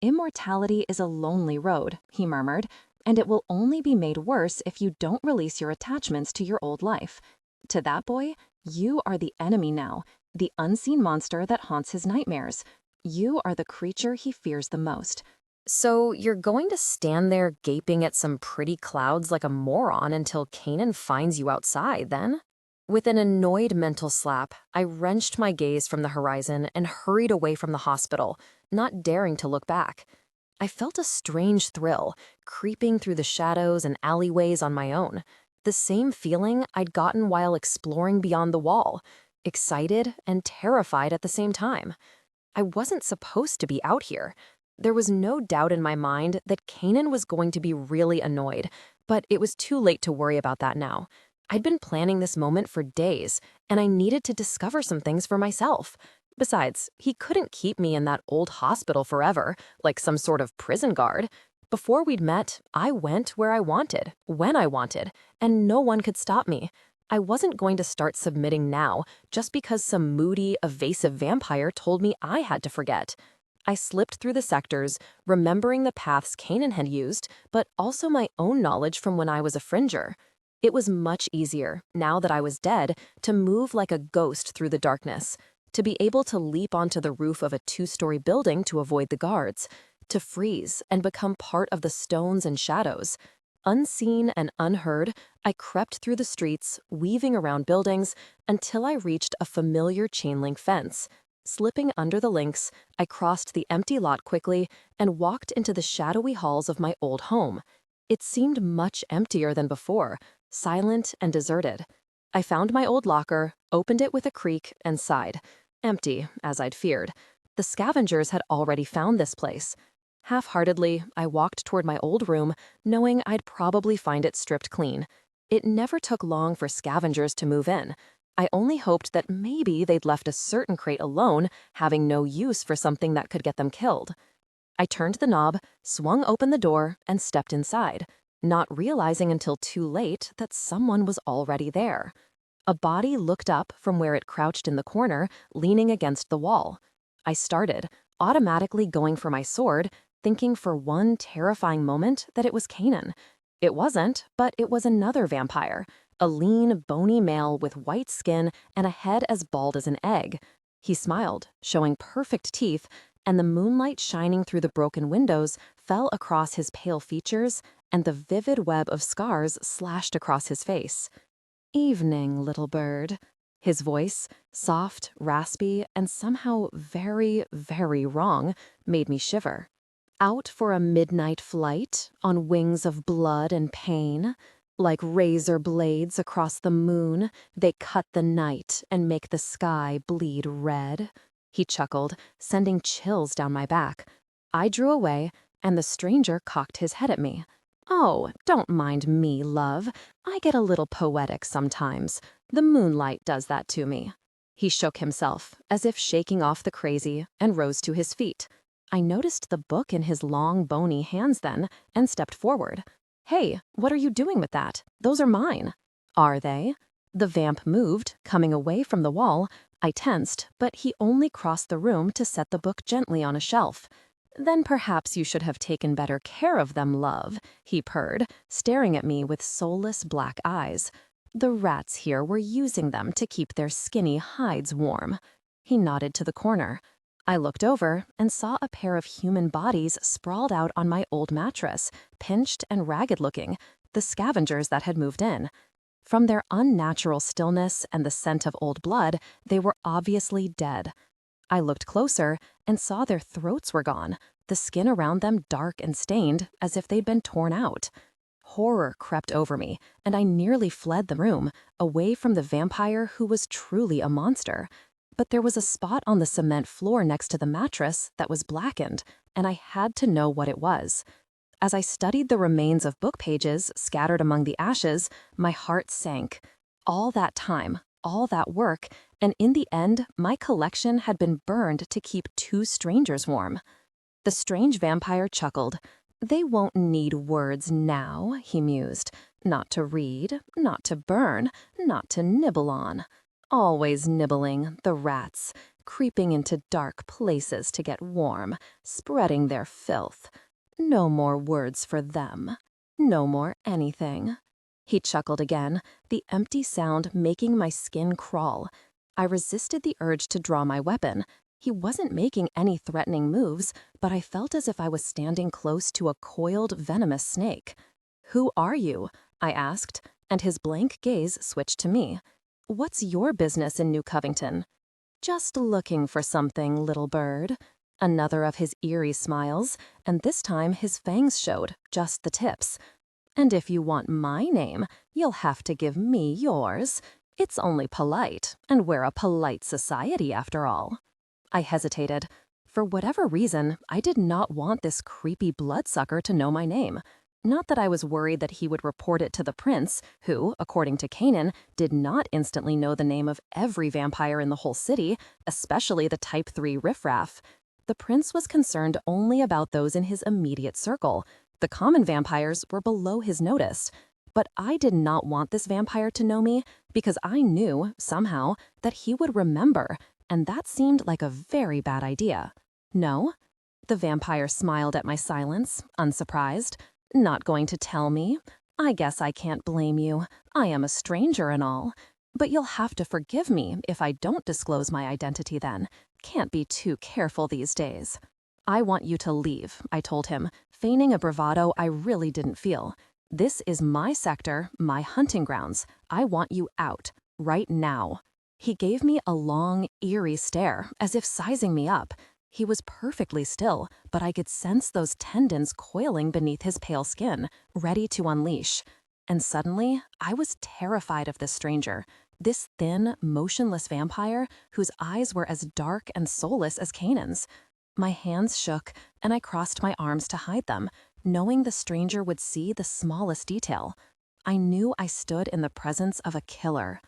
Immortality is a lonely road, he murmured, and it will only be made worse if you don't release your attachments to your old life. To that boy, you are the enemy now, the unseen monster that haunts his nightmares. You are the creature he fears the most. So you're going to stand there gaping at some pretty clouds like a moron until Kanan finds you outside, then? With an annoyed mental slap, I wrenched my gaze from the horizon and hurried away from the hospital, not daring to look back. I felt a strange thrill, creeping through the shadows and alleyways on my own. The same feeling I'd gotten while exploring beyond the wall, excited and terrified at the same time. I wasn't supposed to be out here. There was no doubt in my mind that Kanan was going to be really annoyed, but it was too late to worry about that now. I'd been planning this moment for days, and I needed to discover some things for myself. Besides, he couldn't keep me in that old hospital forever, like some sort of prison guard. Before we'd met, I went where I wanted, when I wanted, and no one could stop me. I wasn't going to start submitting now, just because some moody, evasive vampire told me I had to forget. I slipped through the sectors, remembering the paths Kanan had used, but also my own knowledge from when I was a Fringer. It was much easier, now that I was dead, to move like a ghost through the darkness, to be able to leap onto the roof of a two-story building to avoid the guards, to freeze and become part of the stones and shadows. Unseen and unheard, I crept through the streets, weaving around buildings, until I reached a familiar chain-link fence. Slipping under the links, I crossed the empty lot quickly and walked into the shadowy halls of my old home. It seemed much emptier than before, silent and deserted. I found my old locker, opened it with a creak, and sighed. Empty, as I'd feared. The scavengers had already found this place. Half-heartedly, I walked toward my old room, knowing I'd probably find it stripped clean. It never took long for scavengers to move in. I only hoped that maybe they'd left a certain crate alone, having no use for something that could get them killed. I turned the knob, swung open the door, and stepped inside, not realizing until too late that someone was already there. A body looked up from where it crouched in the corner, leaning against the wall. I started, automatically going for my sword, thinking for one terrifying moment that it was Kanan. It wasn't, but it was another vampire, a lean, bony male with white skin and a head as bald as an egg. He smiled, showing perfect teeth, and the moonlight shining through the broken windows fell across his pale features, and the vivid web of scars slashed across his face. "Evening, little bird." His voice, soft, raspy, and somehow very, very wrong, made me shiver. "Out for a midnight flight, on wings of blood and pain? Like razor blades across the moon, they cut the night and make the sky bleed red." He chuckled, sending chills down my back. I drew away, and the stranger cocked his head at me. "Oh, don't mind me, love. I get a little poetic sometimes. The moonlight does that to me." He shook himself, as if shaking off the crazy, and rose to his feet. I noticed the book in his long, bony hands then, and stepped forward. "Hey, what are you doing with that? Those are mine." "Are they?" The vamp moved, coming away from the wall. I tensed, but he only crossed the room to set the book gently on a shelf. "Then perhaps you should have taken better care of them, love," he purred, staring at me with soulless black eyes. "The rats here were using them to keep their skinny hides warm." He nodded to the corner. I looked over and saw a pair of human bodies sprawled out on my old mattress, pinched and ragged-looking, the scavengers that had moved in. From their unnatural stillness and the scent of old blood, they were obviously dead. I looked closer and saw their throats were gone, the skin around them dark and stained, as if they'd been torn out. Horror crept over me, and I nearly fled the room, away from the vampire who was truly a monster. But there was a spot on the cement floor next to the mattress that was blackened, and I had to know what it was. As I studied the remains of book pages scattered among the ashes, my heart sank. All that time, all that work, and in the end, my collection had been burned to keep two strangers warm. The strange vampire chuckled. "They won't need words now," he mused. "Not to read, not to burn, not to nibble on. Always nibbling, the rats, creeping into dark places to get warm, spreading their filth. No more words for them. No more anything." He chuckled again, the empty sound making my skin crawl. I resisted the urge to draw my weapon. He wasn't making any threatening moves, but I felt as if I was standing close to a coiled, venomous snake. "Who are you?" I asked, and his blank gaze switched to me. "What's your business in New Covington?" "Just looking for something, little bird." Another of his eerie smiles, and this time his fangs showed, just the tips. "And if you want my name, you'll have to give me yours. It's only polite, and we're a polite society after all." I hesitated. For whatever reason, I did not want this creepy bloodsucker to know my name. Not that I was worried that he would report it to the prince, who, according to Kanan, did not instantly know the name of every vampire in the whole city, especially the Type 3 riffraff. The prince was concerned only about those in his immediate circle. The common vampires were below his notice. But I did not want this vampire to know me because I knew, somehow, that he would remember, and that seemed like a very bad idea. No? The vampire smiled at my silence, unsurprised. Not going to tell me? I guess I can't blame you. I am a stranger and all. But you'll have to forgive me if I don't disclose my identity then. Can't be too careful these days. I want you to leave, I told him, feigning a bravado I really didn't feel. This is my sector, my hunting grounds. I want you out, right now. He gave me a long, eerie stare, as if sizing me up. He was perfectly still, but I could sense those tendons coiling beneath his pale skin, ready to unleash. And suddenly, I was terrified of this stranger, this thin, motionless vampire whose eyes were as dark and soulless as Kanan's. My hands shook, and I crossed my arms to hide them, knowing the stranger would see the smallest detail. I knew I stood in the presence of a killer.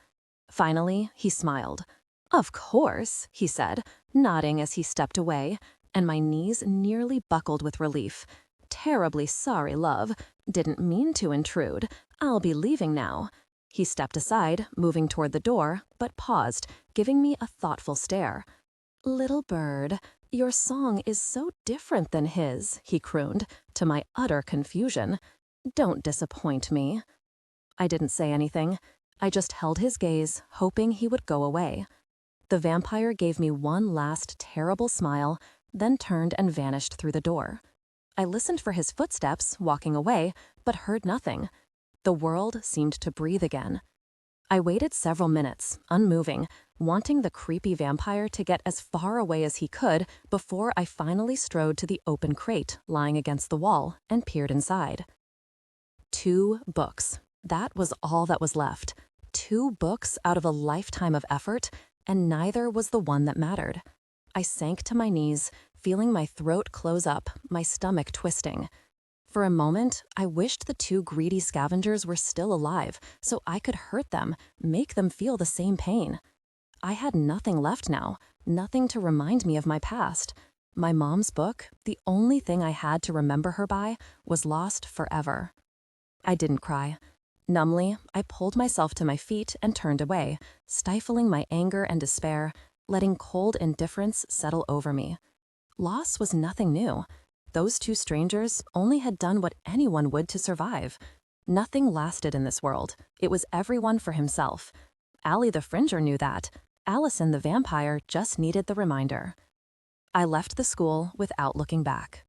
Finally, he smiled. "Of course," he said, nodding as he stepped away, and my knees nearly buckled with relief. "Terribly sorry, love. Didn't mean to intrude. I'll be leaving now." He stepped aside, moving toward the door, but paused, giving me a thoughtful stare. "Little bird, your song is so different than his," he crooned, to my utter confusion. "Don't disappoint me." I didn't say anything. I just held his gaze, hoping he would go away. The vampire gave me one last terrible smile, then turned and vanished through the door. I listened for his footsteps, walking away, but heard nothing. The world seemed to breathe again. I waited several minutes, unmoving, wanting the creepy vampire to get as far away as he could before I finally strode to the open crate lying against the wall and peered inside. 2 books. That was all that was left. 2 books out of a lifetime of effort, and neither was the one that mattered. I sank to my knees, feeling my throat close up, my stomach twisting. For a moment, I wished the 2 greedy scavengers were still alive, so I could hurt them, make them feel the same pain. I had nothing left now, nothing to remind me of my past. My mom's book, the only thing I had to remember her by, was lost forever. I didn't cry. Numbly, I pulled myself to my feet and turned away, stifling my anger and despair, letting cold indifference settle over me. Loss was nothing new. Those 2 strangers only had done what anyone would to survive. Nothing lasted in this world. It was everyone for himself. Allie the Fringer knew that. Allison the vampire just needed the reminder. I left the school without looking back.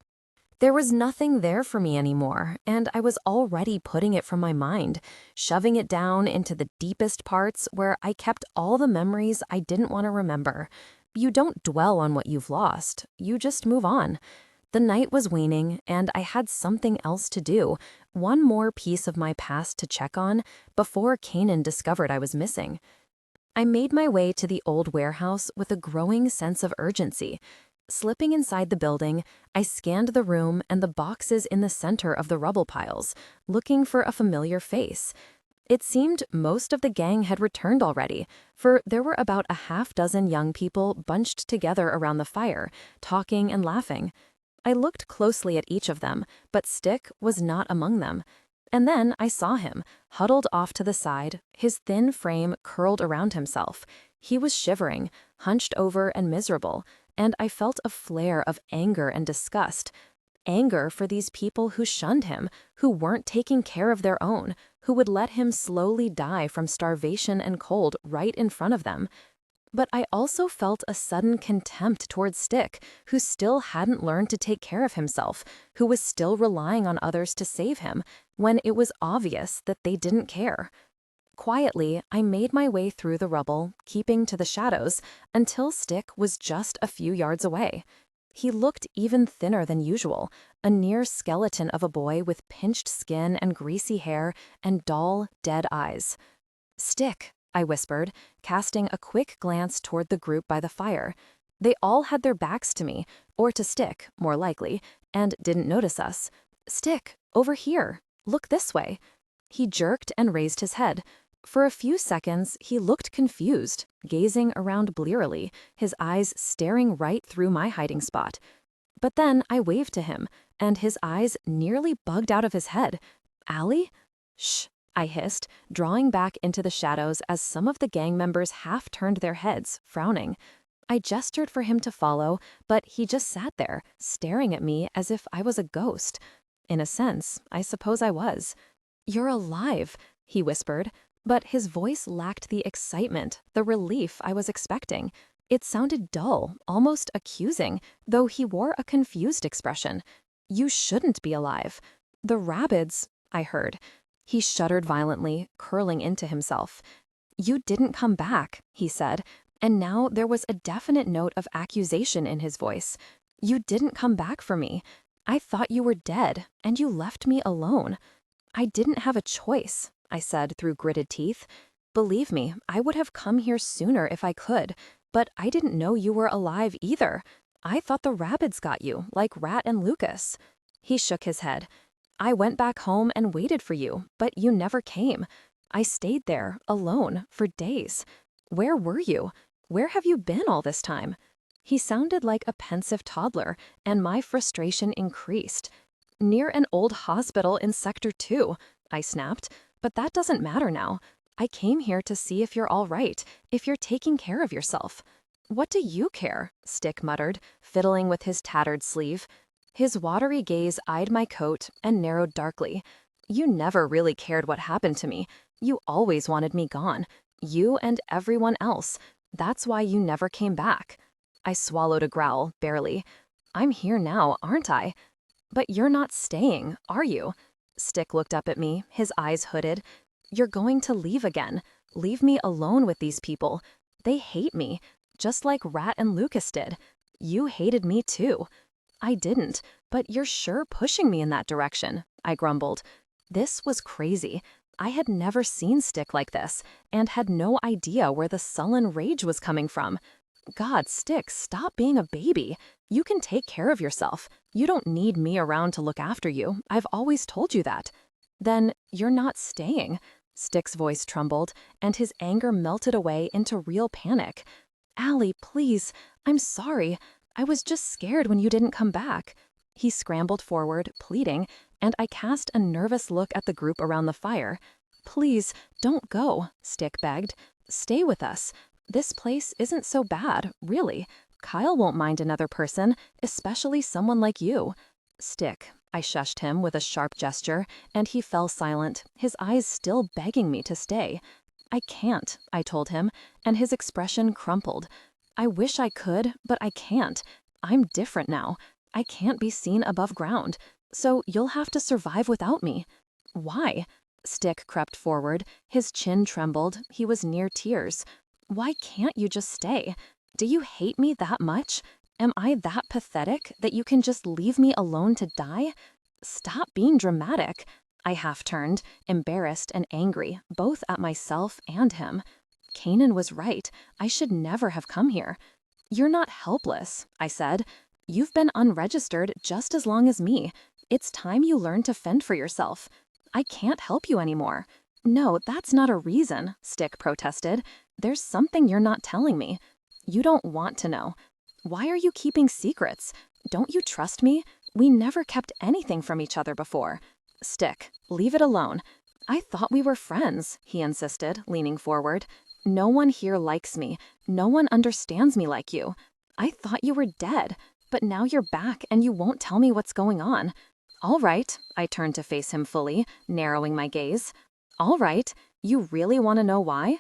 There was nothing there for me anymore, and I was already putting it from my mind, shoving it down into the deepest parts where I kept all the memories I didn't want to remember. You don't dwell on what you've lost, you just move on. The night was waning, and I had something else to do, one more piece of my past to check on before Kanan discovered I was missing. I made my way to the old warehouse with a growing sense of urgency. Slipping inside the building, I scanned the room and the boxes in the center of the rubble piles, looking for a familiar face. It seemed most of the gang had returned already, for there were about a half-dozen young people bunched together around the fire, talking and laughing. I looked closely at each of them, but Stick was not among them. And then I saw him, huddled off to the side, his thin frame curled around himself. He was shivering, hunched over and miserable, and I felt a flare of anger and disgust. Anger for these people who shunned him, who weren't taking care of their own, who would let him slowly die from starvation and cold right in front of them. But I also felt a sudden contempt towards Stick, who still hadn't learned to take care of himself, who was still relying on others to save him, when it was obvious that they didn't care. Quietly, I made my way through the rubble, keeping to the shadows, until Stick was just a few yards away. He looked even thinner than usual, a near skeleton of a boy with pinched skin and greasy hair and dull, dead eyes. "Stick," I whispered, casting a quick glance toward the group by the fire. They all had their backs to me, or to Stick, more likely, and didn't notice us. Stick, over here. Look this way. He jerked and raised his head. For a few seconds, he looked confused, gazing around blearily, his eyes staring right through my hiding spot. But then I waved to him, and his eyes nearly bugged out of his head. Allie? Shh, I hissed, drawing back into the shadows as some of the gang members half turned their heads, frowning. I gestured for him to follow, but he just sat there, staring at me as if I was a ghost. In a sense, I suppose I was. You're alive, he whispered, but his voice lacked the excitement, the relief I was expecting. It sounded dull, almost accusing, though he wore a confused expression. You shouldn't be alive. The rabbits, I heard. He shuddered violently, curling into himself. You didn't come back, he said, and now there was a definite note of accusation in his voice. You didn't come back for me. I thought you were dead, and you left me alone. I didn't have a choice, I said through gritted teeth. Believe me, I would have come here sooner if I could, but I didn't know you were alive either. I thought the rabbits got you, like Rat and Lucas. He shook his head. I went back home and waited for you, but you never came. I stayed there, alone, for days. Where were you? Where have you been all this time? He sounded like a pensive toddler, and my frustration increased. Near an old hospital in Sector 2, I snapped, but that doesn't matter now. I came here to see if you're all right, if you're taking care of yourself. What do you care? Stick muttered, fiddling with his tattered sleeve. His watery gaze eyed my coat and narrowed darkly. You never really cared what happened to me. You always wanted me gone. You and everyone else. That's why you never came back. I swallowed a growl, barely. I'm here now, aren't I? But you're not staying, are you? Stick looked up at me, his eyes hooded. You're going to leave again. Leave me alone with these people. They hate me, just like Rat and Lucas did. You hated me too. I didn't, but you're sure pushing me in that direction, I grumbled. This was crazy. I had never seen Stick like this, and had no idea where the sullen rage was coming from. God, Stick, stop being a baby. You can take care of yourself. You don't need me around to look after you. I've always told you that. Then you're not staying. Stick's voice trembled, and his anger melted away into real panic. Allie, please, I'm sorry. I was just scared when you didn't come back. He scrambled forward, pleading, and I cast a nervous look at the group around the fire. Please, don't go, Stick begged. Stay with us. This place isn't so bad, really. Kyle won't mind another person, especially someone like you. Stick, I shushed him with a sharp gesture, and he fell silent, his eyes still begging me to stay. I can't, I told him, and his expression crumpled. I wish I could, but I can't. I'm different now. I can't be seen above ground, so you'll have to survive without me. Why? Stick crept forward, his chin trembled, he was near tears. Why can't you just stay? Do you hate me that much? Am I that pathetic that you can just leave me alone to die? Stop being dramatic. I half turned, embarrassed and angry, both at myself and him. Kanan was right. I should never have come here. You're not helpless, I said. You've been unregistered just as long as me. It's time you learn to fend for yourself. I can't help you anymore. No, that's not a reason, Stick protested. There's something you're not telling me. You don't want to know. Why are you keeping secrets? Don't you trust me? We never kept anything from each other before. Stick, leave it alone. I thought we were friends, he insisted, leaning forward. No one here likes me. No one understands me like you. I thought you were dead, but now you're back and you won't tell me what's going on. All right, I turned to face him fully, narrowing my gaze. All right, you really want to know why?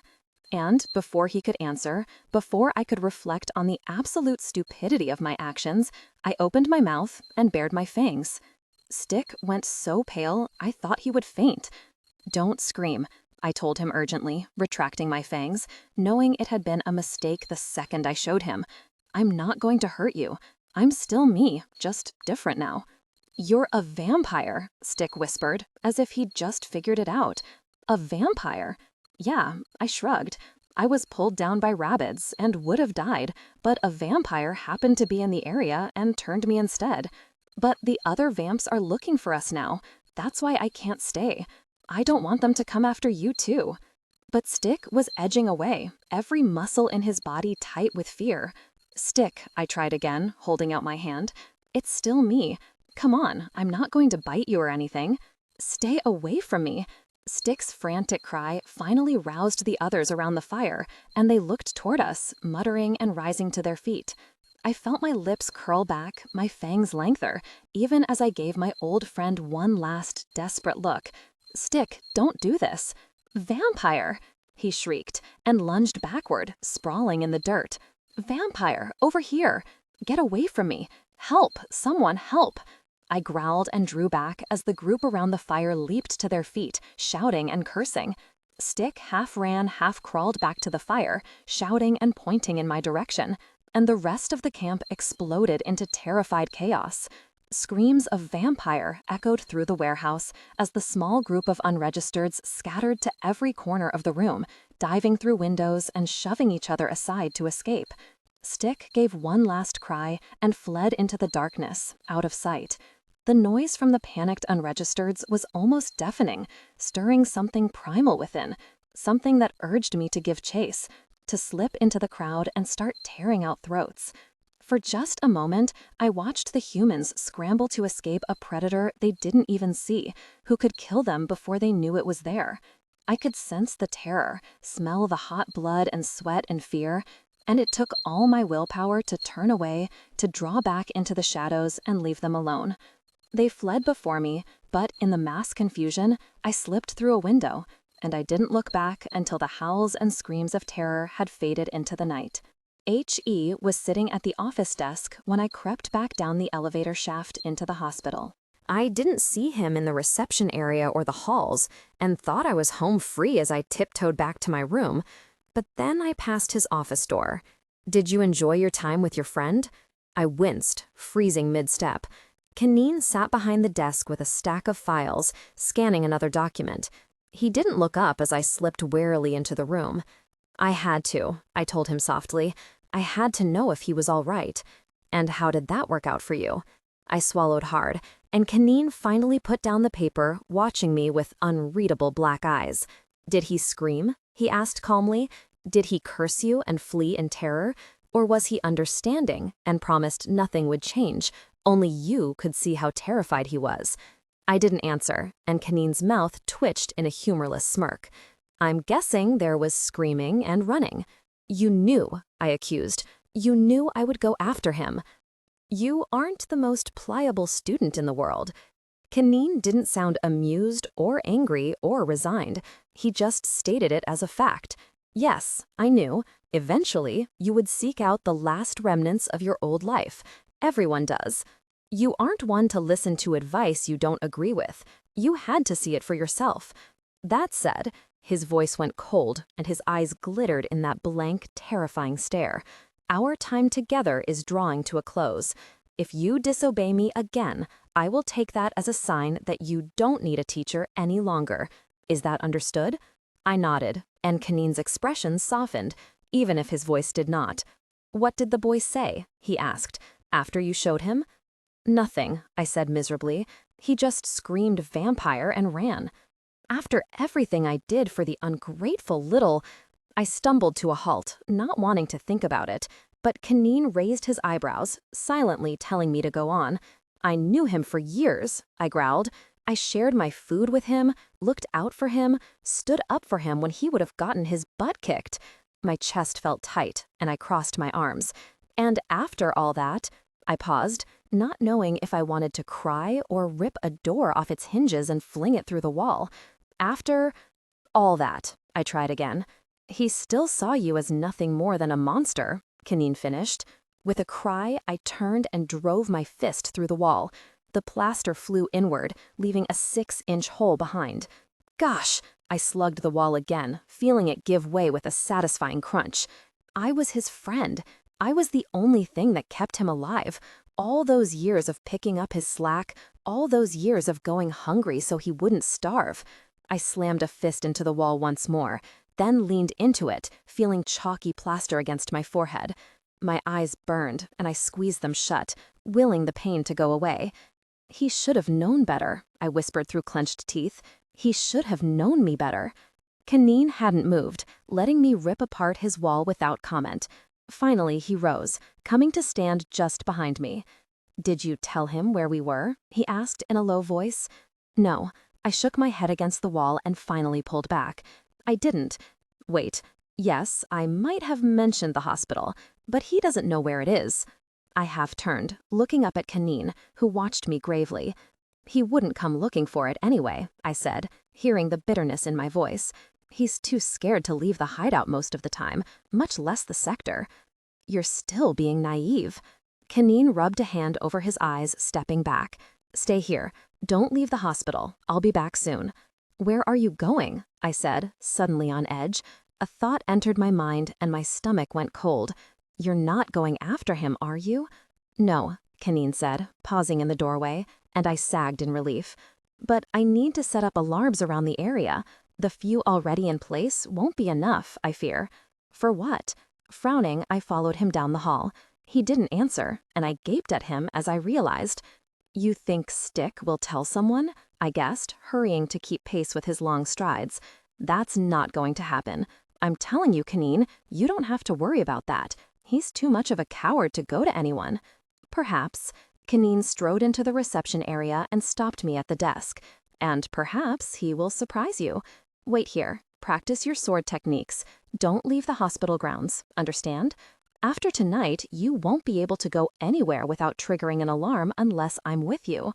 And before he could answer, before I could reflect on the absolute stupidity of my actions, I opened my mouth and bared my fangs. Stick went so pale, I thought he would faint. Don't scream, I told him urgently, retracting my fangs, knowing it had been a mistake the second I showed him. I'm not going to hurt you. I'm still me, just different now. You're a vampire, Stick whispered, as if he'd just figured it out. A vampire? Yeah, I shrugged. I was pulled down by rabbits and would have died, but a vampire happened to be in the area and turned me instead. But the other vamps are looking for us now. That's why I can't stay. I don't want them to come after you too." But Stick was edging away, every muscle in his body tight with fear. "Stick," I tried again, holding out my hand. "It's still me. Come on, I'm not going to bite you or anything. Stay away from me." Stick's frantic cry finally roused the others around the fire, and they looked toward us, muttering and rising to their feet. I felt my lips curl back, my fangs lengthen, even as I gave my old friend one last, desperate look. "Stick, don't do this." "Vampire!" he shrieked, and lunged backward, sprawling in the dirt. "Vampire, over here! Get away from me! Help! Someone help!" I growled and drew back as the group around the fire leaped to their feet, shouting and cursing. Stick half ran, half crawled back to the fire, shouting and pointing in my direction, and the rest of the camp exploded into terrified chaos. Screams of vampire echoed through the warehouse as the small group of unregistereds scattered to every corner of the room, diving through windows and shoving each other aside to escape. Stick gave one last cry and fled into the darkness, out of sight. The noise from the panicked unregistereds was almost deafening, stirring something primal within, something that urged me to give chase, to slip into the crowd and start tearing out throats. For just a moment, I watched the humans scramble to escape a predator they didn't even see, who could kill them before they knew it was there. I could sense the terror, smell the hot blood and sweat and fear, and it took all my willpower to turn away, to draw back into the shadows and leave them alone. They fled before me, but in the mass confusion, I slipped through a window, and I didn't look back until the howls and screams of terror had faded into the night. H.E. was sitting at the office desk when I crept back down the elevator shaft into the hospital. I didn't see him in the reception area or the halls, and thought I was home free as I tiptoed back to my room. But then I passed his office door. "Did you enjoy your time with your friend?" I winced, freezing mid-step. Kaneen sat behind the desk with a stack of files, scanning another document. He didn't look up as I slipped warily into the room. "I had to," I told him softly. "I had to know if he was all right." "And how did that work out for you?" I swallowed hard, and Kaneen finally put down the paper, watching me with unreadable black eyes. "Did he scream?" he asked calmly. "Did he curse you and flee in terror? Or was he understanding and promised nothing would change? Only you could see how terrified he was." I didn't answer, and Kaneen's mouth twitched in a humorless smirk. "I'm guessing there was screaming and running." "You knew," I accused. "You knew I would go after him." "You aren't the most pliable student in the world." Kaneen didn't sound amused or angry or resigned. He just stated it as a fact. "Yes, I knew. Eventually, you would seek out the last remnants of your old life. Everyone does. You aren't one to listen to advice you don't agree with. You had to see it for yourself." That said, his voice went cold and his eyes glittered in that blank, terrifying stare. "Our time together is drawing to a close. If you disobey me again, I will take that as a sign that you don't need a teacher any longer. Is that understood?" I nodded, and Kaneen's expression softened, even if his voice did not. "What did the boy say?" he asked. "After you showed him?" "Nothing," I said miserably. "He just screamed vampire and ran." "After everything I did for the ungrateful little—" I stumbled to a halt, not wanting to think about it, but Kaneen raised his eyebrows, silently telling me to go on. "I knew him for years," I growled. "I shared my food with him, looked out for him, stood up for him when he would have gotten his butt kicked." My chest felt tight, and I crossed my arms. "And after all that—" I paused, not knowing if I wanted to cry or rip a door off its hinges and fling it through the wall. "After all that," I tried again. "He still saw you as nothing more than a monster," Kaneen finished. With a cry, I turned and drove my fist through the wall. The plaster flew inward, leaving a 6-inch hole behind. "Gosh!" I slugged the wall again, feeling it give way with a satisfying crunch. I was his friend. I was the only thing that kept him alive. All those years of picking up his slack, all those years of going hungry so he wouldn't starve. I slammed a fist into the wall once more, then leaned into it, feeling chalky plaster against my forehead. My eyes burned, and I squeezed them shut, willing the pain to go away. He should have known better, I whispered through clenched teeth. He should have known me better. Kanine hadn't moved, letting me rip apart his wall without comment. Finally, he rose, coming to stand just behind me. "Did you tell him where we were?" he asked in a low voice. No. I shook my head against the wall and finally pulled back. I didn't. Wait. Yes, I might have mentioned the hospital, but he doesn't know where it is. I half turned, looking up at Kanine, who watched me gravely. "He wouldn't come looking for it anyway," I said, hearing the bitterness in my voice. "He's too scared to leave the hideout most of the time, much less the sector." "You're still being naive." Kanine rubbed a hand over his eyes, stepping back. "Stay here. Don't leave the hospital. I'll be back soon." "Where are you going?" I said, suddenly on edge. A thought entered my mind and my stomach went cold. "You're not going after him, are you?" "No," Kanine said, pausing in the doorway, and I sagged in relief. "But I need to set up alarms around the area. The few already in place won't be enough, I fear." "For what?" Frowning, I followed him down the hall. He didn't answer, and I gaped at him as I realized. "You think Stick will tell someone?" I guessed, hurrying to keep pace with his long strides. "That's not going to happen. I'm telling you, Kanine, you don't have to worry about that. He's too much of a coward to go to anyone." "Perhaps." Kanine strode into the reception area and stopped me at the desk. "And perhaps he will surprise you. Wait here. Practice your sword techniques. Don't leave the hospital grounds. Understand? After tonight, you won't be able to go anywhere without triggering an alarm unless I'm with you."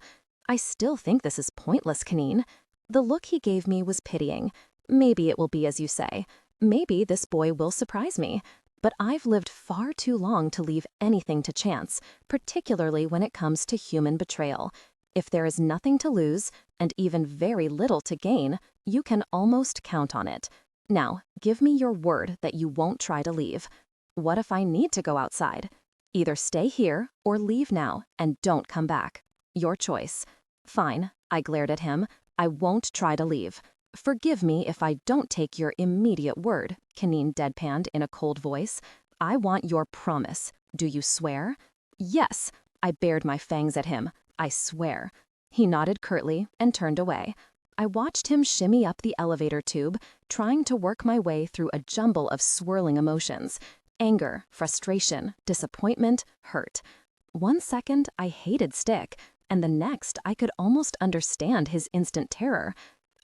I still think this is pointless, Kanine. The look he gave me was pitying. Maybe it will be as you say. Maybe this boy will surprise me. But I've lived far too long to leave anything to chance, particularly when it comes to human betrayal. If there is nothing to lose, and even very little to gain, you can almost count on it. Now, give me your word that you won't try to leave. What if I need to go outside? Either stay here or leave now and don't come back. Your choice. Fine, I glared at him. I won't try to leave. Forgive me if I don't take your immediate word, Kanine deadpanned in a cold voice. I want your promise. Do you swear? Yes. I bared my fangs at him. I swear. He nodded curtly and turned away. I watched him shimmy up the elevator tube, trying to work my way through a jumble of swirling emotions. Anger, frustration, disappointment, hurt. One second, I hated Stick, and the next, I could almost understand his instant terror.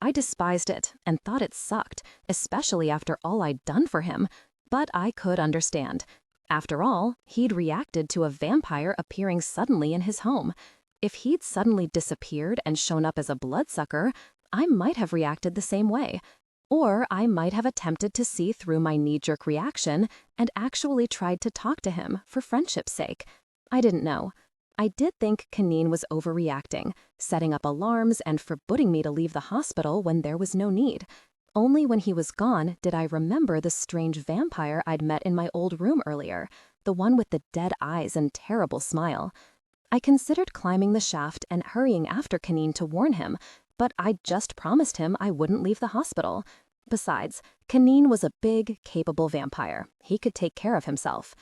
I despised it and thought it sucked, especially after all I'd done for him. But I could understand. After all, he'd reacted to a vampire appearing suddenly in his home. If he'd suddenly disappeared and shown up as a bloodsucker, I might have reacted the same way. Or I might have attempted to see through my knee-jerk reaction and actually tried to talk to him for friendship's sake. I didn't know. I did think Kanine was overreacting, setting up alarms and forbidding me to leave the hospital when there was no need. Only when he was gone did I remember the strange vampire I'd met in my old room earlier, the one with the dead eyes and terrible smile. I considered climbing the shaft and hurrying after Kanine to warn him, but I'd just promised him I wouldn't leave the hospital. Besides, Kanine was a big, capable vampire. He could take care of himself.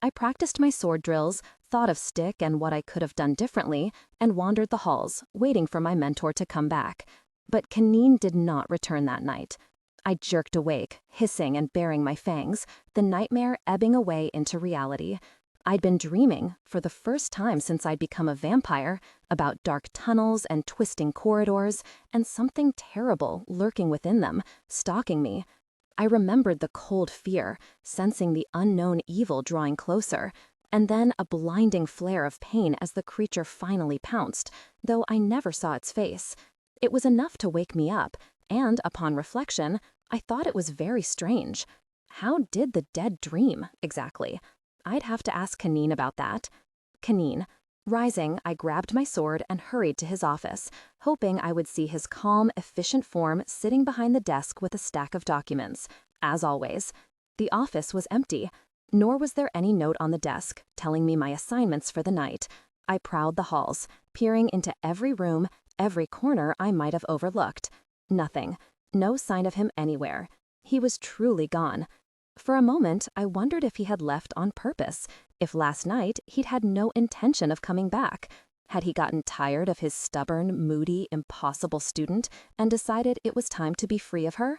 I practiced my sword drills, thought of Stick and what I could have done differently, and wandered the halls, waiting for my mentor to come back. But Kanine did not return that night. I jerked awake, hissing and baring my fangs, the nightmare ebbing away into reality. I'd been dreaming, for the first time since I'd become a vampire, about dark tunnels and twisting corridors, and something terrible lurking within them, stalking me. I remembered the cold fear, sensing the unknown evil drawing closer, and then a blinding flare of pain as the creature finally pounced, though I never saw its face. It was enough to wake me up, and upon reflection, I thought it was very strange. How did the dead dream, exactly? I'd have to ask Kanine about that. Kanine. Rising, I grabbed my sword and hurried to his office, hoping I would see his calm, efficient form sitting behind the desk with a stack of documents. As always, the office was empty, nor was there any note on the desk telling me my assignments for the night. I prowled the halls, peering into every room, every corner I might have overlooked. Nothing. No sign of him anywhere. He was truly gone. For a moment, I wondered if he had left on purpose, if last night he'd had no intention of coming back. Had he gotten tired of his stubborn, moody, impossible student and decided it was time to be free of her?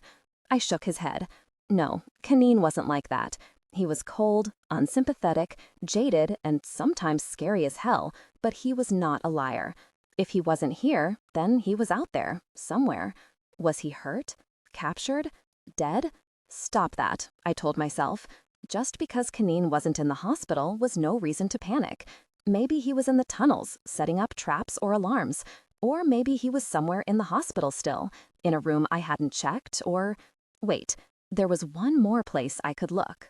I shook his head. No, Kanine wasn't like that. He was cold, unsympathetic, jaded, and sometimes scary as hell, but he was not a liar. If he wasn't here, then he was out there, somewhere. Was he hurt? Captured? Dead? Stop that, I told myself. Just because Kanine wasn't in the hospital was no reason to panic. Maybe he was in the tunnels, setting up traps or alarms. Or maybe he was somewhere in the hospital still, in a room I hadn't checked, or... Wait, there was one more place I could look.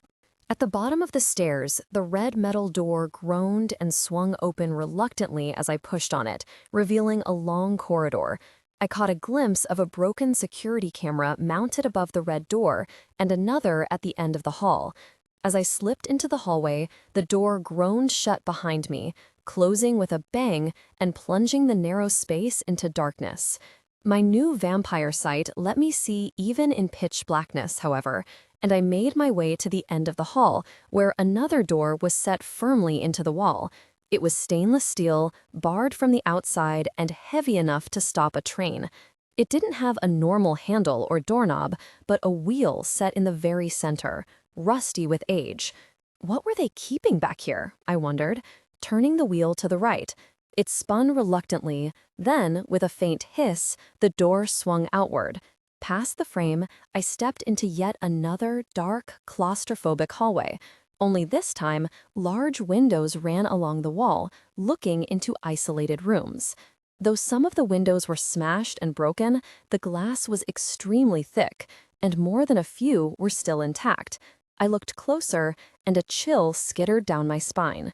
At the bottom of the stairs, the red metal door groaned and swung open reluctantly as I pushed on it, revealing a long corridor. I caught a glimpse of a broken security camera mounted above the red door and another at the end of the hall. As I slipped into the hallway, the door groaned shut behind me, closing with a bang and plunging the narrow space into darkness. My new vampire sight let me see even in pitch blackness, however, and I made my way to the end of the hall, where another door was set firmly into the wall. It was stainless steel, barred from the outside, and heavy enough to stop a train. It didn't have a normal handle or doorknob, but a wheel set in the very center, rusty with age. What were they keeping back here, I wondered, turning the wheel to the right. It spun reluctantly, then, with a faint hiss, the door swung outward. Past the frame, I stepped into yet another dark, claustrophobic hallway. Only this time, large windows ran along the wall, looking into isolated rooms. Though some of the windows were smashed and broken, the glass was extremely thick, and more than a few were still intact. I looked closer, and a chill skittered down my spine.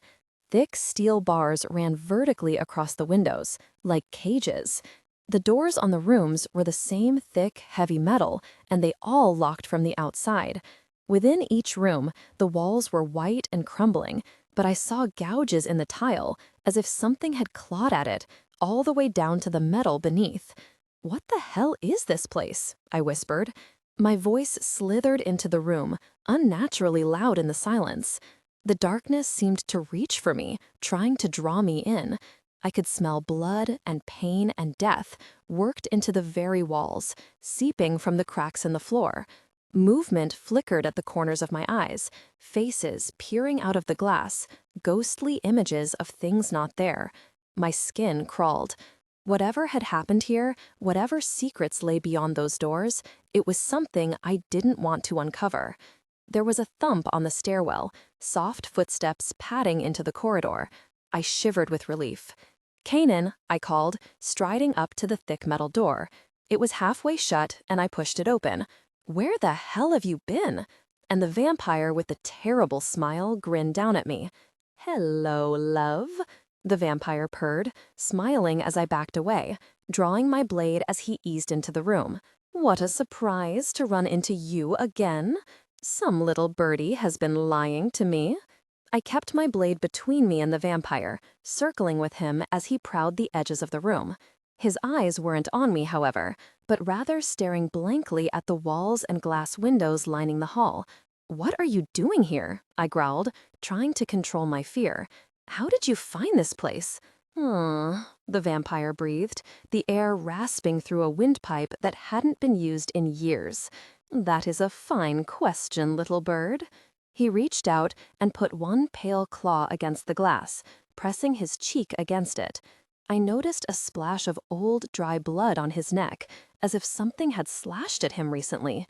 Thick steel bars ran vertically across the windows, like cages. The doors on the rooms were the same thick, heavy metal, and they all locked from the outside. Within each room, the walls were white and crumbling, but I saw gouges in the tile, as if something had clawed at it, all the way down to the metal beneath. "What the hell is this place?" I whispered. My voice slithered into the room, unnaturally loud in the silence. The darkness seemed to reach for me, trying to draw me in. I could smell blood and pain and death, worked into the very walls, seeping from the cracks in the floor. Movement flickered at the corners of my eyes, faces peering out of the glass, ghostly images of things not there. My skin crawled. Whatever had happened here, whatever secrets lay beyond those doors, it was something I didn't want to uncover. There was a thump on the stairwell, soft footsteps padding into the corridor. I shivered with relief. "Kanan," I called, striding up to the thick metal door. It was halfway shut, and I pushed it open. "Where the hell have you been?" And the vampire with the terrible smile grinned down at me. "Hello, love," the vampire purred, smiling as I backed away, drawing my blade as he eased into the room. "What a surprise to run into you again. Some little birdie has been lying to me." I kept my blade between me and the vampire, circling with him as he prowled the edges of the room. His eyes weren't on me, however, but rather staring blankly at the walls and glass windows lining the hall. "What are you doing here?" I growled, trying to control my fear. "How did you find this place?" The vampire breathed, the air rasping through a windpipe that hadn't been used in years. "That is a fine question, little bird." He reached out and put one pale claw against the glass, pressing his cheek against it. I noticed a splash of old, dry blood on his neck, as if something had slashed at him recently.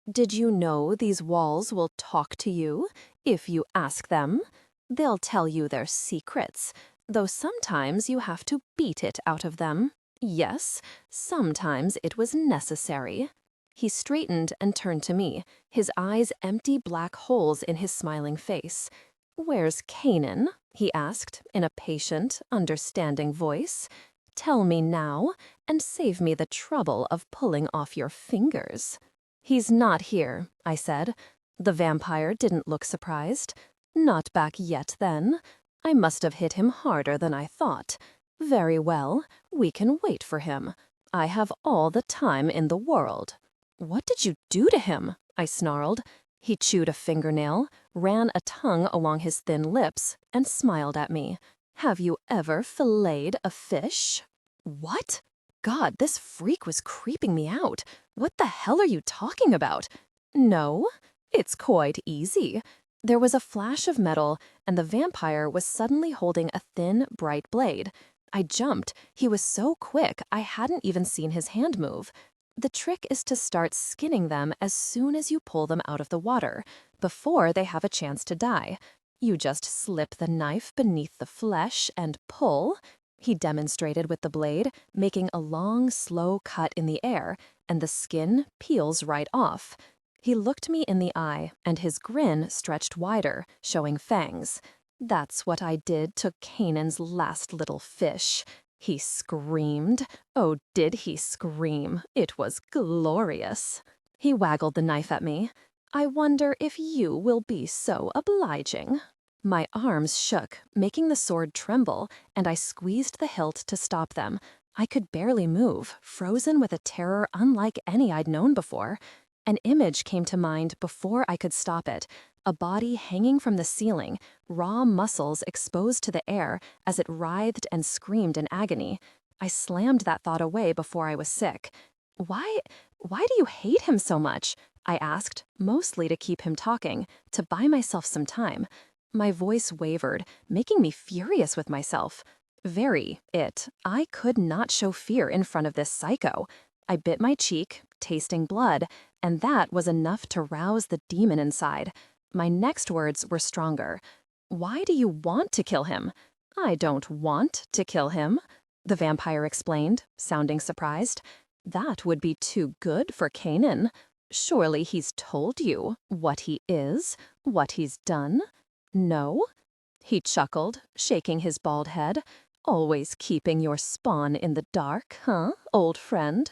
"Did you know these walls will talk to you, if you ask them? They'll tell you their secrets, though sometimes you have to beat it out of them. Yes, sometimes it was necessary." He straightened and turned to me, his eyes empty black holes in his smiling face. "Where's Kanan?" he asked, in a patient, understanding voice. "Tell me now, and save me the trouble of pulling off your fingers." "He's not here," I said. The vampire didn't look surprised. "Not back yet, then. I must have hit him harder than I thought. Very well, we can wait for him. I have all the time in the world." "What did you do to him?" I snarled. He chewed a fingernail, ran a tongue along his thin lips, and smiled at me. Have you ever filleted a fish? What? God, this freak was creeping me out. What the hell are you talking about? No, it's quite easy. There was a flash of metal, and the vampire was suddenly holding a thin, bright blade. I jumped. He was so quick, I hadn't even seen his hand move. The trick is to start skinning them as soon as you pull them out of the water, before they have a chance to die. You just slip the knife beneath the flesh and pull. He demonstrated with the blade, making a long, slow cut in the air, and the skin peels right off. He looked me in the eye, and his grin stretched wider, showing fangs. That's what I did to Canaan's last little fish. He screamed. Oh, did he scream? It was glorious. He waggled the knife at me. I wonder if you will be so obliging. My arms shook, making the sword tremble, and I squeezed the hilt to stop them. I could barely move, frozen with a terror unlike any I'd known before. An image came to mind before I could stop it. A body hanging from the ceiling, raw muscles exposed to the air as it writhed and screamed in agony. I slammed that thought away before I was sick. Why do you hate him so much? I asked, mostly to keep him talking, to buy myself some time. My voice wavered, making me furious with myself. I could not show fear in front of this psycho. I bit my cheek, tasting blood, and that was enough to rouse the demon inside. My next words were stronger. Why do you want to kill him? I don't want to kill him, the vampire explained, sounding surprised. That would be too good for Canaan. Surely he's told you what he is, what he's done? No? He chuckled, shaking his bald head. Always keeping your spawn in the dark, huh, old friend?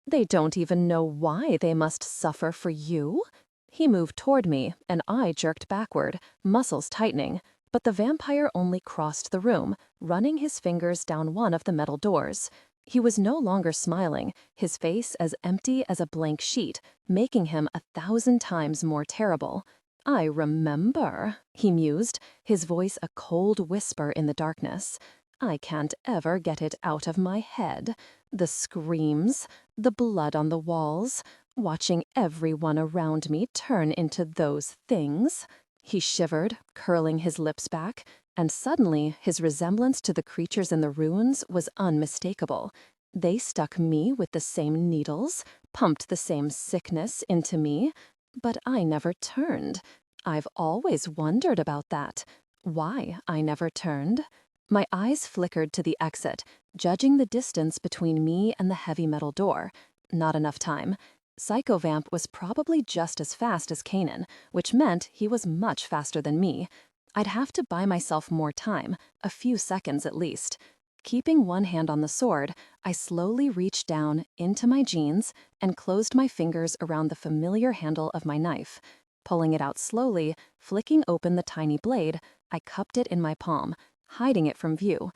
They don't even know why they must suffer for you. He moved toward me, and I jerked backward, muscles tightening, but the vampire only crossed the room, running his fingers down one of the metal doors. He was no longer smiling, his face as empty as a blank sheet, making him 1,000 times more terrible. I remember, he mused, his voice a cold whisper in the darkness. I can't ever get it out of my head. The screams, the blood on the walls, watching everyone around me turn into those things. He shivered, curling his lips back, and suddenly his resemblance to the creatures in the ruins was unmistakable. They stuck me with the same needles, pumped the same sickness into me, but I never turned. I've always wondered about that. Why I never turned? My eyes flickered to the exit, judging the distance between me and the heavy metal door. Not enough time. Psychovamp was probably just as fast as Canaan, which meant he was much faster than me. I'd have to buy myself more time, a few seconds at least. Keeping one hand on the sword, I slowly reached down into my jeans and closed my fingers around the familiar handle of my knife. Pulling it out slowly, flicking open the tiny blade, I cupped it in my palm, hiding it from view.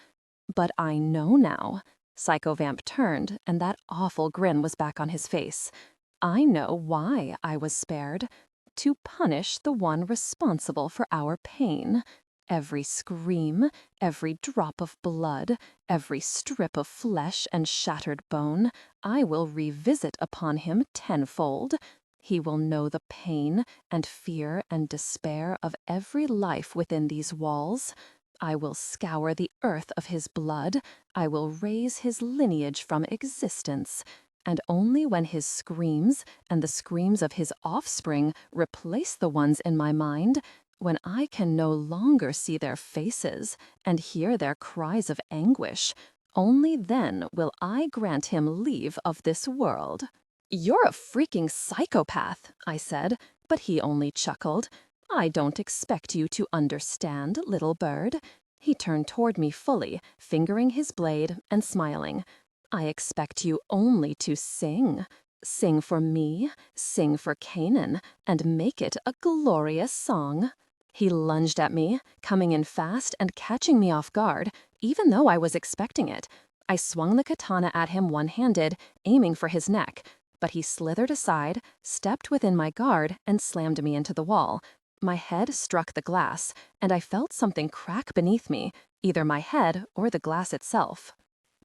But I know now. Psychovamp turned, and that awful grin was back on his face. I know why I was spared. To punish the one responsible for our pain. Every scream, every drop of blood, every strip of flesh and shattered bone, I will revisit upon him tenfold. He will know the pain and fear and despair of every life within these walls. I will scour the earth of his blood. I will raise his lineage from existence. And only when his screams and the screams of his offspring replace the ones in my mind, when I can no longer see their faces and hear their cries of anguish, only then will I grant him leave of this world. You're a freaking psychopath, I said, but he only chuckled. I don't expect you to understand, little bird. He turned toward me fully, fingering his blade and smiling. I expect you only to sing. Sing for me, sing for Canaan, and make it a glorious song. He lunged at me, coming in fast and catching me off guard, even though I was expecting it. I swung the katana at him one-handed, aiming for his neck. but he slithered aside, stepped within my guard, and slammed me into the wall. My head struck the glass, and I felt something crack beneath me, either my head or the glass itself.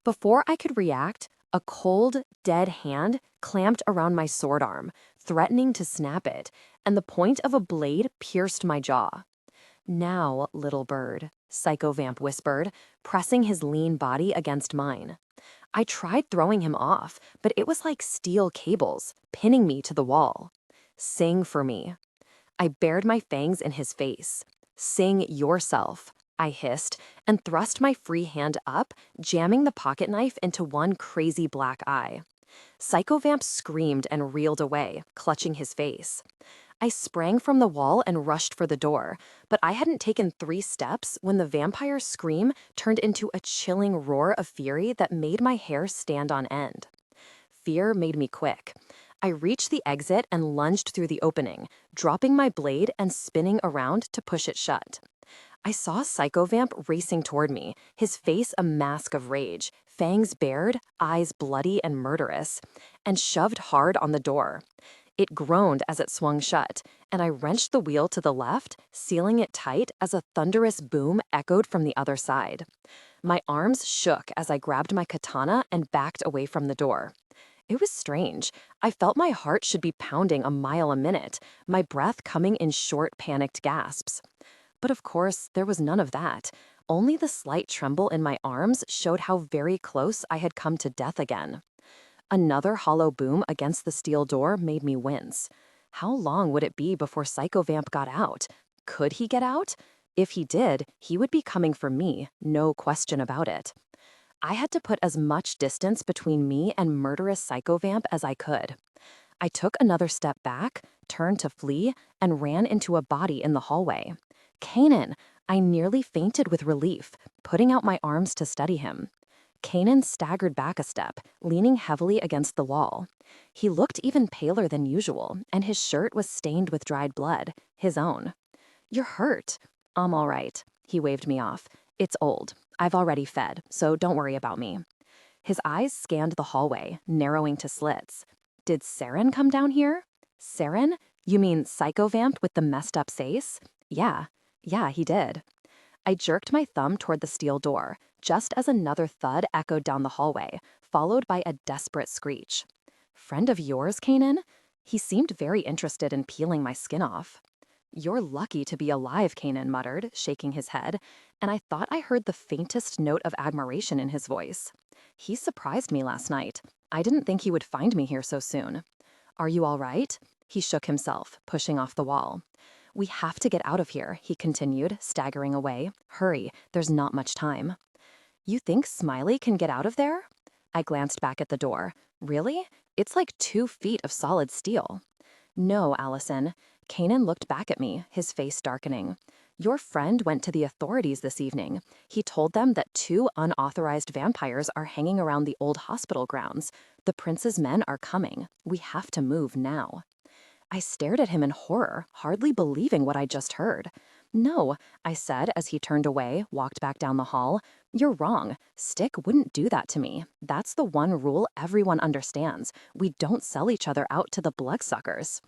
Before I could react, a cold, dead hand clamped around my sword arm, threatening to snap it, and the point of a blade pierced my jaw. "Now, little bird," Psychovamp whispered, pressing his lean body against mine. I tried throwing him off, but it was like steel cables, pinning me to the wall. "Sing for me." I bared my fangs in his face. "Sing yourself," I hissed, and thrust my free hand up, jamming the pocket knife into one crazy black eye. Psychovamp screamed and reeled away, clutching his face. I sprang from the wall and rushed for the door, but I hadn't taken 3 steps when the vampire's scream turned into a chilling roar of fury that made my hair stand on end. Fear made me quick. I reached the exit and lunged through the opening, dropping my blade and spinning around to push it shut. I saw Psychovamp racing toward me, his face a mask of rage, fangs bared, eyes bloody and murderous, and shoved hard on the door. It groaned as it swung shut, and I wrenched the wheel to the left, sealing it tight as a thunderous boom echoed from the other side. My arms shook as I grabbed my katana and backed away from the door. It was strange. I felt my heart should be pounding a mile a minute, my breath coming in short, panicked gasps. But of course, there was none of that. Only the slight tremble in my arms showed how very close I had come to death again. Another hollow boom against the steel door made me wince. How long would it be before Psychovamp got out? Could he get out? If he did, he would be coming for me, no question about it. I had to put as much distance between me and murderous Psychovamp as I could. I took another step back, turned to flee, and ran into a body in the hallway. Kanan! I nearly fainted with relief, putting out my arms to steady him. Kanan staggered back a step, leaning heavily against the wall. He looked even paler than usual, and his shirt was stained with dried blood, his own. "You're hurt." "I'm all right." He waved me off. "It's old. I've already fed, so don't worry about me." His eyes scanned the hallway, narrowing to slits. "Did Saren come down here?" "Saren? You mean Psychovamp with the messed up face?" Yeah, he did." I jerked my thumb toward the steel door, just as another thud echoed down the hallway, followed by a desperate screech. "Friend of yours, Kanan?" He seemed very interested in peeling my skin off. "You're lucky to be alive," Kanan muttered, shaking his head, and I thought I heard the faintest note of admiration in his voice. He surprised me last night. I didn't think he would find me here so soon. "Are you all right?" He shook himself, pushing off the wall. "We have to get out of here," he continued, staggering away. "Hurry, there's not much time." "You think Smiley can get out of there?" I glanced back at the door. "Really? It's like 2 feet of solid steel." "No, Allison." Kanan looked back at me, his face darkening. "Your friend went to the authorities this evening. He told them that 2 unauthorized vampires are hanging around the old hospital grounds. The prince's men are coming. We have to move now." I stared at him in horror, hardly believing what I just heard. "No," I said as he turned away, walked back down the hall. "You're wrong. Stick wouldn't do that to me. That's the one rule everyone understands. We don't sell each other out to the bloodsuckers."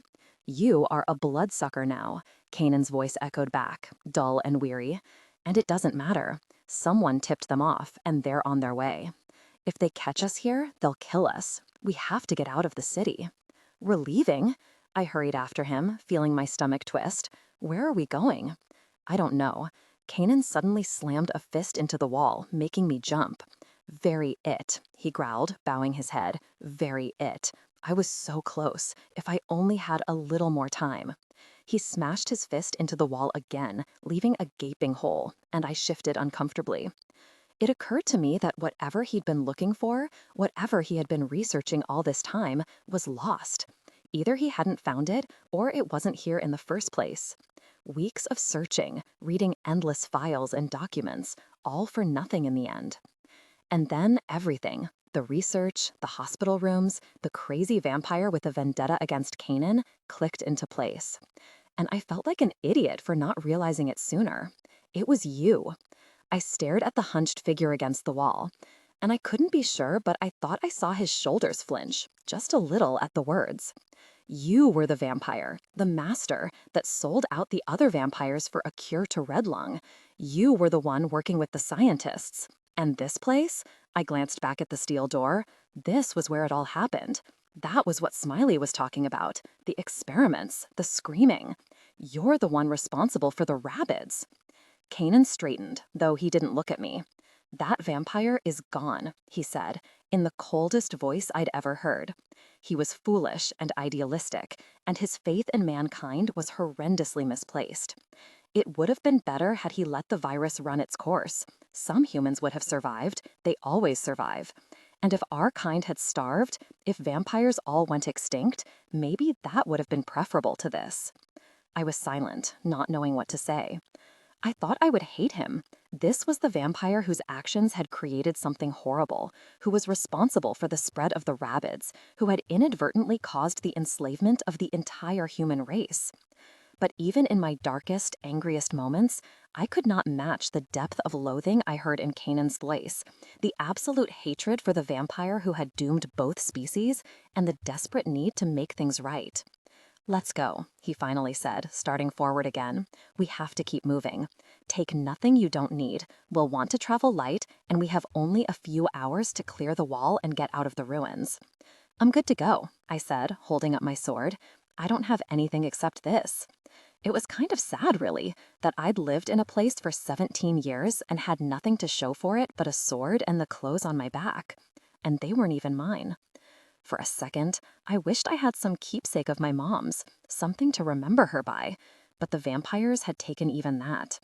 "You are a bloodsucker now," Kanan's voice echoed back, dull and weary. "And it doesn't matter. Someone tipped them off, and they're on their way. If they catch us here, they'll kill us. We have to get out of the city." "We're leaving?" I hurried after him, feeling my stomach twist. "Where are we going?" "I don't know." Kanan suddenly slammed a fist into the wall, making me jump. "Very it," he growled, bowing his head. "Very it. I was so close. If I only had a little more time." He smashed his fist into the wall again, leaving a gaping hole, and I shifted uncomfortably. It occurred to me that whatever he'd been looking for, whatever he had been researching all this time, was lost. Either he hadn't found it, or it wasn't here in the first place. Weeks of searching, reading endless files and documents, all for nothing in the end. And then everything, the research, the hospital rooms, the crazy vampire with a vendetta against Kanan, clicked into place. And I felt like an idiot for not realizing it sooner. It was you. I stared at the hunched figure against the wall. and I couldn't be sure, but I thought I saw his shoulders flinch, just a little at the words. You were the vampire, the master, that sold out the other vampires for a cure to red lung. You were the one working with the scientists. And this place? I glanced back at the steel door. This was where it all happened. That was what Smiley was talking about. The experiments, the screaming. You're the one responsible for the rabbits. Kanan straightened, though he didn't look at me. That vampire is gone, he said, in the coldest voice I'd ever heard. He was foolish and idealistic, and his faith in mankind was horrendously misplaced. It would have been better had he let the virus run its course. Some humans would have survived. They always survive. And if our kind had starved, if vampires all went extinct, maybe that would have been preferable to this. I was silent, not knowing what to say. I thought I would hate him. This was the vampire whose actions had created something horrible, who was responsible for the spread of the rabids, who had inadvertently caused the enslavement of the entire human race. But even in my darkest, angriest moments, I could not match the depth of loathing I heard in Kanan's voice, the absolute hatred for the vampire who had doomed both species, and the desperate need to make things right. Let's go, he finally said, starting forward again. We have to keep moving. Take nothing you don't need. We'll want to travel light, and we have only a few hours to clear the wall and get out of the ruins. I'm good to go, I said, holding up my sword. I don't have anything except this. It was kind of sad, really, that I'd lived in a place for 17 years and had nothing to show for it but a sword and the clothes on my back. And they weren't even mine. For a second, I wished I had some keepsake of my mom's, something to remember her by, but the vampires had taken even that.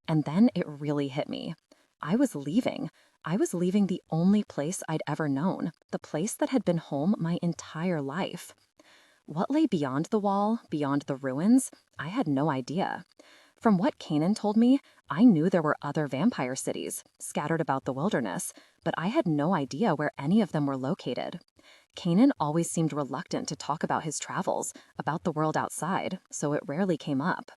And then it really hit me. I was leaving. I was leaving the only place I'd ever known, the place that had been home my entire life. What lay beyond the wall, beyond the ruins, I had no idea. From what Kanan told me, I knew there were other vampire cities, scattered about the wilderness, but I had no idea where any of them were located. Kanan always seemed reluctant to talk about his travels, about the world outside, so it rarely came up.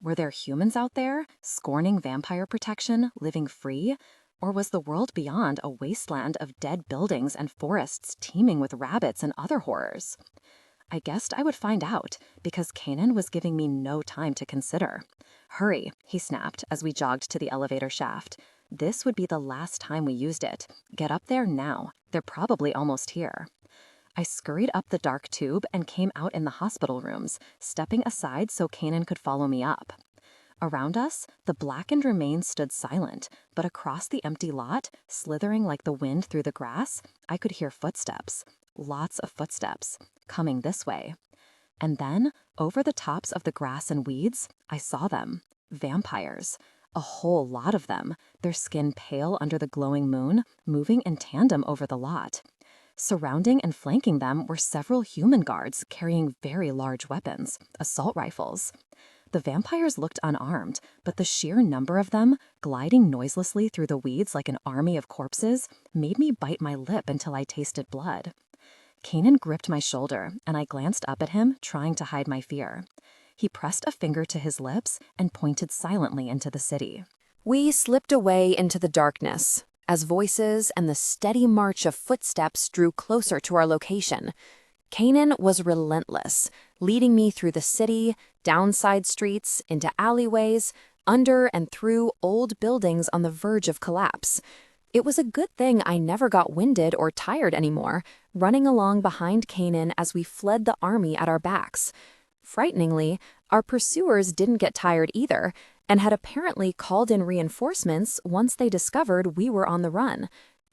Were there humans out there, scorning vampire protection, living free? Or was the world beyond a wasteland of dead buildings and forests teeming with rabbits and other horrors? I guessed I would find out, because Kanan was giving me no time to consider. Hurry, he snapped as we jogged to the elevator shaft. This would be the last time we used it. Get up there now. They're probably almost here. I scurried up the dark tube and came out in the hospital rooms, stepping aside so Kanan could follow me up. Around us, the blackened remains stood silent, but across the empty lot, slithering like the wind through the grass, I could hear footsteps. Lots of footsteps, coming this way. And then, over the tops of the grass and weeds, I saw them. Vampires. A whole lot of them, their skin pale under the glowing moon, moving in tandem over the lot. Surrounding and flanking them were several human guards carrying very large weapons, assault rifles. The vampires looked unarmed, but the sheer number of them, gliding noiselessly through the weeds like an army of corpses, made me bite my lip until I tasted blood. Kanan gripped my shoulder, and I glanced up at him, trying to hide my fear. He pressed a finger to his lips and pointed silently into the city. We slipped away into the darkness as voices and the steady march of footsteps drew closer to our location. Kanan was relentless, leading me through the city, down side streets, into alleyways, under and through old buildings on the verge of collapse. It was a good thing I never got winded or tired anymore, running along behind Kanan as we fled the army at our backs. Frighteningly, our pursuers didn't get tired either, and had apparently called in reinforcements once they discovered we were on the run.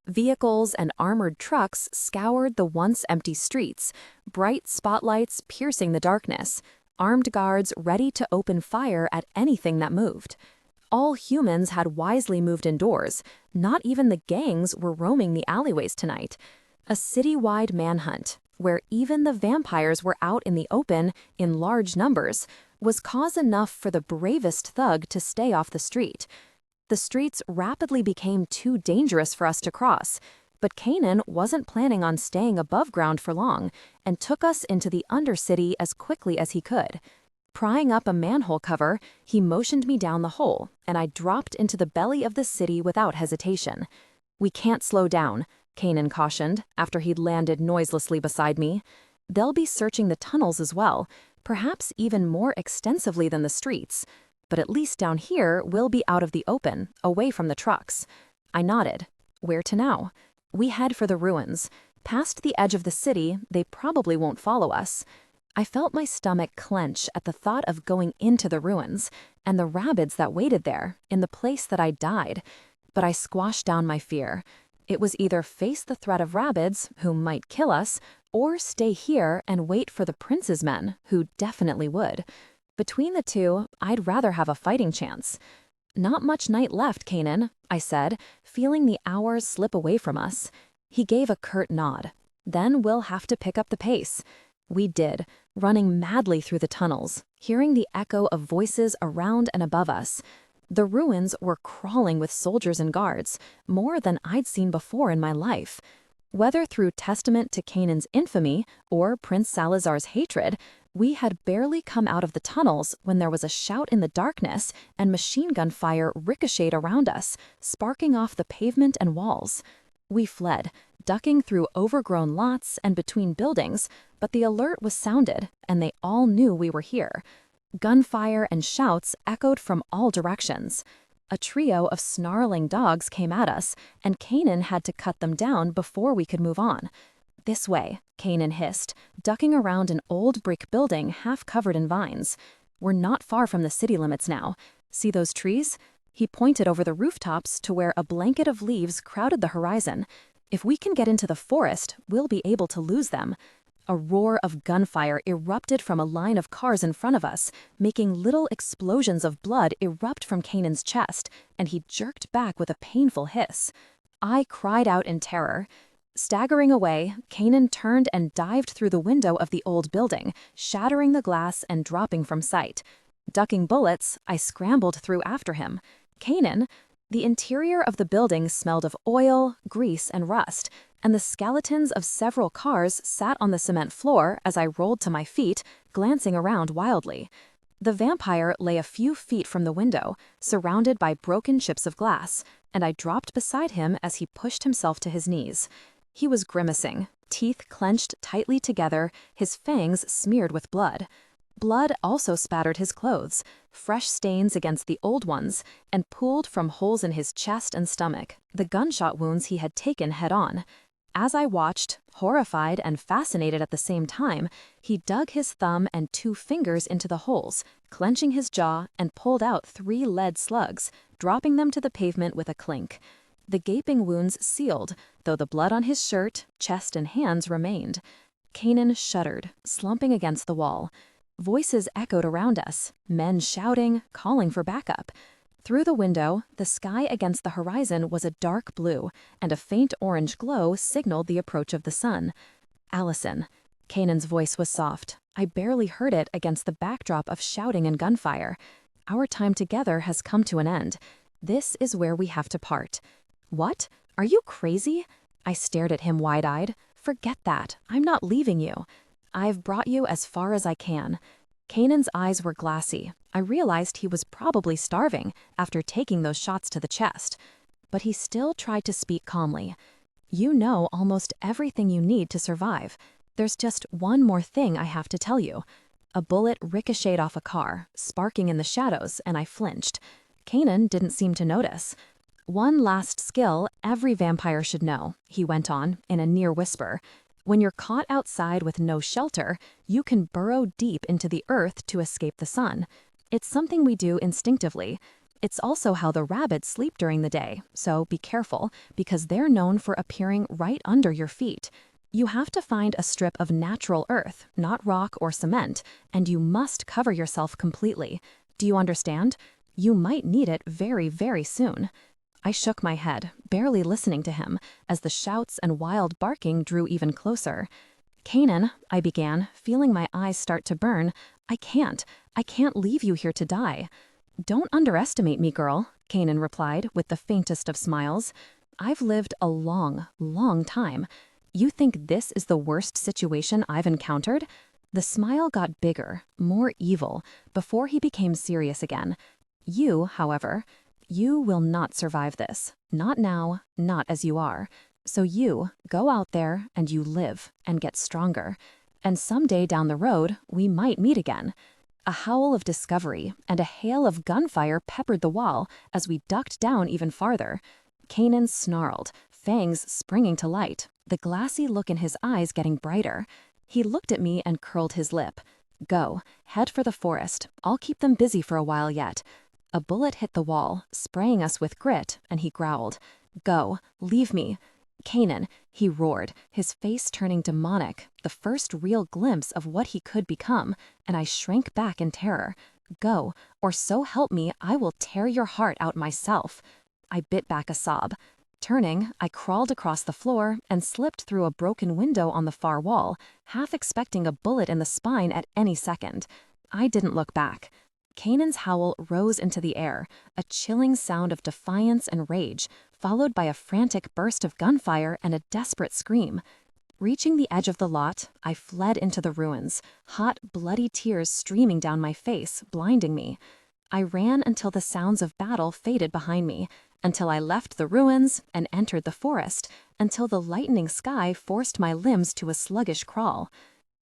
Vehicles and armored trucks scoured the once empty streets, bright spotlights piercing the darkness, armed guards ready to open fire at anything that moved. All humans had wisely moved indoors. Not even the gangs were roaming the alleyways tonight. A city-wide manhunt, where even the vampires were out in the open in large numbers, was cause enough for the bravest thug to stay off the street. The streets rapidly became too dangerous for us to cross, but Kanan wasn't planning on staying above ground for long and took us into the undercity as quickly as he could. Prying up a manhole cover, he motioned me down the hole, and I dropped into the belly of the city without hesitation. We can't slow down, Kanan cautioned after he'd landed noiselessly beside me. They'll be searching the tunnels as well, perhaps even more extensively than the streets. But at least down here, we'll be out of the open, away from the trucks. I nodded. Where to now? We head for the ruins. Past the edge of the city, they probably won't follow us. I felt my stomach clench at the thought of going into the ruins, and the rabbits that waited there, in the place that I died. But I squashed down my fear. It was either face the threat of rabbits, who might kill us, or stay here and wait for the prince's men, who definitely would. Between the two, I'd rather have a fighting chance. Not much night left, Kanan, I said, feeling the hours slip away from us. He gave a curt nod. Then we'll have to pick up the pace. We did, running madly through the tunnels, hearing the echo of voices around and above us. The ruins were crawling with soldiers and guards, more than I'd seen before in my life. Whether through testament to Kanan's infamy or Prince Salazar's hatred, we had barely come out of the tunnels when there was a shout in the darkness and machine gun fire ricocheted around us, sparking off the pavement and walls. We fled, ducking through overgrown lots and between buildings, but the alert was sounded, and they all knew we were here. Gunfire and shouts echoed from all directions. A trio of snarling dogs came at us, and Kanan had to cut them down before we could move on. This way, Kanan hissed, ducking around an old brick building half covered in vines. We're not far from the city limits now. See those trees? He pointed over the rooftops to where a blanket of leaves crowded the horizon. If we can get into the forest, we'll be able to lose them. A roar of gunfire erupted from a line of cars in front of us, making little explosions of blood erupt from Kanan's chest, and he jerked back with a painful hiss. I cried out in terror. Staggering away, Kanan turned and dived through the window of the old building, shattering the glass and dropping from sight. Ducking bullets, I scrambled through after him. Kanan, the interior of the building smelled of oil, grease, and rust, and the skeletons of several cars sat on the cement floor as I rolled to my feet, glancing around wildly. The vampire lay a few feet from the window, surrounded by broken chips of glass, and I dropped beside him as he pushed himself to his knees. He was grimacing, teeth clenched tightly together, his fangs smeared with blood. Blood also spattered his clothes, fresh stains against the old ones, and pooled from holes in his chest and stomach, the gunshot wounds he had taken head-on. As I watched, horrified and fascinated at the same time, he dug his thumb and 2 fingers into the holes, clenching his jaw, and pulled out 3 lead slugs, dropping them to the pavement with a clink. The gaping wounds sealed, though the blood on his shirt, chest, and hands remained. Kanan shuddered, slumping against the wall. Voices echoed around us, men shouting, calling for backup. Through the window, the sky against the horizon was a dark blue, and a faint orange glow signaled the approach of the sun. Allison. Kanan's voice was soft. I barely heard it against the backdrop of shouting and gunfire. Our time together has come to an end. This is where we have to part. What? Are you crazy? I stared at him wide-eyed. Forget that. I'm not leaving you. I've brought you as far as I can. Kanan's eyes were glassy. I realized he was probably starving after taking those shots to the chest. But he still tried to speak calmly. You know almost everything you need to survive. There's just one more thing I have to tell you. A bullet ricocheted off a car, sparking in the shadows, and I flinched. Kanan didn't seem to notice. One last skill every vampire should know, he went on in a near whisper. When you're caught outside with no shelter, you can burrow deep into the earth to escape the sun. It's something we do instinctively. It's also how the rabbits sleep during the day, so be careful, because they're known for appearing right under your feet. You have to find a strip of natural earth, not rock or cement, and you must cover yourself completely. Do you understand? You might need it very, very soon. I shook my head, barely listening to him, as the shouts and wild barking drew even closer. Kanan, I began, feeling my eyes start to burn. I can't leave you here to die. Don't underestimate me, girl, Kanan replied with the faintest of smiles. I've lived a long, long time. You think this is the worst situation I've encountered? The smile got bigger, more evil, before he became serious again. You, however, You will not survive this. Not now, not as you are. So you go out there and you live and get stronger. And someday down the road, we might meet again. A howl of discovery and a hail of gunfire peppered the wall as we ducked down even farther. Kanan snarled, fangs springing to light, the glassy look in his eyes getting brighter. He looked at me and curled his lip. Go, head for the forest. I'll keep them busy for a while yet. A bullet hit the wall, spraying us with grit, and he growled. Go, leave me. Kanan, he roared, his face turning demonic, the first real glimpse of what he could become, and I shrank back in terror. Go, or so help me, I will tear your heart out myself. I bit back a sob. Turning, I crawled across the floor and slipped through a broken window on the far wall, half expecting a bullet in the spine at any second. I didn't look back. Kanan's howl rose into the air, a chilling sound of defiance and rage, followed by a frantic burst of gunfire and a desperate scream. Reaching the edge of the lot, I fled into the ruins, hot, bloody tears streaming down my face, blinding me. I ran until the sounds of battle faded behind me, until I left the ruins and entered the forest, until the lightening sky forced my limbs to a sluggish crawl.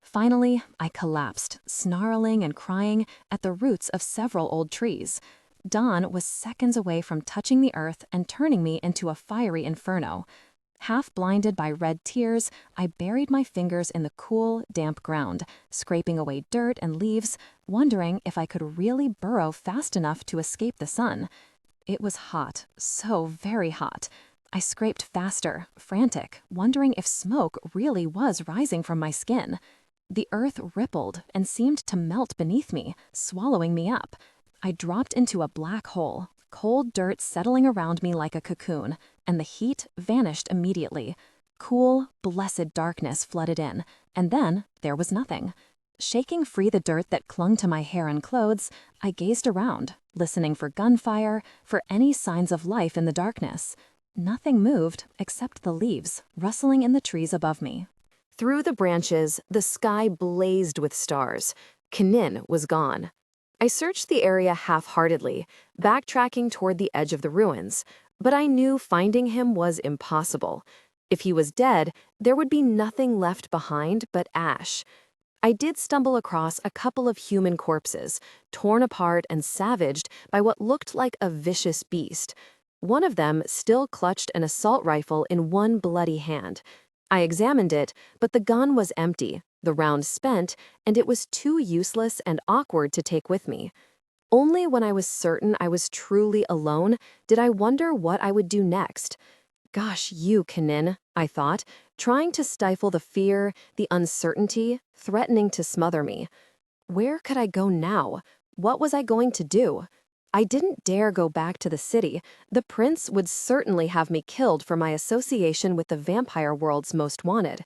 Finally, I collapsed, snarling and crying, at the roots of several old trees. Dawn was seconds away from touching the earth and turning me into a fiery inferno. Half blinded by red tears, I buried my fingers in the cool, damp ground, scraping away dirt and leaves, wondering if I could really burrow fast enough to escape the sun. It was hot, so very hot. I scraped faster, frantic, wondering if smoke really was rising from my skin. The earth rippled and seemed to melt beneath me, swallowing me up. I dropped into a black hole, cold dirt settling around me like a cocoon, and the heat vanished immediately. Cool, blessed darkness flooded in, and then there was nothing. Shaking free the dirt that clung to my hair and clothes, I gazed around, listening for gunfire, for any signs of life in the darkness. Nothing moved except the leaves rustling in the trees above me. Through the branches, the sky blazed with stars. Kanin was gone. I searched the area half-heartedly, backtracking toward the edge of the ruins, but I knew finding him was impossible. If he was dead, there would be nothing left behind but ash. I did stumble across a couple of human corpses, torn apart and savaged by what looked like a vicious beast. One of them still clutched an assault rifle in one bloody hand. I examined it, but the gun was empty, the round spent, and it was too useless and awkward to take with me. Only when I was certain I was truly alone did I wonder what I would do next. Gosh, you, Kanin, I thought, trying to stifle the fear, the uncertainty, threatening to smother me. Where could I go now? What was I going to do? I didn't dare go back to the city. The prince would certainly have me killed for my association with the vampire world's most wanted.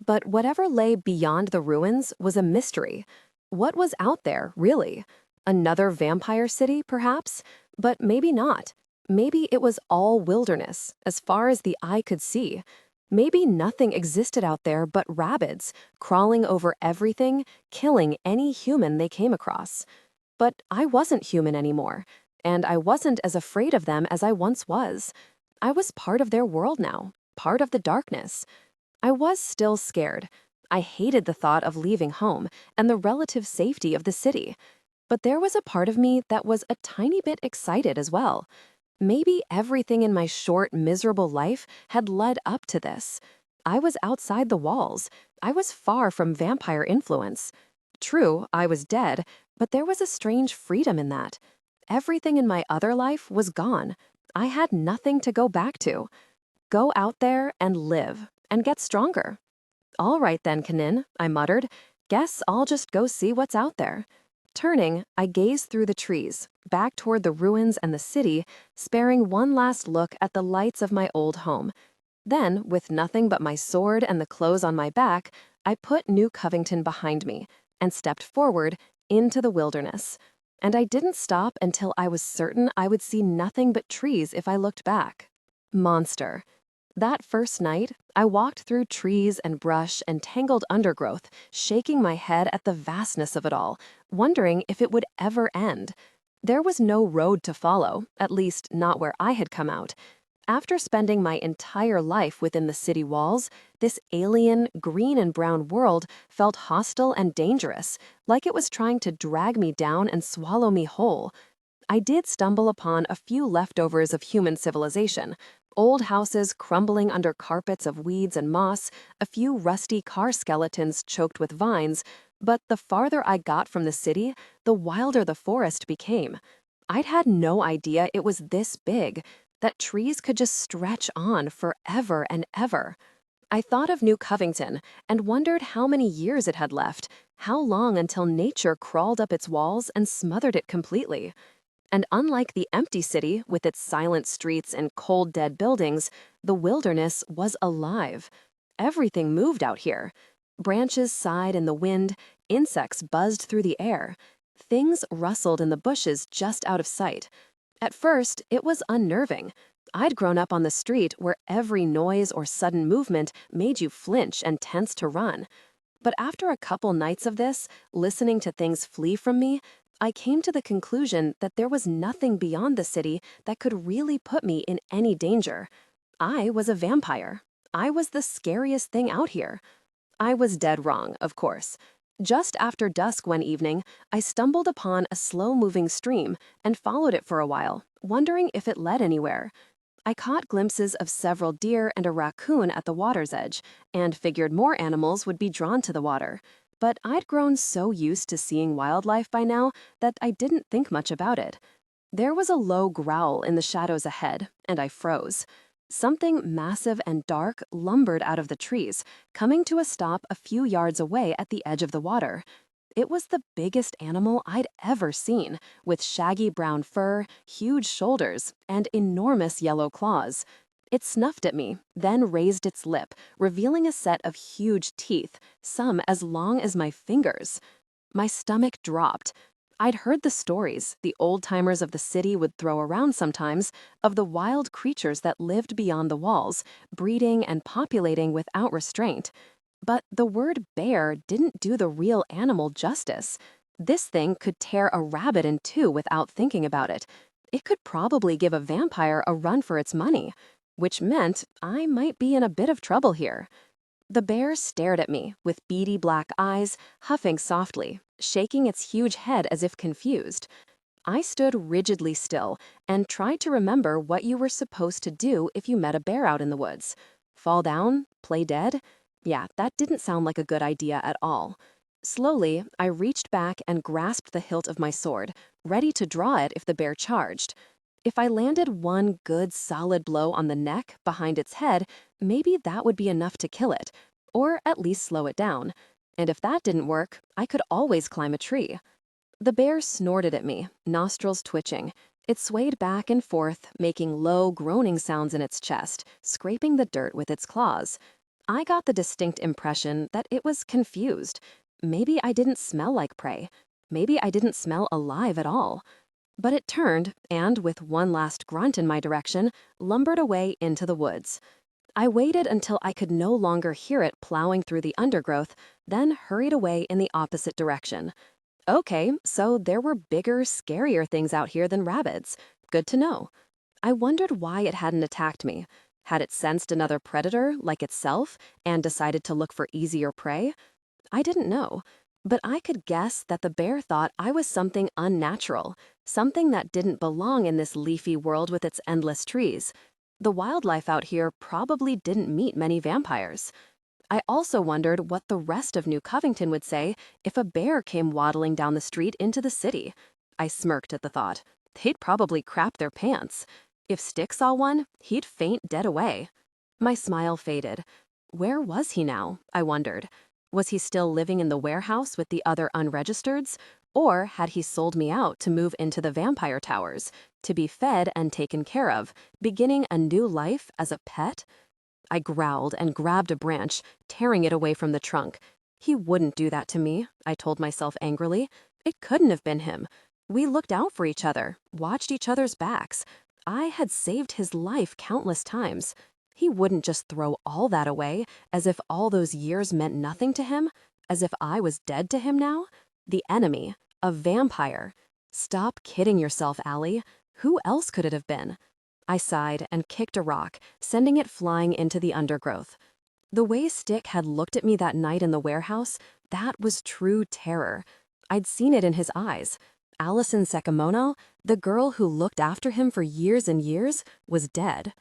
But whatever lay beyond the ruins was a mystery. What was out there, really? Another vampire city, perhaps? But maybe not. Maybe it was all wilderness, as far as the eye could see. Maybe nothing existed out there but rabbits, crawling over everything, killing any human they came across. But I wasn't human anymore, and I wasn't as afraid of them as I once was. I was part of their world now, part of the darkness. I was still scared. I hated the thought of leaving home and the relative safety of the city. But there was a part of me that was a tiny bit excited as well. Maybe everything in my short, miserable life had led up to this. I was outside the walls. I was far from vampire influence. True, I was dead, but there was a strange freedom in that. Everything in my other life was gone. I had nothing to go back to. Go out there and live, and get stronger. All right then, Kanin, I muttered. Guess I'll just go see what's out there. Turning, I gazed through the trees, back toward the ruins and the city, sparing one last look at the lights of my old home. Then, with nothing but my sword and the clothes on my back, I put New Covington behind me and stepped forward into the wilderness. And I didn't stop until I was certain I would see nothing but trees if I looked back. Monster. That first night, I walked through trees and brush and tangled undergrowth, shaking my head at the vastness of it all, wondering if it would ever end. There was no road to follow, at least not where I had come out. After spending my entire life within the city walls, this alien, green and brown world felt hostile and dangerous, like it was trying to drag me down and swallow me whole. I did stumble upon a few leftovers of human civilization. Old houses crumbling under carpets of weeds and moss, a few rusty car skeletons choked with vines, but the farther I got from the city, the wilder the forest became. I'd had no idea it was this big, that trees could just stretch on forever and ever. I thought of New Covington and wondered how many years it had left, how long until nature crawled up its walls and smothered it completely. And unlike the empty city with its silent streets and cold dead buildings, the wilderness was alive. Everything moved out here. Branches sighed in the wind, insects buzzed through the air. Things rustled in the bushes just out of sight. At first, it was unnerving. I'd grown up on the street where every noise or sudden movement made you flinch and tense to run. But after a couple nights of this, listening to things flee from me, I came to the conclusion that there was nothing beyond the city that could really put me in any danger. I was a vampire. I was the scariest thing out here. I was dead wrong, of course. Just after dusk one evening, I stumbled upon a slow-moving stream and followed it for a while, wondering if it led anywhere. I caught glimpses of several deer and a raccoon at the water's edge, and figured more animals would be drawn to the water. But I'd grown so used to seeing wildlife by now that I didn't think much about it. There was a low growl in the shadows ahead, and I froze. Something massive and dark lumbered out of the trees, coming to a stop a few yards away at the edge of the water. It was the biggest animal I'd ever seen, with shaggy brown fur, huge shoulders, and enormous yellow claws. It snuffed at me, then raised its lip, revealing a set of huge teeth, some as long as my fingers. My stomach dropped. I'd heard the stories the old-timers of the city would throw around sometimes of the wild creatures that lived beyond the walls, breeding and populating without restraint. But the word bear didn't do the real animal justice. This thing could tear a rabbit in two without thinking about it. It could probably give a vampire a run for its money, which meant I might be in a bit of trouble here. The bear stared at me with beady black eyes, huffing softly, shaking its huge head as if confused. I stood rigidly still and tried to remember what you were supposed to do if you met a bear out in the woods. Fall down? Play dead? Yeah, that didn't sound like a good idea at all. Slowly, I reached back and grasped the hilt of my sword, ready to draw it if the bear charged. If I landed one good solid blow on the neck behind its head, maybe that would be enough to kill it, or at least slow it down. And if that didn't work, I could always climb a tree. The bear snorted at me, nostrils twitching. It swayed back and forth, making low, groaning sounds in its chest, scraping the dirt with its claws. I got the distinct impression that it was confused. Maybe I didn't smell like prey. Maybe I didn't smell alive at all. But it turned, and with one last grunt in my direction, lumbered away into the woods. I waited until I could no longer hear it plowing through the undergrowth, then hurried away in the opposite direction. Okay, so there were bigger, scarier things out here than rabbits. Good to know. I wondered why it hadn't attacked me. Had it sensed another predator, like itself, and decided to look for easier prey? I didn't know, but I could guess that the bear thought I was something unnatural, something that didn't belong in this leafy world with its endless trees. The wildlife out here probably didn't meet many vampires. I also wondered what the rest of New Covington would say if a bear came waddling down the street into the city. I smirked at the thought. They'd probably crap their pants. If Stick saw one, he'd faint dead away. My smile faded. Where was he now, I wondered. Was he still living in the warehouse with the other unregistereds? Or had he sold me out to move into the vampire towers, to be fed and taken care of, beginning a new life as a pet? I growled and grabbed a branch, tearing it away from the trunk. He wouldn't do that to me, I told myself angrily. It couldn't have been him. We looked out for each other, watched each other's backs. I had saved his life countless times. He wouldn't just throw all that away, as if all those years meant nothing to him, as if I was dead to him now. The enemy, a vampire. Stop kidding yourself, Allie. Who else could it have been? I sighed and kicked a rock, sending it flying into the undergrowth. The way Stick had looked at me that night in the warehouse, that was true terror. I'd seen it in his eyes. Allison Sekemoto, the girl who looked after him for years and years, was dead.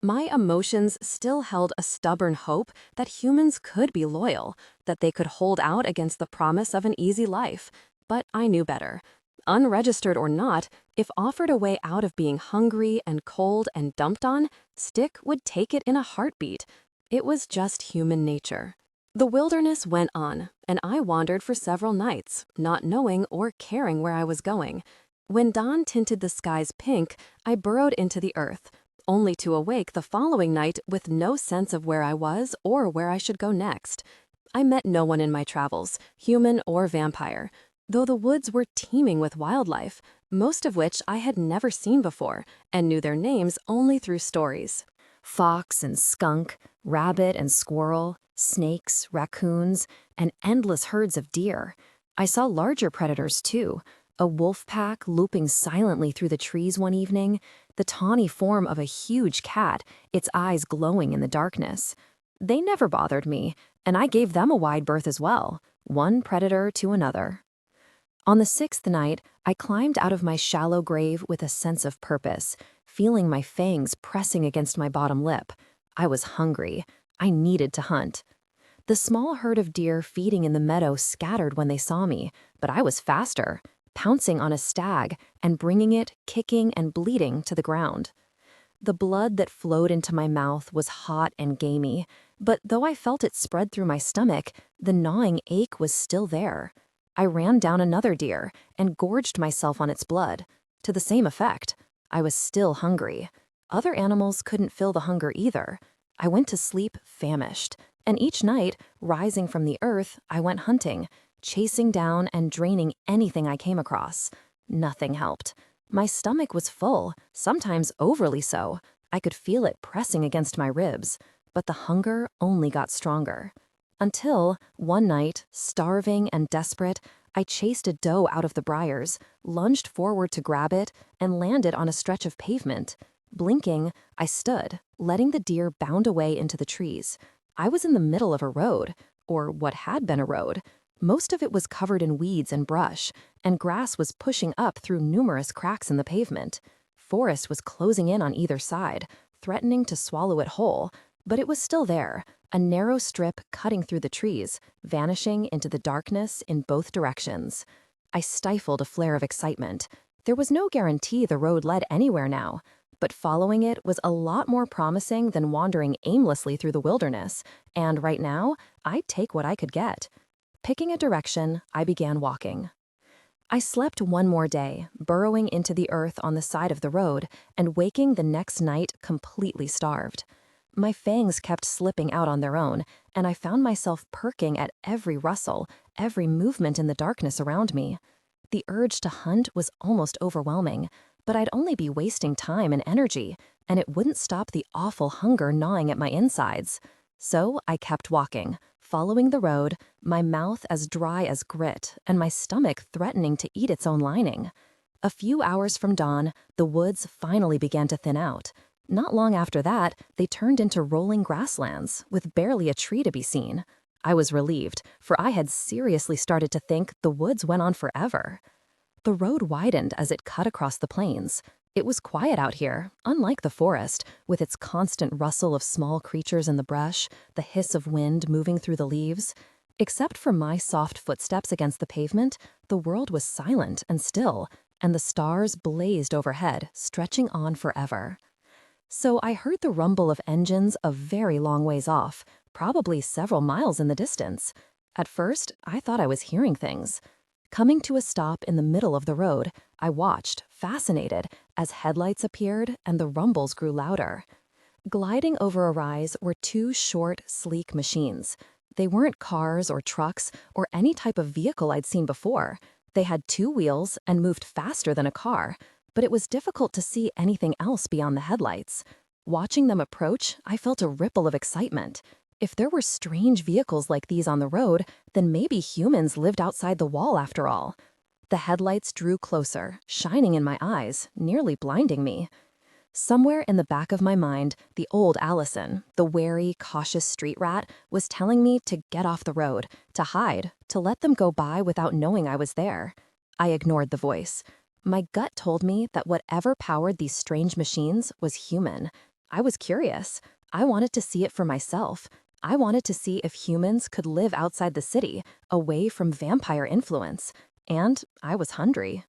My emotions still held a stubborn hope that humans could be loyal, that they could hold out against the promise of an easy life. But I knew better. Unregistered or not, if offered a way out of being hungry and cold and dumped on, Stick would take it in a heartbeat. It was just human nature. The wilderness went on, and I wandered for several nights, not knowing or caring where I was going. When dawn tinted the skies pink, I burrowed into the earth, only to awake the following night with no sense of where I was or where I should go next. I met no one in my travels, human or vampire, though the woods were teeming with wildlife, most of which I had never seen before and knew their names only through stories. Fox and skunk, rabbit and squirrel, snakes, raccoons, and endless herds of deer. I saw larger predators too, a wolf pack looping silently through the trees one evening, the tawny form of a huge cat, its eyes glowing in the darkness. They never bothered me, and I gave them a wide berth as well, one predator to another. On the 6th night, I climbed out of my shallow grave with a sense of purpose, feeling my fangs pressing against my bottom lip. I was hungry. I needed to hunt. The small herd of deer feeding in the meadow scattered when they saw me, but I was faster, pouncing on a stag and bringing it, kicking and bleeding, to the ground. The blood that flowed into my mouth was hot and gamey, but though I felt it spread through my stomach, the gnawing ache was still there. I ran down another deer and gorged myself on its blood. To the same effect. I was still hungry. Other animals couldn't fill the hunger either. I went to sleep famished, and each night, rising from the earth, I went hunting, chasing down and draining anything I came across. Nothing helped. My stomach was full, sometimes overly so. I could feel it pressing against my ribs, but the hunger only got stronger. Until, one night, starving and desperate, I chased a doe out of the briars, lunged forward to grab it, and landed on a stretch of pavement. Blinking, I stood, letting the deer bound away into the trees. I was in the middle of a road, or what had been a road. Most of it was covered in weeds and brush, and grass was pushing up through numerous cracks in the pavement. Forest was closing in on either side, threatening to swallow it whole, but it was still there, a narrow strip cutting through the trees, vanishing into the darkness in both directions. I stifled a flare of excitement. There was no guarantee the road led anywhere now, but following it was a lot more promising than wandering aimlessly through the wilderness, and right now, I'd take what I could get. Picking a direction, I began walking. I slept one more day, burrowing into the earth on the side of the road and waking the next night completely starved. My fangs kept slipping out on their own, and I found myself perking at every rustle, every movement in the darkness around me. The urge to hunt was almost overwhelming, but I'd only be wasting time and energy, and it wouldn't stop the awful hunger gnawing at my insides. So I kept walking, following the road, my mouth as dry as grit, and my stomach threatening to eat its own lining. A few hours from dawn, the woods finally began to thin out. Not long after that, they turned into rolling grasslands, with barely a tree to be seen. I was relieved, for I had seriously started to think the woods went on forever. The road widened as it cut across the plains. It was quiet out here, unlike the forest, with its constant rustle of small creatures in the brush, the hiss of wind moving through the leaves. Except for my soft footsteps against the pavement, the world was silent and still, and the stars blazed overhead, stretching on forever. So I heard the rumble of engines a very long ways off, probably several miles in the distance. At first, I thought I was hearing things. Coming to a stop in the middle of the road, I watched, fascinated, as headlights appeared and the rumbles grew louder. Gliding over a rise were two short, sleek machines. They weren't cars or trucks or any type of vehicle I'd seen before. They had two wheels and moved faster than a car, but it was difficult to see anything else beyond the headlights. Watching them approach, I felt a ripple of excitement. If there were strange vehicles like these on the road, then maybe humans lived outside the wall after all. The headlights drew closer, shining in my eyes, nearly blinding me. Somewhere in the back of my mind, the old Allison, the wary, cautious street rat, was telling me to get off the road, to hide, to let them go by without knowing I was there. I ignored the voice. My gut told me that whatever powered these strange machines was human. I was curious. I wanted to see it for myself. I wanted to see if humans could live outside the city, away from vampire influence. And I was hungry.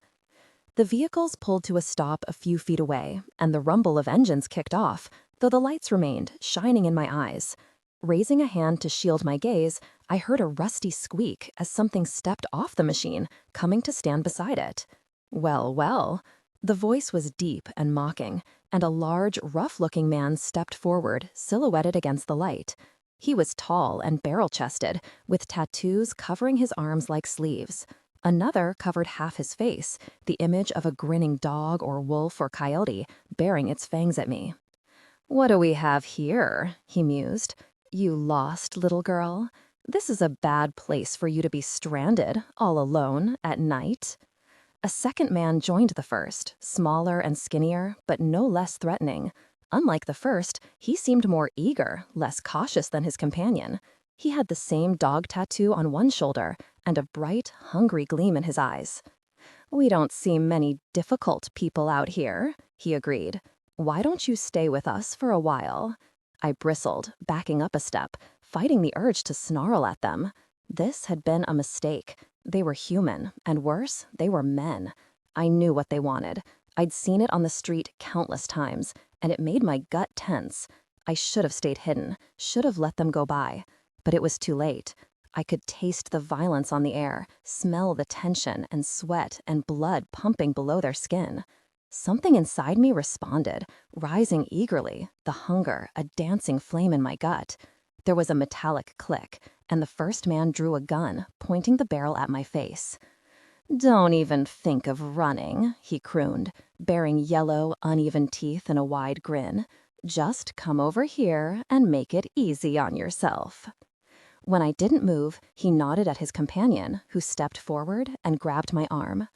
The vehicles pulled to a stop a few feet away, and the rumble of engines kicked off, though the lights remained, shining in my eyes. Raising a hand to shield my gaze, I heard a rusty squeak as something stepped off the machine, coming to stand beside it. Well, well. The voice was deep and mocking, and a large, rough-looking man stepped forward, silhouetted against the light. He was tall and barrel-chested, with tattoos covering his arms like sleeves. Another covered half his face, the image of a grinning dog or wolf or coyote, baring its fangs at me. "What do we have here?" he mused. "You lost, little girl? This is a bad place for you to be stranded, all alone, at night." A second man joined the first, smaller and skinnier, but no less threatening. Unlike the first, he seemed more eager, less cautious than his companion. He had the same dog tattoo on one shoulder and a bright, hungry gleam in his eyes. "We don't see many difficult people out here," he agreed. "Why don't you stay with us for a while?" I bristled, backing up a step, fighting the urge to snarl at them. This had been a mistake. They were human, and worse, they were men. I knew what they wanted. I'd seen it on the street countless times, and it made my gut tense. I should have stayed hidden, should have let them go by. But it was too late. I could taste the violence on the air, smell the tension and sweat and blood pumping below their skin. Something inside me responded, rising eagerly, the hunger, a dancing flame in my gut. There was a metallic click, and the first man drew a gun, pointing the barrel at my face. "Don't even think of running," he crooned, baring yellow, uneven teeth in a wide grin. "Just come over here and make it easy on yourself." When I didn't move, he nodded at his companion, who stepped forward and grabbed my arm.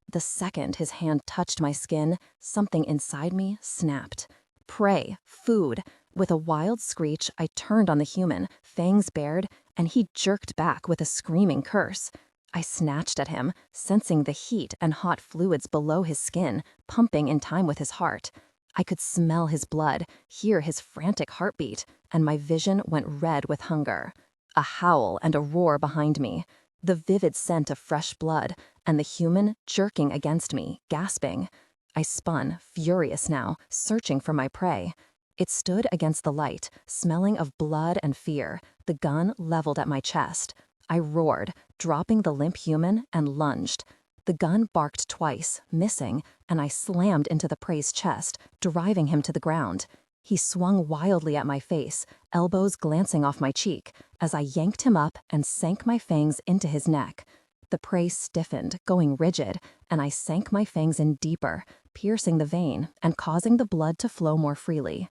The second his hand touched my skin, something inside me snapped. Prey, food. With a wild screech, I turned on the human, fangs bared, and he jerked back with a screaming curse. I snatched at him, sensing the heat and hot fluids below his skin, pumping in time with his heart. I could smell his blood, hear his frantic heartbeat, and my vision went red with hunger. A howl and a roar behind me, the vivid scent of fresh blood, and the human jerking against me, gasping. I spun, furious now, searching for my prey. It stood against the light, smelling of blood and fear, the gun leveled at my chest. I roared, dropping the limp human, and lunged. The gun barked twice, missing, and I slammed into the prey's chest, driving him to the ground. He swung wildly at my face, elbows glancing off my cheek, as I yanked him up and sank my fangs into his neck. The prey stiffened, going rigid, and I sank my fangs in deeper, piercing the vein and causing the blood to flow more freely.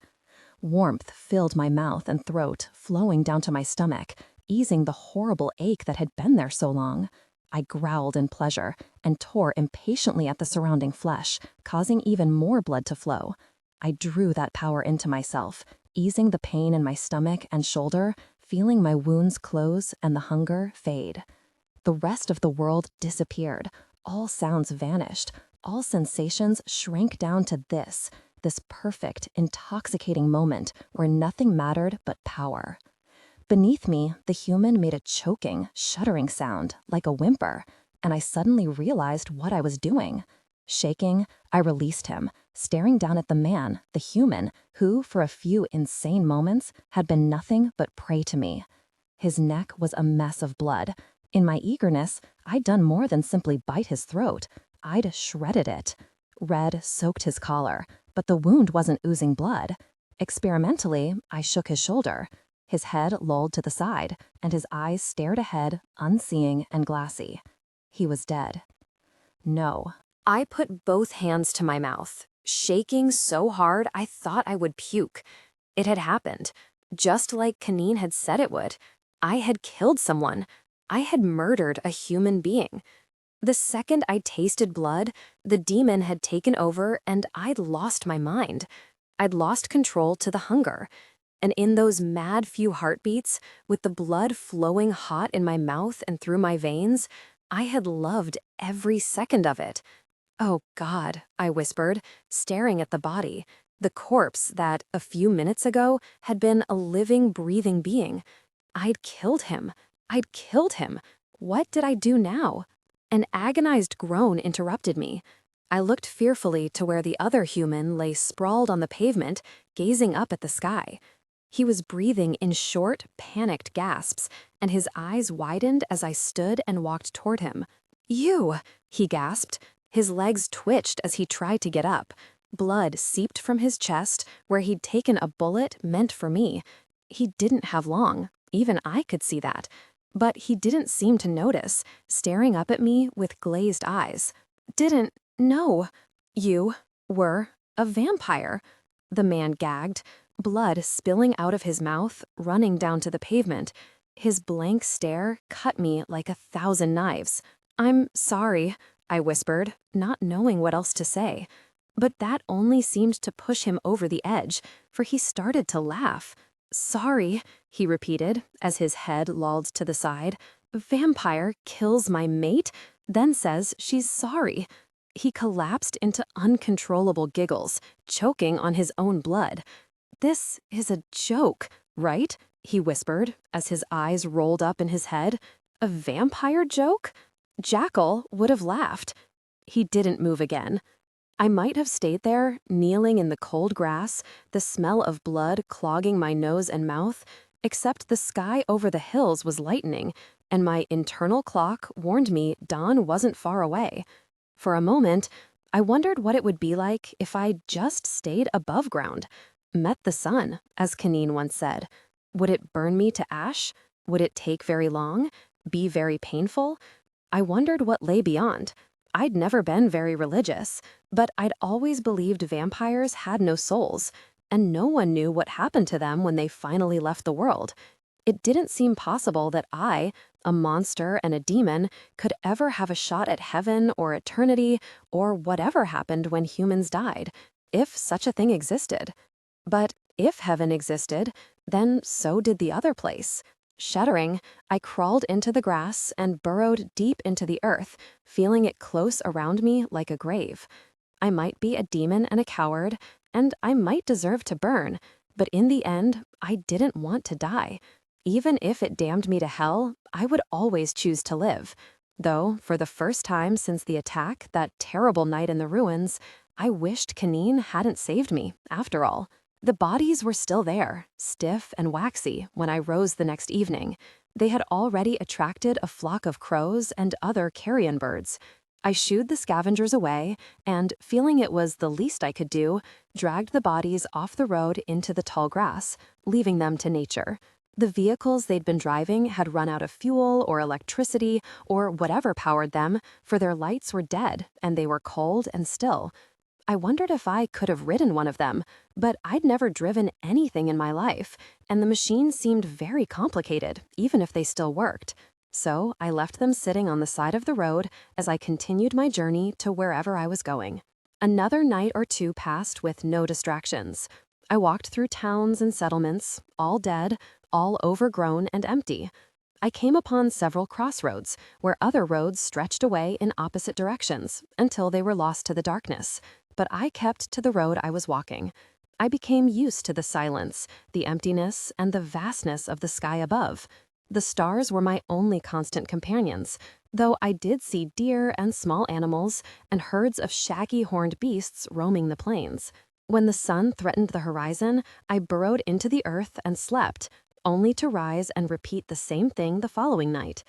Warmth filled my mouth and throat, flowing down to my stomach, easing the horrible ache that had been there so long. I growled in pleasure and tore impatiently at the surrounding flesh, causing even more blood to flow. I drew that power into myself, easing the pain in my stomach and shoulder, feeling my wounds close and the hunger fade. The rest of the world disappeared. All sounds vanished. All sensations shrank down to this perfect, intoxicating moment where nothing mattered but power. Beneath me, the human made a choking, shuddering sound, like a whimper, and I suddenly realized what I was doing. Shaking, I released him, staring down at the man, the human, who, for a few insane moments, had been nothing but prey to me. His neck was a mess of blood. In my eagerness, I'd done more than simply bite his throat. I'd shredded it. Red soaked his collar, but the wound wasn't oozing blood. Experimentally, I shook his shoulder. His head lolled to the side, and his eyes stared ahead, unseeing and glassy. He was dead. No. I put both hands to my mouth, shaking so hard I thought I would puke. It had happened, just like Kanine had said it would. I had killed someone. I had murdered a human being. The second I tasted blood, the demon had taken over and I'd lost my mind. I'd lost control to the hunger. And in those mad few heartbeats, with the blood flowing hot in my mouth and through my veins, I had loved every second of it. "Oh God," I whispered, staring at the body, the corpse that, a few minutes ago, had been a living, breathing being. I'd killed him. I'd killed him. What did I do now? An agonized groan interrupted me. I looked fearfully to where the other human lay sprawled on the pavement, gazing up at the sky. He was breathing in short, panicked gasps, and his eyes widened as I stood and walked toward him. "You!" he gasped. His legs twitched as he tried to get up. Blood seeped from his chest, where he'd taken a bullet meant for me. He didn't have long. Even I could see that. But he didn't seem to notice, staring up at me with glazed eyes. "Didn't know you were a vampire," the man gagged, blood spilling out of his mouth, running down to the pavement. His blank stare cut me like 1,000 knives. "I'm sorry," I whispered, not knowing what else to say. But that only seemed to push him over the edge, for he started to laugh. "Sorry," he repeated, as his head lolled to the side. "Vampire kills my mate, then says she's sorry." He collapsed into uncontrollable giggles, choking on his own blood. "This is a joke, right?" he whispered, as his eyes rolled up in his head. "A vampire joke?" Jackal would have laughed. He didn't move again. I might have stayed there, kneeling in the cold grass, the smell of blood clogging my nose and mouth, except the sky over the hills was lightening, and my internal clock warned me dawn wasn't far away. For a moment, I wondered what it would be like if I just stayed above ground. Met the sun, as Kanine once said. Would it burn me to ash? Would it take very long? Be very painful? I wondered what lay beyond. I'd never been very religious, but I'd always believed vampires had no souls, and no one knew what happened to them when they finally left the world. It didn't seem possible that I, a monster and a demon, could ever have a shot at heaven or eternity or whatever happened when humans died, if such a thing existed. But if heaven existed, then so did the other place. Shuddering, I crawled into the grass and burrowed deep into the earth, feeling it close around me like a grave. I might be a demon and a coward, and I might deserve to burn, but in the end, I didn't want to die. Even if it damned me to hell, I would always choose to live. Though, for the first time since the attack, that terrible night in the ruins, I wished Kanine hadn't saved me, after all. The bodies were still there, stiff and waxy, when I rose the next evening. They had already attracted a flock of crows and other carrion birds. I shooed the scavengers away and, feeling it was the least I could do, dragged the bodies off the road into the tall grass, leaving them to nature. The vehicles they'd been driving had run out of fuel or electricity or whatever powered them, for their lights were dead and they were cold and still. I wondered if I could have ridden one of them, but I'd never driven anything in my life, and the machines seemed very complicated, even if they still worked. So I left them sitting on the side of the road as I continued my journey to wherever I was going. Another night or two passed with no distractions. I walked through towns and settlements, all dead, all overgrown and empty. I came upon several crossroads, where other roads stretched away in opposite directions until they were lost to the darkness. But I kept to the road I was walking. I became used to the silence, the emptiness, and the vastness of the sky above. The stars were my only constant companions, though I did see deer and small animals and herds of shaggy horned beasts roaming the plains. When the sun threatened the horizon, I burrowed into the earth and slept, only to rise and repeat the same thing the following night.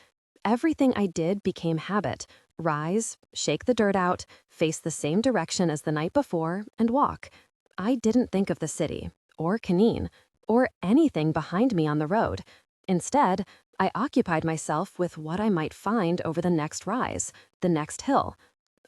Everything I did became habit. Rise, shake the dirt out, face the same direction as the night before, and walk. I didn't think of the city, or Kanine, or anything behind me on the road. Instead, I occupied myself with what I might find over the next rise, the next hill.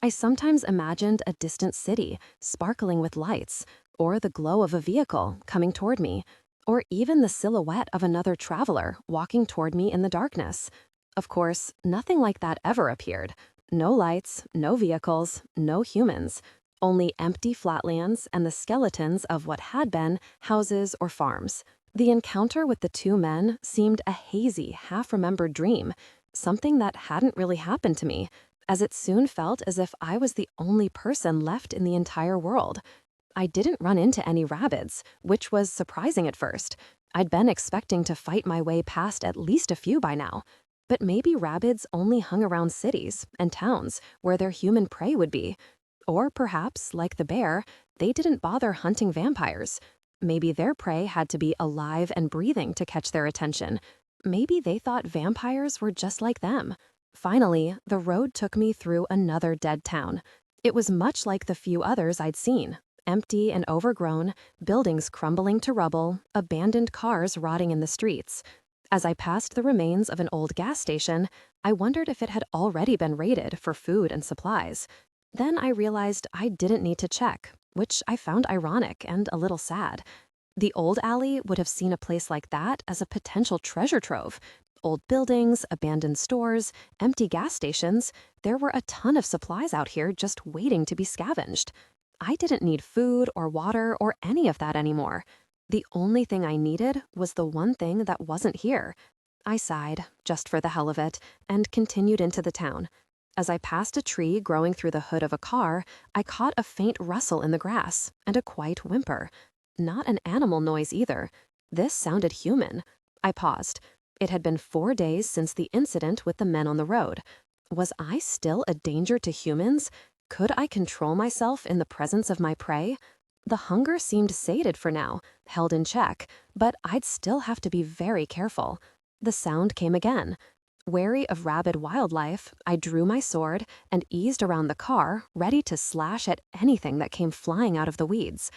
I sometimes imagined a distant city, sparkling with lights, or the glow of a vehicle coming toward me, or even the silhouette of another traveler walking toward me in the darkness. Of course, nothing like that ever appeared, No lights, no vehicles, no humans. Only empty flatlands and the skeletons of what had been houses or farms. The encounter with the two men seemed a hazy, half-remembered dream, something that hadn't really happened to me, as it soon felt as if I was the only person left in the entire world. I didn't run into any rabbits, which was surprising at first. I'd been expecting to fight my way past at least a few by now. But maybe rabbits only hung around cities and towns where their human prey would be. Or perhaps, like the bear, they didn't bother hunting vampires. Maybe their prey had to be alive and breathing to catch their attention. Maybe they thought vampires were just like them. Finally, the road took me through another dead town. It was much like the few others I'd seen. Empty and overgrown, buildings crumbling to rubble, abandoned cars rotting in the streets. As I passed the remains of an old gas station, I wondered if it had already been raided for food and supplies. Then I realized I didn't need to check, which I found ironic and a little sad. The old Allie would have seen a place like that as a potential treasure trove. Old buildings, abandoned stores, empty gas stations, there were a ton of supplies out here just waiting to be scavenged. I didn't need food or water or any of that anymore. The only thing I needed was the one thing that wasn't here. I sighed, just for the hell of it, and continued into the town. As I passed a tree growing through the hood of a car, I caught a faint rustle in the grass and a quiet whimper. Not an animal noise either. This sounded human. I paused. It had been 4 days since the incident with the men on the road. Was I still a danger to humans? Could I control myself in the presence of my prey? The hunger seemed sated for now, held in check, but I'd still have to be very careful. The sound came again. Wary of rabid wildlife, I drew my sword and eased around the car, ready to slash at anything that came flying out of the weeds.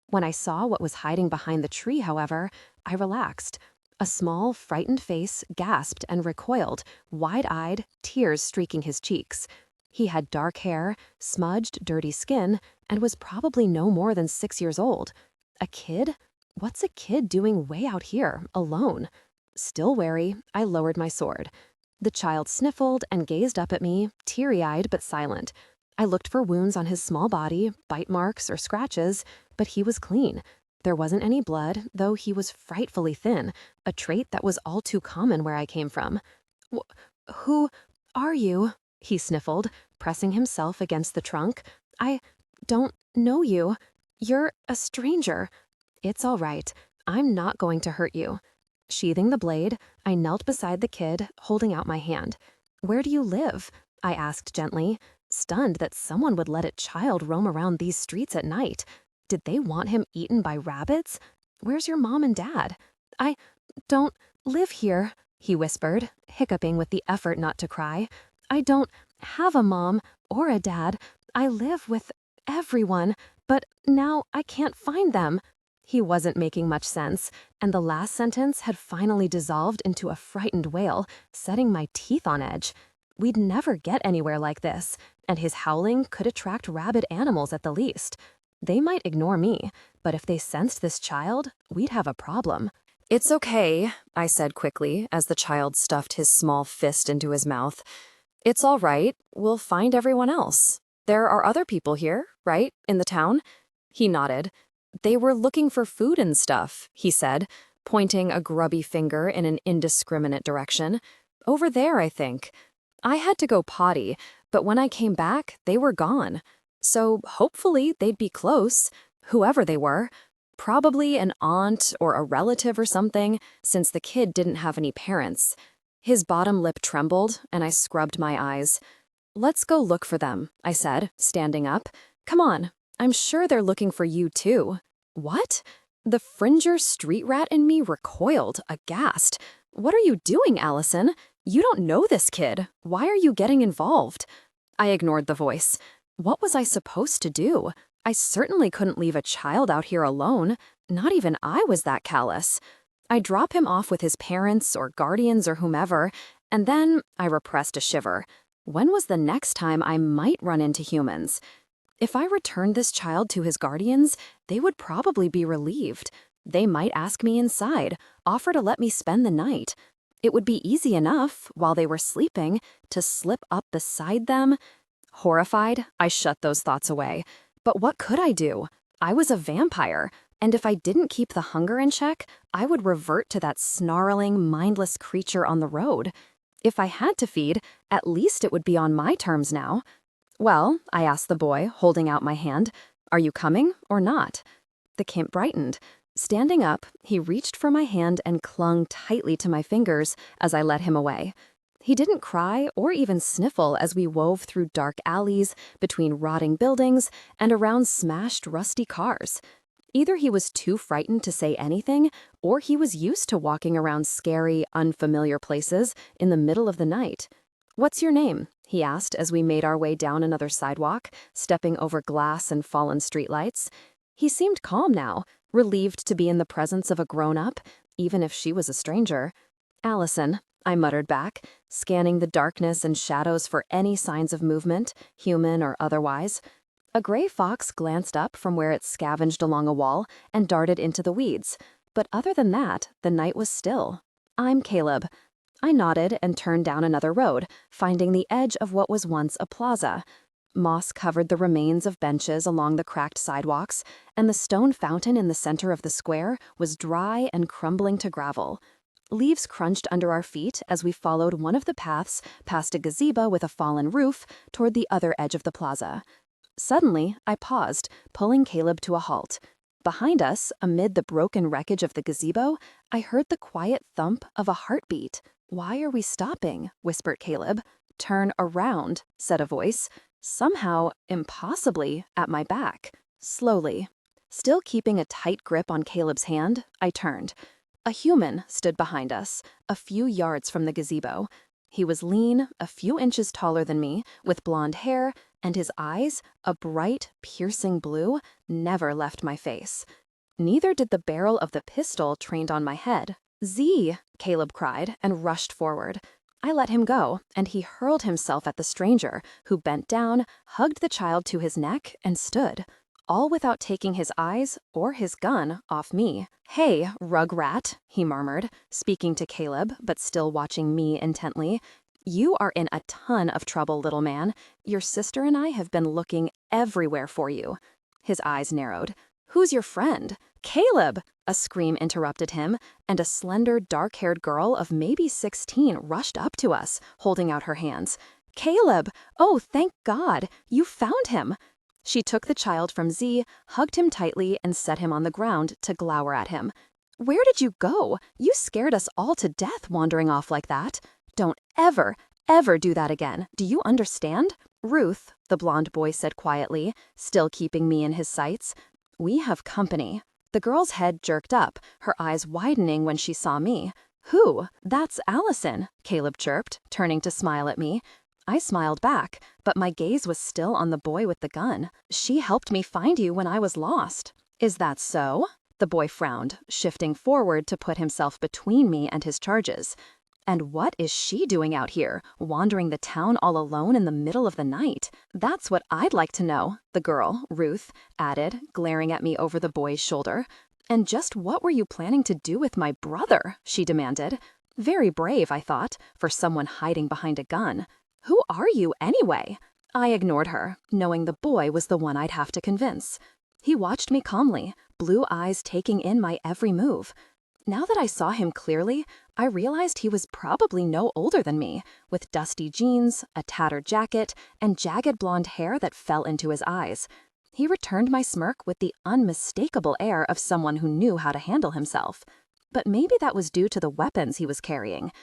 When I saw what was hiding behind the tree, however, I relaxed. A small, frightened face gasped and recoiled, wide-eyed, tears streaking his cheeks. He had dark hair, smudged, dirty skin, and was probably no more than 6 years old. A kid? What's a kid doing way out here, alone? Still wary, I lowered my sword. The child sniffled and gazed up at me, teary-eyed but silent. I looked for wounds on his small body, bite marks or scratches, but he was clean. There wasn't any blood, though he was frightfully thin, a trait that was all too common where I came from. "Who are you?" he sniffled, pressing himself against the trunk. "I don't know you. You're a stranger." "It's all right. I'm not going to hurt you." Sheathing the blade, I knelt beside the kid, holding out my hand. "Where do you live?" I asked gently, stunned that someone would let a child roam around these streets at night. Did they want him eaten by rabbits? "Where's your mom and dad?" "I don't live here," he whispered, hiccuping with the effort not to cry. "I don't have a mom or a dad. I live with everyone, but now I can't find them." He wasn't making much sense, and the last sentence had finally dissolved into a frightened wail, setting my teeth on edge. We'd never get anywhere like this, and his howling could attract rabid animals at the least. They might ignore me, but if they sensed this child, we'd have a problem. "It's okay," I said quickly as the child stuffed his small fist into his mouth. "It's all right. We'll find everyone else. There are other people here, right, in the town?" He nodded. "They were looking for food and stuff," he said, pointing a grubby finger in an indiscriminate direction. "Over there, I think. I had to go potty, but when I came back, they were gone. So hopefully they'd be close, whoever they were. Probably an aunt or a relative or something, since the kid didn't have any parents." His bottom lip trembled, and I scrubbed my eyes. "Let's go look for them," I said, standing up. "Come on. I'm sure they're looking for you too." "What?" The Fringer street rat in me recoiled, aghast. "What are you doing, Allison? You don't know this kid. Why are you getting involved?" I ignored the voice. What was I supposed to do? I certainly couldn't leave a child out here alone. Not even I was that callous. I'd drop him off with his parents or guardians or whomever, and then I repressed a shiver. When was the next time I might run into humans? If I returned this child to his guardians, they would probably be relieved. They might ask me inside, offer to let me spend the night. It would be easy enough, while they were sleeping, to slip up beside them. Horrified, I shut those thoughts away. But what could I do? I was a vampire, and if I didn't keep the hunger in check, I would revert to that snarling, mindless creature on the road. If I had to feed, at least it would be on my terms now. "Well," I asked the boy, holding out my hand, "are you coming or not?" The Kimp brightened. Standing up, he reached for my hand and clung tightly to my fingers as I led him away. He didn't cry or even sniffle as we wove through dark alleys, between rotting buildings, and around smashed, rusty cars. Either he was too frightened to say anything, or he was used to walking around scary, unfamiliar places in the middle of the night. "What's your name?" he asked as we made our way down another sidewalk, stepping over glass and fallen streetlights. He seemed calm now, relieved to be in the presence of a grown-up, even if she was a stranger. "Allison," I muttered back, scanning the darkness and shadows for any signs of movement, human or otherwise. A gray fox glanced up from where it scavenged along a wall and darted into the weeds. But other than that, the night was still. "I'm Caleb." I nodded and turned down another road, finding the edge of what was once a plaza. Moss covered the remains of benches along the cracked sidewalks, and the stone fountain in the center of the square was dry and crumbling to gravel. Leaves crunched under our feet as we followed one of the paths past a gazebo with a fallen roof toward the other edge of the plaza. Suddenly, I paused, pulling Caleb to a halt. Behind us, amid the broken wreckage of the gazebo, I heard the quiet thump of a heartbeat. "Why are we stopping?" whispered Caleb. "Turn around," said a voice, somehow, impossibly, at my back. Slowly. Still keeping a tight grip on Caleb's hand, I turned. A human stood behind us, a few yards from the gazebo. He was lean, a few inches taller than me, with blonde hair, and his eyes, a bright, piercing blue, never left my face. Neither did the barrel of the pistol trained on my head. "Z!" Caleb cried and rushed forward. I let him go, and he hurled himself at the stranger, who bent down, hugged the child to his neck, and stood, all without taking his eyes or his gun off me. "Hey, rug rat," he murmured, speaking to Caleb, but still watching me intently. "You are in a ton of trouble, little man. Your sister and I have been looking everywhere for you." His eyes narrowed. "Who's your friend?" "Caleb!" A scream interrupted him, and a slender, dark-haired girl of maybe 16 rushed up to us, holding out her hands. "Caleb! Oh, thank God! You found him!" She took the child from Z, hugged him tightly, and set him on the ground to glower at him. "Where did you go? You scared us all to death wandering off like that. Don't ever, ever do that again. Do you understand?" "Ruth," the blonde boy said quietly, still keeping me in his sights, "we have company." The girl's head jerked up, her eyes widening when she saw me. "Who?" "That's Allison," Caleb chirped, turning to smile at me. I smiled back, but my gaze was still on the boy with the gun. "She helped me find you when I was lost." "Is that so?" The boy frowned, shifting forward to put himself between me and his charges. "And what is she doing out here, wandering the town all alone in the middle of the night?" "That's what I'd like to know," the girl, Ruth, added, glaring at me over the boy's shoulder. "And just what were you planning to do with my brother?" she demanded. Very brave, I thought, for someone hiding behind a gun. "Who are you, anyway?" I ignored her, knowing the boy was the one I'd have to convince. He watched me calmly, blue eyes taking in my every move. Now that I saw him clearly, I realized he was probably no older than me, with dusty jeans, a tattered jacket, and jagged blonde hair that fell into his eyes. He returned my smirk with the unmistakable air of someone who knew how to handle himself. But maybe that was due to the weapons he was carrying.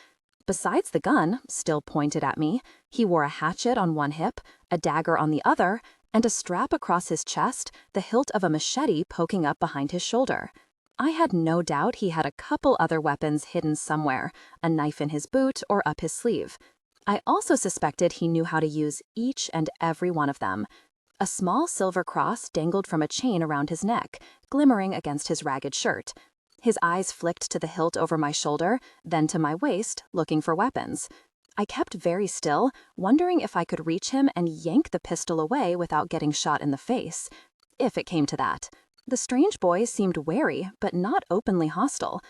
Besides the gun, still pointed at me, he wore a hatchet on one hip, a dagger on the other, and a strap across his chest, the hilt of a machete poking up behind his shoulder. I had no doubt he had a couple other weapons hidden somewhere, a knife in his boot or up his sleeve. I also suspected he knew how to use each and every one of them. A small silver cross dangled from a chain around his neck, glimmering against his ragged shirt. His eyes flicked to the hilt over my shoulder, then to my waist, looking for weapons. I kept very still, wondering if I could reach him and yank the pistol away without getting shot in the face. If it came to that. The strange boy seemed wary, but not openly hostile.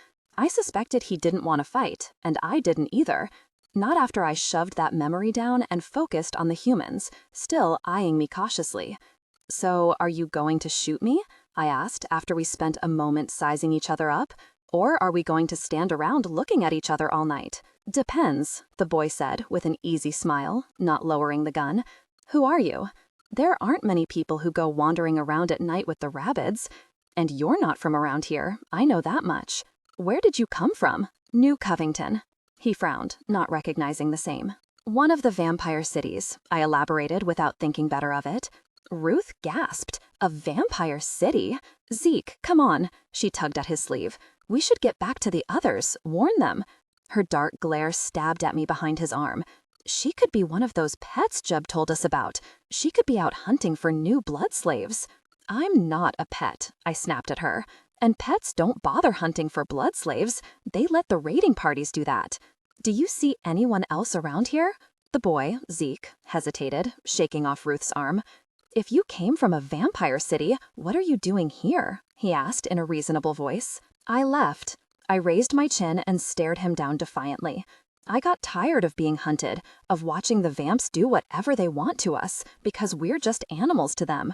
I suspected he didn't want to fight, and I didn't either. Not after I shoved that memory down and focused on the humans, still eyeing me cautiously. "So, are you going to shoot me?" I asked after we spent a moment sizing each other up. "Or are we going to stand around looking at each other all night?" "Depends," the boy said with an easy smile, not lowering the gun. "Who are you?" "There aren't many people who go wandering around at night with the rabbits. And you're not from around here, I know that much. Where did you come from?" "New Covington." He frowned, not recognizing the same. "One of the vampire cities," I elaborated without thinking better of it. Ruth gasped. "A vampire city? Zeke, come on." She tugged at his sleeve. "We should get back to the others, warn them." Her dark glare stabbed at me behind his arm. "She could be one of those pets Jeb told us about. She could be out hunting for new blood slaves." "I'm not a pet," I snapped at her. "And pets don't bother hunting for blood slaves. They let the raiding parties do that. Do you see anyone else around here?" The boy, Zeke, hesitated, shaking off Ruth's arm. "If you came from a vampire city, what are you doing here?" he asked in a reasonable voice. "I left." I raised my chin and stared him down defiantly. "I got tired of being hunted, of watching the vamps do whatever they want to us, because we're just animals to them.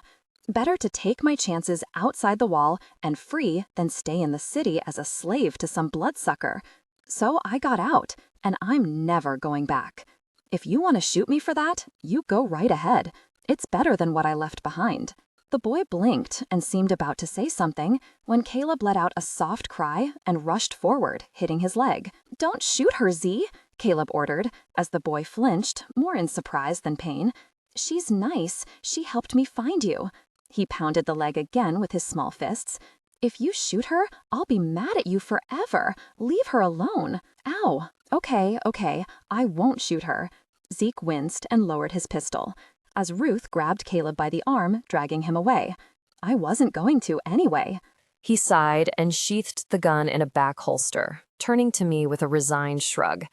Better to take my chances outside the wall and free than stay in the city as a slave to some bloodsucker. So I got out, and I'm never going back. If you want to shoot me for that, you go right ahead. It's better than what I left behind." The boy blinked and seemed about to say something when Caleb let out a soft cry and rushed forward, hitting his leg. "Don't shoot her, Z," Caleb ordered, as the boy flinched, more in surprise than pain. "She's nice. She helped me find you." He pounded the leg again with his small fists. "If you shoot her, I'll be mad at you forever. Leave her alone." "Ow. Okay, I won't shoot her." Zeke winced and lowered his pistol, as Ruth grabbed Caleb by the arm, dragging him away. "I wasn't going to anyway." He sighed and sheathed the gun in a back holster, turning to me with a resigned shrug.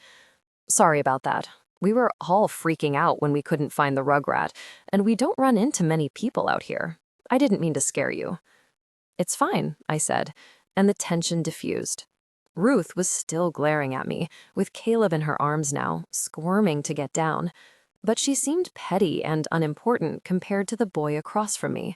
"Sorry about that. We were all freaking out when we couldn't find the rugrat, and we don't run into many people out here. I didn't mean to scare you." "It's fine," I said, and the tension diffused. Ruth was still glaring at me, with Caleb in her arms now, squirming to get down. But she seemed petty and unimportant compared to the boy across from me.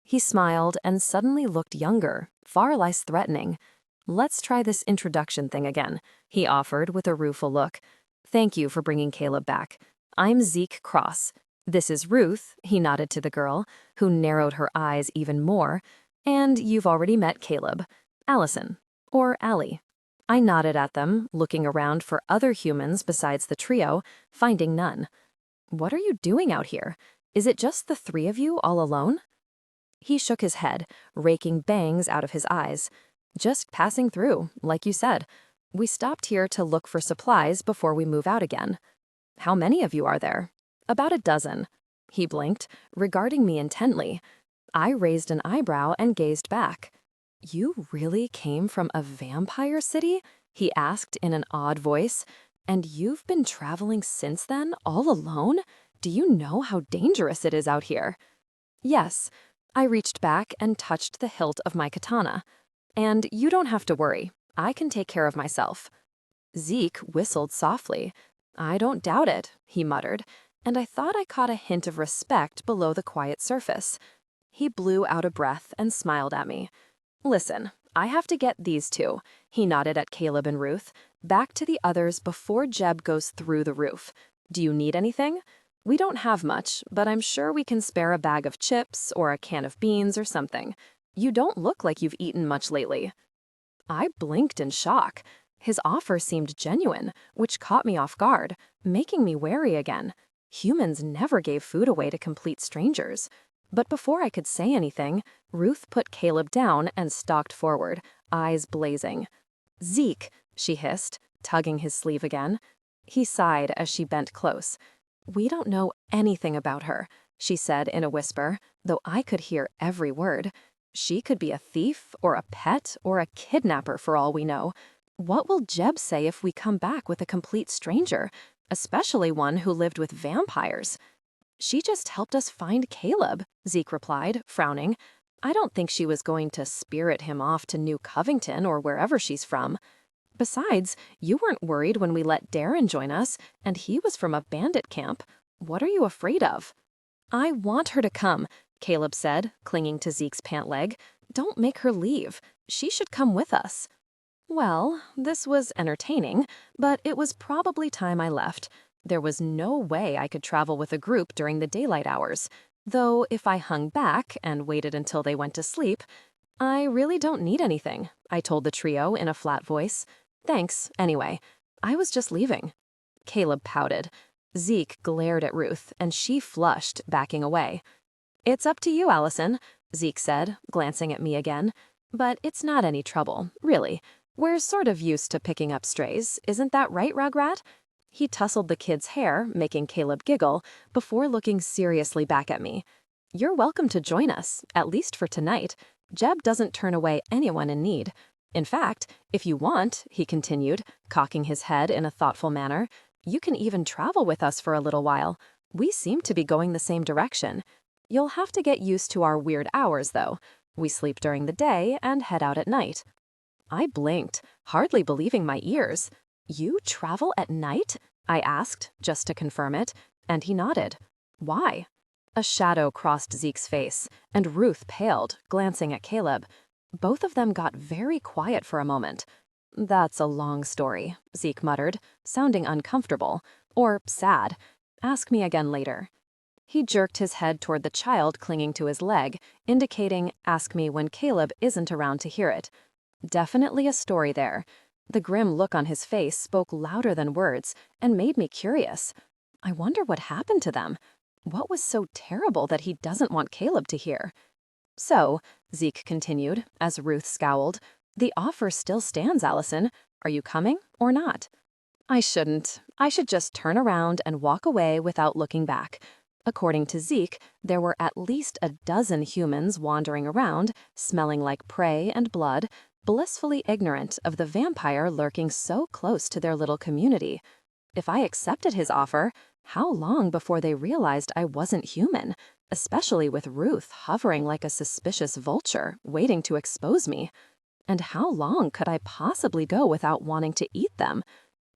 He smiled and suddenly looked younger, far less threatening. "Let's try this introduction thing again," he offered with a rueful look. "Thank you for bringing Caleb back. I'm Zeke Cross. This is Ruth," he nodded to the girl, who narrowed her eyes even more. "And you've already met Caleb. Allison. Or Allie." I nodded at them, looking around for other humans besides the trio, finding none. "What are you doing out here? Is it just the three of you all alone?" He shook his head, raking bangs out of his eyes. "Just passing through, like you said. We stopped here to look for supplies before we move out again." "How many of you are there?" "About a dozen." He blinked, regarding me intently. I raised an eyebrow and gazed back. "You really came from a vampire city?" he asked in an odd voice. "And you've been traveling since then, all alone? Do you know how dangerous it is out here?" "Yes." I reached back and touched the hilt of my katana. "And you don't have to worry. I can take care of myself." Zeke whistled softly. "I don't doubt it," he muttered, and I thought I caught a hint of respect below the quiet surface. He blew out a breath and smiled at me. "Listen, I have to get these two," he nodded at Caleb and Ruth, "back to the others before Jeb goes through the roof. Do you need anything? We don't have much, but I'm sure we can spare a bag of chips or a can of beans or something. You don't look like you've eaten much lately." I blinked in shock. His offer seemed genuine, which caught me off guard, making me wary again. Humans never gave food away to complete strangers. But before I could say anything, Ruth put Caleb down and stalked forward, eyes blazing. "Zeke," she hissed, tugging his sleeve again. He sighed as she bent close. "We don't know anything about her," she said in a whisper, though I could hear every word. "She could be a thief or a pet or a kidnapper for all we know. What will Jeb say if we come back with a complete stranger, especially one who lived with vampires?" "She just helped us find Caleb," Zeke replied, frowning. "I don't think she was going to spirit him off to New Covington or wherever she's from." Besides, you weren't worried when we let Darren join us, and he was from a bandit camp. What are you afraid of?" "I want her to come," Caleb said, clinging to Zeke's pant leg. "Don't make her leave. She should come with us." Well, this was entertaining, but it was probably time I left. There was no way I could travel with a group during the daylight hours. Though if I hung back and waited until they went to sleep, "I really don't need anything," I told the trio in a flat voice. "Thanks, anyway. I was just leaving." Caleb pouted. Zeke glared at Ruth, and she flushed, backing away. "It's up to you, Allison," Zeke said, glancing at me again. "But it's not any trouble, really. We're sort of used to picking up strays, isn't that right, Rugrat?" He tousled the kid's hair, making Caleb giggle, before looking seriously back at me. "You're welcome to join us, at least for tonight. Jeb doesn't turn away anyone in need. In fact, if you want," he continued, cocking his head in a thoughtful manner, "you can even travel with us for a little while. We seem to be going the same direction. You'll have to get used to our weird hours, though. We sleep during the day and head out at night." I blinked, hardly believing my ears. "You travel at night?" I asked, just to confirm it, and he nodded. "Why?" A shadow crossed Zeke's face, and Ruth paled, glancing at Caleb. Both of them got very quiet for a moment. "That's a long story," Zeke muttered, sounding uncomfortable, or sad. "Ask me again later." He jerked his head toward the child clinging to his leg, indicating, "Ask me when Caleb isn't around to hear it." Definitely a story there. The grim look on his face spoke louder than words and made me curious. I wonder what happened to them. What was so terrible that he doesn't want Caleb to hear? "So," Zeke continued, as Ruth scowled, "the offer still stands, Allison. Are you coming or not?" I shouldn't. I should just turn around and walk away without looking back. According to Zeke, there were at least a dozen humans wandering around, smelling like prey and blood, blissfully ignorant of the vampire lurking so close to their little community. If I accepted his offer, how long before they realized I wasn't human, especially with Ruth hovering like a suspicious vulture, waiting to expose me? And how long could I possibly go without wanting to eat them?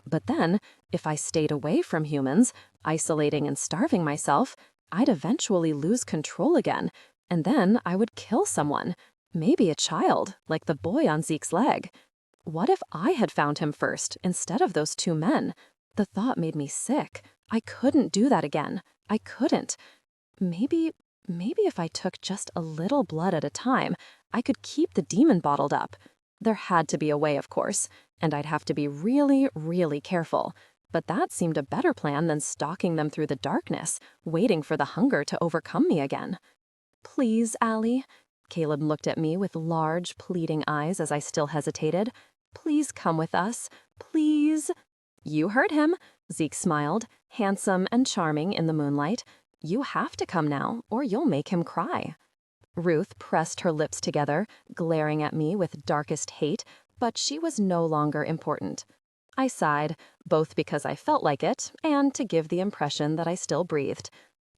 But then, if I stayed away from humans, isolating and starving myself, I'd eventually lose control again, and then I would kill someone. Maybe a child, like the boy on Zeke's leg. What if I had found him first, instead of those two men? The thought made me sick. I couldn't do that again. I couldn't. Maybe if I took just a little blood at a time, I could keep the demon bottled up. There had to be a way, of course, and I'd have to be really, really careful. But that seemed a better plan than stalking them through the darkness, waiting for the hunger to overcome me again. "Please, Allie." Caleb looked at me with large, pleading eyes as I still hesitated. "Please come with us. Please." "You heard him," Zeke smiled, handsome and charming in the moonlight. "You have to come now, or you'll make him cry." Ruth pressed her lips together, glaring at me with darkest hate, but she was no longer important. I sighed, both because I felt like it and to give the impression that I still breathed.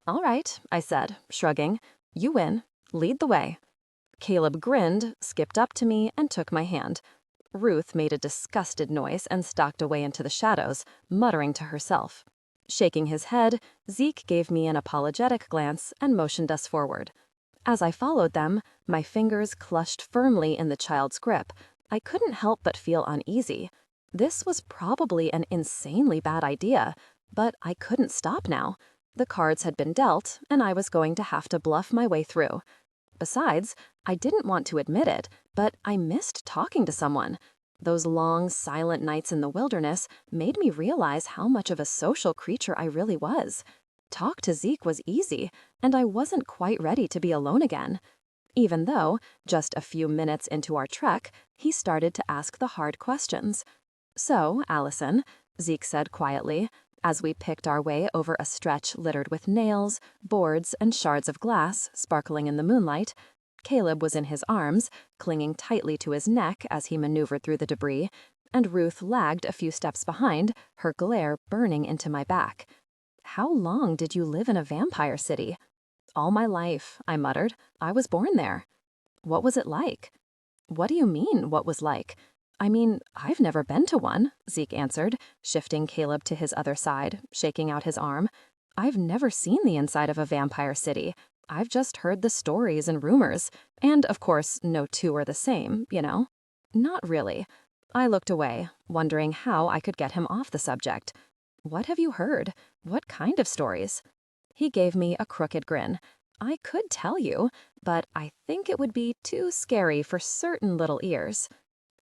"All right," I said, shrugging. "You win. Lead the way." Caleb grinned, skipped up to me, and took my hand. Ruth made a disgusted noise and stalked away into the shadows, muttering to herself. Shaking his head, Zeke gave me an apologetic glance and motioned us forward. As I followed them, my fingers clutched firmly in the child's grip. I couldn't help but feel uneasy. This was probably an insanely bad idea, but I couldn't stop now. The cards had been dealt, and I was going to have to bluff my way through. Besides, I didn't want to admit it, but I missed talking to someone. Those long, silent nights in the wilderness made me realize how much of a social creature I really was. Talk to Zeke was easy, and I wasn't quite ready to be alone again. Even though, just a few minutes into our trek, he started to ask the hard questions. "So, Allison," Zeke said quietly, as we picked our way over a stretch littered with nails, boards, and shards of glass sparkling in the moonlight. Caleb was in his arms, clinging tightly to his neck as he maneuvered through the debris, and Ruth lagged a few steps behind, her glare burning into my back. "How long did you live in a vampire city?" "All my life," I muttered. "I was born there." "What was it like?" "What do you mean, what was like?" I mean, I've never been to one, Zeke answered, shifting Caleb to his other side, shaking out his arm. I've never seen the inside of a vampire city. I've just heard the stories and rumors. And, of course, no two are the same, you know? Not really. I looked away, wondering how I could get him off the subject. What have you heard? What kind of stories? He gave me a crooked grin. I could tell you, but I think it would be too scary for certain little ears.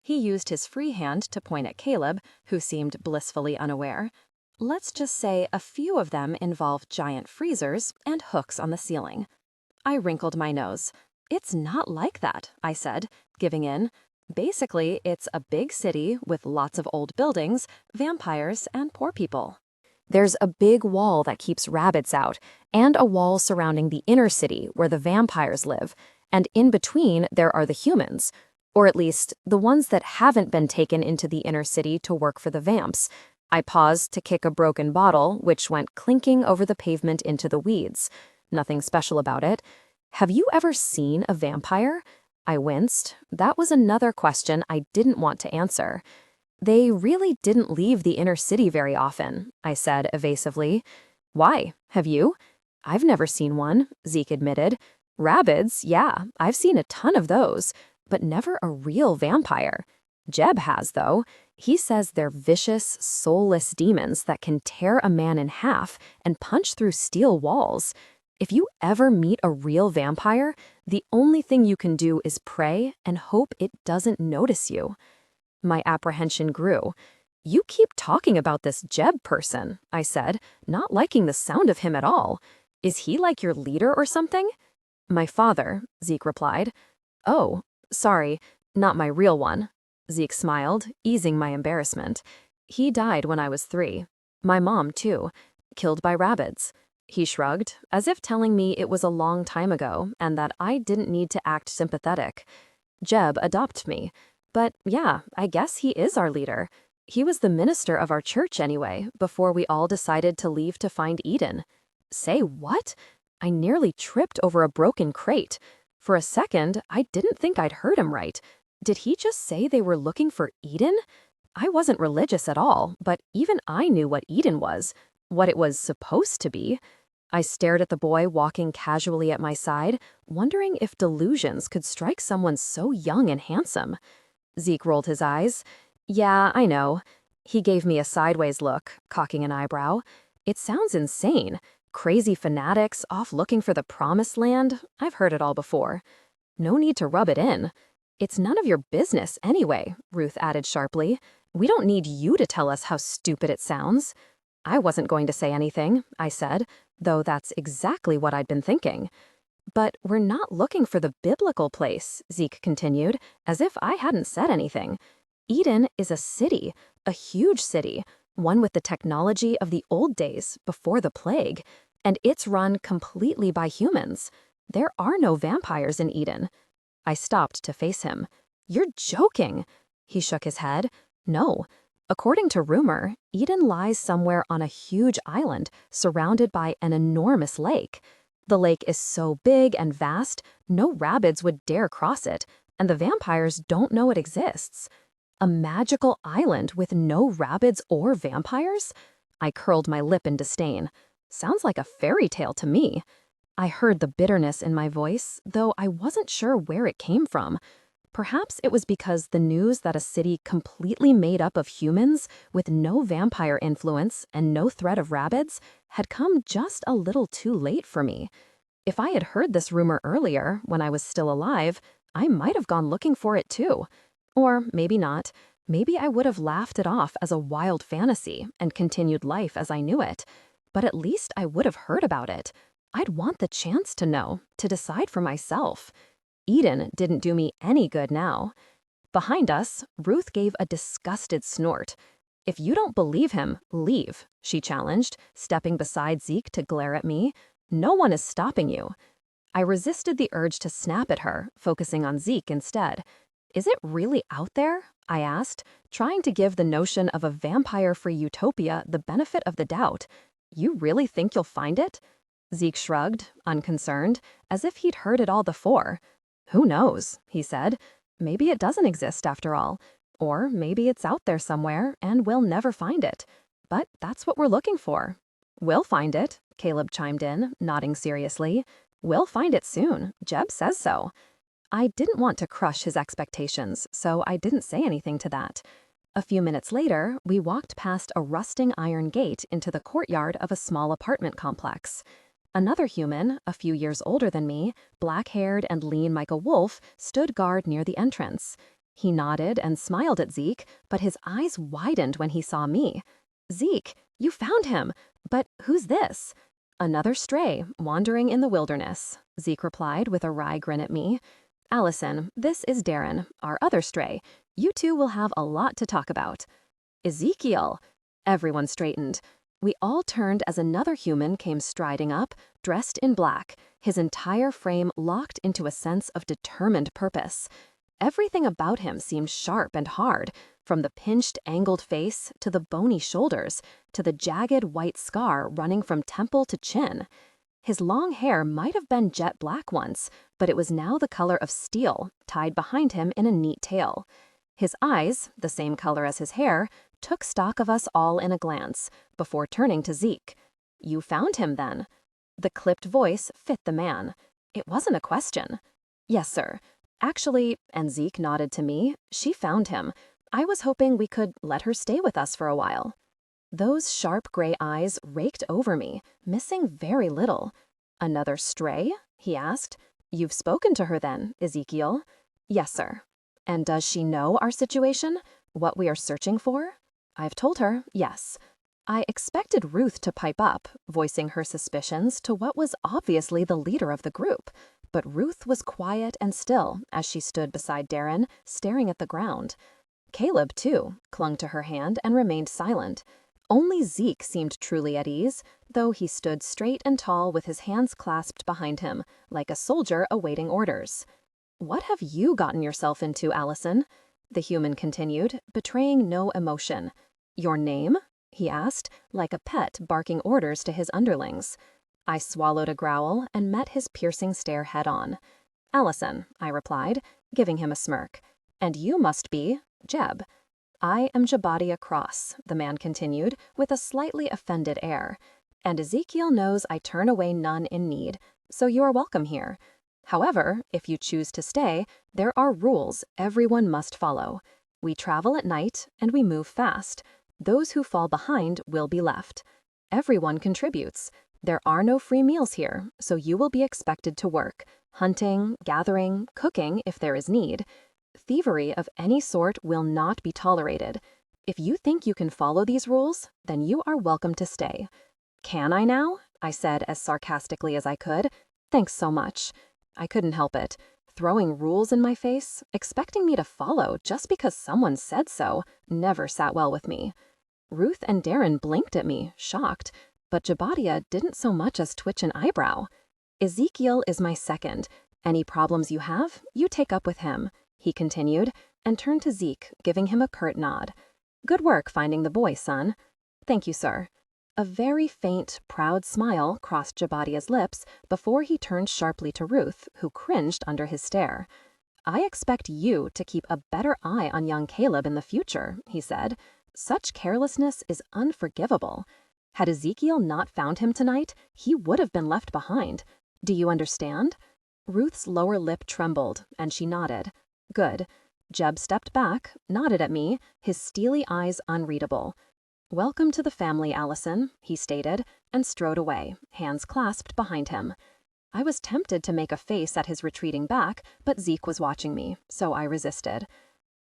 He used his free hand to point at Caleb, who seemed blissfully unaware. Let's just say a few of them involve giant freezers and hooks on the ceiling. I wrinkled my nose. It's not like that, I said, giving in. Basically, it's a big city with lots of old buildings, vampires, and poor people. There's a big wall that keeps rabbits out, and a wall surrounding the inner city where the vampires live, and in between there are the humans, or at least the ones that haven't been taken into the inner city to work for the vamps. I paused to kick a broken bottle, which went clinking over the pavement into the weeds. Nothing special about it. Have you ever seen a vampire? I winced. That was another question I didn't want to answer. They really didn't leave the inner city very often, I said evasively. Why? Have you? I've never seen one, Zeke admitted. Rabbids, yeah, I've seen a ton of those, but never a real vampire. Jeb has, though. He says they're vicious, soulless demons that can tear a man in half and punch through steel walls. If you ever meet a real vampire, the only thing you can do is pray and hope it doesn't notice you. My apprehension grew. You keep talking about this Jeb person, I said, not liking the sound of him at all. Is he like your leader or something? My father, Zeke replied. Oh, sorry, not my real one. Zeke smiled, easing my embarrassment. He died when I was 3. My mom, too, killed by rabbits. He shrugged, as if telling me it was a long time ago and that I didn't need to act sympathetic. Jeb adopted me. But yeah, I guess he is our leader. He was the minister of our church anyway, before we all decided to leave to find Eden. Say what? I nearly tripped over a broken crate. For a second, I didn't think I'd heard him right. Did he just say they were looking for Eden? I wasn't religious at all, but even I knew what Eden was, what it was supposed to be. I stared at the boy walking casually at my side, wondering if delusions could strike someone so young and handsome. Zeke rolled his eyes. Yeah, I know. He gave me a sideways look, cocking an eyebrow. It sounds insane. Crazy fanatics off looking for the promised land. I've heard it all before. No need to rub it in. It's none of your business anyway, Ruth added sharply. We don't need you to tell us how stupid it sounds. I wasn't going to say anything, I said, though that's exactly what I'd been thinking. But we're not looking for the biblical place, Zeke continued, as if I hadn't said anything. Eden is a city, a huge city, one with the technology of the old days before the plague, and it's run completely by humans. There are no vampires in Eden. I stopped to face him. You're joking. He shook his head. No. According to rumor, Eden lies somewhere on a huge island surrounded by an enormous lake. The lake is so big and vast, no rabbids would dare cross it, and the vampires don't know it exists. A magical island with no rabbids or vampires? I curled my lip in disdain. Sounds like a fairy tale to me. I heard the bitterness in my voice, though I wasn't sure where it came from. Perhaps it was because the news that a city completely made up of humans with no vampire influence and no threat of rabbids had come just a little too late for me. If I had heard this rumor earlier, when I was still alive, I might have gone looking for it too. Or maybe not. Maybe I would have laughed it off as a wild fantasy and continued life as I knew it. But at least I would have heard about it. I'd want the chance to know, to decide for myself. Eden didn't do me any good now. Behind us, Ruth gave a disgusted snort. If you don't believe him, leave, she challenged, stepping beside Zeke to glare at me. No one is stopping you. I resisted the urge to snap at her, focusing on Zeke instead. Is it really out there? I asked, trying to give the notion of a vampire-free utopia the benefit of the doubt. You really think you'll find it? Zeke shrugged, unconcerned, as if he'd heard it all before. Who knows, he said. Maybe it doesn't exist after all. Or maybe it's out there somewhere and we'll never find it. But that's what we're looking for. We'll find it, Caleb chimed in, nodding seriously. We'll find it soon. Jeb says so. I didn't want to crush his expectations, so I didn't say anything to that. A few minutes later, we walked past a rusting iron gate into the courtyard of a small apartment complex. Another human, a few years older than me, black-haired and lean like a wolf, stood guard near the entrance. He nodded and smiled at Zeke, but his eyes widened when he saw me. Zeke, you found him! But who's this? Another stray, wandering in the wilderness, Zeke replied with a wry grin at me. Allison, this is Darren, our other stray. You two will have a lot to talk about. Ezekiel! Everyone straightened. We all turned as another human came striding up, dressed in black, his entire frame locked into a sense of determined purpose. Everything about him seemed sharp and hard, from the pinched, angled face to the bony shoulders to the jagged white scar running from temple to chin. His long hair might have been jet black once, but it was now the color of steel, tied behind him in a neat tail. His eyes, the same color as his hair, took stock of us all in a glance, before turning to Zeke. You found him, then? The clipped voice fit the man. It wasn't a question. Yes, sir. Actually, and Zeke nodded to me, she found him. I was hoping we could let her stay with us for a while. Those sharp gray eyes raked over me, missing very little. Another stray? He asked. You've spoken to her then, Ezekiel? Yes, sir. And does she know our situation? What we are searching for? I've told her, yes. I expected Ruth to pipe up, voicing her suspicions to what was obviously the leader of the group. But Ruth was quiet and still as she stood beside Darren, staring at the ground. Caleb, too, clung to her hand and remained silent. Only Zeke seemed truly at ease, though he stood straight and tall with his hands clasped behind him, like a soldier awaiting orders. What have you gotten yourself into, Allison? The human continued, betraying no emotion. Your name? He asked, like a pet barking orders to his underlings. I swallowed a growl and met his piercing stare head-on. Allison, I replied, giving him a smirk. And you must be Jeb. I am Jebadia Cross, the man continued, with a slightly offended air. And Ezekiel knows I turn away none in need, so you are welcome here. However, if you choose to stay, there are rules everyone must follow. We travel at night, and we move fast. Those who fall behind will be left. Everyone contributes. There are no free meals here, so you will be expected to work, hunting, gathering, cooking if there is need. Thievery of any sort will not be tolerated. If you think you can follow these rules, then you are welcome to stay. Can I now? I said as sarcastically as I could. Thanks so much. I couldn't help it. Throwing rules in my face, expecting me to follow just because someone said so, never sat well with me. Ruth and Darren blinked at me, shocked, but Jebadia didn't so much as twitch an eyebrow. Ezekiel is my second. Any problems you have, you take up with him, he continued, and turned to Zeke, giving him a curt nod. Good work finding the boy, son. Thank you, sir. A very faint, proud smile crossed Jebadia's lips before he turned sharply to Ruth, who cringed under his stare. I expect you to keep a better eye on young Caleb in the future, he said. Such carelessness is unforgivable. Had Ezekiel not found him tonight, he would have been left behind. Do you understand? Ruth's lower lip trembled, and she nodded. Good. Jeb stepped back, nodded at me, his steely eyes unreadable. Welcome to the family, Allison, he stated, and strode away, hands clasped behind him. I was tempted to make a face at his retreating back, but Zeke was watching me, so I resisted.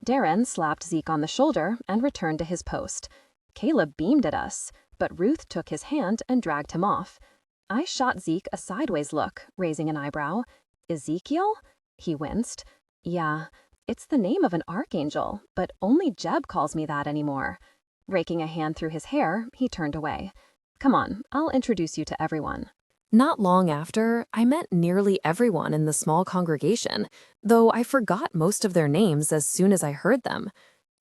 Darren slapped Zeke on the shoulder and returned to his post. Caleb beamed at us, but Ruth took his hand and dragged him off. I shot Zeke a sideways look, raising an eyebrow. Ezekiel? He winced. Yeah, it's the name of an archangel, but only Jeb calls me that anymore. Raking a hand through his hair, he turned away. Come on, I'll introduce you to everyone. Not long after, I met nearly everyone in the small congregation, though I forgot most of their names as soon as I heard them.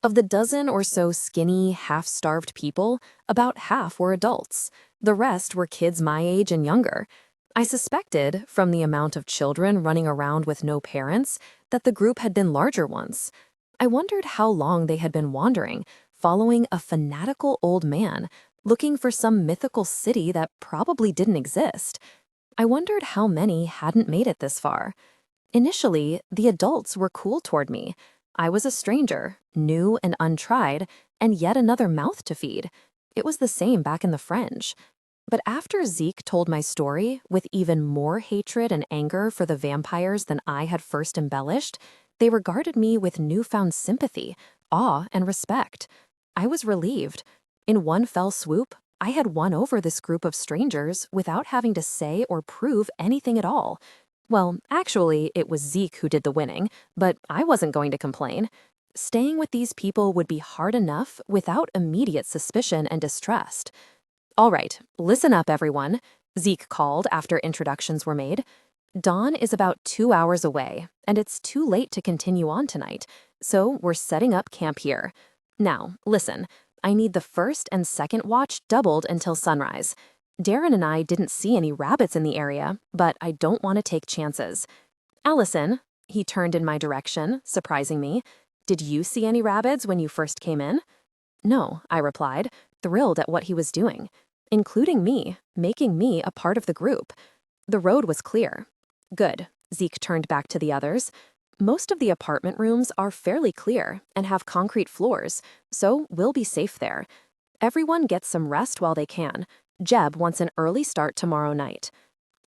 Of the dozen or so skinny, half-starved people, about half were adults. The rest were kids my age and younger. I suspected, from the amount of children running around with no parents, that the group had been larger once. I wondered how long they had been wandering, following a fanatical old man, looking for some mythical city that probably didn't exist. I wondered how many hadn't made it this far. Initially, the adults were cool toward me. I was a stranger, new and untried, and yet another mouth to feed. It was the same back in the Fringe. But after Zeke told my story, with even more hatred and anger for the vampires than I had first embellished, they regarded me with newfound sympathy, awe, and respect. I was relieved. In one fell swoop, I had won over this group of strangers without having to say or prove anything at all. Well, actually, it was Zeke who did the winning, but I wasn't going to complain. Staying with these people would be hard enough without immediate suspicion and distrust. All right, listen up, everyone, Zeke called after introductions were made. Dawn is about 2 hours away, and it's too late to continue on tonight, so we're setting up camp here. Now, listen, I need the first and second watch doubled until sunrise. Darren and I didn't see any rabbits in the area, but I don't want to take chances. Allison, he turned in my direction, surprising me. Did you see any rabbits when you first came in? No, I replied, thrilled at what he was doing, including me, making me a part of the group. The road was clear. Good, Zeke turned back to the others. Most of the apartment rooms are fairly clear and have concrete floors, so we'll be safe there. Everyone gets some rest while they can. Jeb wants an early start tomorrow night.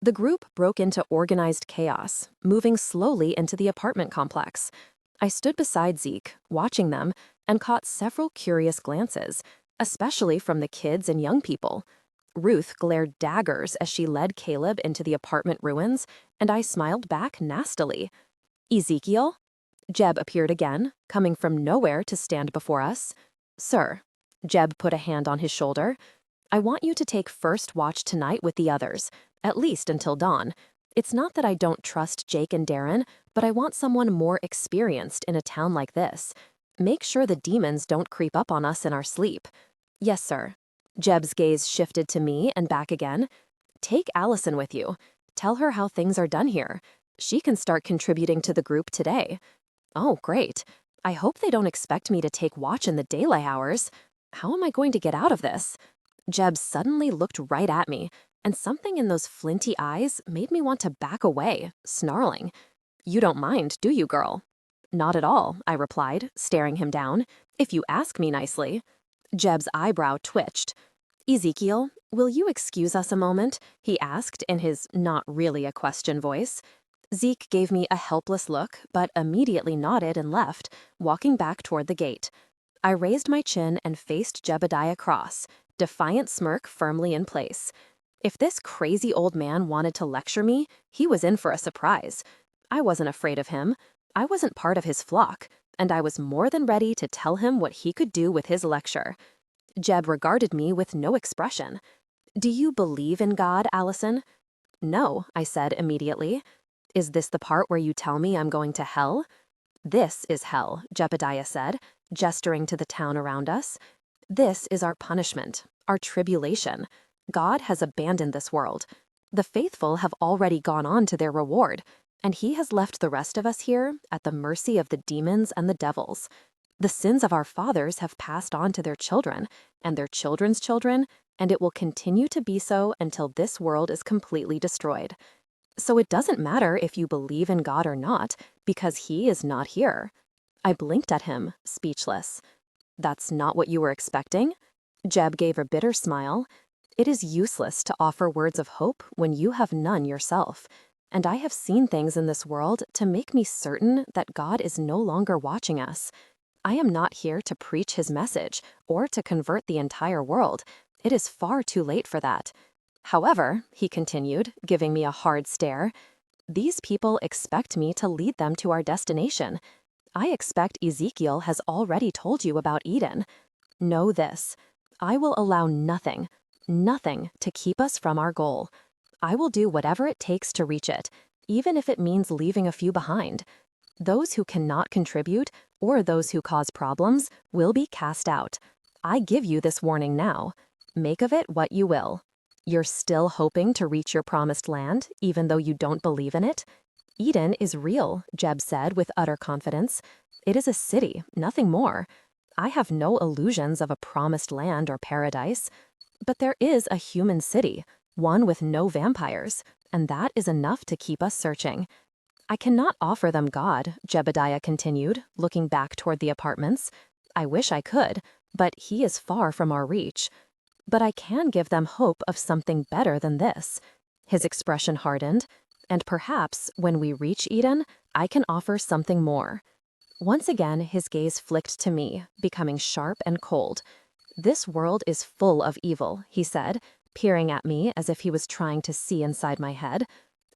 The group broke into organized chaos, moving slowly into the apartment complex. I stood beside Zeke, watching them, and caught several curious glances, especially from the kids and young people. Ruth glared daggers as she led Caleb into the apartment ruins, and I smiled back nastily. Ezekiel? Jeb appeared again, coming from nowhere to stand before us. Sir, Jeb put a hand on his shoulder. I want you to take first watch tonight with the others, at least until dawn. It's not that I don't trust Jake and Darren, but I want someone more experienced in a town like this. Make sure the demons don't creep up on us in our sleep. Yes, sir. Jeb's gaze shifted to me and back again. Take Allison with you. Tell her how things are done here. She can start contributing to the group today. Oh, great. I hope they don't expect me to take watch in the daylight hours. How am I going to get out of this? Jeb suddenly looked right at me, and something in those flinty eyes made me want to back away, snarling. You don't mind, do you, girl? Not at all, I replied, staring him down. If you ask me nicely. Jeb's eyebrow twitched. Ezekiel, will you excuse us a moment? He asked in his not really a question voice. Zeke gave me a helpless look, but immediately nodded and left, walking back toward the gate. I raised my chin and faced Jebediah Cross, defiant smirk firmly in place. If this crazy old man wanted to lecture me, he was in for a surprise. I wasn't afraid of him. I wasn't part of his flock, and I was more than ready to tell him what he could do with his lecture. Jeb regarded me with no expression. Do you believe in God, Allison? No, I said immediately. Is this the part where you tell me I'm going to hell? This is hell, Jebediah said, gesturing to the town around us. This is our punishment, our tribulation. God has abandoned this world. The faithful have already gone on to their reward, and he has left the rest of us here at the mercy of the demons and the devils. The sins of our fathers have passed on to their children and their children's children, and it will continue to be so until this world is completely destroyed. So it doesn't matter if you believe in God or not, because he is not here. I blinked at him, speechless. That's not what you were expecting? Jeb gave a bitter smile. It is useless to offer words of hope when you have none yourself. And I have seen things in this world to make me certain that God is no longer watching us. I am not here to preach his message or to convert the entire world. It is far too late for that. However, he continued, giving me a hard stare, these people expect me to lead them to our destination. I expect Ezekiel has already told you about Eden. Know this, I will allow nothing to keep us from our goal. I will do whatever it takes to reach it, even if it means leaving a few behind. Those who cannot contribute or those who cause problems will be cast out. I give you this warning now. Make of it what you will. You're still hoping to reach your promised land, even though you don't believe in it? Eden is real, Jeb said with utter confidence. It is a city, nothing more. I have no illusions of a promised land or paradise. But there is a human city, one with no vampires, and that is enough to keep us searching. I cannot offer them God, Jebediah continued, looking back toward the apartments. I wish I could, but he is far from our reach. But I can give them hope of something better than this. His expression hardened, and perhaps when we reach Eden, I can offer something more. Once again, his gaze flicked to me, becoming sharp and cold. This world is full of evil, he said, peering at me as if he was trying to see inside my head.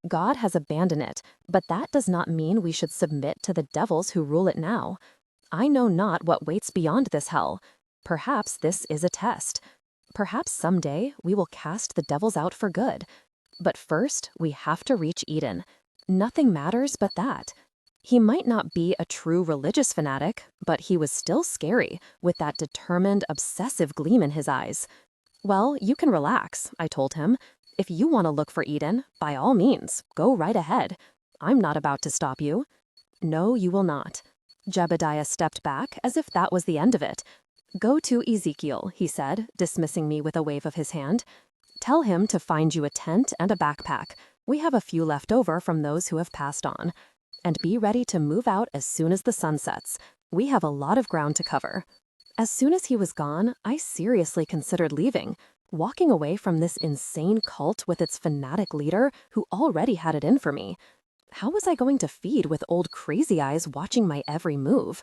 God has abandoned it, but that does not mean we should submit to the devils who rule it now. I know not what waits beyond this hell. Perhaps this is a test. Perhaps someday we will cast the devils out for good. But first, we have to reach Eden. Nothing matters but that. He might not be a true religious fanatic, but he was still scary, with that determined, obsessive gleam in his eyes. Well, you can relax, I told him. If you want to look for Eden, by all means, go right ahead. I'm not about to stop you. No, you will not. Jebediah stepped back as if that was the end of it. Go to Ezekiel, he said, dismissing me with a wave of his hand. Tell him to find you a tent and a backpack. We have a few left over from those who have passed on. And be ready to move out as soon as the sun sets. We have a lot of ground to cover. As soon as he was gone, I seriously considered leaving, walking away from this insane cult with its fanatic leader who already had it in for me. How was I going to feed with old crazy eyes watching my every move?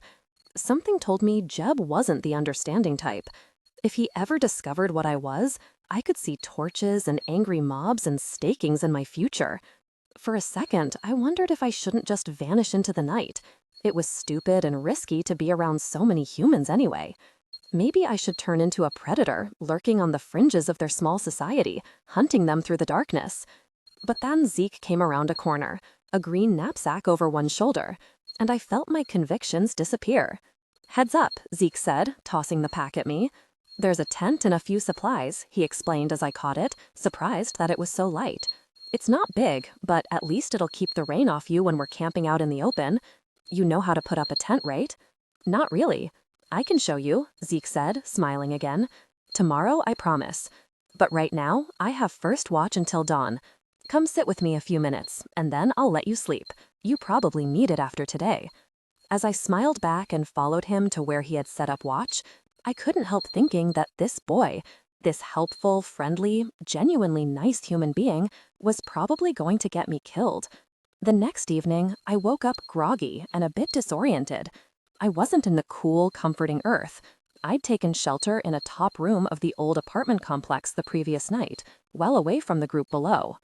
Something told me Jeb wasn't the understanding type. If he ever discovered what I was, I could see torches and angry mobs and stakings in my future. For a second, I wondered if I shouldn't just vanish into the night. It was stupid and risky to be around so many humans anyway. Maybe I should turn into a predator, lurking on the fringes of their small society, hunting them through the darkness. But then Zeke came around a corner, a green knapsack over one shoulder, and I felt my convictions disappear. Heads up, Zeke said, tossing the pack at me. There's a tent and a few supplies, he explained as I caught it, surprised that it was so light. It's not big, but at least it'll keep the rain off you when we're camping out in the open. You know how to put up a tent, right? Not really. I can show you, Zeke said, smiling again. Tomorrow, I promise. But right now, I have first watch until dawn. Come sit with me a few minutes, and then I'll let you sleep. You probably need it after today. As I smiled back and followed him to where he had set up watch, I couldn't help thinking that this boy, this helpful, friendly, genuinely nice human being, was probably going to get me killed. The next evening, I woke up groggy and a bit disoriented. I wasn't in the cool, comforting earth. I'd taken shelter in a top room of the old apartment complex the previous night, well away from the group below.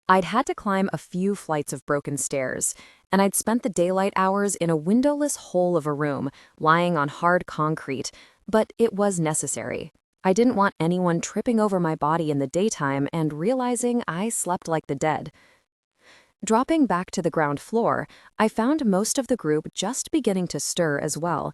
I'd had to climb a few flights of broken stairs, and I'd spent the daylight hours in a windowless hole of a room, lying on hard concrete, but it was necessary. I didn't want anyone tripping over my body in the daytime and realizing I slept like the dead. Dropping back to the ground floor, I found most of the group just beginning to stir as well.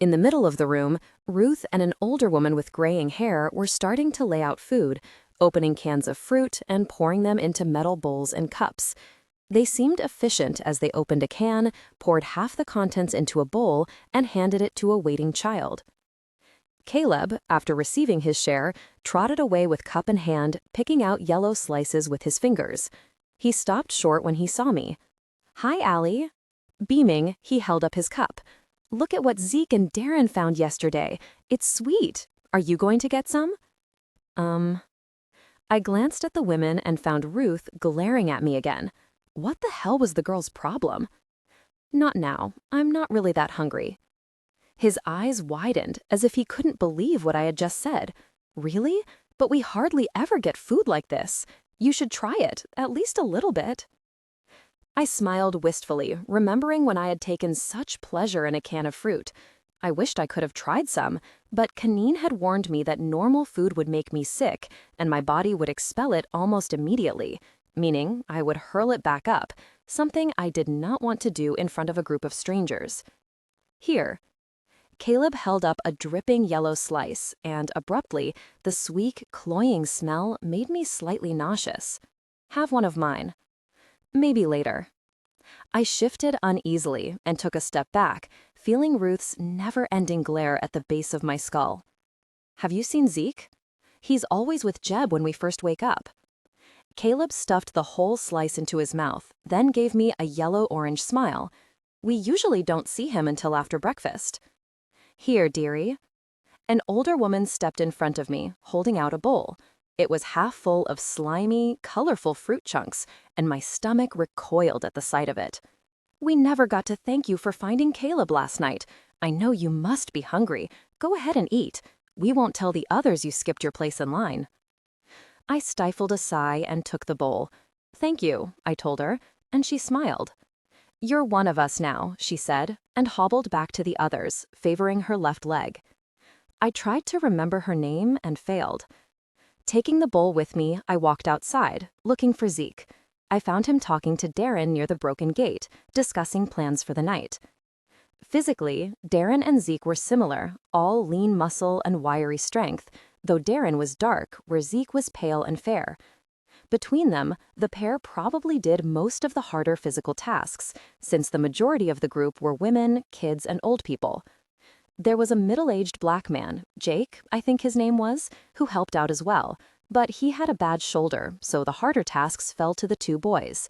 In the middle of the room, Ruth and an older woman with graying hair were starting to lay out food, opening cans of fruit and pouring them into metal bowls and cups. They seemed efficient as they opened a can, poured half the contents into a bowl, and handed it to a waiting child. Caleb, after receiving his share, trotted away with cup in hand, picking out yellow slices with his fingers. He stopped short when he saw me. "Hi, Allie." Beaming, he held up his cup. "Look at what Zeke and Darren found yesterday. It's sweet. Are you going to get some?" I glanced at the women and found Ruth glaring at me again. What the hell was the girl's problem? "Not now. I'm not really that hungry." His eyes widened as if he couldn't believe what I had just said. "Really? But we hardly ever get food like this. You should try it, at least a little bit." I smiled wistfully, remembering when I had taken such pleasure in a can of fruit. I wished I could have tried some, but Kaneen had warned me that normal food would make me sick, and my body would expel it almost immediately, meaning I would hurl it back up, something I did not want to do in front of a group of strangers. "Here." Caleb held up a dripping yellow slice, and abruptly, the sweet, cloying smell made me slightly nauseous. "Have one of mine." "Maybe later." I shifted uneasily and took a step back, feeling Ruth's never-ending glare at the base of my skull. "Have you seen Zeke? He's always with Jeb when we first wake up." Caleb stuffed the whole slice into his mouth, then gave me a yellow-orange smile. "We usually don't see him until after breakfast." "Here, dearie." An older woman stepped in front of me, holding out a bowl. It was half full of slimy, colorful fruit chunks, and my stomach recoiled at the sight of it. "We never got to thank you for finding Caleb last night. I know you must be hungry. Go ahead and eat. We won't tell the others you skipped your place in line." I stifled a sigh and took the bowl. "Thank you," I told her, and she smiled. "You're one of us now," she said, and hobbled back to the others, favoring her left leg. I tried to remember her name and failed. Taking the bowl with me, I walked outside, looking for Zeke. I found him talking to Darren near the broken gate, discussing plans for the night. Physically, Darren and Zeke were similar, all lean muscle and wiry strength, though Darren was dark, where Zeke was pale and fair. Between them, the pair probably did most of the harder physical tasks, since the majority of the group were women, kids, and old people. There was a middle-aged black man, Jake, I think his name was, who helped out as well, but he had a bad shoulder, so the harder tasks fell to the two boys.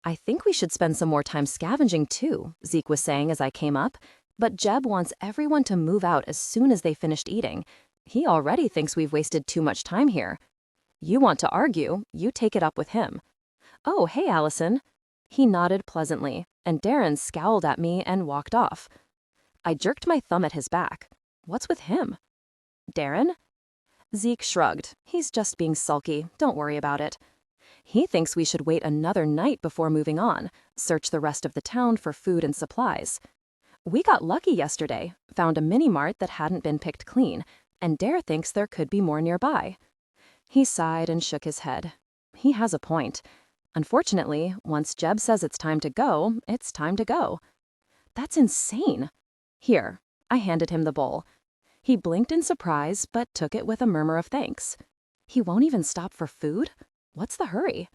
"I think we should spend some more time scavenging too," Zeke was saying as I came up, "but Jeb wants everyone to move out as soon as they finished eating. He already thinks we've wasted too much time here." "You want to argue, you take it up with him." "Oh, hey, Allison." He nodded pleasantly, and Darren scowled at me and walked off. I jerked my thumb at his back. "What's with him?" "Darren?" Zeke shrugged. "He's just being sulky. Don't worry about it. He thinks we should wait another night before moving on, search the rest of the town for food and supplies. We got lucky yesterday, found a mini-mart that hadn't been picked clean, and Dare thinks there could be more nearby." He sighed and shook his head. He has a point. Unfortunately, once Jeb says it's time to go, it's time to go. That's insane. "Here." I handed him the bowl. He blinked in surprise, but took it with a murmur of thanks. "He won't even stop for food? What's the hurry?"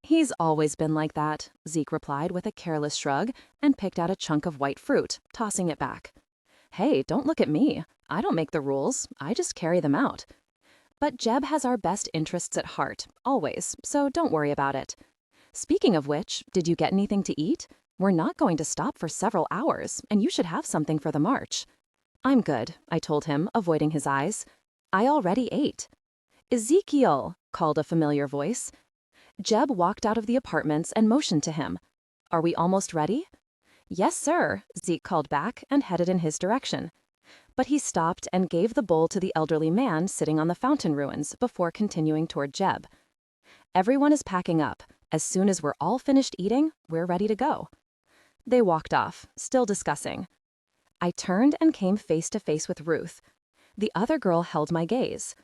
"He's always been like that," Zeke replied with a careless shrug and picked out a chunk of white fruit, tossing it back. "Hey, don't look at me. I don't make the rules. I just carry them out. But Jeb has our best interests at heart, always, so don't worry about it. Speaking of which, did you get anything to eat? We're not going to stop for several hours, and you should have something for the march." "I'm good," I told him, avoiding his eyes. "I already ate." "Ezekiel," called a familiar voice. Jeb walked out of the apartments and motioned to him. "Are we almost ready?" "Yes, sir," Zeke called back and headed in his direction. But he stopped and gave the bowl to the elderly man sitting on the fountain ruins before continuing toward Jeb. "Everyone is packing up. As soon as we're all finished eating, we're ready to go." They walked off, still discussing. I turned and came face to face with Ruth. The other girl held my gaze.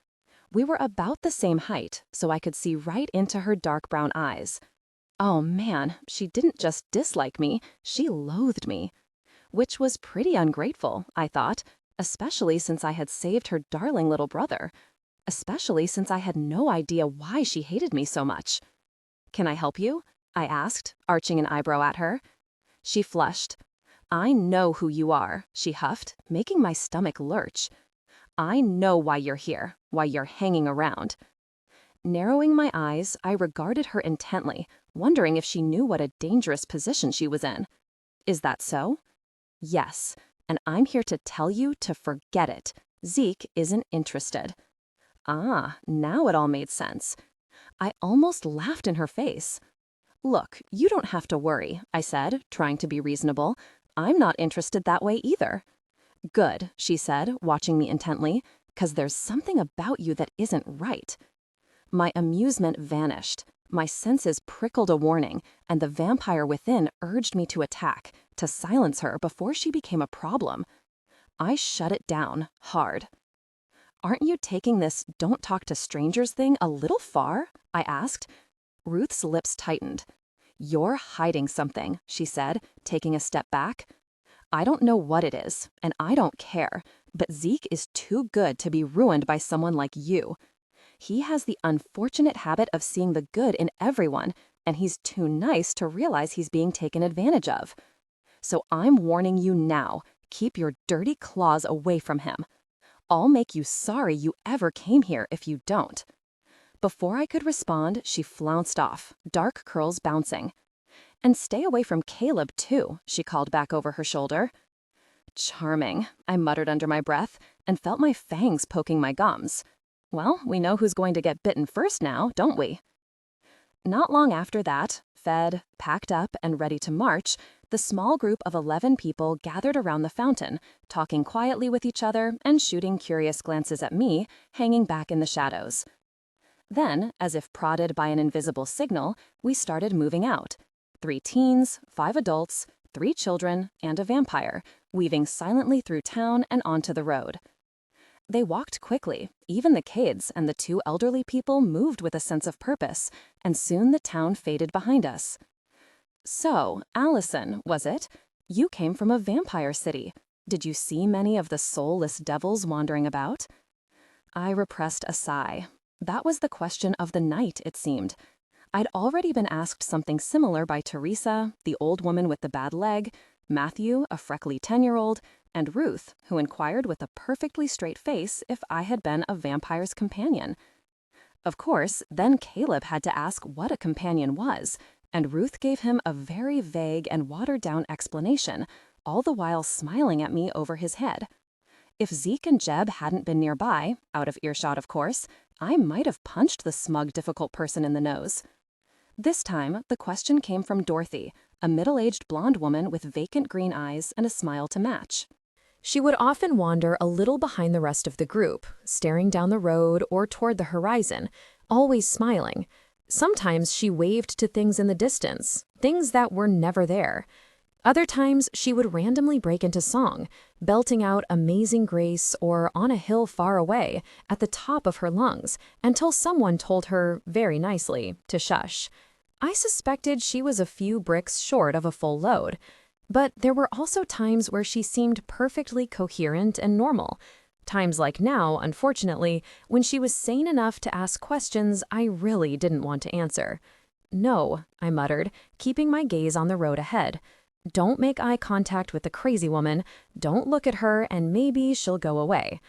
We were about the same height, so I could see right into her dark brown eyes. Oh man, she didn't just dislike me, she loathed me. Which was pretty ungrateful, I thought, especially since I had saved her darling little brother. Especially since I had no idea why she hated me so much. "Can I help you?" I asked, arching an eyebrow at her. She flushed. "I know who you are," she huffed, making my stomach lurch. "I know why you're here, why you're hanging around." Narrowing my eyes, I regarded her intently, wondering if she knew what a dangerous position she was in. "Is that so?" "Yes, and I'm here to tell you to forget it. Zeke isn't interested." Ah, now it all made sense. I almost laughed in her face. "Look, you don't have to worry," I said, trying to be reasonable. "I'm not interested that way either." "Good," she said, watching me intently, "'cause there's something about you that isn't right." My amusement vanished. My senses prickled a warning, and the vampire within urged me to attack, to silence her before she became a problem. I shut it down, hard. "Aren't you taking this don't talk to strangers thing a little far?" I asked. Ruth's lips tightened. "You're hiding something," she said, taking a step back. "I don't know what it is, and I don't care, but Zeke is too good to be ruined by someone like you. He has the unfortunate habit of seeing the good in everyone, and he's too nice to realize he's being taken advantage of. So I'm warning you now, keep your dirty claws away from him. I'll make you sorry you ever came here if you don't." Before I could respond, she flounced off, dark curls bouncing. "And stay away from Caleb, too," she called back over her shoulder. "Charming," I muttered under my breath and felt my fangs poking my gums. Well, we know who's going to get bitten first now, don't we? Not long after that, fed, packed up, and ready to march, the small group of 11 people gathered around the fountain, talking quietly with each other and shooting curious glances at me, hanging back in the shadows. Then, as if prodded by an invisible signal, we started moving out. 3 teens, 5 adults, 3 children, and a vampire, weaving silently through town and onto the road. They walked quickly, even the kids and the 2 elderly people moved with a sense of purpose, and soon the town faded behind us. "So, Allison, was it? You came from a vampire city. Did you see many of the soulless devils wandering about?" I repressed a sigh. That was the question of the night, it seemed. I'd already been asked something similar by Teresa, the old woman with the bad leg, Matthew, a freckly 10-year-old, and Ruth, who inquired with a perfectly straight face if I had been a vampire's companion. Of course, then Caleb had to ask what a companion was, and Ruth gave him a very vague and watered-down explanation, all the while smiling at me over his head. If Zeke and Jeb hadn't been nearby, out of earshot of course, I might have punched the smug, difficult person in the nose. This time, the question came from Dorothy, a middle-aged blonde woman with vacant green eyes and a smile to match. She would often wander a little behind the rest of the group, staring down the road or toward the horizon, always smiling. Sometimes she waved to things in the distance, things that were never there. Other times, she would randomly break into song, belting out Amazing Grace or On a Hill Far Away at the top of her lungs until someone told her, very nicely, to shush. I suspected she was a few bricks short of a full load. But there were also times where she seemed perfectly coherent and normal. Times like now, unfortunately, when she was sane enough to ask questions I really didn't want to answer. "No," I muttered, keeping my gaze on the road ahead. "Don't make eye contact with the crazy woman, don't look at her, and maybe she'll go away."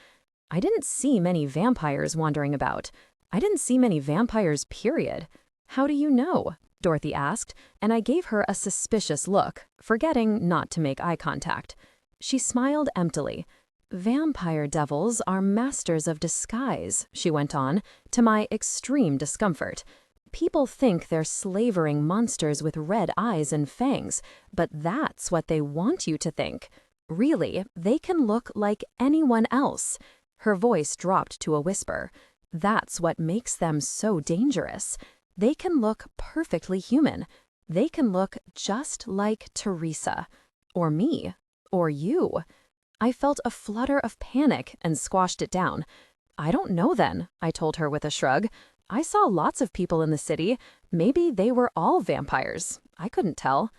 I didn't see many vampires wandering about. I didn't see many vampires, period. "How do you know?" Dorothy asked, and I gave her a suspicious look, forgetting not to make eye contact. She smiled emptily. "Vampire devils are masters of disguise," she went on, to my extreme discomfort. "People think they're slavering monsters with red eyes and fangs, but that's what they want you to think. Really, they can look like anyone else." Her voice dropped to a whisper. "That's what makes them so dangerous. They can look perfectly human. They can look just like Teresa. Or me. Or you." I felt a flutter of panic and squashed it down. "I don't know then," I told her with a shrug. "I saw lots of people in the city. Maybe they were all vampires. I couldn't tell."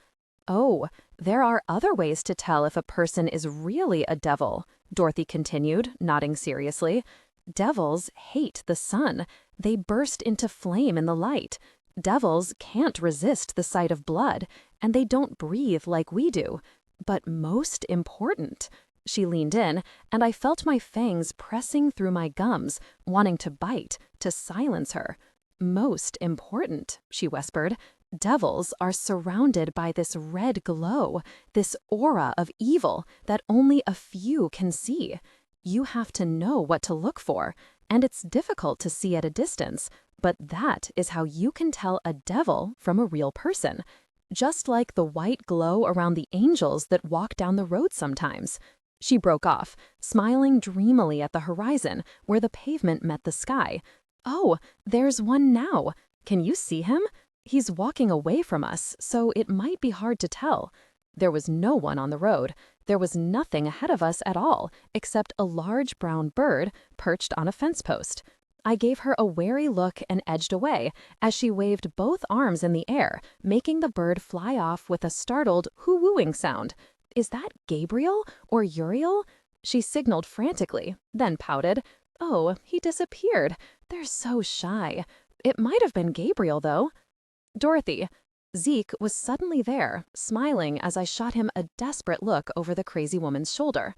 "Oh, there are other ways to tell if a person is really a devil," Dorothy continued, nodding seriously. "Devils hate the sun. They burst into flame in the light. Devils can't resist the sight of blood, and they don't breathe like we do. But most important," she leaned in, and I felt my fangs pressing through my gums, wanting to bite, to silence her. "Most important," she whispered. "Devils are surrounded by this red glow, this aura of evil that only a few can see. You have to know what to look for, and it's difficult to see at a distance, but that is how you can tell a devil from a real person. Just like the white glow around the angels that walk down the road sometimes." She broke off, smiling dreamily at the horizon where the pavement met the sky. "Oh, there's one now. Can you see him? He's walking away from us, so it might be hard to tell." There was no one on the road. There was nothing ahead of us at all, except a large brown bird perched on a fence post. I gave her a wary look and edged away as she waved both arms in the air, making the bird fly off with a startled hoo-wooing sound. "Is that Gabriel or Uriel?" She signaled frantically, then pouted. "Oh, he disappeared. They're so shy. It might have been Gabriel, though." Dorothy. Zeke was suddenly there, smiling as I shot him a desperate look over the crazy woman's shoulder.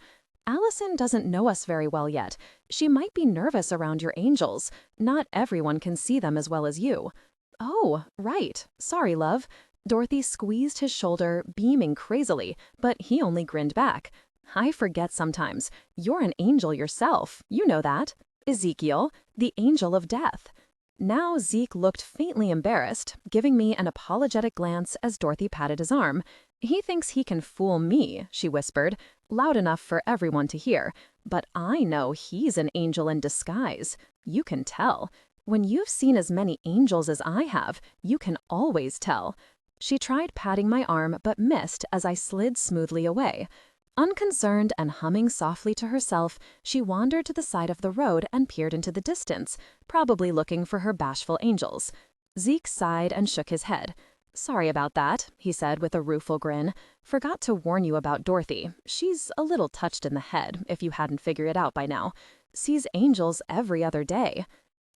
Allison doesn't know us very well yet. She might be nervous around your angels. Not everyone can see them as well as you. Oh, right. Sorry, love. Dorothy squeezed his shoulder, beaming crazily, but he only grinned back. I forget sometimes. You're an angel yourself. You know that. Ezekiel, the angel of death. Now Zeke looked faintly embarrassed, giving me an apologetic glance as Dorothy patted his arm. He thinks he can fool me, she whispered, loud enough for everyone to hear. But I know he's an angel in disguise. You can tell. When you've seen as many angels as I have, you can always tell. She tried patting my arm but missed as I slid smoothly away. Unconcerned and humming softly to herself, she wandered to the side of the road and peered into the distance, probably looking for her bashful angels. Zeke sighed and shook his head. Sorry about that, he said with a rueful grin. Forgot to warn you about Dorothy. She's a little touched in the head, if you hadn't figured it out by now. Sees angels every other day.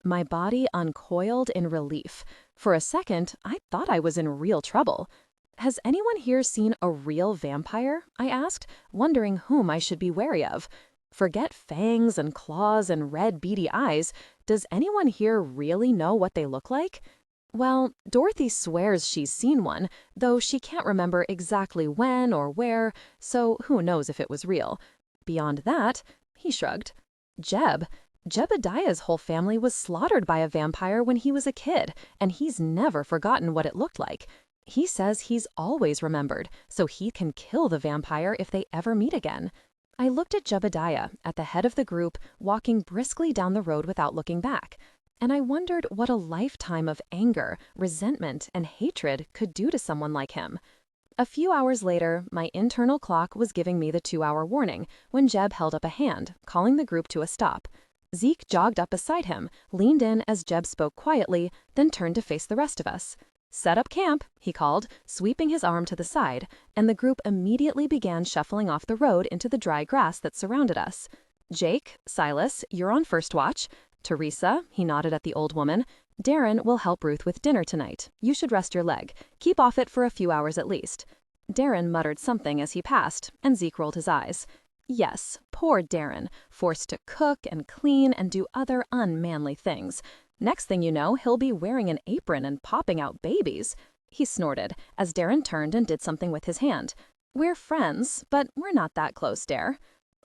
My body uncoiled in relief. For a second, I thought I was in real trouble. Has anyone here seen a real vampire? I asked, wondering whom I should be wary of. Forget fangs and claws and red beady eyes. Does anyone here really know what they look like? Well, Dorothy swears she's seen one, though she can't remember exactly when or where, so who knows if it was real. Beyond that, he shrugged. Jebediah's whole family was slaughtered by a vampire when he was a kid, and he's never forgotten what it looked like. He says he's always remembered, so he can kill the vampire if they ever meet again. I looked at Jebediah, at the head of the group, walking briskly down the road without looking back. And I wondered what a lifetime of anger, resentment, and hatred could do to someone like him. A few hours later, my internal clock was giving me the 2-hour warning when Jeb held up a hand, calling the group to a stop. Zeke jogged up beside him, leaned in as Jeb spoke quietly, then turned to face the rest of us. Set up camp, he called, sweeping his arm to the side, and the group immediately began shuffling off the road into the dry grass that surrounded us. Jake, Silas, you're on first watch. Teresa, he nodded at the old woman. Darren will help Ruth with dinner tonight. You should rest your leg. Keep off it for a few hours at least. Darren muttered something as he passed, and Zeke rolled his eyes. Yes, poor Darren, forced to cook and clean and do other unmanly things. Next thing you know, he'll be wearing an apron and popping out babies. He snorted as Darren turned and did something with his hand. We're friends, but we're not that close, Dare.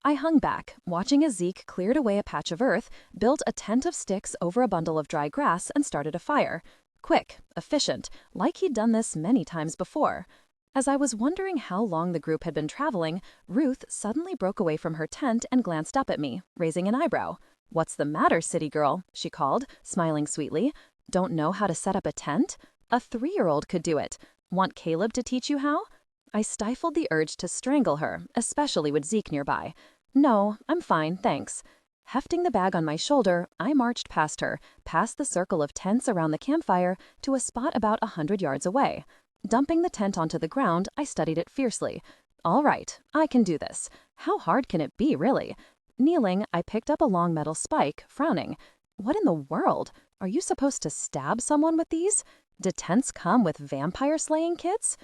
I hung back, watching as Zeke cleared away a patch of earth, built a tent of sticks over a bundle of dry grass, and started a fire. Quick, efficient, like he'd done this many times before. As I was wondering how long the group had been traveling, Ruth suddenly broke away from her tent and glanced up at me, raising an eyebrow. What's the matter, city girl? She called, smiling sweetly. Don't know how to set up a tent? A 3-year-old could do it. Want Caleb to teach you how? I stifled the urge to strangle her, especially with Zeke nearby. No, I'm fine, thanks. Hefting the bag on my shoulder, I marched past her, past the circle of tents around the campfire, to a spot about 100 yards away. Dumping the tent onto the ground, I studied it fiercely. All right, I can do this. How hard can it be, really? Kneeling, I picked up a long metal spike, frowning. What in the world? Are you supposed to stab someone with these? Did tents come with vampire-slaying kits?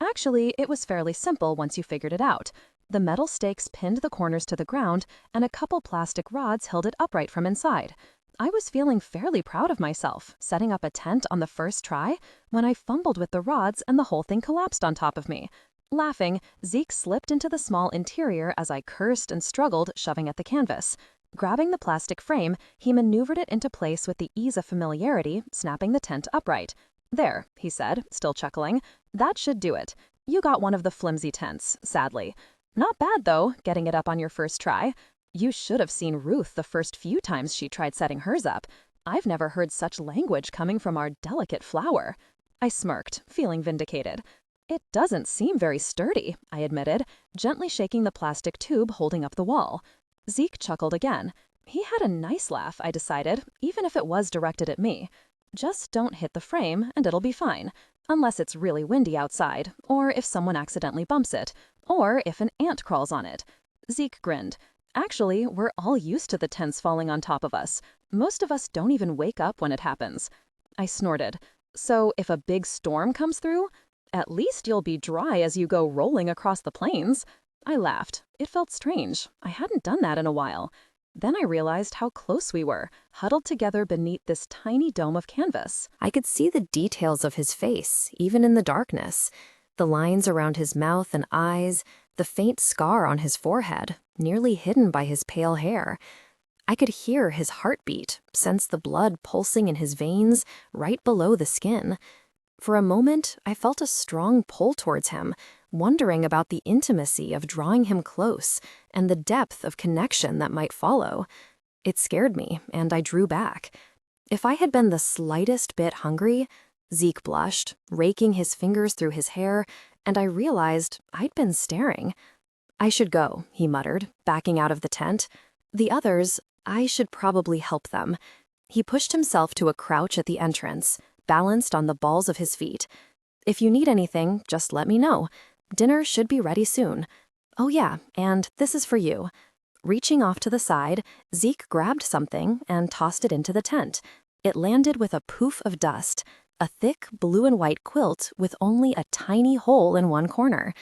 Actually, it was fairly simple once you figured it out. The metal stakes pinned the corners to the ground, and a couple plastic rods held it upright from inside. I was feeling fairly proud of myself, setting up a tent on the first try, when I fumbled with the rods and the whole thing collapsed on top of me. Laughing, Zeke slipped into the small interior as I cursed and struggled, shoving at the canvas. Grabbing the plastic frame, he maneuvered it into place with the ease of familiarity, snapping the tent upright. There, he said, still chuckling. That should do it. You got one of the flimsy tents, sadly. Not bad, though, getting it up on your first try. You should have seen Ruth the first few times she tried setting hers up. I've never heard such language coming from our delicate flower. I smirked, feeling vindicated. It doesn't seem very sturdy, I admitted, gently shaking the plastic tube holding up the wall. Zeke chuckled again. He had a nice laugh, I decided, even if it was directed at me. Just don't hit the frame and it'll be fine, unless it's really windy outside, or if someone accidentally bumps it, or if an ant crawls on it. Zeke grinned. Actually, we're all used to the tents falling on top of us. Most of us don't even wake up when it happens. I snorted. So if a big storm comes through, at least you'll be dry as you go rolling across the plains. I laughed. It felt strange. I hadn't done that in a while. Then I realized how close we were, huddled together beneath this tiny dome of canvas. I could see the details of his face, even in the darkness. The lines around his mouth and eyes, the faint scar on his forehead, nearly hidden by his pale hair. I could hear his heartbeat, sense the blood pulsing in his veins right below the skin. For a moment, I felt a strong pull towards him, wondering about the intimacy of drawing him close and the depth of connection that might follow. It scared me, and I drew back. If I had been the slightest bit hungry, Zeke blushed, raking his fingers through his hair, and I realized I'd been staring. I should go, he muttered, backing out of the tent. The others, I should probably help them. He pushed himself to a crouch at the entrance, balanced on the balls of his feet. If you need anything, just let me know. Dinner should be ready soon. Oh yeah, and this is for you. Reaching off to the side, Zeke grabbed something and tossed it into the tent. It landed with a poof of dust, a thick blue and white quilt with only a tiny hole in one corner.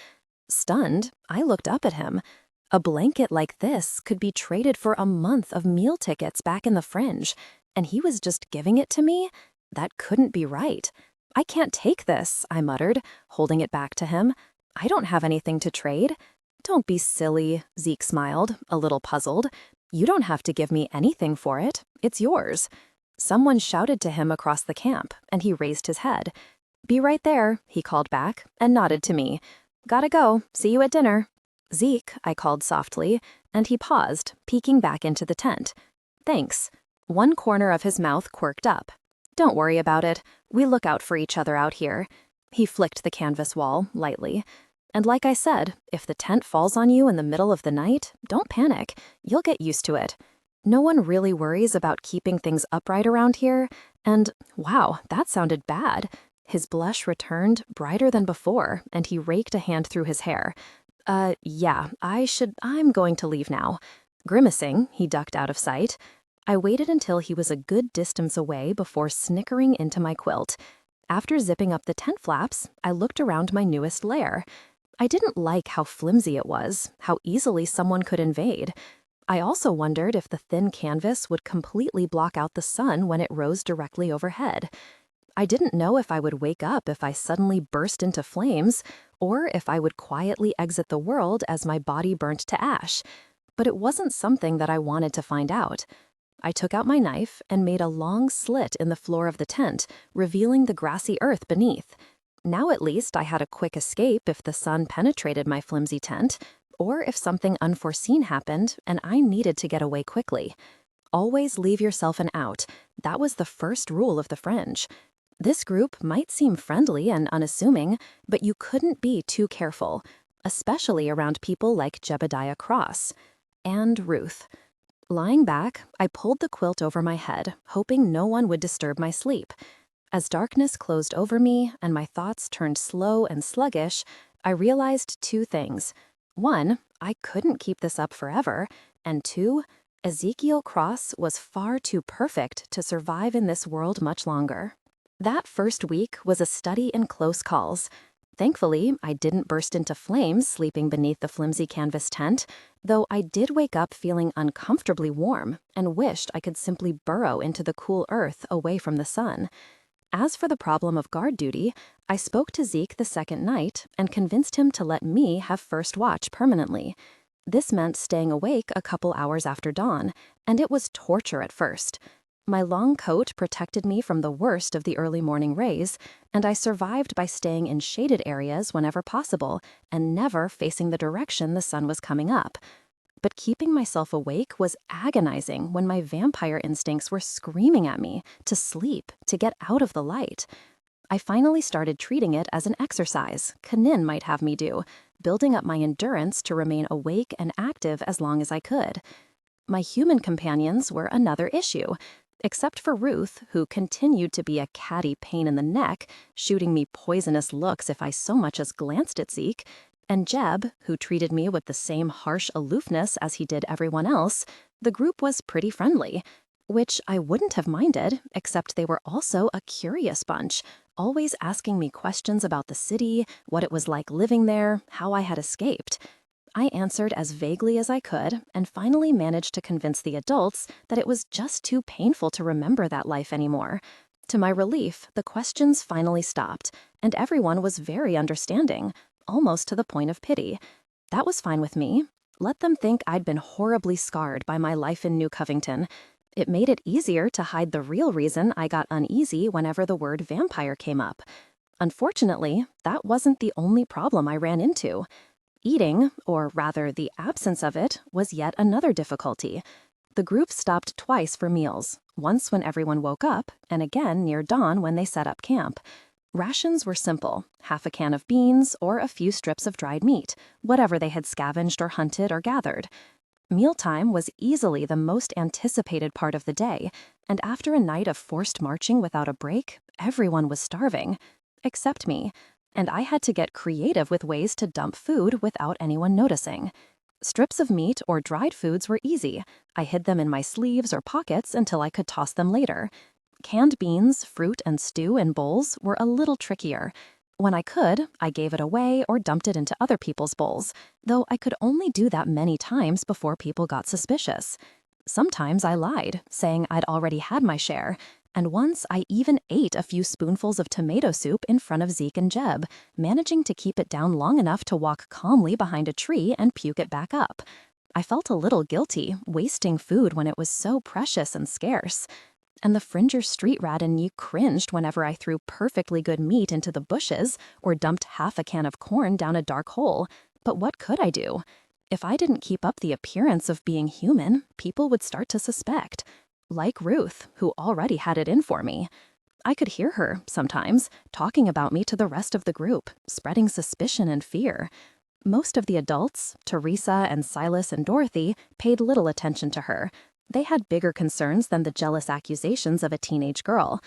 Stunned, I looked up at him. A blanket like this could be traded for a month of meal tickets back in the Fringe, and he was just giving it to me? That couldn't be right. I can't take this, I muttered, holding it back to him. I don't have anything to trade. Don't be silly, Zeke smiled, a little puzzled. You don't have to give me anything for it. It's yours. Someone shouted to him across the camp, and he raised his head. Be right there, he called back, and nodded to me. Gotta go. See you at dinner. Zeke, I called softly, and he paused, peeking back into the tent. Thanks. One corner of his mouth quirked up. Don't worry about it. We look out for each other out here. He flicked the canvas wall, lightly. And like I said, if the tent falls on you in the middle of the night, don't panic. You'll get used to it. No one really worries about keeping things upright around here, and wow, that sounded bad. His blush returned, brighter than before, and he raked a hand through his hair. Yeah, I'm going to leave now. Grimacing, he ducked out of sight. I waited until he was a good distance away before snickering into my quilt. After zipping up the tent flaps, I looked around my newest lair. I didn't like how flimsy it was, how easily someone could invade. I also wondered if the thin canvas would completely block out the sun when it rose directly overhead. I didn't know if I would wake up if I suddenly burst into flames, or if I would quietly exit the world as my body burnt to ash. But it wasn't something that I wanted to find out. I took out my knife and made a long slit in the floor of the tent, revealing the grassy earth beneath. Now at least I had a quick escape if the sun penetrated my flimsy tent, or if something unforeseen happened and I needed to get away quickly. Always leave yourself an out. That was the first rule of the Fringe. This group might seem friendly and unassuming, but you couldn't be too careful, especially around people like Jebediah Cross and Ruth. Lying back, I pulled the quilt over my head, hoping no one would disturb my sleep. As darkness closed over me and my thoughts turned slow and sluggish, I realized two things. One, I couldn't keep this up forever, and two, Ezekiel Cross was far too perfect to survive in this world much longer. That first week was a study in close calls. Thankfully, I didn't burst into flames sleeping beneath the flimsy canvas tent, though I did wake up feeling uncomfortably warm and wished I could simply burrow into the cool earth away from the sun. As for the problem of guard duty, I spoke to Zeke the second night and convinced him to let me have first watch permanently. This meant staying awake a couple hours after dawn, and it was torture at first. My long coat protected me from the worst of the early morning rays, and I survived by staying in shaded areas whenever possible and never facing the direction the sun was coming up. But keeping myself awake was agonizing when my vampire instincts were screaming at me to sleep, to get out of the light. I finally started treating it as an exercise Kanin might have me do, building up my endurance to remain awake and active as long as I could. My human companions were another issue. Except for Ruth, who continued to be a catty pain in the neck, shooting me poisonous looks if I so much as glanced at Zeke, and Jeb, who treated me with the same harsh aloofness as he did everyone else, the group was pretty friendly, which I wouldn't have minded, except they were also a curious bunch, always asking me questions about the city, what it was like living there, how I had escaped. I answered as vaguely as I could and finally managed to convince the adults that it was just too painful to remember that life anymore. To my relief, the questions finally stopped, and everyone was very understanding, almost to the point of pity. That was fine with me. Let them think I'd been horribly scarred by my life in New Covington. It made it easier to hide the real reason I got uneasy whenever the word vampire came up. Unfortunately, that wasn't the only problem I ran into. Eating, or rather the absence of it, was yet another difficulty. The group stopped twice for meals, once when everyone woke up, and again near dawn when they set up camp. Rations were simple, half a can of beans or a few strips of dried meat, whatever they had scavenged or hunted or gathered. Mealtime was easily the most anticipated part of the day, and after a night of forced marching without a break, everyone was starving. Except me, and I had to get creative with ways to dump food without anyone noticing. Strips of meat or dried foods were easy. I hid them in my sleeves or pockets until I could toss them later. Canned beans, fruit, and stew in bowls were a little trickier. When I could, I gave it away or dumped it into other people's bowls, though I could only do that many times before people got suspicious. Sometimes I lied, saying I'd already had my share, and once I even ate a few spoonfuls of tomato soup in front of Zeke and Jeb, managing to keep it down long enough to walk calmly behind a tree and puke it back up. I felt a little guilty, wasting food when it was so precious and scarce. And the Fringer street rat in me cringed whenever I threw perfectly good meat into the bushes or dumped half a can of corn down a dark hole. But what could I do? If I didn't keep up the appearance of being human, people would start to suspect. Like Ruth, who already had it in for me. I could hear her, sometimes, talking about me to the rest of the group, spreading suspicion and fear. Most of the adults, Teresa and Silas and Dorothy, paid little attention to her. They had bigger concerns than the jealous accusations of a teenage girl.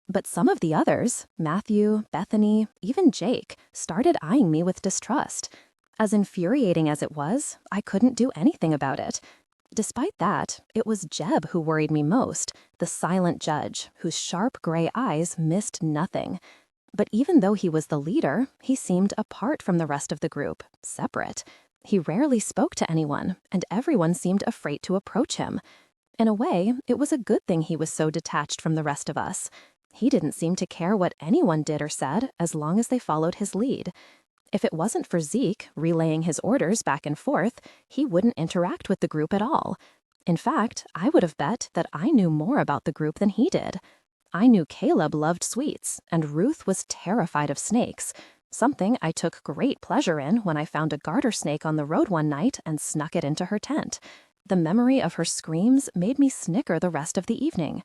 But some of the others, Matthew, Bethany, even Jake, started eyeing me with distrust. As infuriating as it was, I couldn't do anything about it. Despite that, it was Jeb who worried me most, the silent judge, whose sharp gray eyes missed nothing. But even though he was the leader, he seemed apart from the rest of the group, separate. He rarely spoke to anyone, and everyone seemed afraid to approach him. In a way, it was a good thing he was so detached from the rest of us. He didn't seem to care what anyone did or said as long as they followed his lead. If it wasn't for Zeke relaying his orders back and forth, he wouldn't interact with the group at all. In fact, I would have bet that I knew more about the group than he did. I knew Caleb loved sweets, and Ruth was terrified of snakes, something I took great pleasure in when I found a garter snake on the road one night and snuck it into her tent. The memory of her screams made me snicker the rest of the evening.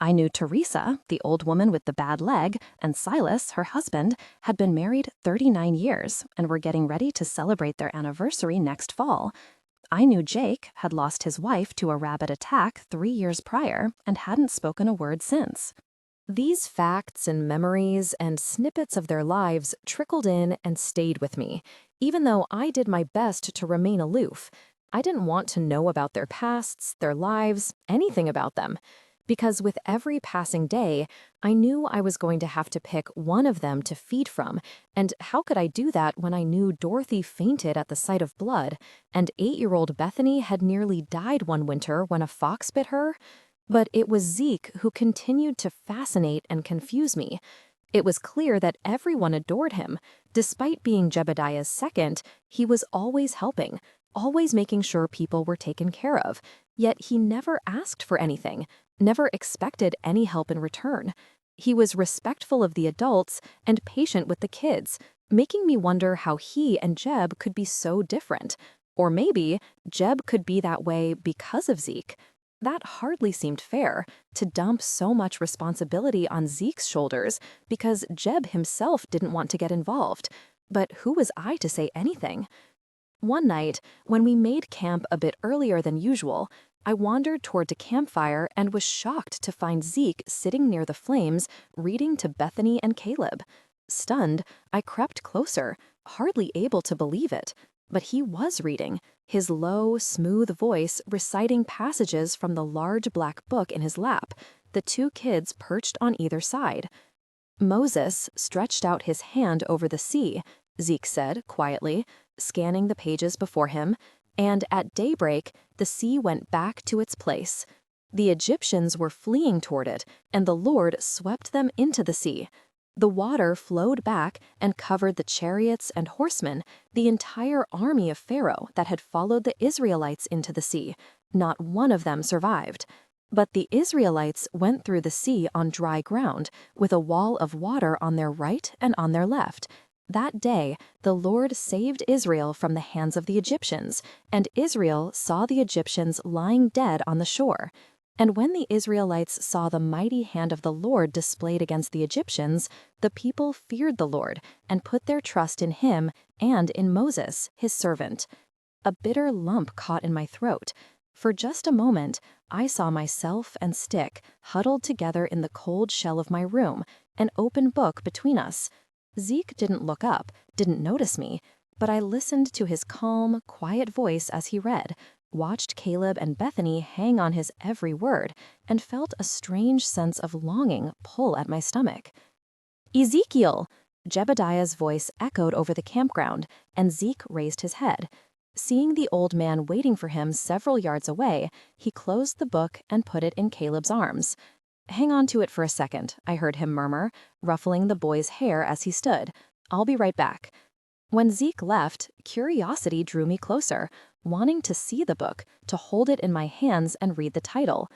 I knew Teresa, the old woman with the bad leg, and Silas, her husband, had been married 39 years and were getting ready to celebrate their anniversary next fall. I knew Jake had lost his wife to a rabbit attack 3 years prior and hadn't spoken a word since. These facts and memories and snippets of their lives trickled in and stayed with me, even though I did my best to remain aloof. I didn't want to know about their pasts, their lives, anything about them. Because with every passing day, I knew I was going to have to pick one of them to feed from, and how could I do that when I knew Dorothy fainted at the sight of blood, and 8-year-old Bethany had nearly died one winter when a fox bit her? But it was Zeke who continued to fascinate and confuse me. It was clear that everyone adored him. Despite being Jebediah's second, he was always helping, always making sure people were taken care of. Yet he never asked for anything, never expected any help in return. He was respectful of the adults and patient with the kids, making me wonder how he and Jeb could be so different. Or maybe Jeb could be that way because of Zeke. That hardly seemed fair, to dump so much responsibility on Zeke's shoulders because Jeb himself didn't want to get involved. But who was I to say anything? One night, when we made camp a bit earlier than usual, I wandered toward a campfire and was shocked to find Zeke sitting near the flames, reading to Bethany and Caleb. Stunned, I crept closer, hardly able to believe it. But he was reading, his low, smooth voice reciting passages from the large black book in his lap, the two kids perched on either side. Moses stretched out his hand over the sea, Zeke said quietly, scanning the pages before him, and at daybreak, the sea went back to its place. The Egyptians were fleeing toward it, and the Lord swept them into the sea. The water flowed back and covered the chariots and horsemen, the entire army of Pharaoh that had followed the Israelites into the sea. Not one of them survived. But the Israelites went through the sea on dry ground, with a wall of water on their right and on their left. That day, the Lord saved Israel from the hands of the Egyptians, and Israel saw the Egyptians lying dead on the shore. And when the Israelites saw the mighty hand of the Lord displayed against the Egyptians, the people feared the Lord and put their trust in him and in Moses, his servant. A bitter lump caught in my throat. For just a moment, I saw myself and Stick huddled together in the cold shell of my room, an open book between us. Zeke didn't look up, didn't notice me, but I listened to his calm, quiet voice as he read, watched Caleb and Bethany hang on his every word, and felt a strange sense of longing pull at my stomach. "Ezekiel!" Jebediah's voice echoed over the campground, and Zeke raised his head. Seeing the old man waiting for him several yards away, he closed the book and put it in Caleb's arms. "Hang on to it for a second," I heard him murmur, ruffling the boy's hair as he stood. "I'll be right back." When Zeke left, curiosity drew me closer, wanting to see the book, to hold it in my hands and read the title.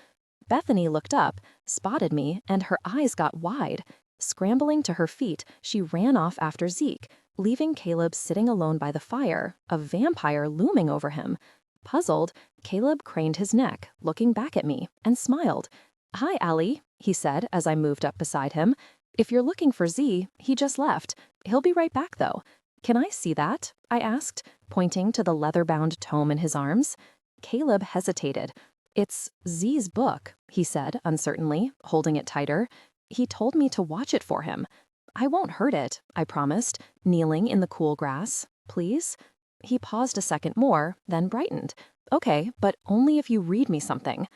Bethany looked up, spotted me, and her eyes got wide. Scrambling to her feet, she ran off after Zeke, leaving Caleb sitting alone by the fire, a vampire looming over him. Puzzled, Caleb craned his neck, looking back at me, and smiled. "Hi, Allie," he said as I moved up beside him. "If you're looking for Z, he just left. He'll be right back, though." "Can I see that?" I asked, pointing to the leather-bound tome in his arms. Caleb hesitated. "It's Z's book," he said uncertainly, holding it tighter. "He told me to watch it for him." "I won't hurt it," I promised, kneeling in the cool grass. "Please?" He paused a second more, then brightened. "Okay, but only if you read me something."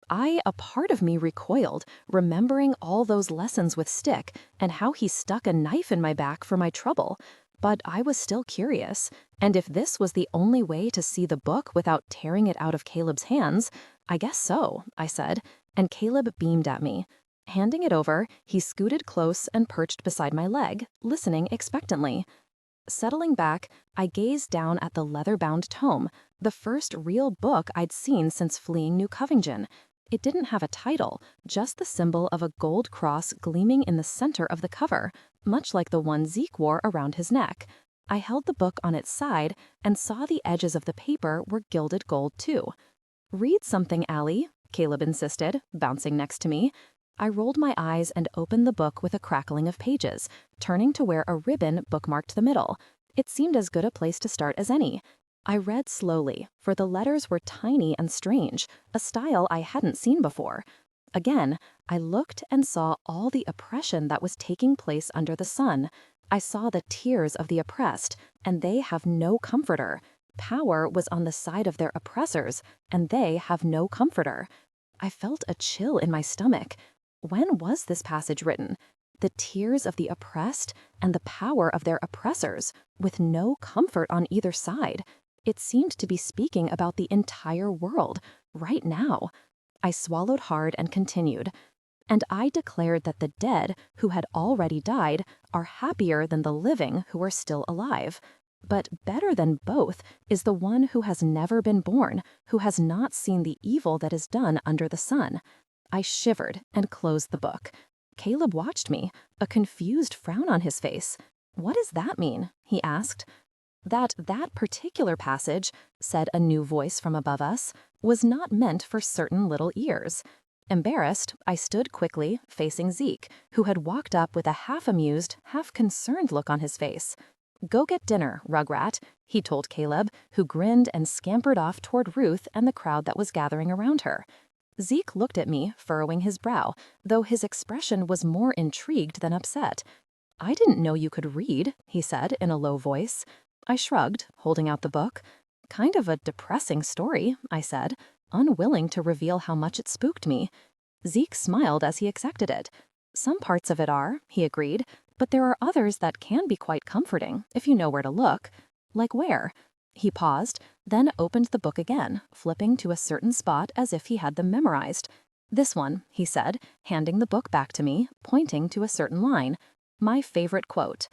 A part of me recoiled, remembering all those lessons with Stick and how he stuck a knife in my back for my trouble. But I was still curious, and if this was the only way to see the book without tearing it out of Caleb's hands, "I guess so," I said, and Caleb beamed at me. Handing it over, he scooted close and perched beside my leg, listening expectantly. Settling back, I gazed down at the leather-bound tome, the first real book I'd seen since fleeing New Covington. It didn't have a title, just the symbol of a gold cross gleaming in the center of the cover, much like the one Zeke wore around his neck. I held the book on its side and saw the edges of the paper were gilded gold too. "Read something, Allie," Caleb insisted, bouncing next to me. I rolled my eyes and opened the book with a crackling of pages, turning to where a ribbon bookmarked the middle. It seemed as good a place to start as any. I read slowly, for the letters were tiny and strange, a style I hadn't seen before. Again, I looked and saw all the oppression that was taking place under the sun. I saw the tears of the oppressed, and they have no comforter. Power was on the side of their oppressors, and they have no comforter. I felt a chill in my stomach. When was this passage written? The tears of the oppressed and the power of their oppressors, with no comfort on either side. It seemed to be speaking about the entire world, right now. I swallowed hard and continued. "And I declared that the dead, who had already died, are happier than the living who are still alive. But better than both is the one who has never been born, who has not seen the evil that is done under the sun." I shivered and closed the book. Caleb watched me, a confused frown on his face. "What does that mean?" he asked. That particular passage, said a new voice from above us, was not meant for certain little ears. Embarrassed, I stood quickly, facing Zeke, who had walked up with a half-amused, half-concerned look on his face. "Go get dinner, Rugrat," he told Caleb, who grinned and scampered off toward Ruth and the crowd that was gathering around her. Zeke looked at me, furrowing his brow, though his expression was more intrigued than upset. "I didn't know you could read," he said in a low voice. I shrugged, holding out the book. "Kind of a depressing story," I said, unwilling to reveal how much it spooked me. Zeke smiled as he accepted it. Some parts of it are, he agreed, but there are others that can be quite comforting if you know where to look. Like where? He paused, then opened the book again, flipping to a certain spot as if he had them memorized. This one, he said, handing the book back to me, pointing to a certain line. My favorite quote.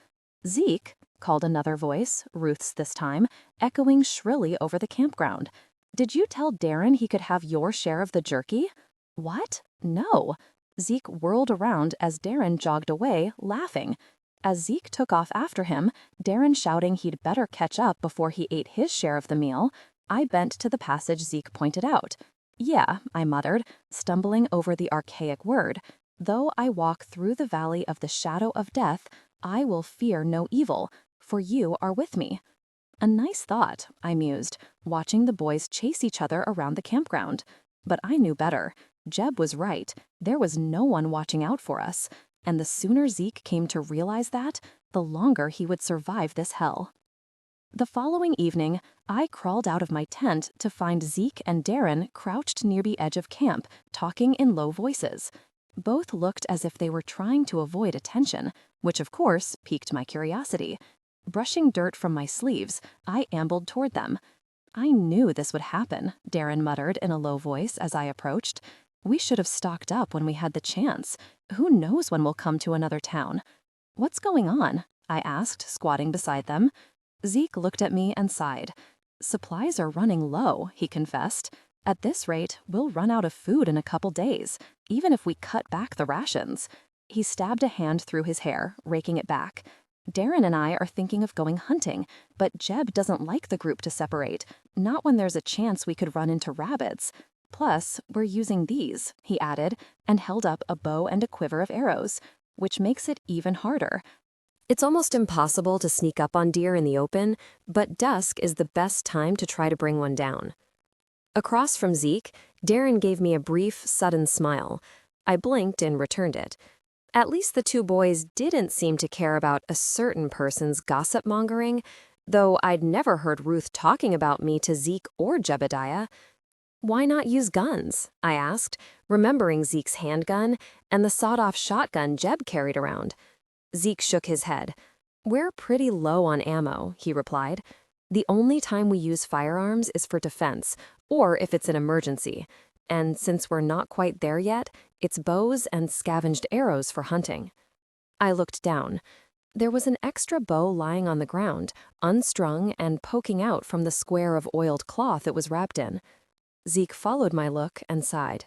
Zeke, called another voice, Ruth's this time, echoing shrilly over the campground. Did you tell Darren he could have your share of the jerky? What? No. Zeke whirled around as Darren jogged away, laughing. As Zeke took off after him, Darren shouting he'd better catch up before he ate his share of the meal, I bent to the passage Zeke pointed out. Yeah, I muttered, stumbling over the archaic word. Though I walk through the valley of the shadow of death, I will fear no evil, for you are with me. A nice thought, I mused, watching the boys chase each other around the campground. But I knew better. Jeb was right. There was no one watching out for us. And the sooner Zeke came to realize that, the longer he would survive this hell. The following evening, I crawled out of my tent to find Zeke and Darren crouched near the edge of camp, talking in low voices. Both looked as if they were trying to avoid attention, which of course piqued my curiosity. Brushing dirt from my sleeves, I ambled toward them. I knew this would happen, Darren muttered in a low voice as I approached. We should have stocked up when we had the chance. Who knows when we'll come to another town? What's going on? I asked, squatting beside them. Zeke looked at me and sighed. Supplies are running low, he confessed. At this rate, we'll run out of food in a couple days, even if we cut back the rations. He stabbed a hand through his hair, raking it back. Darren and I are thinking of going hunting, but Jeb doesn't like the group to separate, not when there's a chance we could run into rabbits. Plus, we're using these, he added, and held up a bow and a quiver of arrows, which makes it even harder. It's almost impossible to sneak up on deer in the open, but dusk is the best time to try to bring one down. Across from Zeke, Darren gave me a brief, sudden smile. I blinked and returned it. At least the two boys didn't seem to care about a certain person's gossip-mongering, though I'd never heard Ruth talking about me to Zeke or Jebediah. Why not use guns? I asked, remembering Zeke's handgun and the sawed-off shotgun Jeb carried around. Zeke shook his head. We're pretty low on ammo, he replied. The only time we use firearms is for defense, or if it's an emergency. And since we're not quite there yet, it's bows and scavenged arrows for hunting. I looked down. There was an extra bow lying on the ground, unstrung and poking out from the square of oiled cloth it was wrapped in. Zeke followed my look and sighed.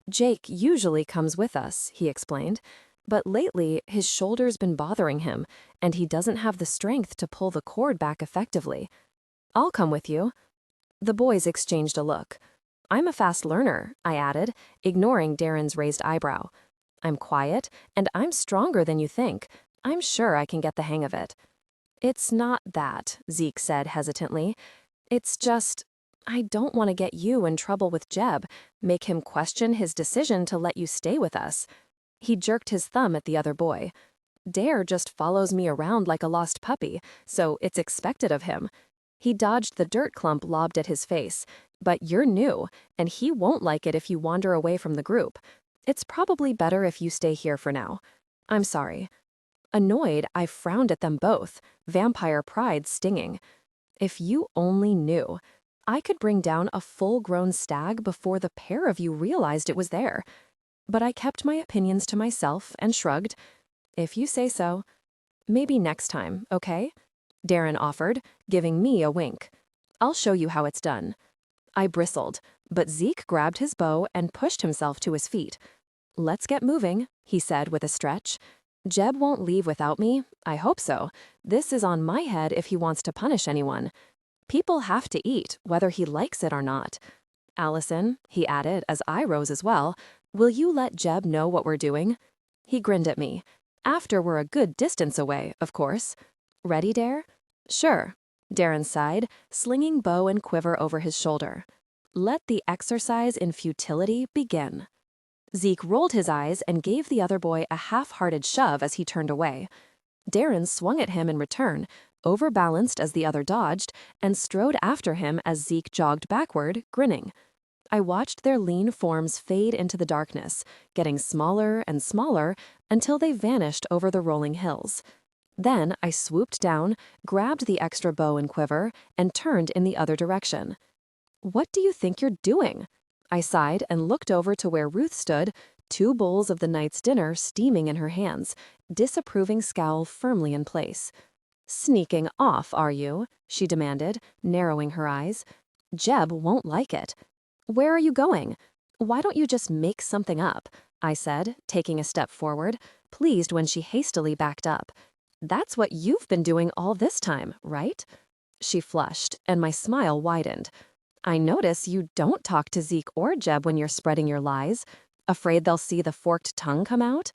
Jake usually comes with us, he explained, but lately his shoulder's been bothering him, and he doesn't have the strength to pull the cord back effectively. I'll come with you. The boys exchanged a look. I'm a fast learner, I added, ignoring Darren's raised eyebrow. I'm quiet, and I'm stronger than you think. I'm sure I can get the hang of it. It's not that, Zeke said hesitantly. It's just, I don't want to get you in trouble with Jeb, make him question his decision to let you stay with us. He jerked his thumb at the other boy. Dare just follows me around like a lost puppy, so it's expected of him. He dodged the dirt clump lobbed at his face. But you're new, and he won't like it if you wander away from the group. It's probably better if you stay here for now. I'm sorry. Annoyed, I frowned at them both, vampire pride stinging. If you only knew. I could bring down a full-grown stag before the pair of you realized it was there. But I kept my opinions to myself and shrugged. If you say so. Maybe next time, okay? Darren offered, giving me a wink. I'll show you how it's done. I bristled, but Zeke grabbed his bow and pushed himself to his feet. Let's get moving, he said with a stretch. Jeb won't leave without me. I hope so. This is on my head if he wants to punish anyone. People have to eat, whether he likes it or not. Allison, he added as I rose as well, will you let Jeb know what we're doing? He grinned at me. After we're a good distance away, of course. Ready, Dare? Sure. Darren sighed, slinging bow and quiver over his shoulder. Let the exercise in futility begin. Zeke rolled his eyes and gave the other boy a half-hearted shove as he turned away. Darren swung at him in return, overbalanced as the other dodged, and strode after him as Zeke jogged backward, grinning. I watched their lean forms fade into the darkness, getting smaller and smaller until they vanished over the rolling hills. Then I swooped down, grabbed the extra bow and quiver, and turned in the other direction. "What do you think you're doing?" I sighed and looked over to where Ruth stood, 2 bowls of the night's dinner steaming in her hands, disapproving scowl firmly in place. "Sneaking off, are you?" she demanded, narrowing her eyes. "Jeb won't like it." "Where are you going?" "Why don't you just make something up?" I said, taking a step forward, pleased when she hastily backed up. "That's what you've been doing all this time, right?" She flushed, and my smile widened. "I notice you don't talk to Zeke or Jeb when you're spreading your lies. Afraid they'll see the forked tongue come out?"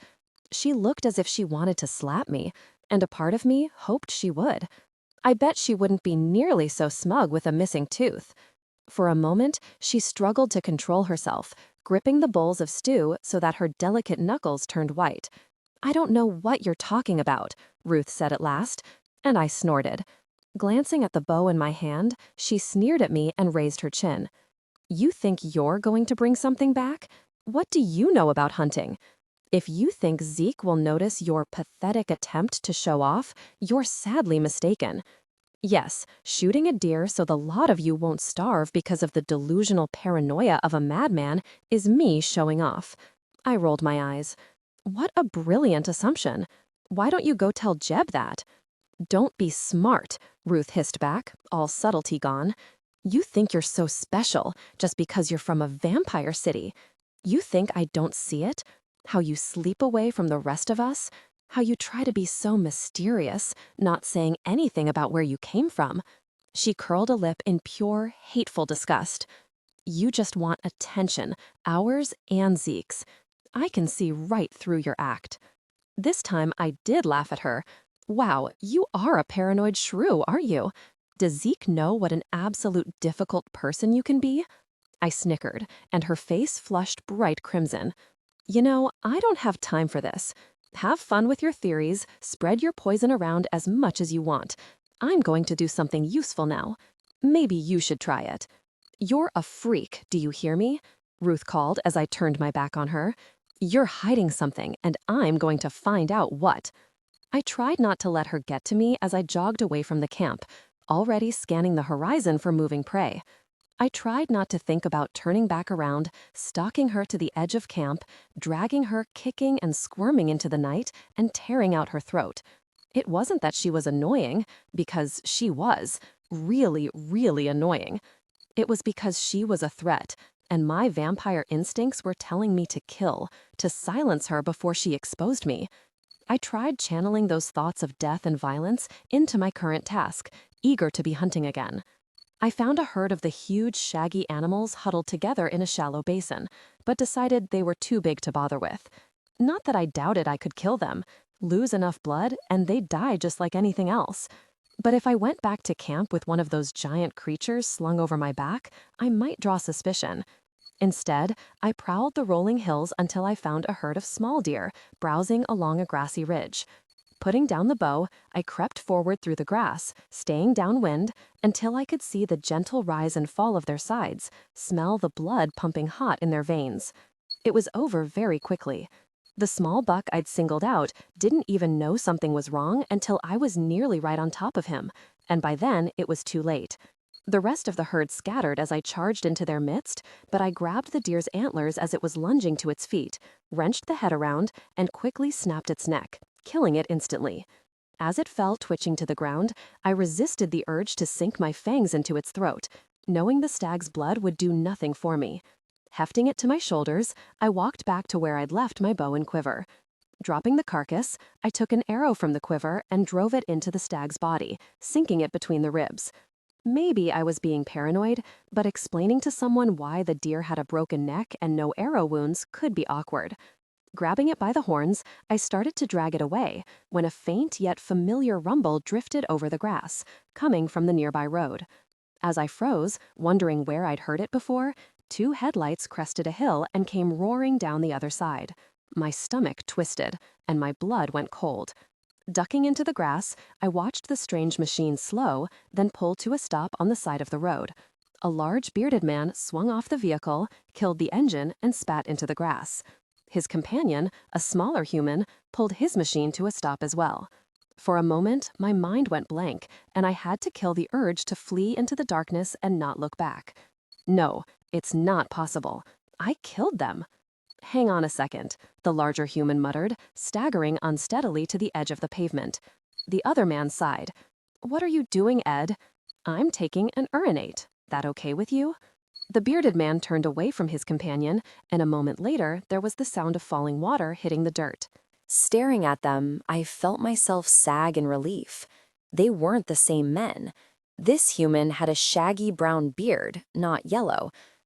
She looked as if she wanted to slap me, and a part of me hoped she would. I bet she wouldn't be nearly so smug with a missing tooth. For a moment, she struggled to control herself, gripping the bowls of stew so that her delicate knuckles turned white. "I don't know what you're talking about," Ruth said at last, and I snorted. Glancing at the bow in my hand, she sneered at me and raised her chin. "You think you're going to bring something back? What do you know about hunting? If you think Zeke will notice your pathetic attempt to show off, you're sadly mistaken. Yes, shooting a deer so the lot of you won't starve because of the delusional paranoia of a madman is me showing off." I rolled my eyes. "What a brilliant assumption. Why don't you go tell Jeb that?" "Don't be smart," Ruth hissed back, all subtlety gone. "You think you're so special just because you're from a vampire city. You think I don't see it? How you sleep away from the rest of us? How you try to be so mysterious, not saying anything about where you came from?" She curled a lip in pure, hateful disgust. "You just want attention, ours and Zeke's. I can see right through your act." This time I did laugh at her. "Wow, you are a paranoid shrew, aren't you? Does Zeke know what an absolute difficult person you can be?" I snickered, and her face flushed bright crimson. "You know, I don't have time for this. Have fun with your theories, spread your poison around as much as you want. I'm going to do something useful now. Maybe you should try it." "You're a freak, do you hear me?" Ruth called as I turned my back on her. "You're hiding something, and I'm going to find out what." I tried not to let her get to me as I jogged away from the camp, already scanning the horizon for moving prey. I tried not to think about turning back around, stalking her to the edge of camp, dragging her kicking and squirming into the night, and tearing out her throat. It wasn't that she was annoying, because she was. Really, really annoying. It was because she was a threat, and my vampire instincts were telling me to kill, to silence her before she exposed me. I tried channeling those thoughts of death and violence into my current task, eager to be hunting again. I found a herd of the huge, shaggy animals huddled together in a shallow basin, but decided they were too big to bother with. Not that I doubted I could kill them, lose enough blood, and they'd die just like anything else. But if I went back to camp with one of those giant creatures slung over my back, I might draw suspicion. Instead, I prowled the rolling hills until I found a herd of small deer browsing along a grassy ridge. Putting down the bow, I crept forward through the grass, staying downwind, until I could see the gentle rise and fall of their sides, smell the blood pumping hot in their veins. It was over very quickly. The small buck I'd singled out didn't even know something was wrong until I was nearly right on top of him, and by then it was too late. The rest of the herd scattered as I charged into their midst, but I grabbed the deer's antlers as it was lunging to its feet, wrenched the head around, and quickly snapped its neck, killing it instantly. As it fell twitching to the ground, I resisted the urge to sink my fangs into its throat, knowing the stag's blood would do nothing for me. Hefting it to my shoulders, I walked back to where I'd left my bow and quiver. Dropping the carcass, I took an arrow from the quiver and drove it into the stag's body, sinking it between the ribs. Maybe I was being paranoid, but explaining to someone why the deer had a broken neck and no arrow wounds could be awkward. Grabbing it by the horns, I started to drag it away when a faint yet familiar rumble drifted over the grass, coming from the nearby road. As I froze, wondering where I'd heard it before, 2 headlights crested a hill and came roaring down the other side. My stomach twisted, and my blood went cold. Ducking into the grass, I watched the strange machine slow, then pull to a stop on the side of the road. A large bearded man swung off the vehicle, killed the engine, and spat into the grass. His companion, a smaller human, pulled his machine to a stop as well. For a moment, my mind went blank, and I had to kill the urge to flee into the darkness and not look back. No, it's not possible. I killed them. Hang on a second, the larger human muttered, staggering unsteadily to the edge of the pavement. The other man sighed. What are you doing, Ed? I'm taking an urinate. That okay with you? The bearded man turned away from his companion, and a moment later there was the sound of falling water hitting the dirt. Staring at them, I felt myself sag in relief. They weren't the same men. This human had a shaggy brown beard, not yellow.